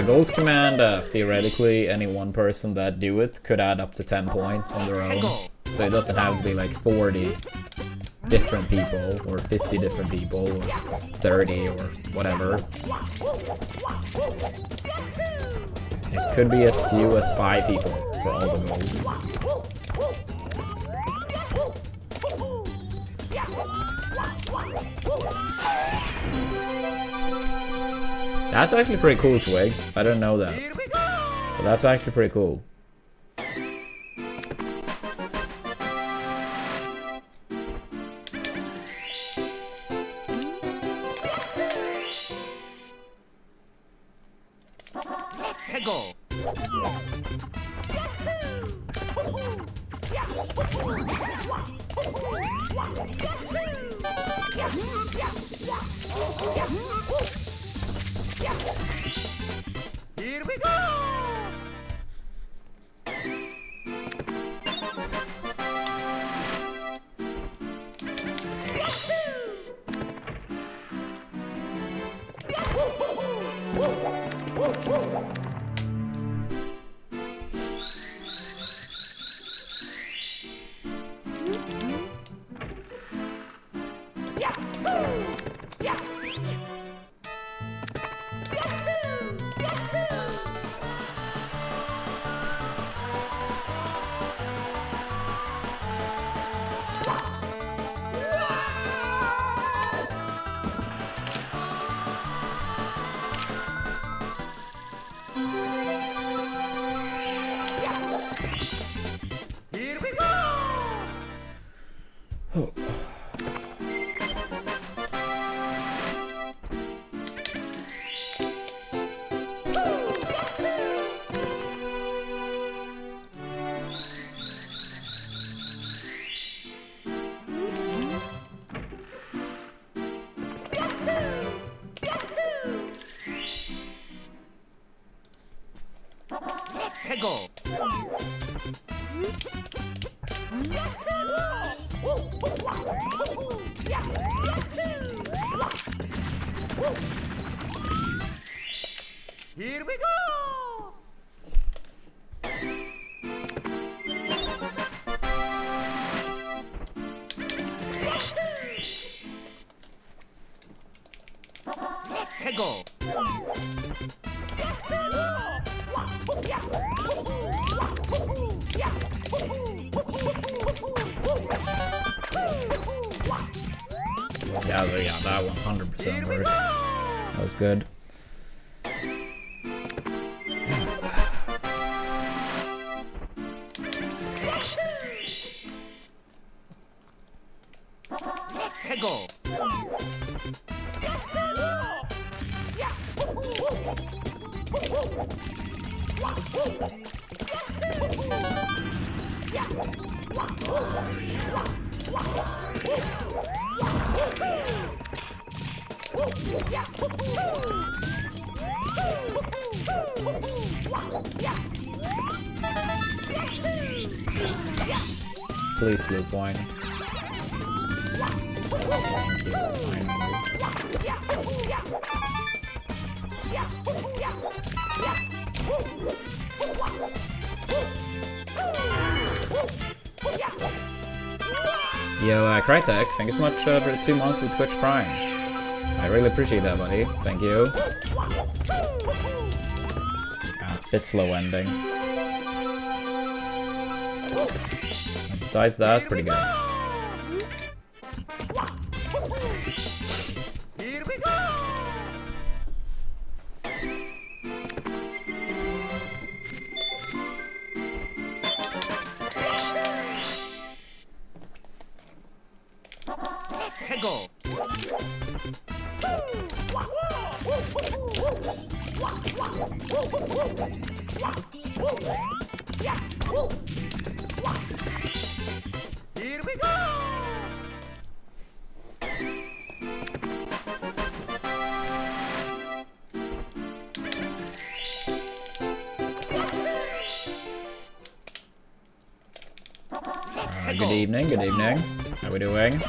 Speaker 5: the goals command, theoretically, any one person that do it could add up to 10 points on their own. So it doesn't have to be like 40 different people, or 50 different people, or 30, or whatever. It could be as few as 5 people for all the goals. That's actually pretty cool, Twig. I didn't know that. But that's actually pretty cool.
Speaker 2: Go. Here we go. Go. Here we go. Go.
Speaker 5: Yeah, that 100% works. That was good.
Speaker 2: Go.
Speaker 5: Please, blue point. Thank you. Yo, Crytek, thank you so much for the 2 months with Twitch Prime. I really appreciate that, buddy. Thank you. Bit slow ending. And besides that, pretty good.
Speaker 2: Here we go. Go. Here we go.
Speaker 5: Good evening, good evening. How we doing?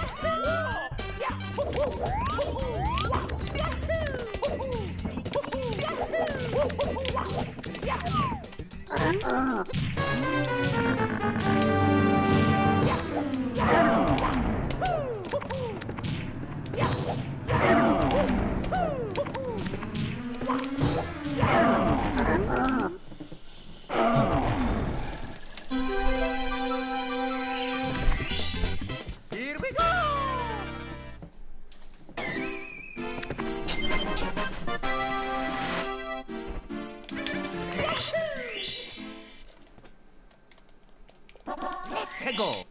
Speaker 2: Here we go! Go!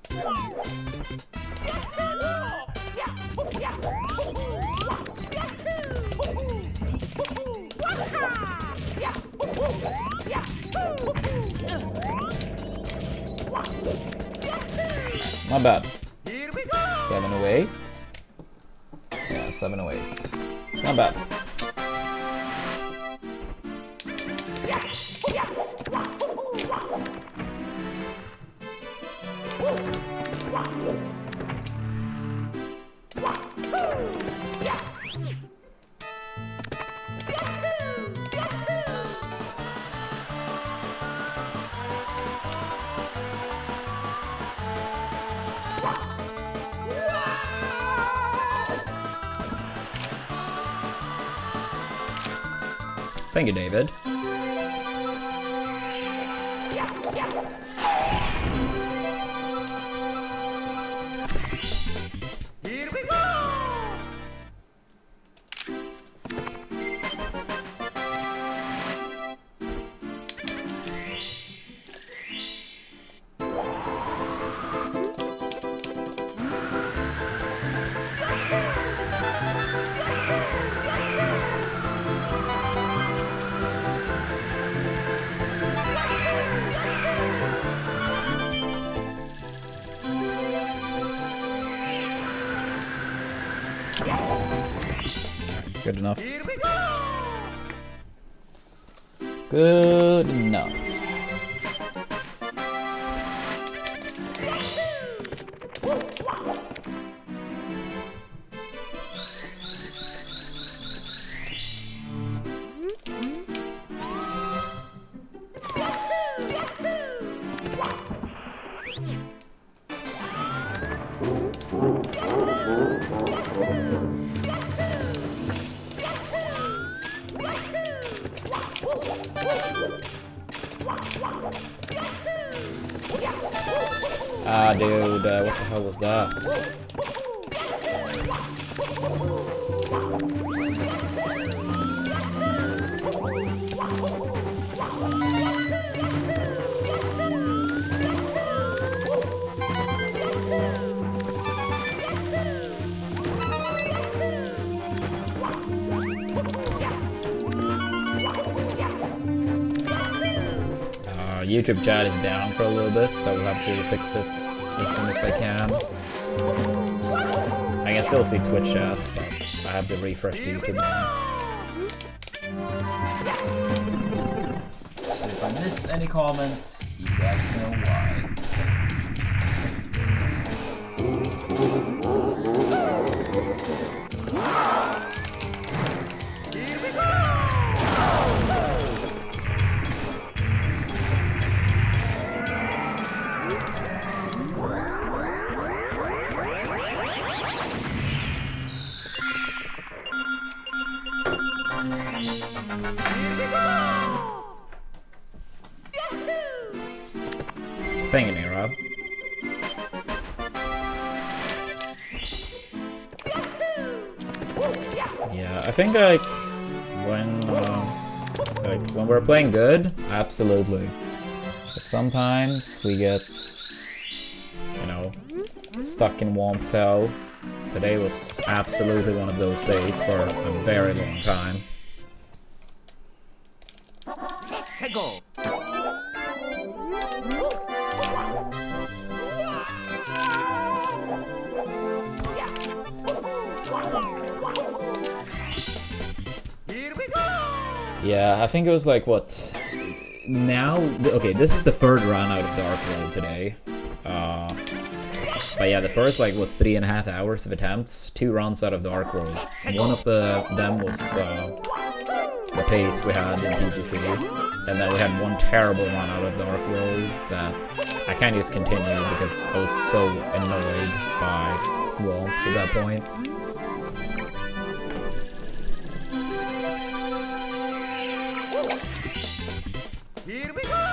Speaker 1: Not bad.
Speaker 2: Here we go!
Speaker 1: 708. Yeah, 708. Not bad. Thank you, David.
Speaker 2: Here we go!
Speaker 1: Good enough.
Speaker 2: Here we go!
Speaker 1: Good enough. Ah, dude, what the hell was that? YouTube chat is down for a little bit, so we'll have to fix it as soon as I can. I can still see Twitch chat, but I have to refresh the YouTube now. So if I miss any comments, you guys know why. Thank you, Rob. Yeah, I think like when we're playing good, absolutely. But sometimes we get, you know, stuck in Womp's hell. Today was absolutely one of those days for a very long time.
Speaker 2: Go! Here we go!
Speaker 1: Yeah, I think it was like what? Now, okay, this is the third run out of Dark World today. But yeah, the first like what 3.5 hours of attempts, 2 runs out of Dark World. One of them was the pace we had in PTC.
Speaker 5: And then we had one terrible run out of Dark Road that I can't just continue because I was so annoyed by Womps at that point.
Speaker 2: Here we go!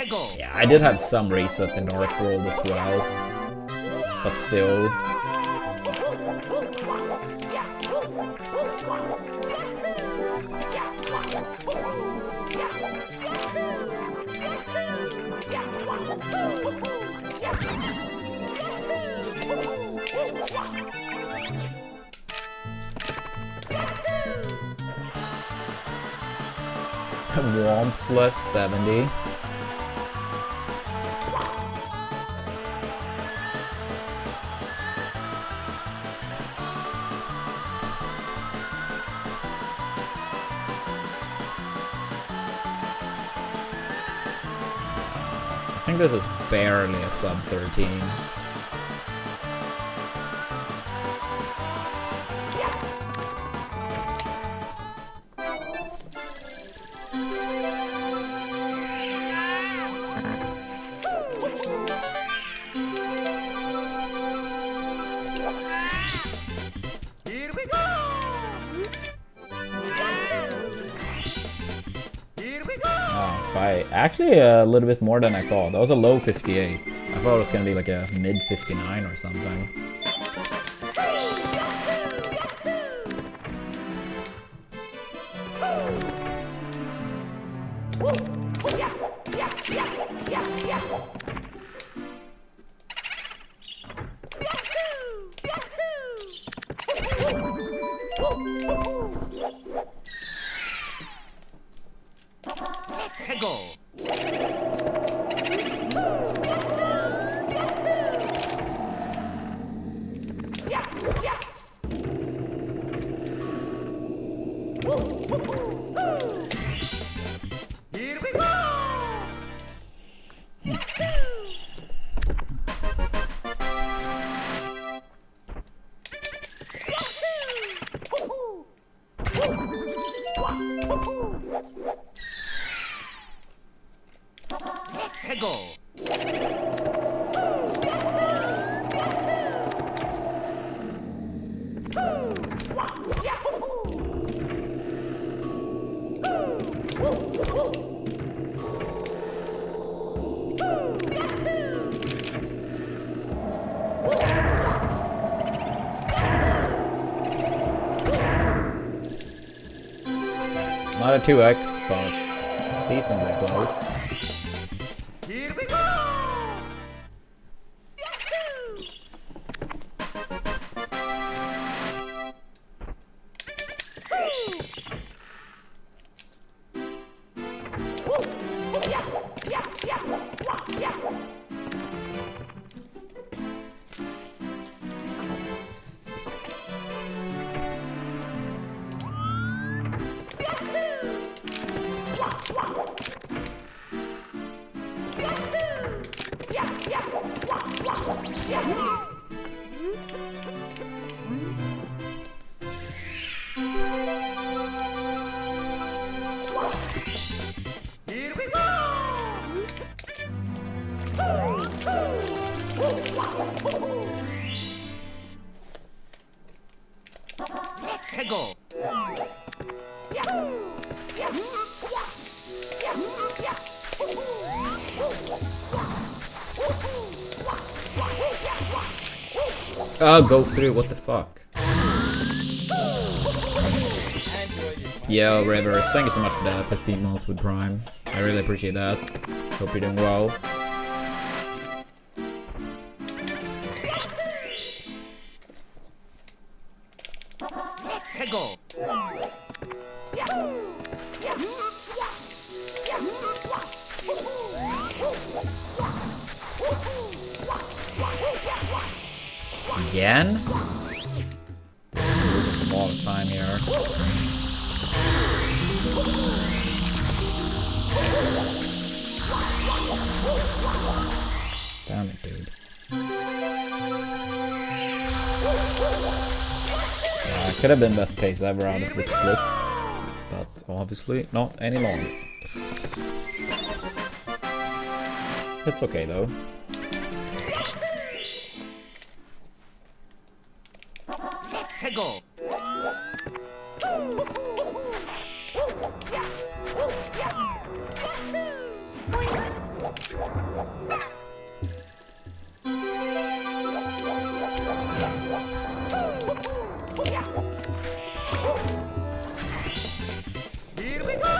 Speaker 2: Go.
Speaker 5: Yeah, I did have some resets in Dark World as well, but still. Wompsless 70. I think this is barely a sub 13.
Speaker 2: Here we go! Here we go!
Speaker 5: Oh, by actually a little bit more than I thought. That was a low 58. I thought it was gonna be like a mid 59 or something.
Speaker 2: Go! Here we go! Go!
Speaker 5: Not a 2x, but decently close.
Speaker 2: Here we go! Here we go! Go!
Speaker 5: Go through, what the fuck? Yo, Rivers, thank you so much for that 15 months with Prime. I really appreciate that. Hope you're doing well.
Speaker 2: Go!
Speaker 5: Again? We're losing a lot of time here. Damn it, dude. Yeah, I could have been best pace ever out of this split, but obviously not any longer. It's okay though.
Speaker 2: 해고.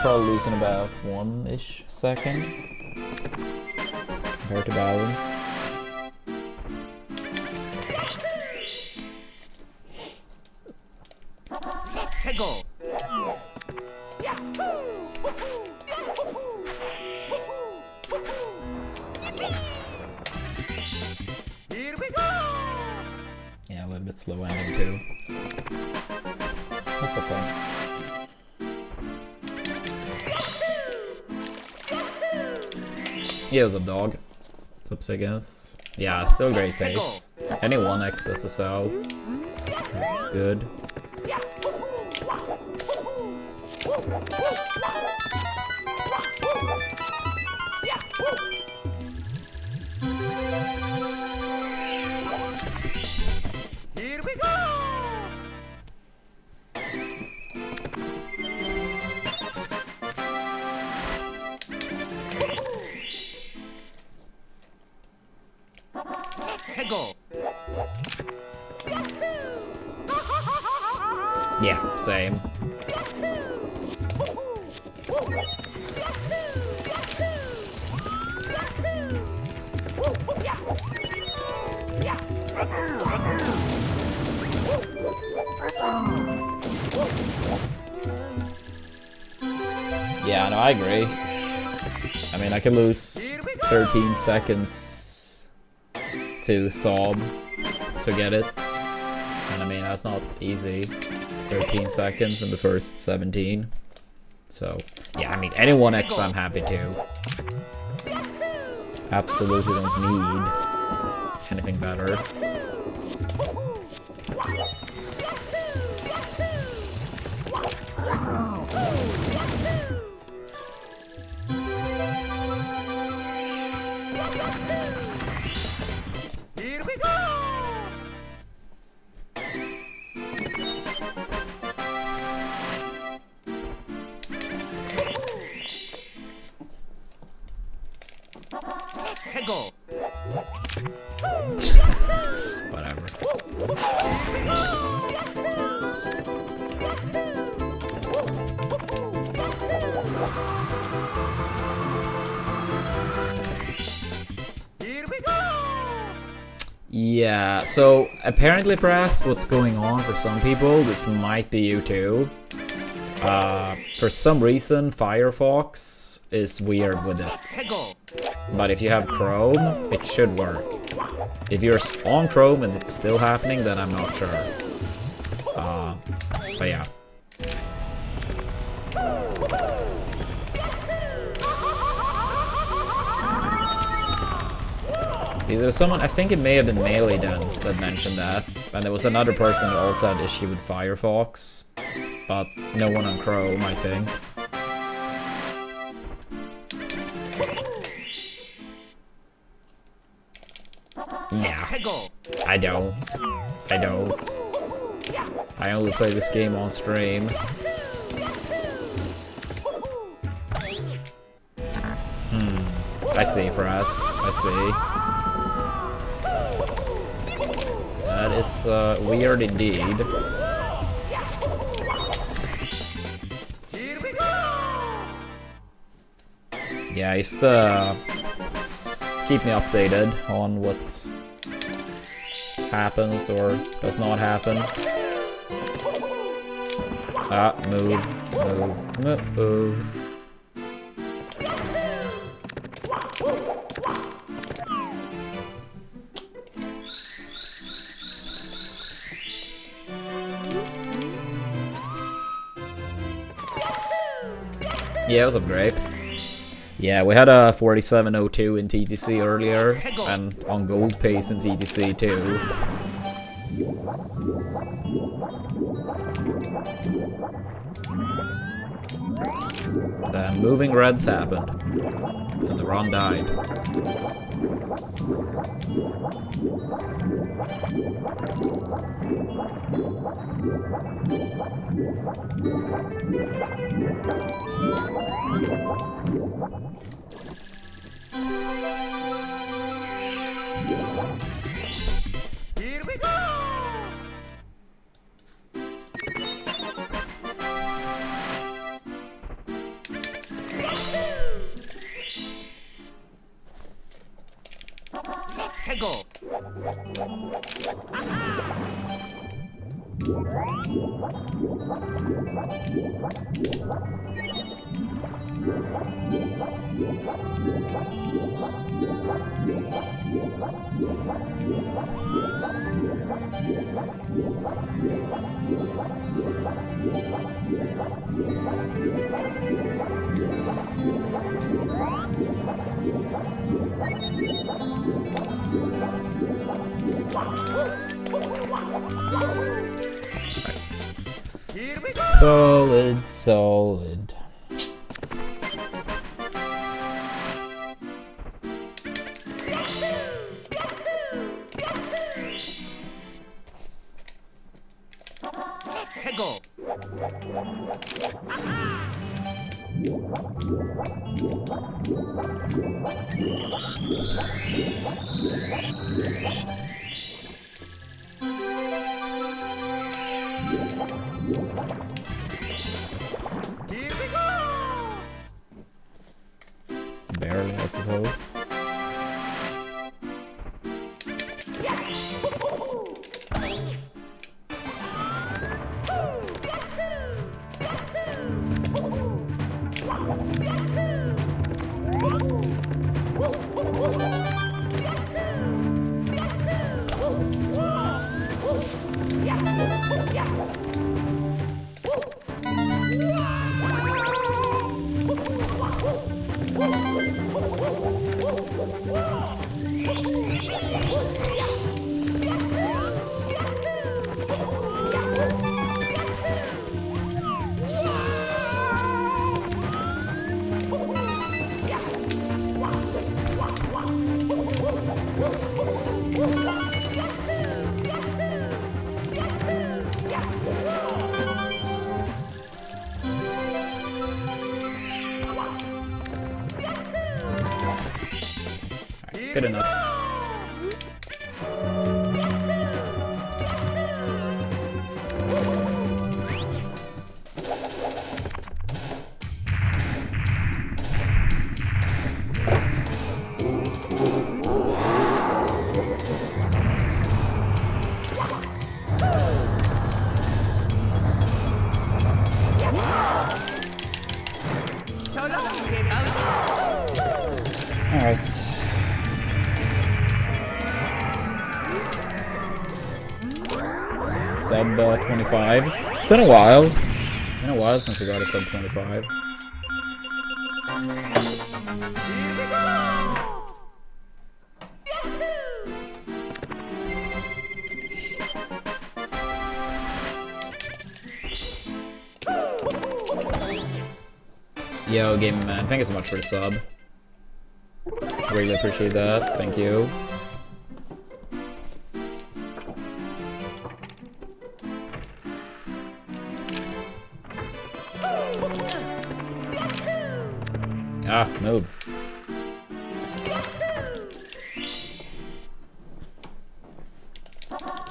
Speaker 5: Probably losing about 1-ish second compared to balanced.
Speaker 2: 해고. Here we go.
Speaker 5: Yeah, a little bit slow ending too. That's okay. Yeah, what's up, dog? What's up, Sigas? Yeah, still great pace. Any 1x SSL is good.
Speaker 2: Here we go. 해고.
Speaker 5: Yeah, same. Yeah, no, I agree. I mean, I could lose 13 seconds to sob to get it. And I mean, that's not easy. 13 seconds in the first 17. So, yeah, I mean, any 1x I'm happy to. Absolutely don't need anything better.
Speaker 2: Here we go. 해고.
Speaker 5: Whatever.
Speaker 2: Here we go.
Speaker 5: Yeah, so apparently for us, what's going on for some people, this might be you too. For some reason, Firefox is weird with it.
Speaker 2: 해고.
Speaker 5: But if you have Chrome, it should work. If you're on Chrome and it's still happening, then I'm not sure. But yeah. Because there was someone, I think it may have been Melee then, that mentioned that. And there was another person that also had issue with Firefox. But no one on Chrome, I think. Yeah,
Speaker 2: 해고.
Speaker 5: I don't. I only play this game on stream. I see, for us. I see. That is weird indeed.
Speaker 2: Here we go.
Speaker 5: Yeah, just keep me updated on what happens or does not happen. Move. Yeah, what's up, Grape? Yeah, we had a 4702 in TTC earlier, and on gold pace in TTC too. Then moving reds happened, and the run died.
Speaker 2: Here we go! Let's go! Here we go!
Speaker 5: Solid, solid.
Speaker 2: Let's go! Here we go!
Speaker 5: Barely, I suppose. Good enough. Alright. Sub 25. It's been a while. Been a while since we got a sub 25. Yo, Gaming Man, thank you so much for the sub. Really appreciate that. Thank you. Ah, move.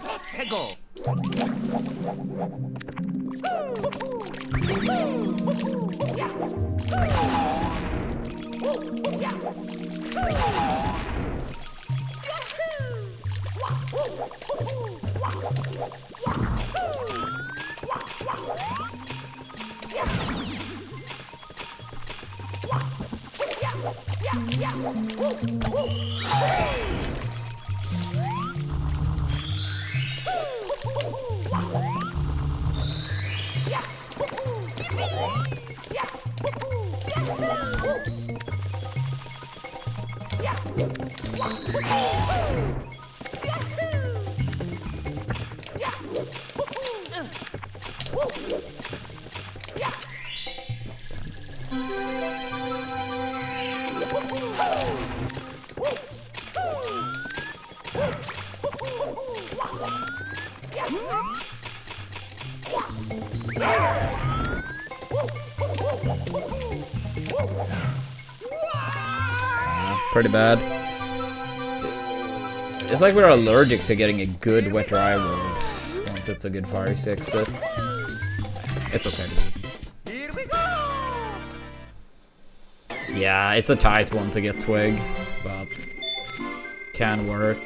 Speaker 2: Let's go!
Speaker 5: Pretty bad. It's like we're allergic to getting a good wet dry world. Once it's a good fire 6 it's okay.
Speaker 2: Here we go!
Speaker 5: Yeah, it's a tight one to get twig, but can work.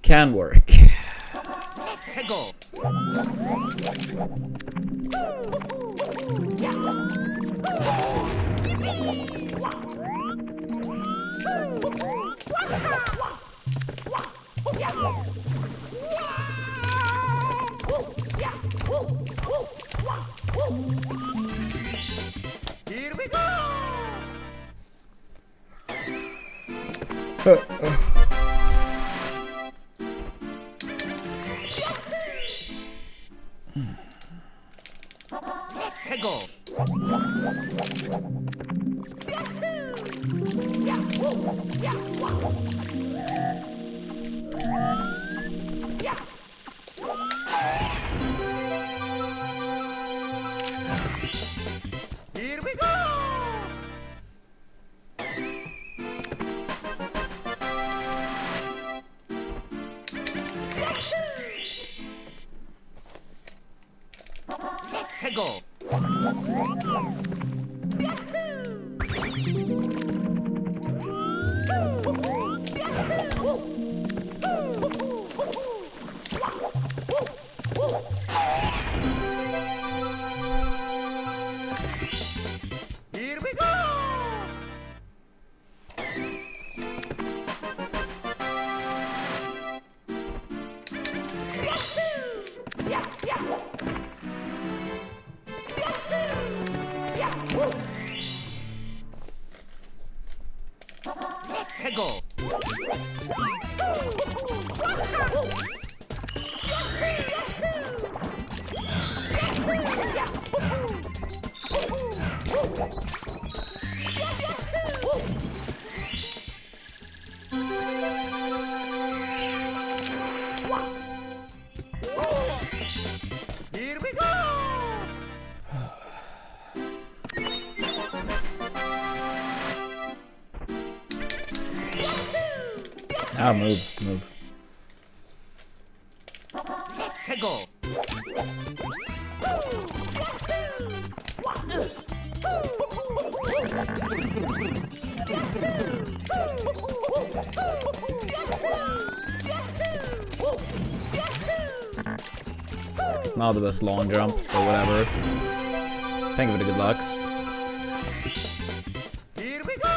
Speaker 5: Can work.
Speaker 2: Hegel! Here we go! Hegel! Here we go! Hegel! Here we go! Hegel! Here we go!
Speaker 5: Ah, move, move.
Speaker 2: Hegel!
Speaker 5: Not the best long jump, but whatever. Thank you for the good lucks.
Speaker 2: Here we go!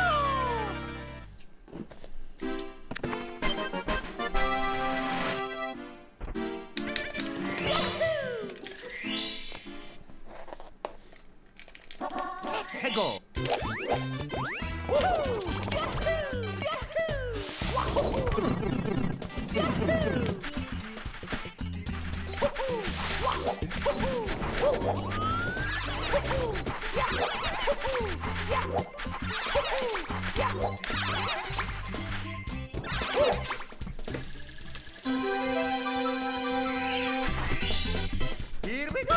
Speaker 2: Hegel! Here we go!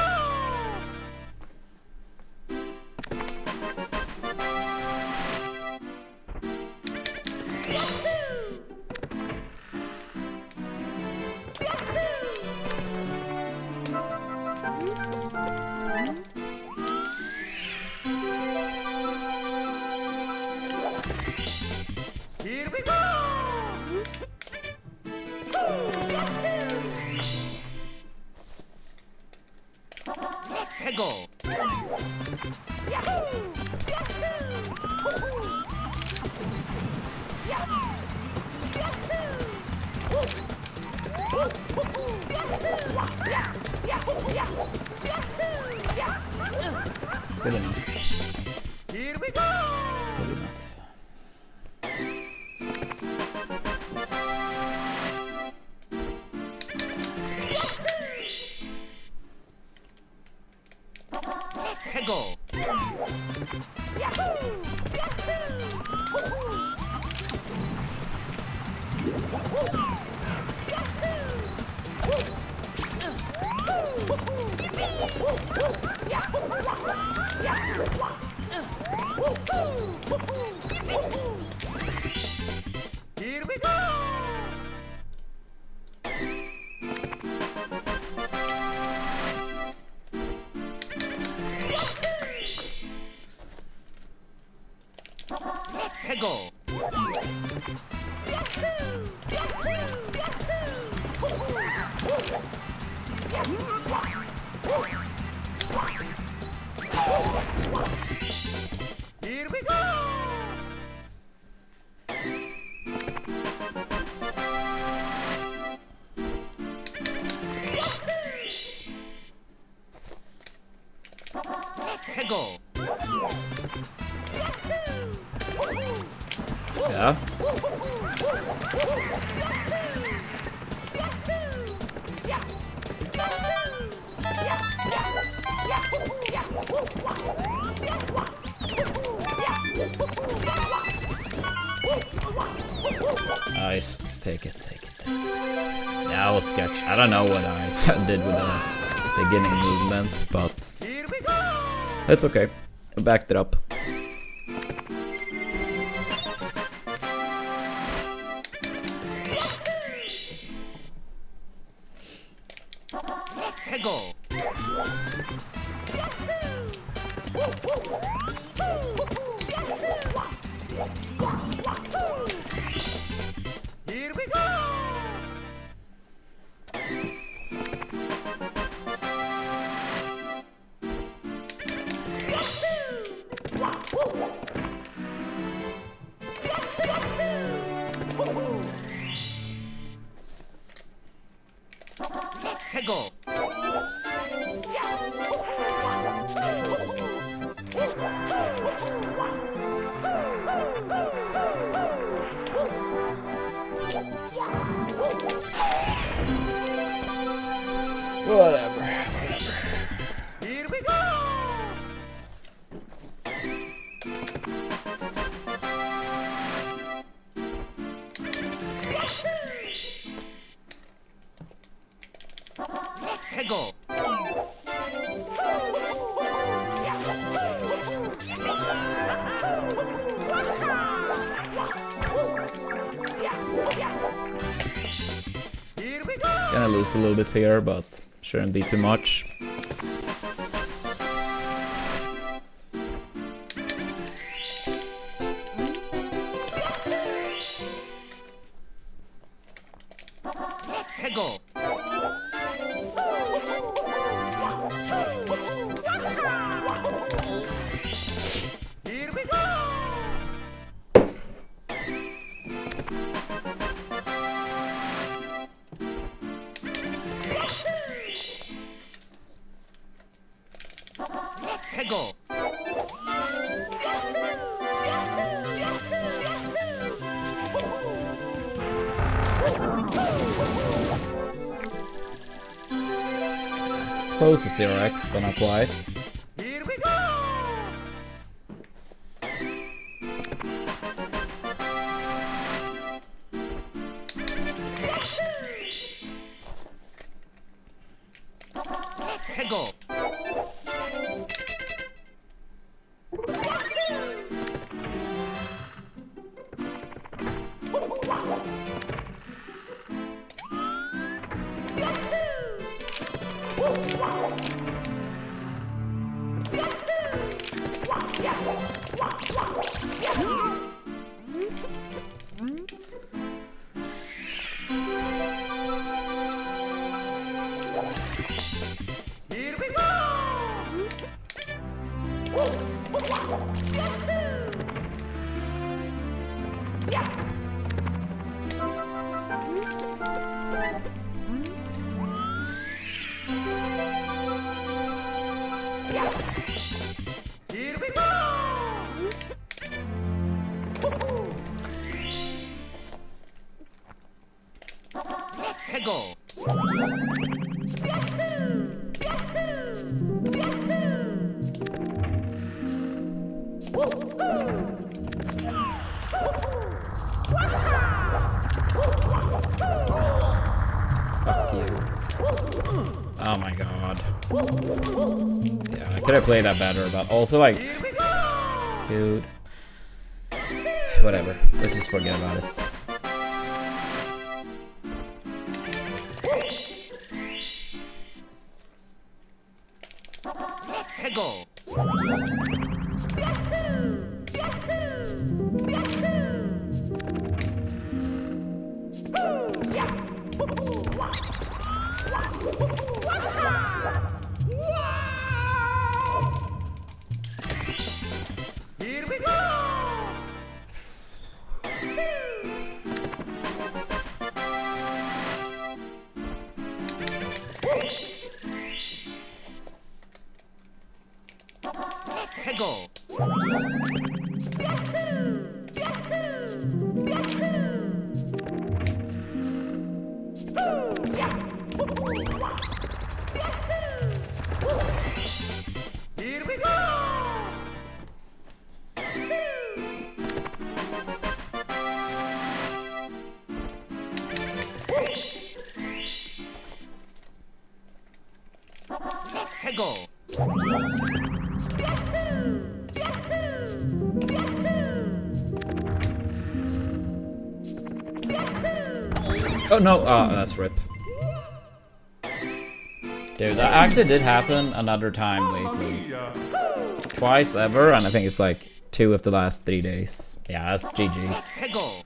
Speaker 2: Here we go! Hegel!
Speaker 5: Good enough.
Speaker 2: Here we go!
Speaker 5: Good
Speaker 2: 해고. Here we go. 해고. Here we go. 해고.
Speaker 5: Yeah. Nice. Let's take it, take it, take it. Yeah, I was sketch. I don't know what I did with the beginning movement, but
Speaker 2: Here we go.
Speaker 5: it's okay. I backed it up.
Speaker 2: 해고. Here we go. 해고.
Speaker 5: Whatever.
Speaker 2: Here we go. 해고. Here we go.
Speaker 5: Gonna lose a little bit here, but shouldn't be too much.
Speaker 2: 해고. Here we go. 해고.
Speaker 5: Close to 0x, but not quite.
Speaker 2: Here we go. 해고. Here we go. Here we go. 해고.
Speaker 5: Oh my god. Yeah, I could have played that better, but also like, dude. Whatever. Let's just forget about it.
Speaker 2: Hegel. Here we go. Hegel. Here we go. Hegel.
Speaker 5: Oh no, that's rip. Dude, that actually did happen another time lately. Twice ever, and I think it's like 2 of the last 3 days. Yeah, that's GG's.
Speaker 2: Hegel.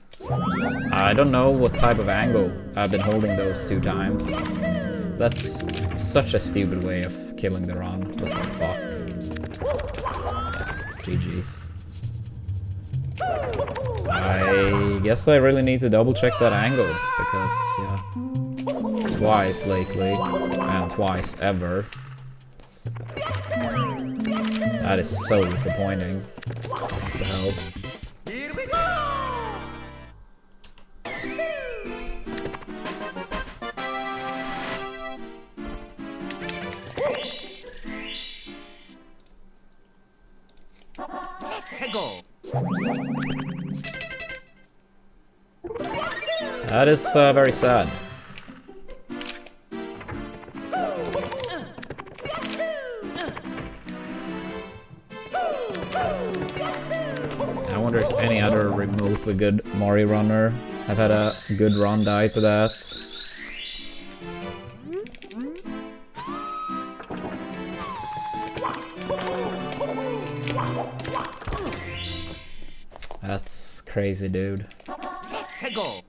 Speaker 5: I don't know what type of angle I've been holding those 2 times. That's such a stupid way of killing the run. What the fuck? Yeah, GG's. I guess I really need to double check that angle, because, yeah, twice lately, and twice ever. That is so disappointing. What the hell?
Speaker 2: Here we go. Hegel.
Speaker 5: That is very sad. I wonder if any other remotely good Mario runner have had a good run die to that. That's crazy, dude.
Speaker 2: Hegel.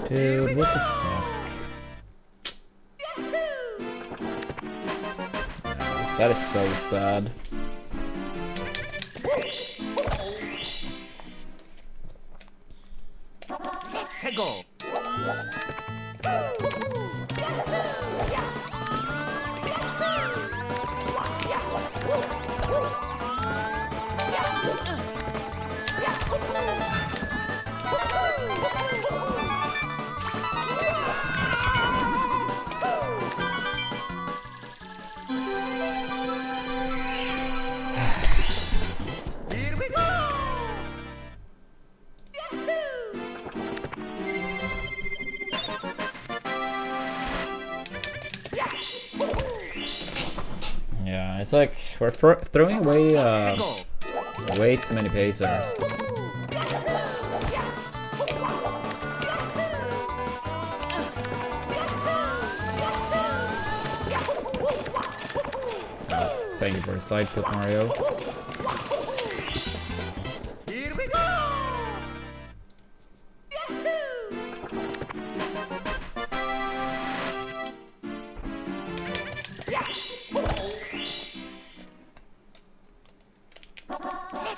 Speaker 5: Dude, what the fuck? That is so sad.
Speaker 2: Hegel. Here we go.
Speaker 5: Yeah, it's like we're throwing away
Speaker 2: Hegel.
Speaker 5: way too many pacers. Thank you for the side flip, Mario.
Speaker 2: Here we go.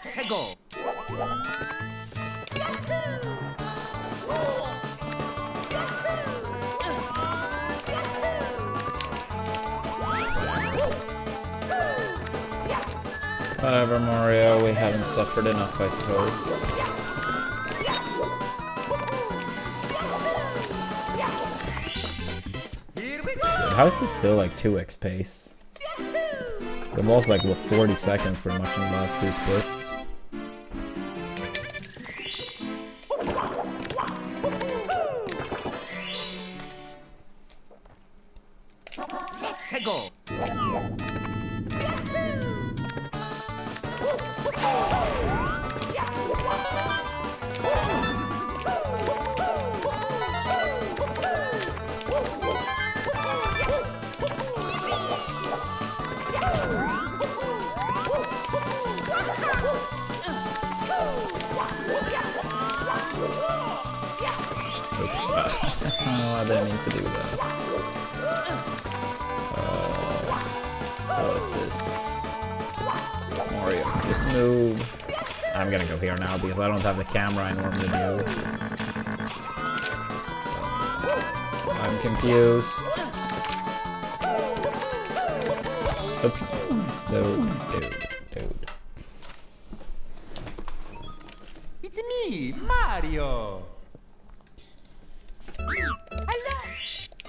Speaker 2: Hegel.
Speaker 5: Whatever, Mario, we haven't suffered enough, I suppose. How is this still like 2x pace? We've lost like, what, 40 seconds pretty much in the last 2 splits.
Speaker 2: 해고.
Speaker 5: Oops. Oh, I didn't mean to do that. What is this? Mario, just move. I'm gonna go here now because I don't have the camera I normally do. I'm confused. Oops. Dude.
Speaker 2: It's me, Mario. Hello.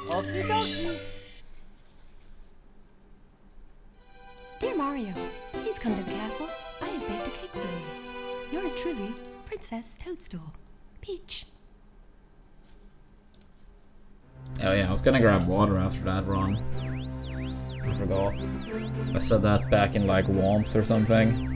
Speaker 2: Okie dokie.
Speaker 3: Dear Mario, please come to the castle. I have baked a cake for you. Yours truly, Princess Toadstool. Peach.
Speaker 5: Oh yeah, I was gonna grab water after that run. I forgot. I said that back in like Womps or something.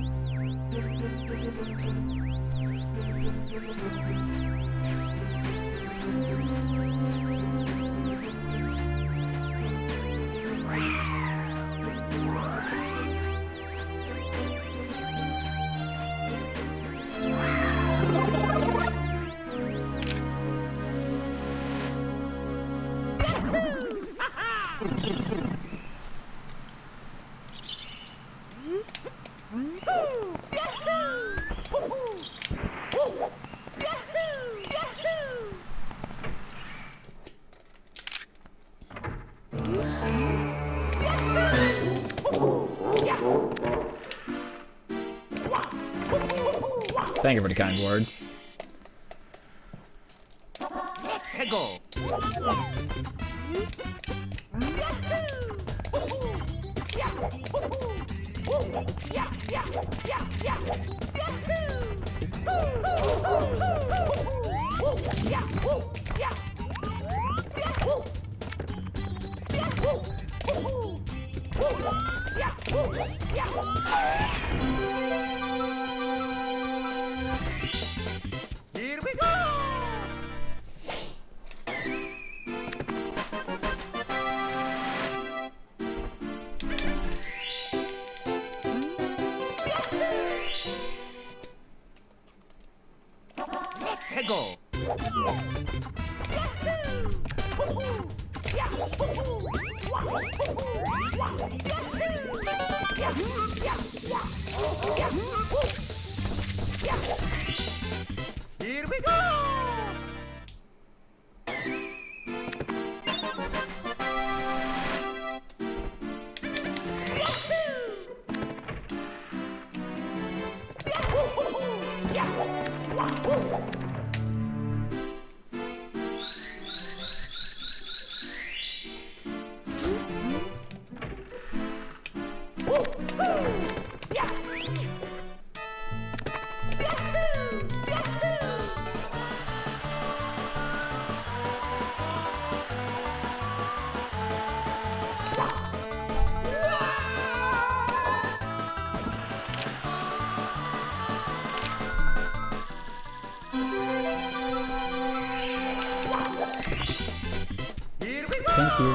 Speaker 5: Thank you for the kind words.
Speaker 2: 해고. Here we go. 해고. Here we go. Here we go.
Speaker 5: Thank you.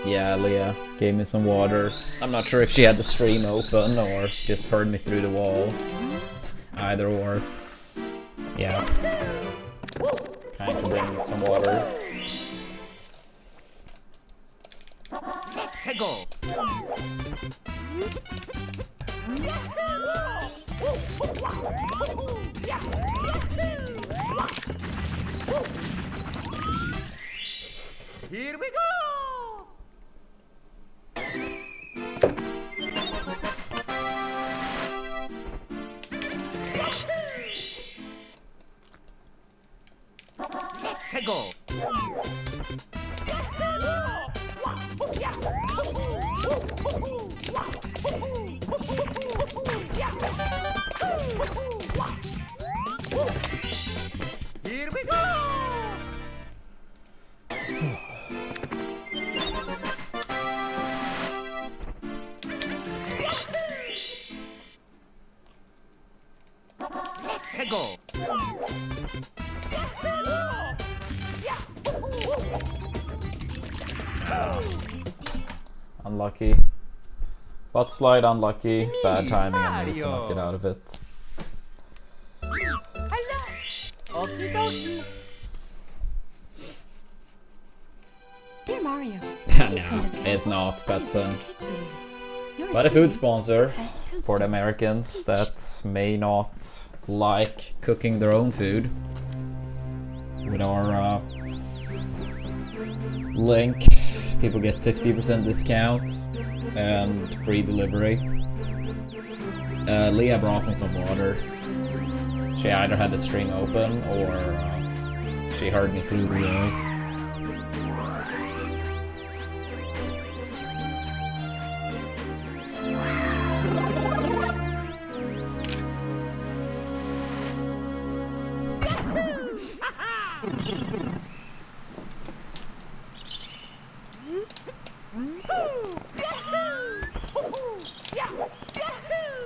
Speaker 5: Yeah, Leah gave me some water. I'm not sure if she had the stream open or just heard me through the wall. Either or. Yeah. Kind of bring me some water.
Speaker 2: 해고. Here we go. Peggle. Here we go. Peggle.
Speaker 5: Unlucky. Butt slide, unlucky. Bad timing, I needed to not get out of it.
Speaker 2: Okie dokie.
Speaker 3: Dear Mario,
Speaker 5: No, it's not, Petson. But a food sponsor for the Americans that may not like cooking their own food. With our link, people get 50% discounts and free delivery. Leah brought me some water. She either had the string open or she heard me through the wall.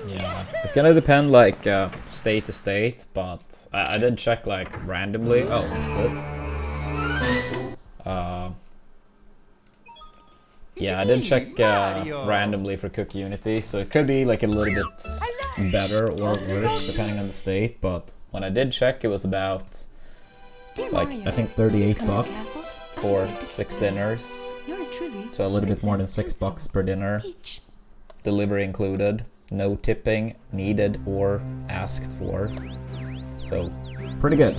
Speaker 5: Yeah, it's gonna depend like state to state, but I did check like randomly. Oh, split. Yeah, I did check randomly for Cook Unity, so it could be like a little bit better or worse depending on the state. But when I did check, it was about like I think 38 bucks for 6 dinners.
Speaker 3: Yours truly,
Speaker 5: So a little bit more than $6 per dinner.
Speaker 3: Peach.
Speaker 5: Delivery included. No tipping needed or asked for. So pretty good.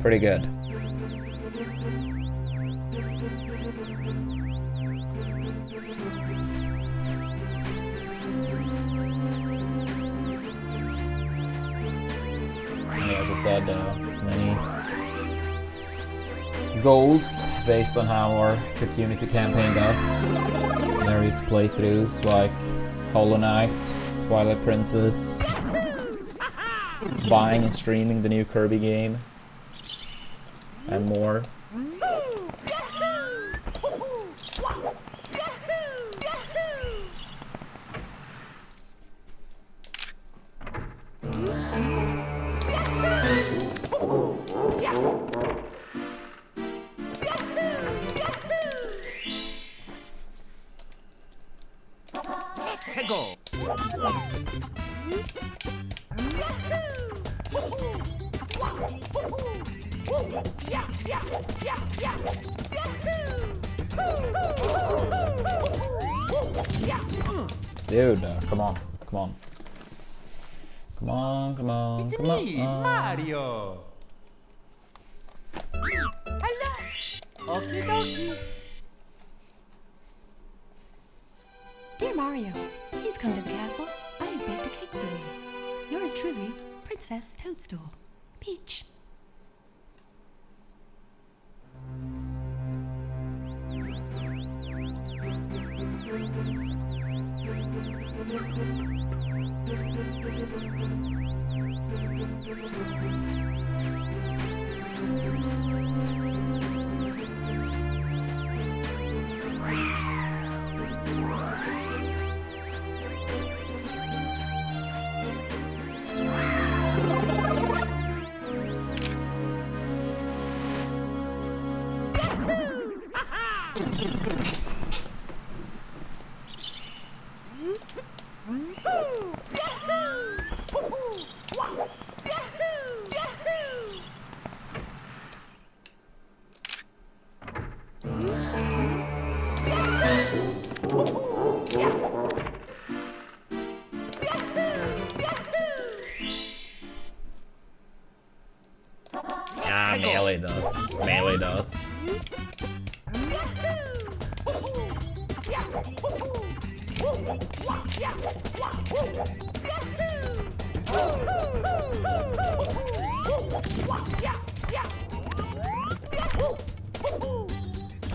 Speaker 5: Pretty good. And like I said, many goals based on how our Cook Unity campaign does. Various playthroughs like Hollow Knight, Twilight Princess, buying and streaming the new Kirby game, and more.
Speaker 2: Peggle.
Speaker 5: Dude, come on, come on. Come on, come on,
Speaker 2: It's
Speaker 5: come on.
Speaker 2: me, Mario. Hello. Okie dokie.
Speaker 3: Dear Mario, please come to the castle. I have baked a cake for you. Yours truly, Princess Toadstool. Peach.
Speaker 5: Ah, melee does. Melee does.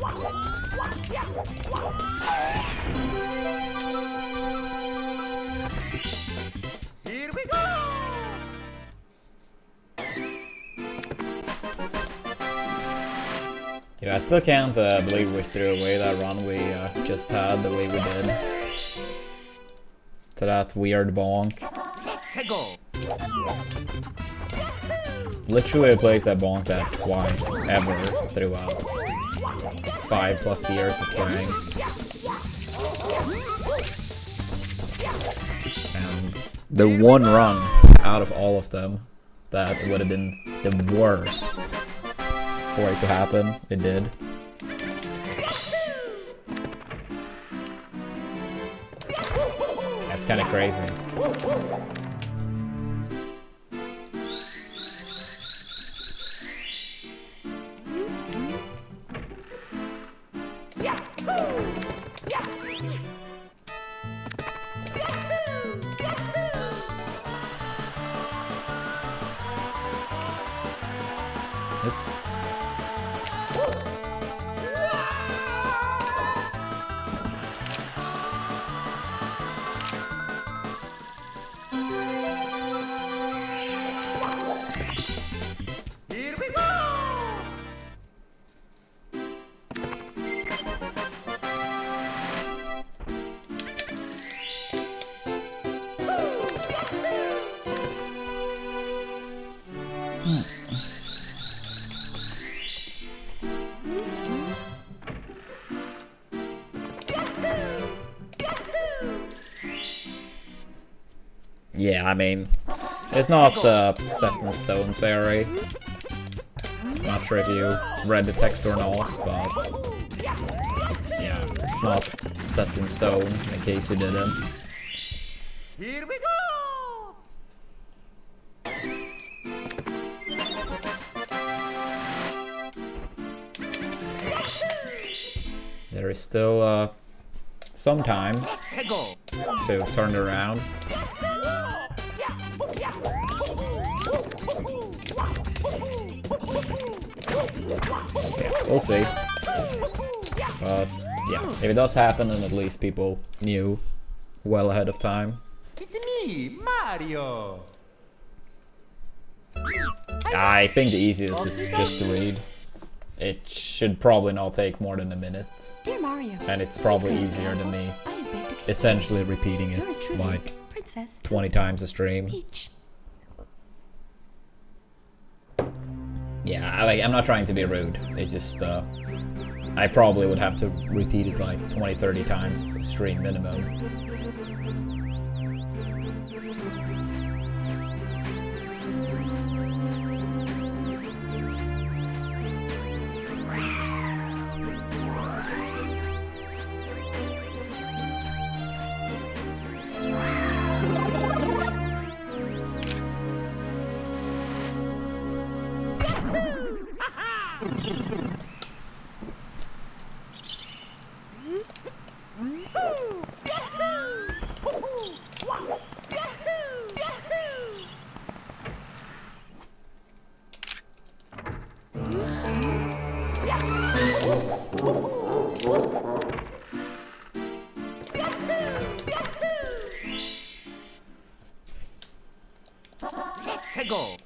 Speaker 2: Here we go!
Speaker 5: Yeah, I still can't believe we threw away that run we just had the way we did. To that weird bonk.
Speaker 2: Go!
Speaker 5: Literally replaced that bonk that twice ever throughout 5+ years of playing. And the one run out of all of them that would have been the worst for it to happen, it did. That's kind of crazy. Oops.
Speaker 2: Here we go!
Speaker 5: Yeah, I mean, it's not set in stone, Sari. Not sure if you read the text or not, but yeah, it's not set in stone, in case you didn't.
Speaker 2: Here we go!
Speaker 5: There is still some time
Speaker 2: Go!
Speaker 5: to turn it around. Yeah, we'll see. But yeah, if it does happen, then at least people knew well ahead of time.
Speaker 2: It's me, Mario!
Speaker 5: I think the easiest is just to read. It should probably not take more than a minute.
Speaker 3: Dear Mario,
Speaker 5: And it's probably easier than me
Speaker 3: I have baked a cake.
Speaker 5: essentially repeating
Speaker 3: Yours
Speaker 5: it
Speaker 3: truly,
Speaker 5: like
Speaker 3: Princess
Speaker 5: 20
Speaker 3: Toadstool.
Speaker 5: times a stream.
Speaker 3: Peach.
Speaker 5: Yeah, I'm not trying to be rude. It's just, I probably would have to repeat it like 20-30 times a stream minimum.
Speaker 2: Go!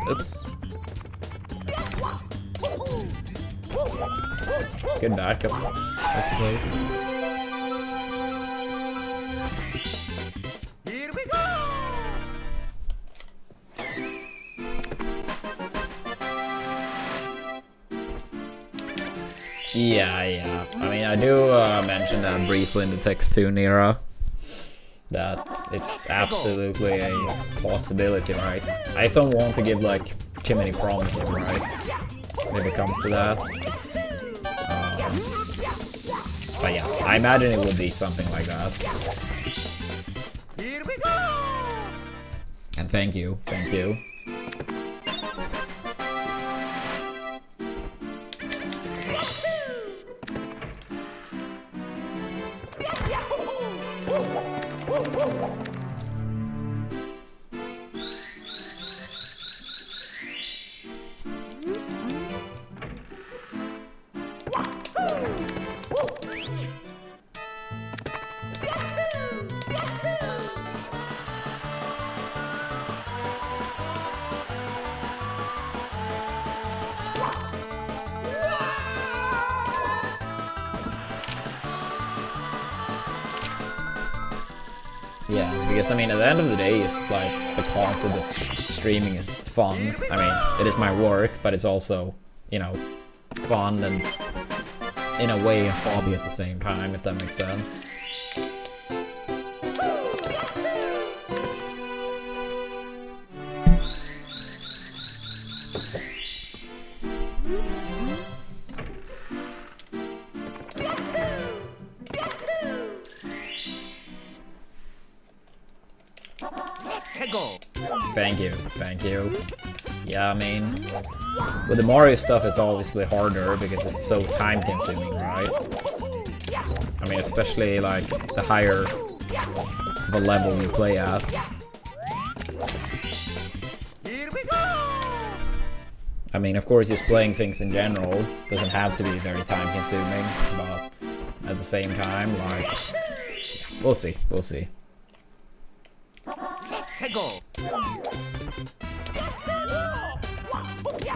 Speaker 5: Oops. Good backup, I suppose.
Speaker 2: Here we go!
Speaker 5: Yeah. I mean, I do mention that briefly in the text too, Nira. That it's absolutely a possibility, right? I just don't want to give like too many promises, right? If it comes to that. But yeah, I imagine it would be something like that.
Speaker 2: Here we go!
Speaker 5: And thank you. Yeah, because I mean, at the end of the day, it's like the concept of streaming is fun. I mean, it is my work, but it's also, you know, fun and in a way a hobby at the same time, if that makes sense. Thank you, thank you. Yeah, I mean, with the Mario stuff, it's obviously harder because it's so time-consuming, right? I mean, especially like the higher the level you play at.
Speaker 2: Here we go!
Speaker 5: I mean, of course, just playing things in general doesn't have to be very time-consuming, but at the same time, like, we'll see, we'll see.
Speaker 2: Let's go!
Speaker 5: But yeah,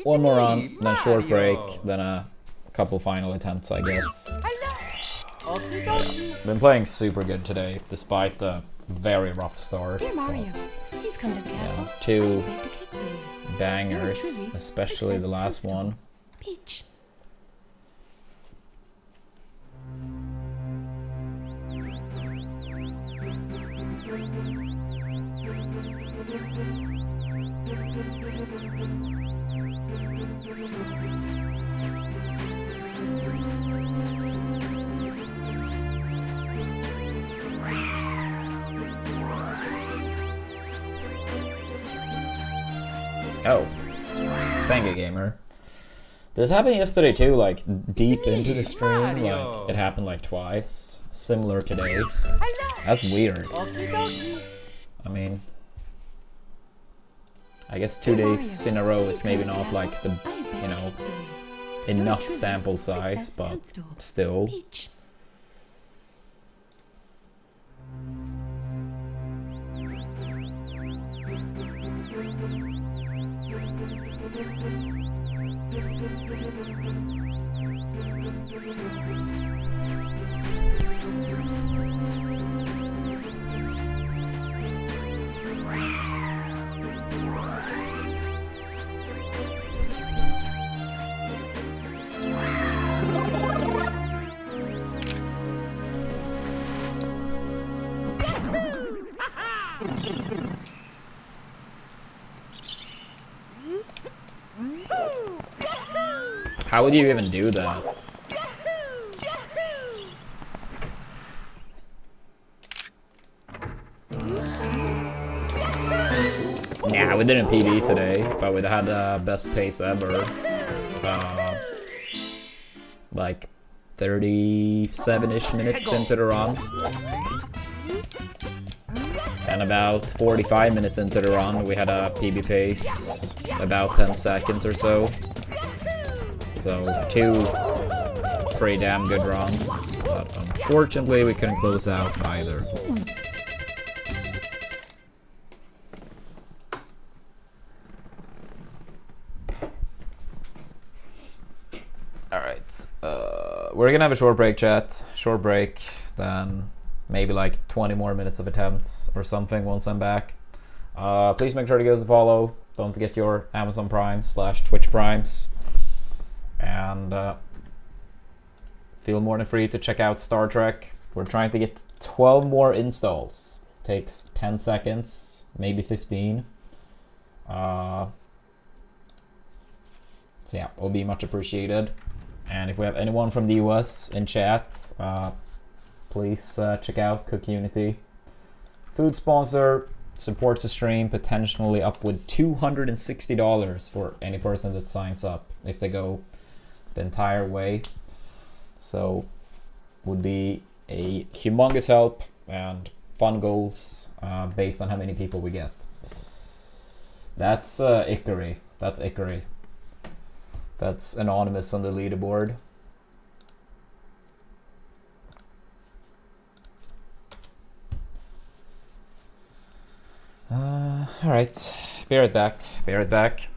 Speaker 5: one more run, then a short break, then a couple final attempts, I guess. Been playing super good today, despite the very rough start.
Speaker 3: Dear Mario, please come to the castle.
Speaker 5: Yeah, two
Speaker 3: I baked a cake for you.
Speaker 5: bangers, especially the last one.
Speaker 3: Peach.
Speaker 5: Oh, thank you, gamer. This happened yesterday too, like deep into the stream, like it happened like twice, similar today. That's weird. I mean, I guess 2 days in a row is maybe not like the, you know, enough sample size, but still.
Speaker 3: Peach.
Speaker 5: How would you even do that? Yeah, we didn't PB today, but we had the best pace ever. Like 37-ish minutes into the run. And about 45 minutes into the run, we had a PB pace, about 10 seconds or so. So, 2 pretty damn good runs, but unfortunately we couldn't close out either. Alright, we're gonna have a short break, chat. Short break, then maybe like 20 more minutes of attempts or something once I'm back. Please make sure to give us a follow. Don't forget your Amazon Prime / Twitch Primes. And feel more than free to check out Star Trek. We're trying to get 12 more installs. Takes 10 seconds, maybe 15. So yeah, will be much appreciated. And if we have anyone from the US in chat, please check out Cook Unity. Food sponsor,
Speaker 1: supports the stream, potentially up with $260 for any person that signs up if they go the entire way. So would be a humongous help and fun goals based on how many people we get. That's Ikari. That's Ikari. That's anonymous on the leaderboard. Alright, be right back. Be right back.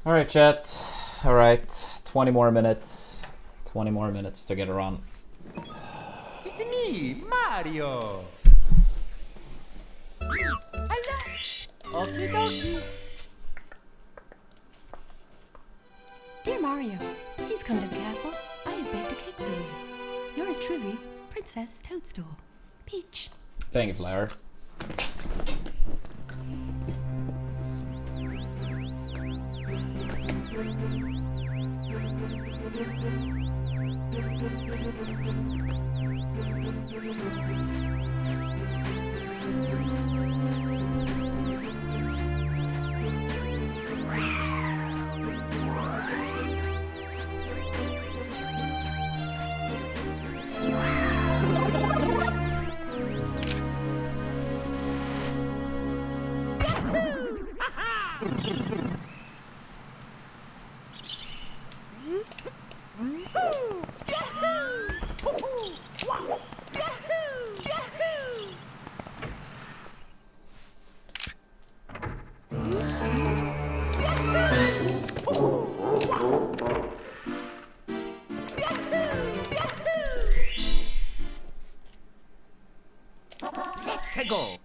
Speaker 1: Alright, chat. Alright, 20 more minutes. 20 more minutes to get a run.
Speaker 2: It's me, Mario. Hello. Okie dokie.
Speaker 3: Dear Mario, please come to the castle. I have baked a cake for you. Yours truly, Princess Toadstool. Peach.
Speaker 1: Thank you, Flower.
Speaker 2: Let's go.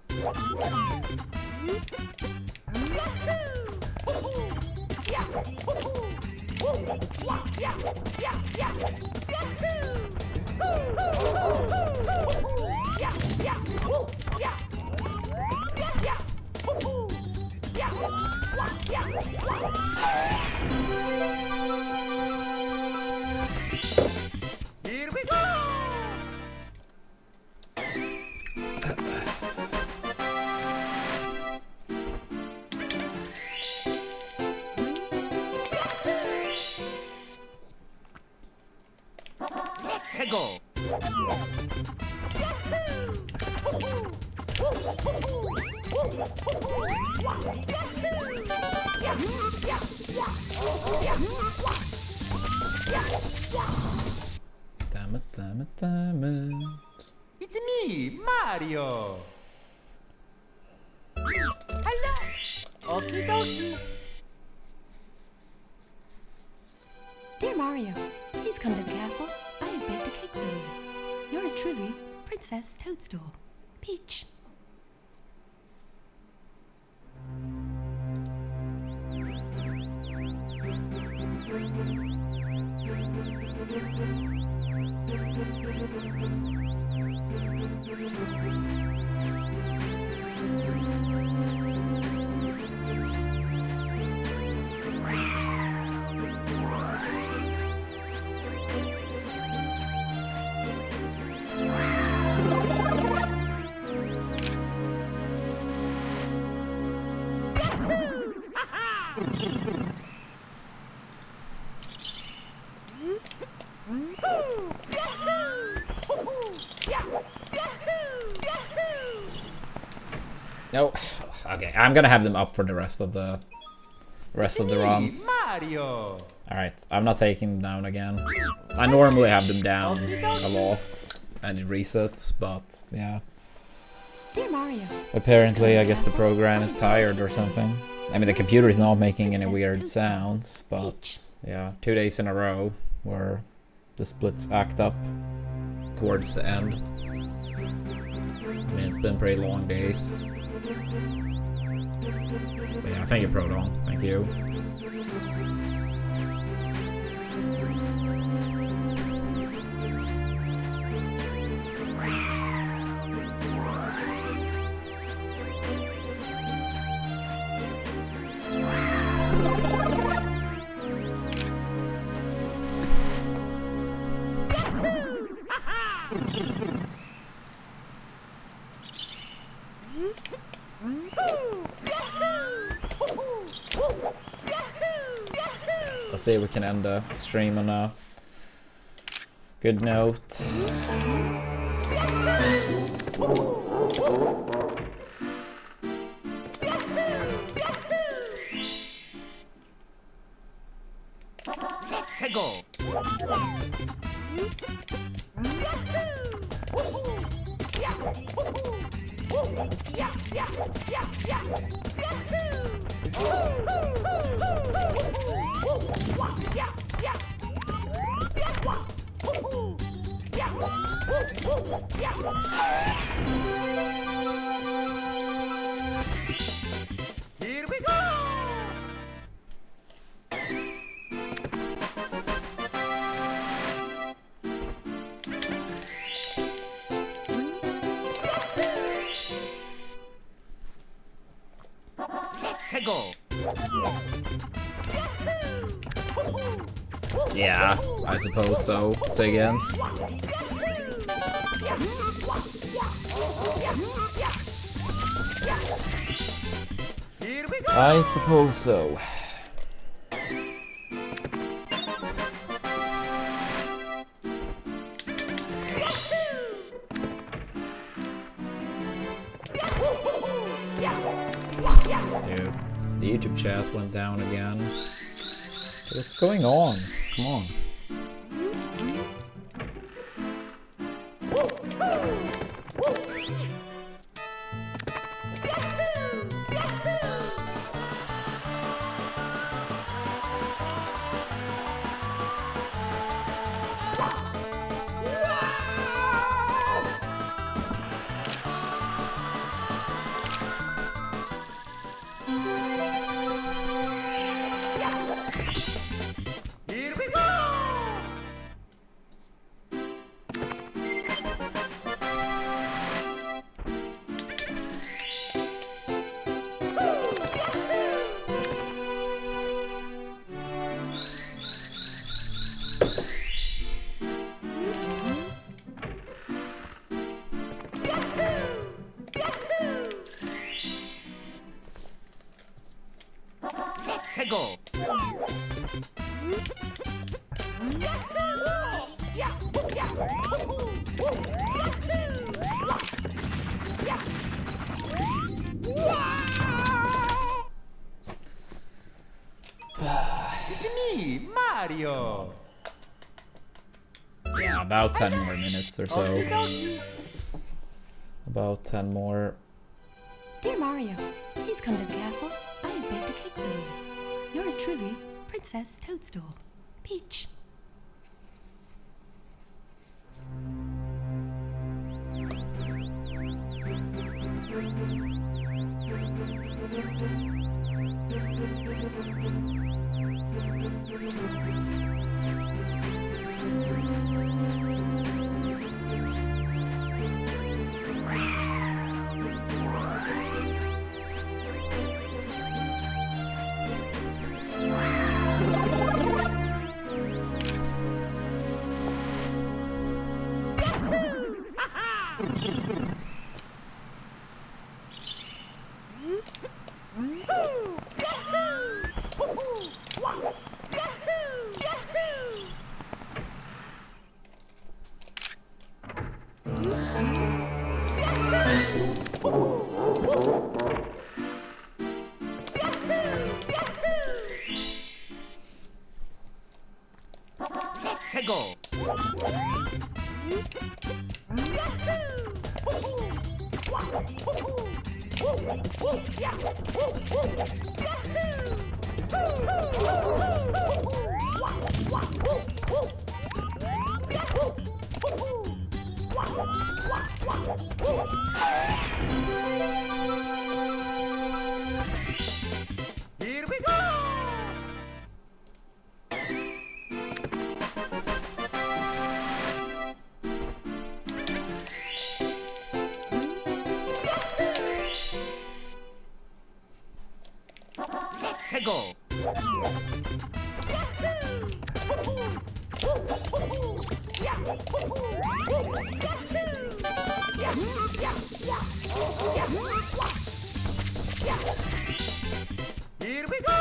Speaker 2: Here we go. Let's go.
Speaker 1: Damn it, damn it, damn it.
Speaker 2: It's me, Mario. Hello. Okie dokie.
Speaker 3: Dear Mario, please come to the castle. I have baked a cake for you. Yours truly, Princess Toadstool. Peach.
Speaker 1: No. Okay, I'm gonna have them up for the rest of the runs.
Speaker 2: Mario.
Speaker 1: Alright, I'm not taking them down again. I normally have them down a lot and it resets, but yeah.
Speaker 3: Dear Mario.
Speaker 1: Apparently, I guess the program is tired or something. I mean, the computer is not making any weird sounds, but yeah, 2 days in a row where the splits act up towards the end. I mean, it's been pretty long days. But yeah, thank you, Proton. Thank you. Let's see if we can end the stream on a good note.
Speaker 2: Let's go. Here we go. 해고.
Speaker 5: Yeah, I suppose so. Say again.
Speaker 2: Here we go.
Speaker 5: I suppose so. Dude, the YouTube chat went down again. What's going on? Come on.
Speaker 2: Here we go. 해고. It's me, Mario.
Speaker 5: Yeah, about 10 more minutes or so. About 10 more.
Speaker 3: Dear Mario, please come to the castle. I have baked a cake for you. Yours truly, Princess Toadstool. Peach.
Speaker 2: 해고. Here we go. 해고. Here we go.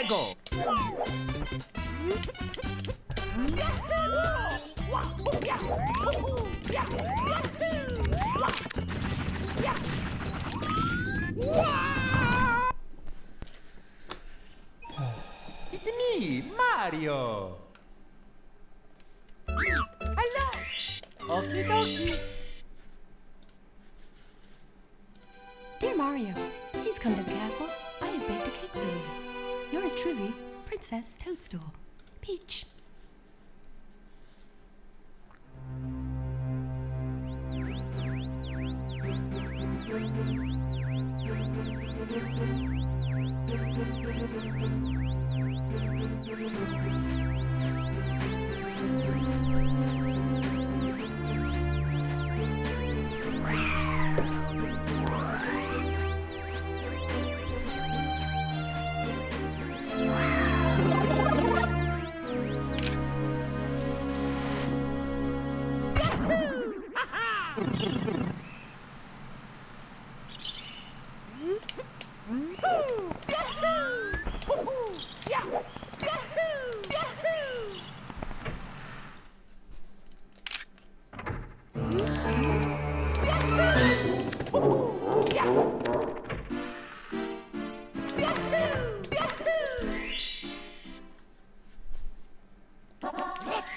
Speaker 2: 해고. It's me, Mario. Hello. Okie dokie.
Speaker 3: Dear Mario, please come to the castle. I have baked a cake for you. Yours truly, Princess Toadstool. Peach.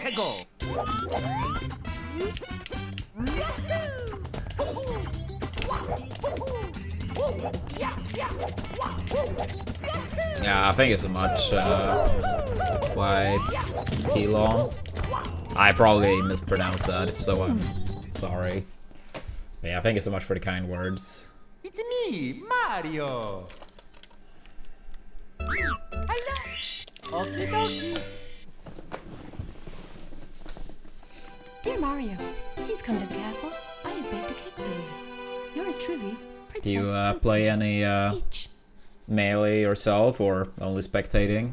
Speaker 2: 해고.
Speaker 5: Yeah, I think it's a much wide P-long. I probably mispronounced that, if so I'm sorry. But yeah, I think it's so much for the kind words.
Speaker 2: It's me, Mario. Hello. Okie dokie.
Speaker 3: Dear Mario, please come to the castle. I have baked a cake for you. Yours truly, Princess
Speaker 5: Do you
Speaker 3: Toadstool.
Speaker 5: play any
Speaker 3: Peach.
Speaker 5: melee yourself or only spectating?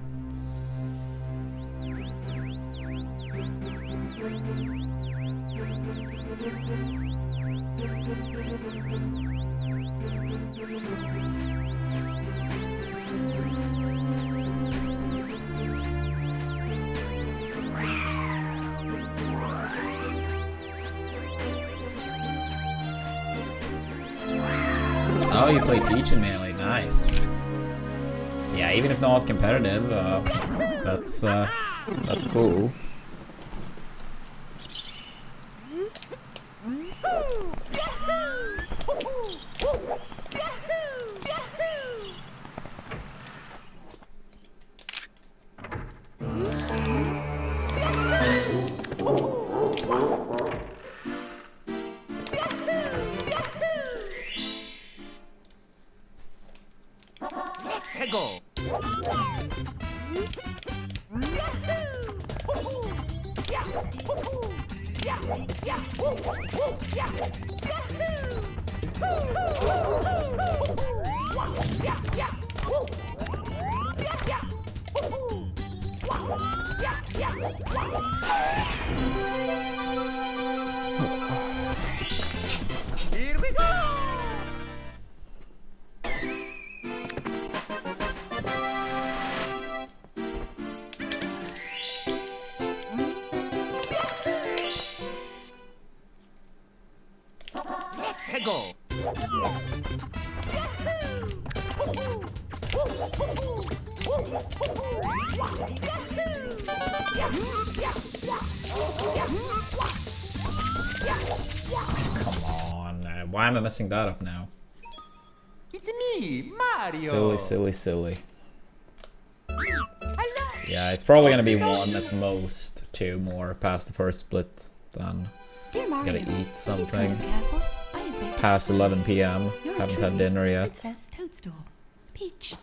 Speaker 5: Oh, you play Peach in melee, nice. Yeah, even if not competitive, that's cool.
Speaker 2: 해고. Here we go. 해고.
Speaker 5: Come on, why am I messing that up now?
Speaker 2: It's me, Mario.
Speaker 5: Silly, silly, silly.
Speaker 2: Hello.
Speaker 5: Yeah, it's probably gonna be one at most, two more past the first split. Then
Speaker 3: Dear Mario,
Speaker 5: gotta eat
Speaker 3: please come to
Speaker 5: something.
Speaker 3: the castle. I have baked
Speaker 5: Past 11 p.m.
Speaker 3: Yours
Speaker 5: Haven't
Speaker 3: truly,
Speaker 5: had dinner yet.
Speaker 3: Princess Toadstool. Peach.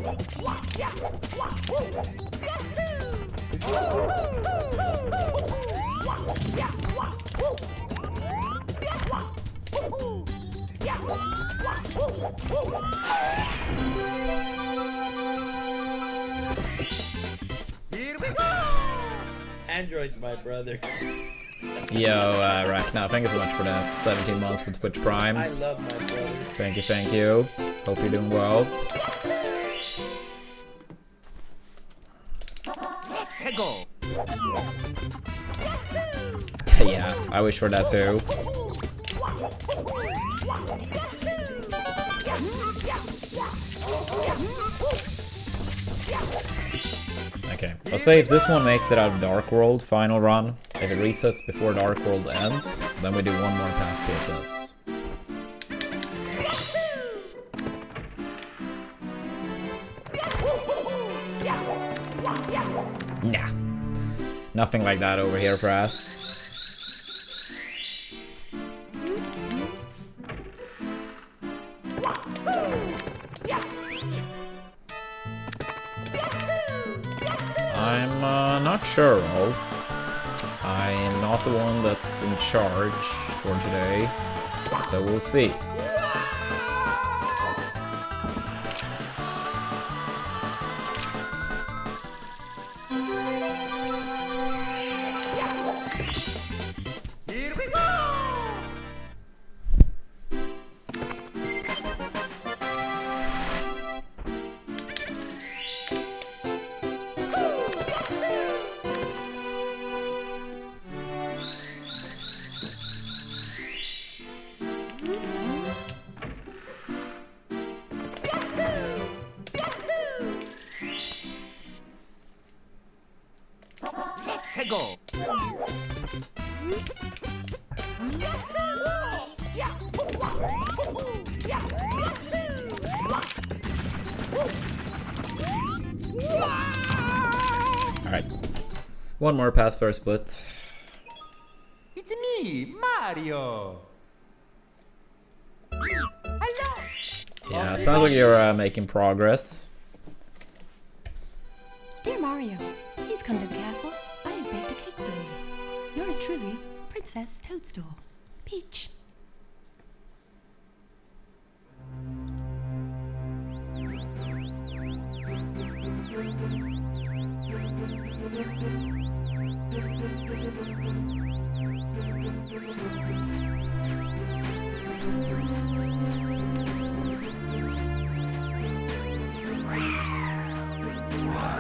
Speaker 2: Here we go!
Speaker 4: Android's my brother.
Speaker 5: Yo, Rachna, thank you so much for the 17 months with Twitch Prime.
Speaker 4: I love my brother.
Speaker 5: Thank you, thank you. Hope you're doing well.
Speaker 2: Let's go!
Speaker 5: Yeah, I wish for that too. Okay, let's say if this one makes it out of Dark World final run, if it resets before Dark World ends, then we do one more past PSS. Nah, nothing like that over here for us. I'm not sure, Rolf. I am not the one that's in charge for today, so we'll see.
Speaker 2: Here we go! Let's go!
Speaker 5: Alright. One more pass for a split.
Speaker 2: It's me, Mario! Hello!
Speaker 5: Yeah, sounds like you're making progress.
Speaker 3: Dear Mario, please come to the castle. I have baked a cake for you. Yours truly, Princess Toadstool. Peach.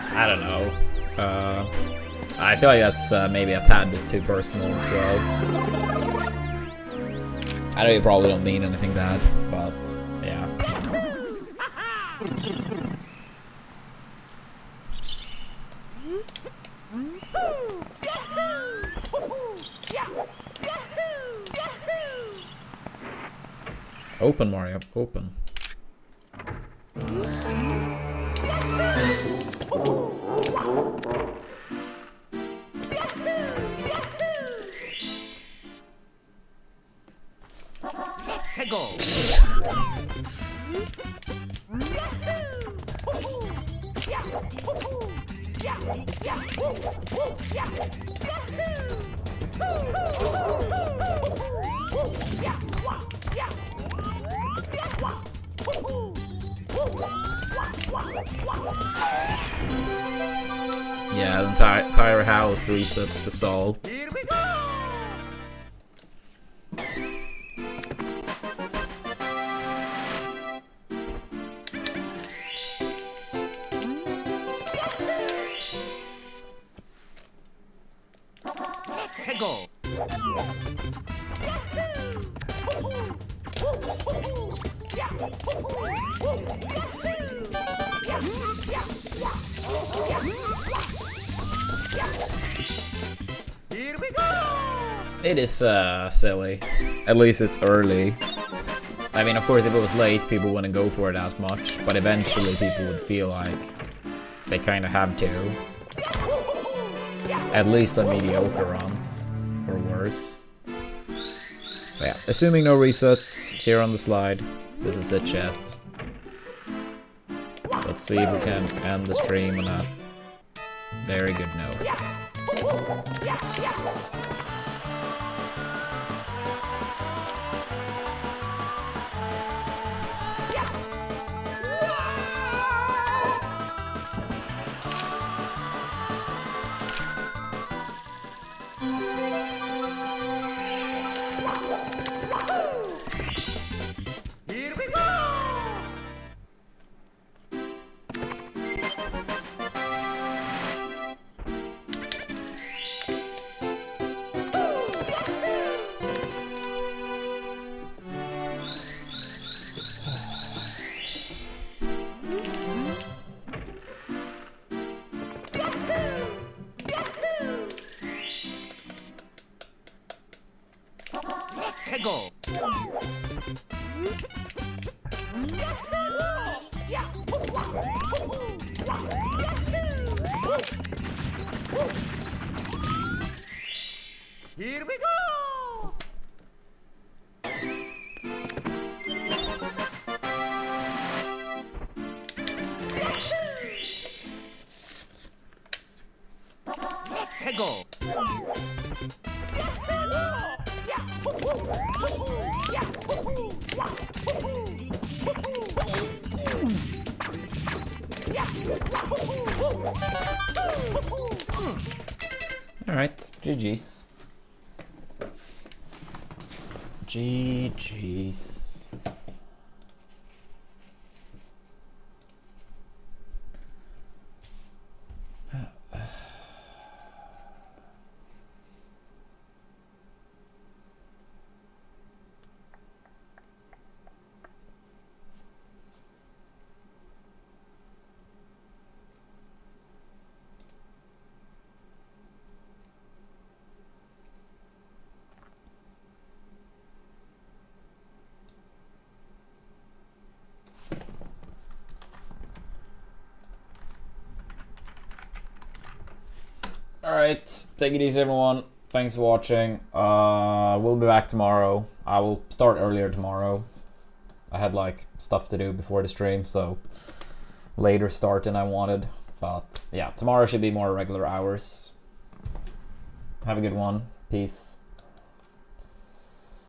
Speaker 5: I don't know. I feel like that's maybe a tad bit too personal as well. I know you probably don't mean anything bad, but yeah. Open, Mario, open.
Speaker 2: Let's go!
Speaker 5: Yeah, the entire house resets to salt.
Speaker 2: Here we go! Let's go! Here we go!
Speaker 5: It is silly. At least it's early. I mean, of course, if it was late, people wouldn't go for it as much, but eventually people would feel like they kind of have to. At least on mediocre runs, or worse. But yeah, assuming no resets here on the slide, this is it, chat. let's see if we can end the stream on a very good note.
Speaker 2: Here we go! Go. Here we go. Go.
Speaker 5: Alright, GG's. GG's. Alright, take it easy everyone. Thanks for watching. We'll be back tomorrow. I will start earlier tomorrow. I had like stuff to do before the stream, so later start than I wanted. But yeah, tomorrow should be more regular hours. Have a good one. Peace.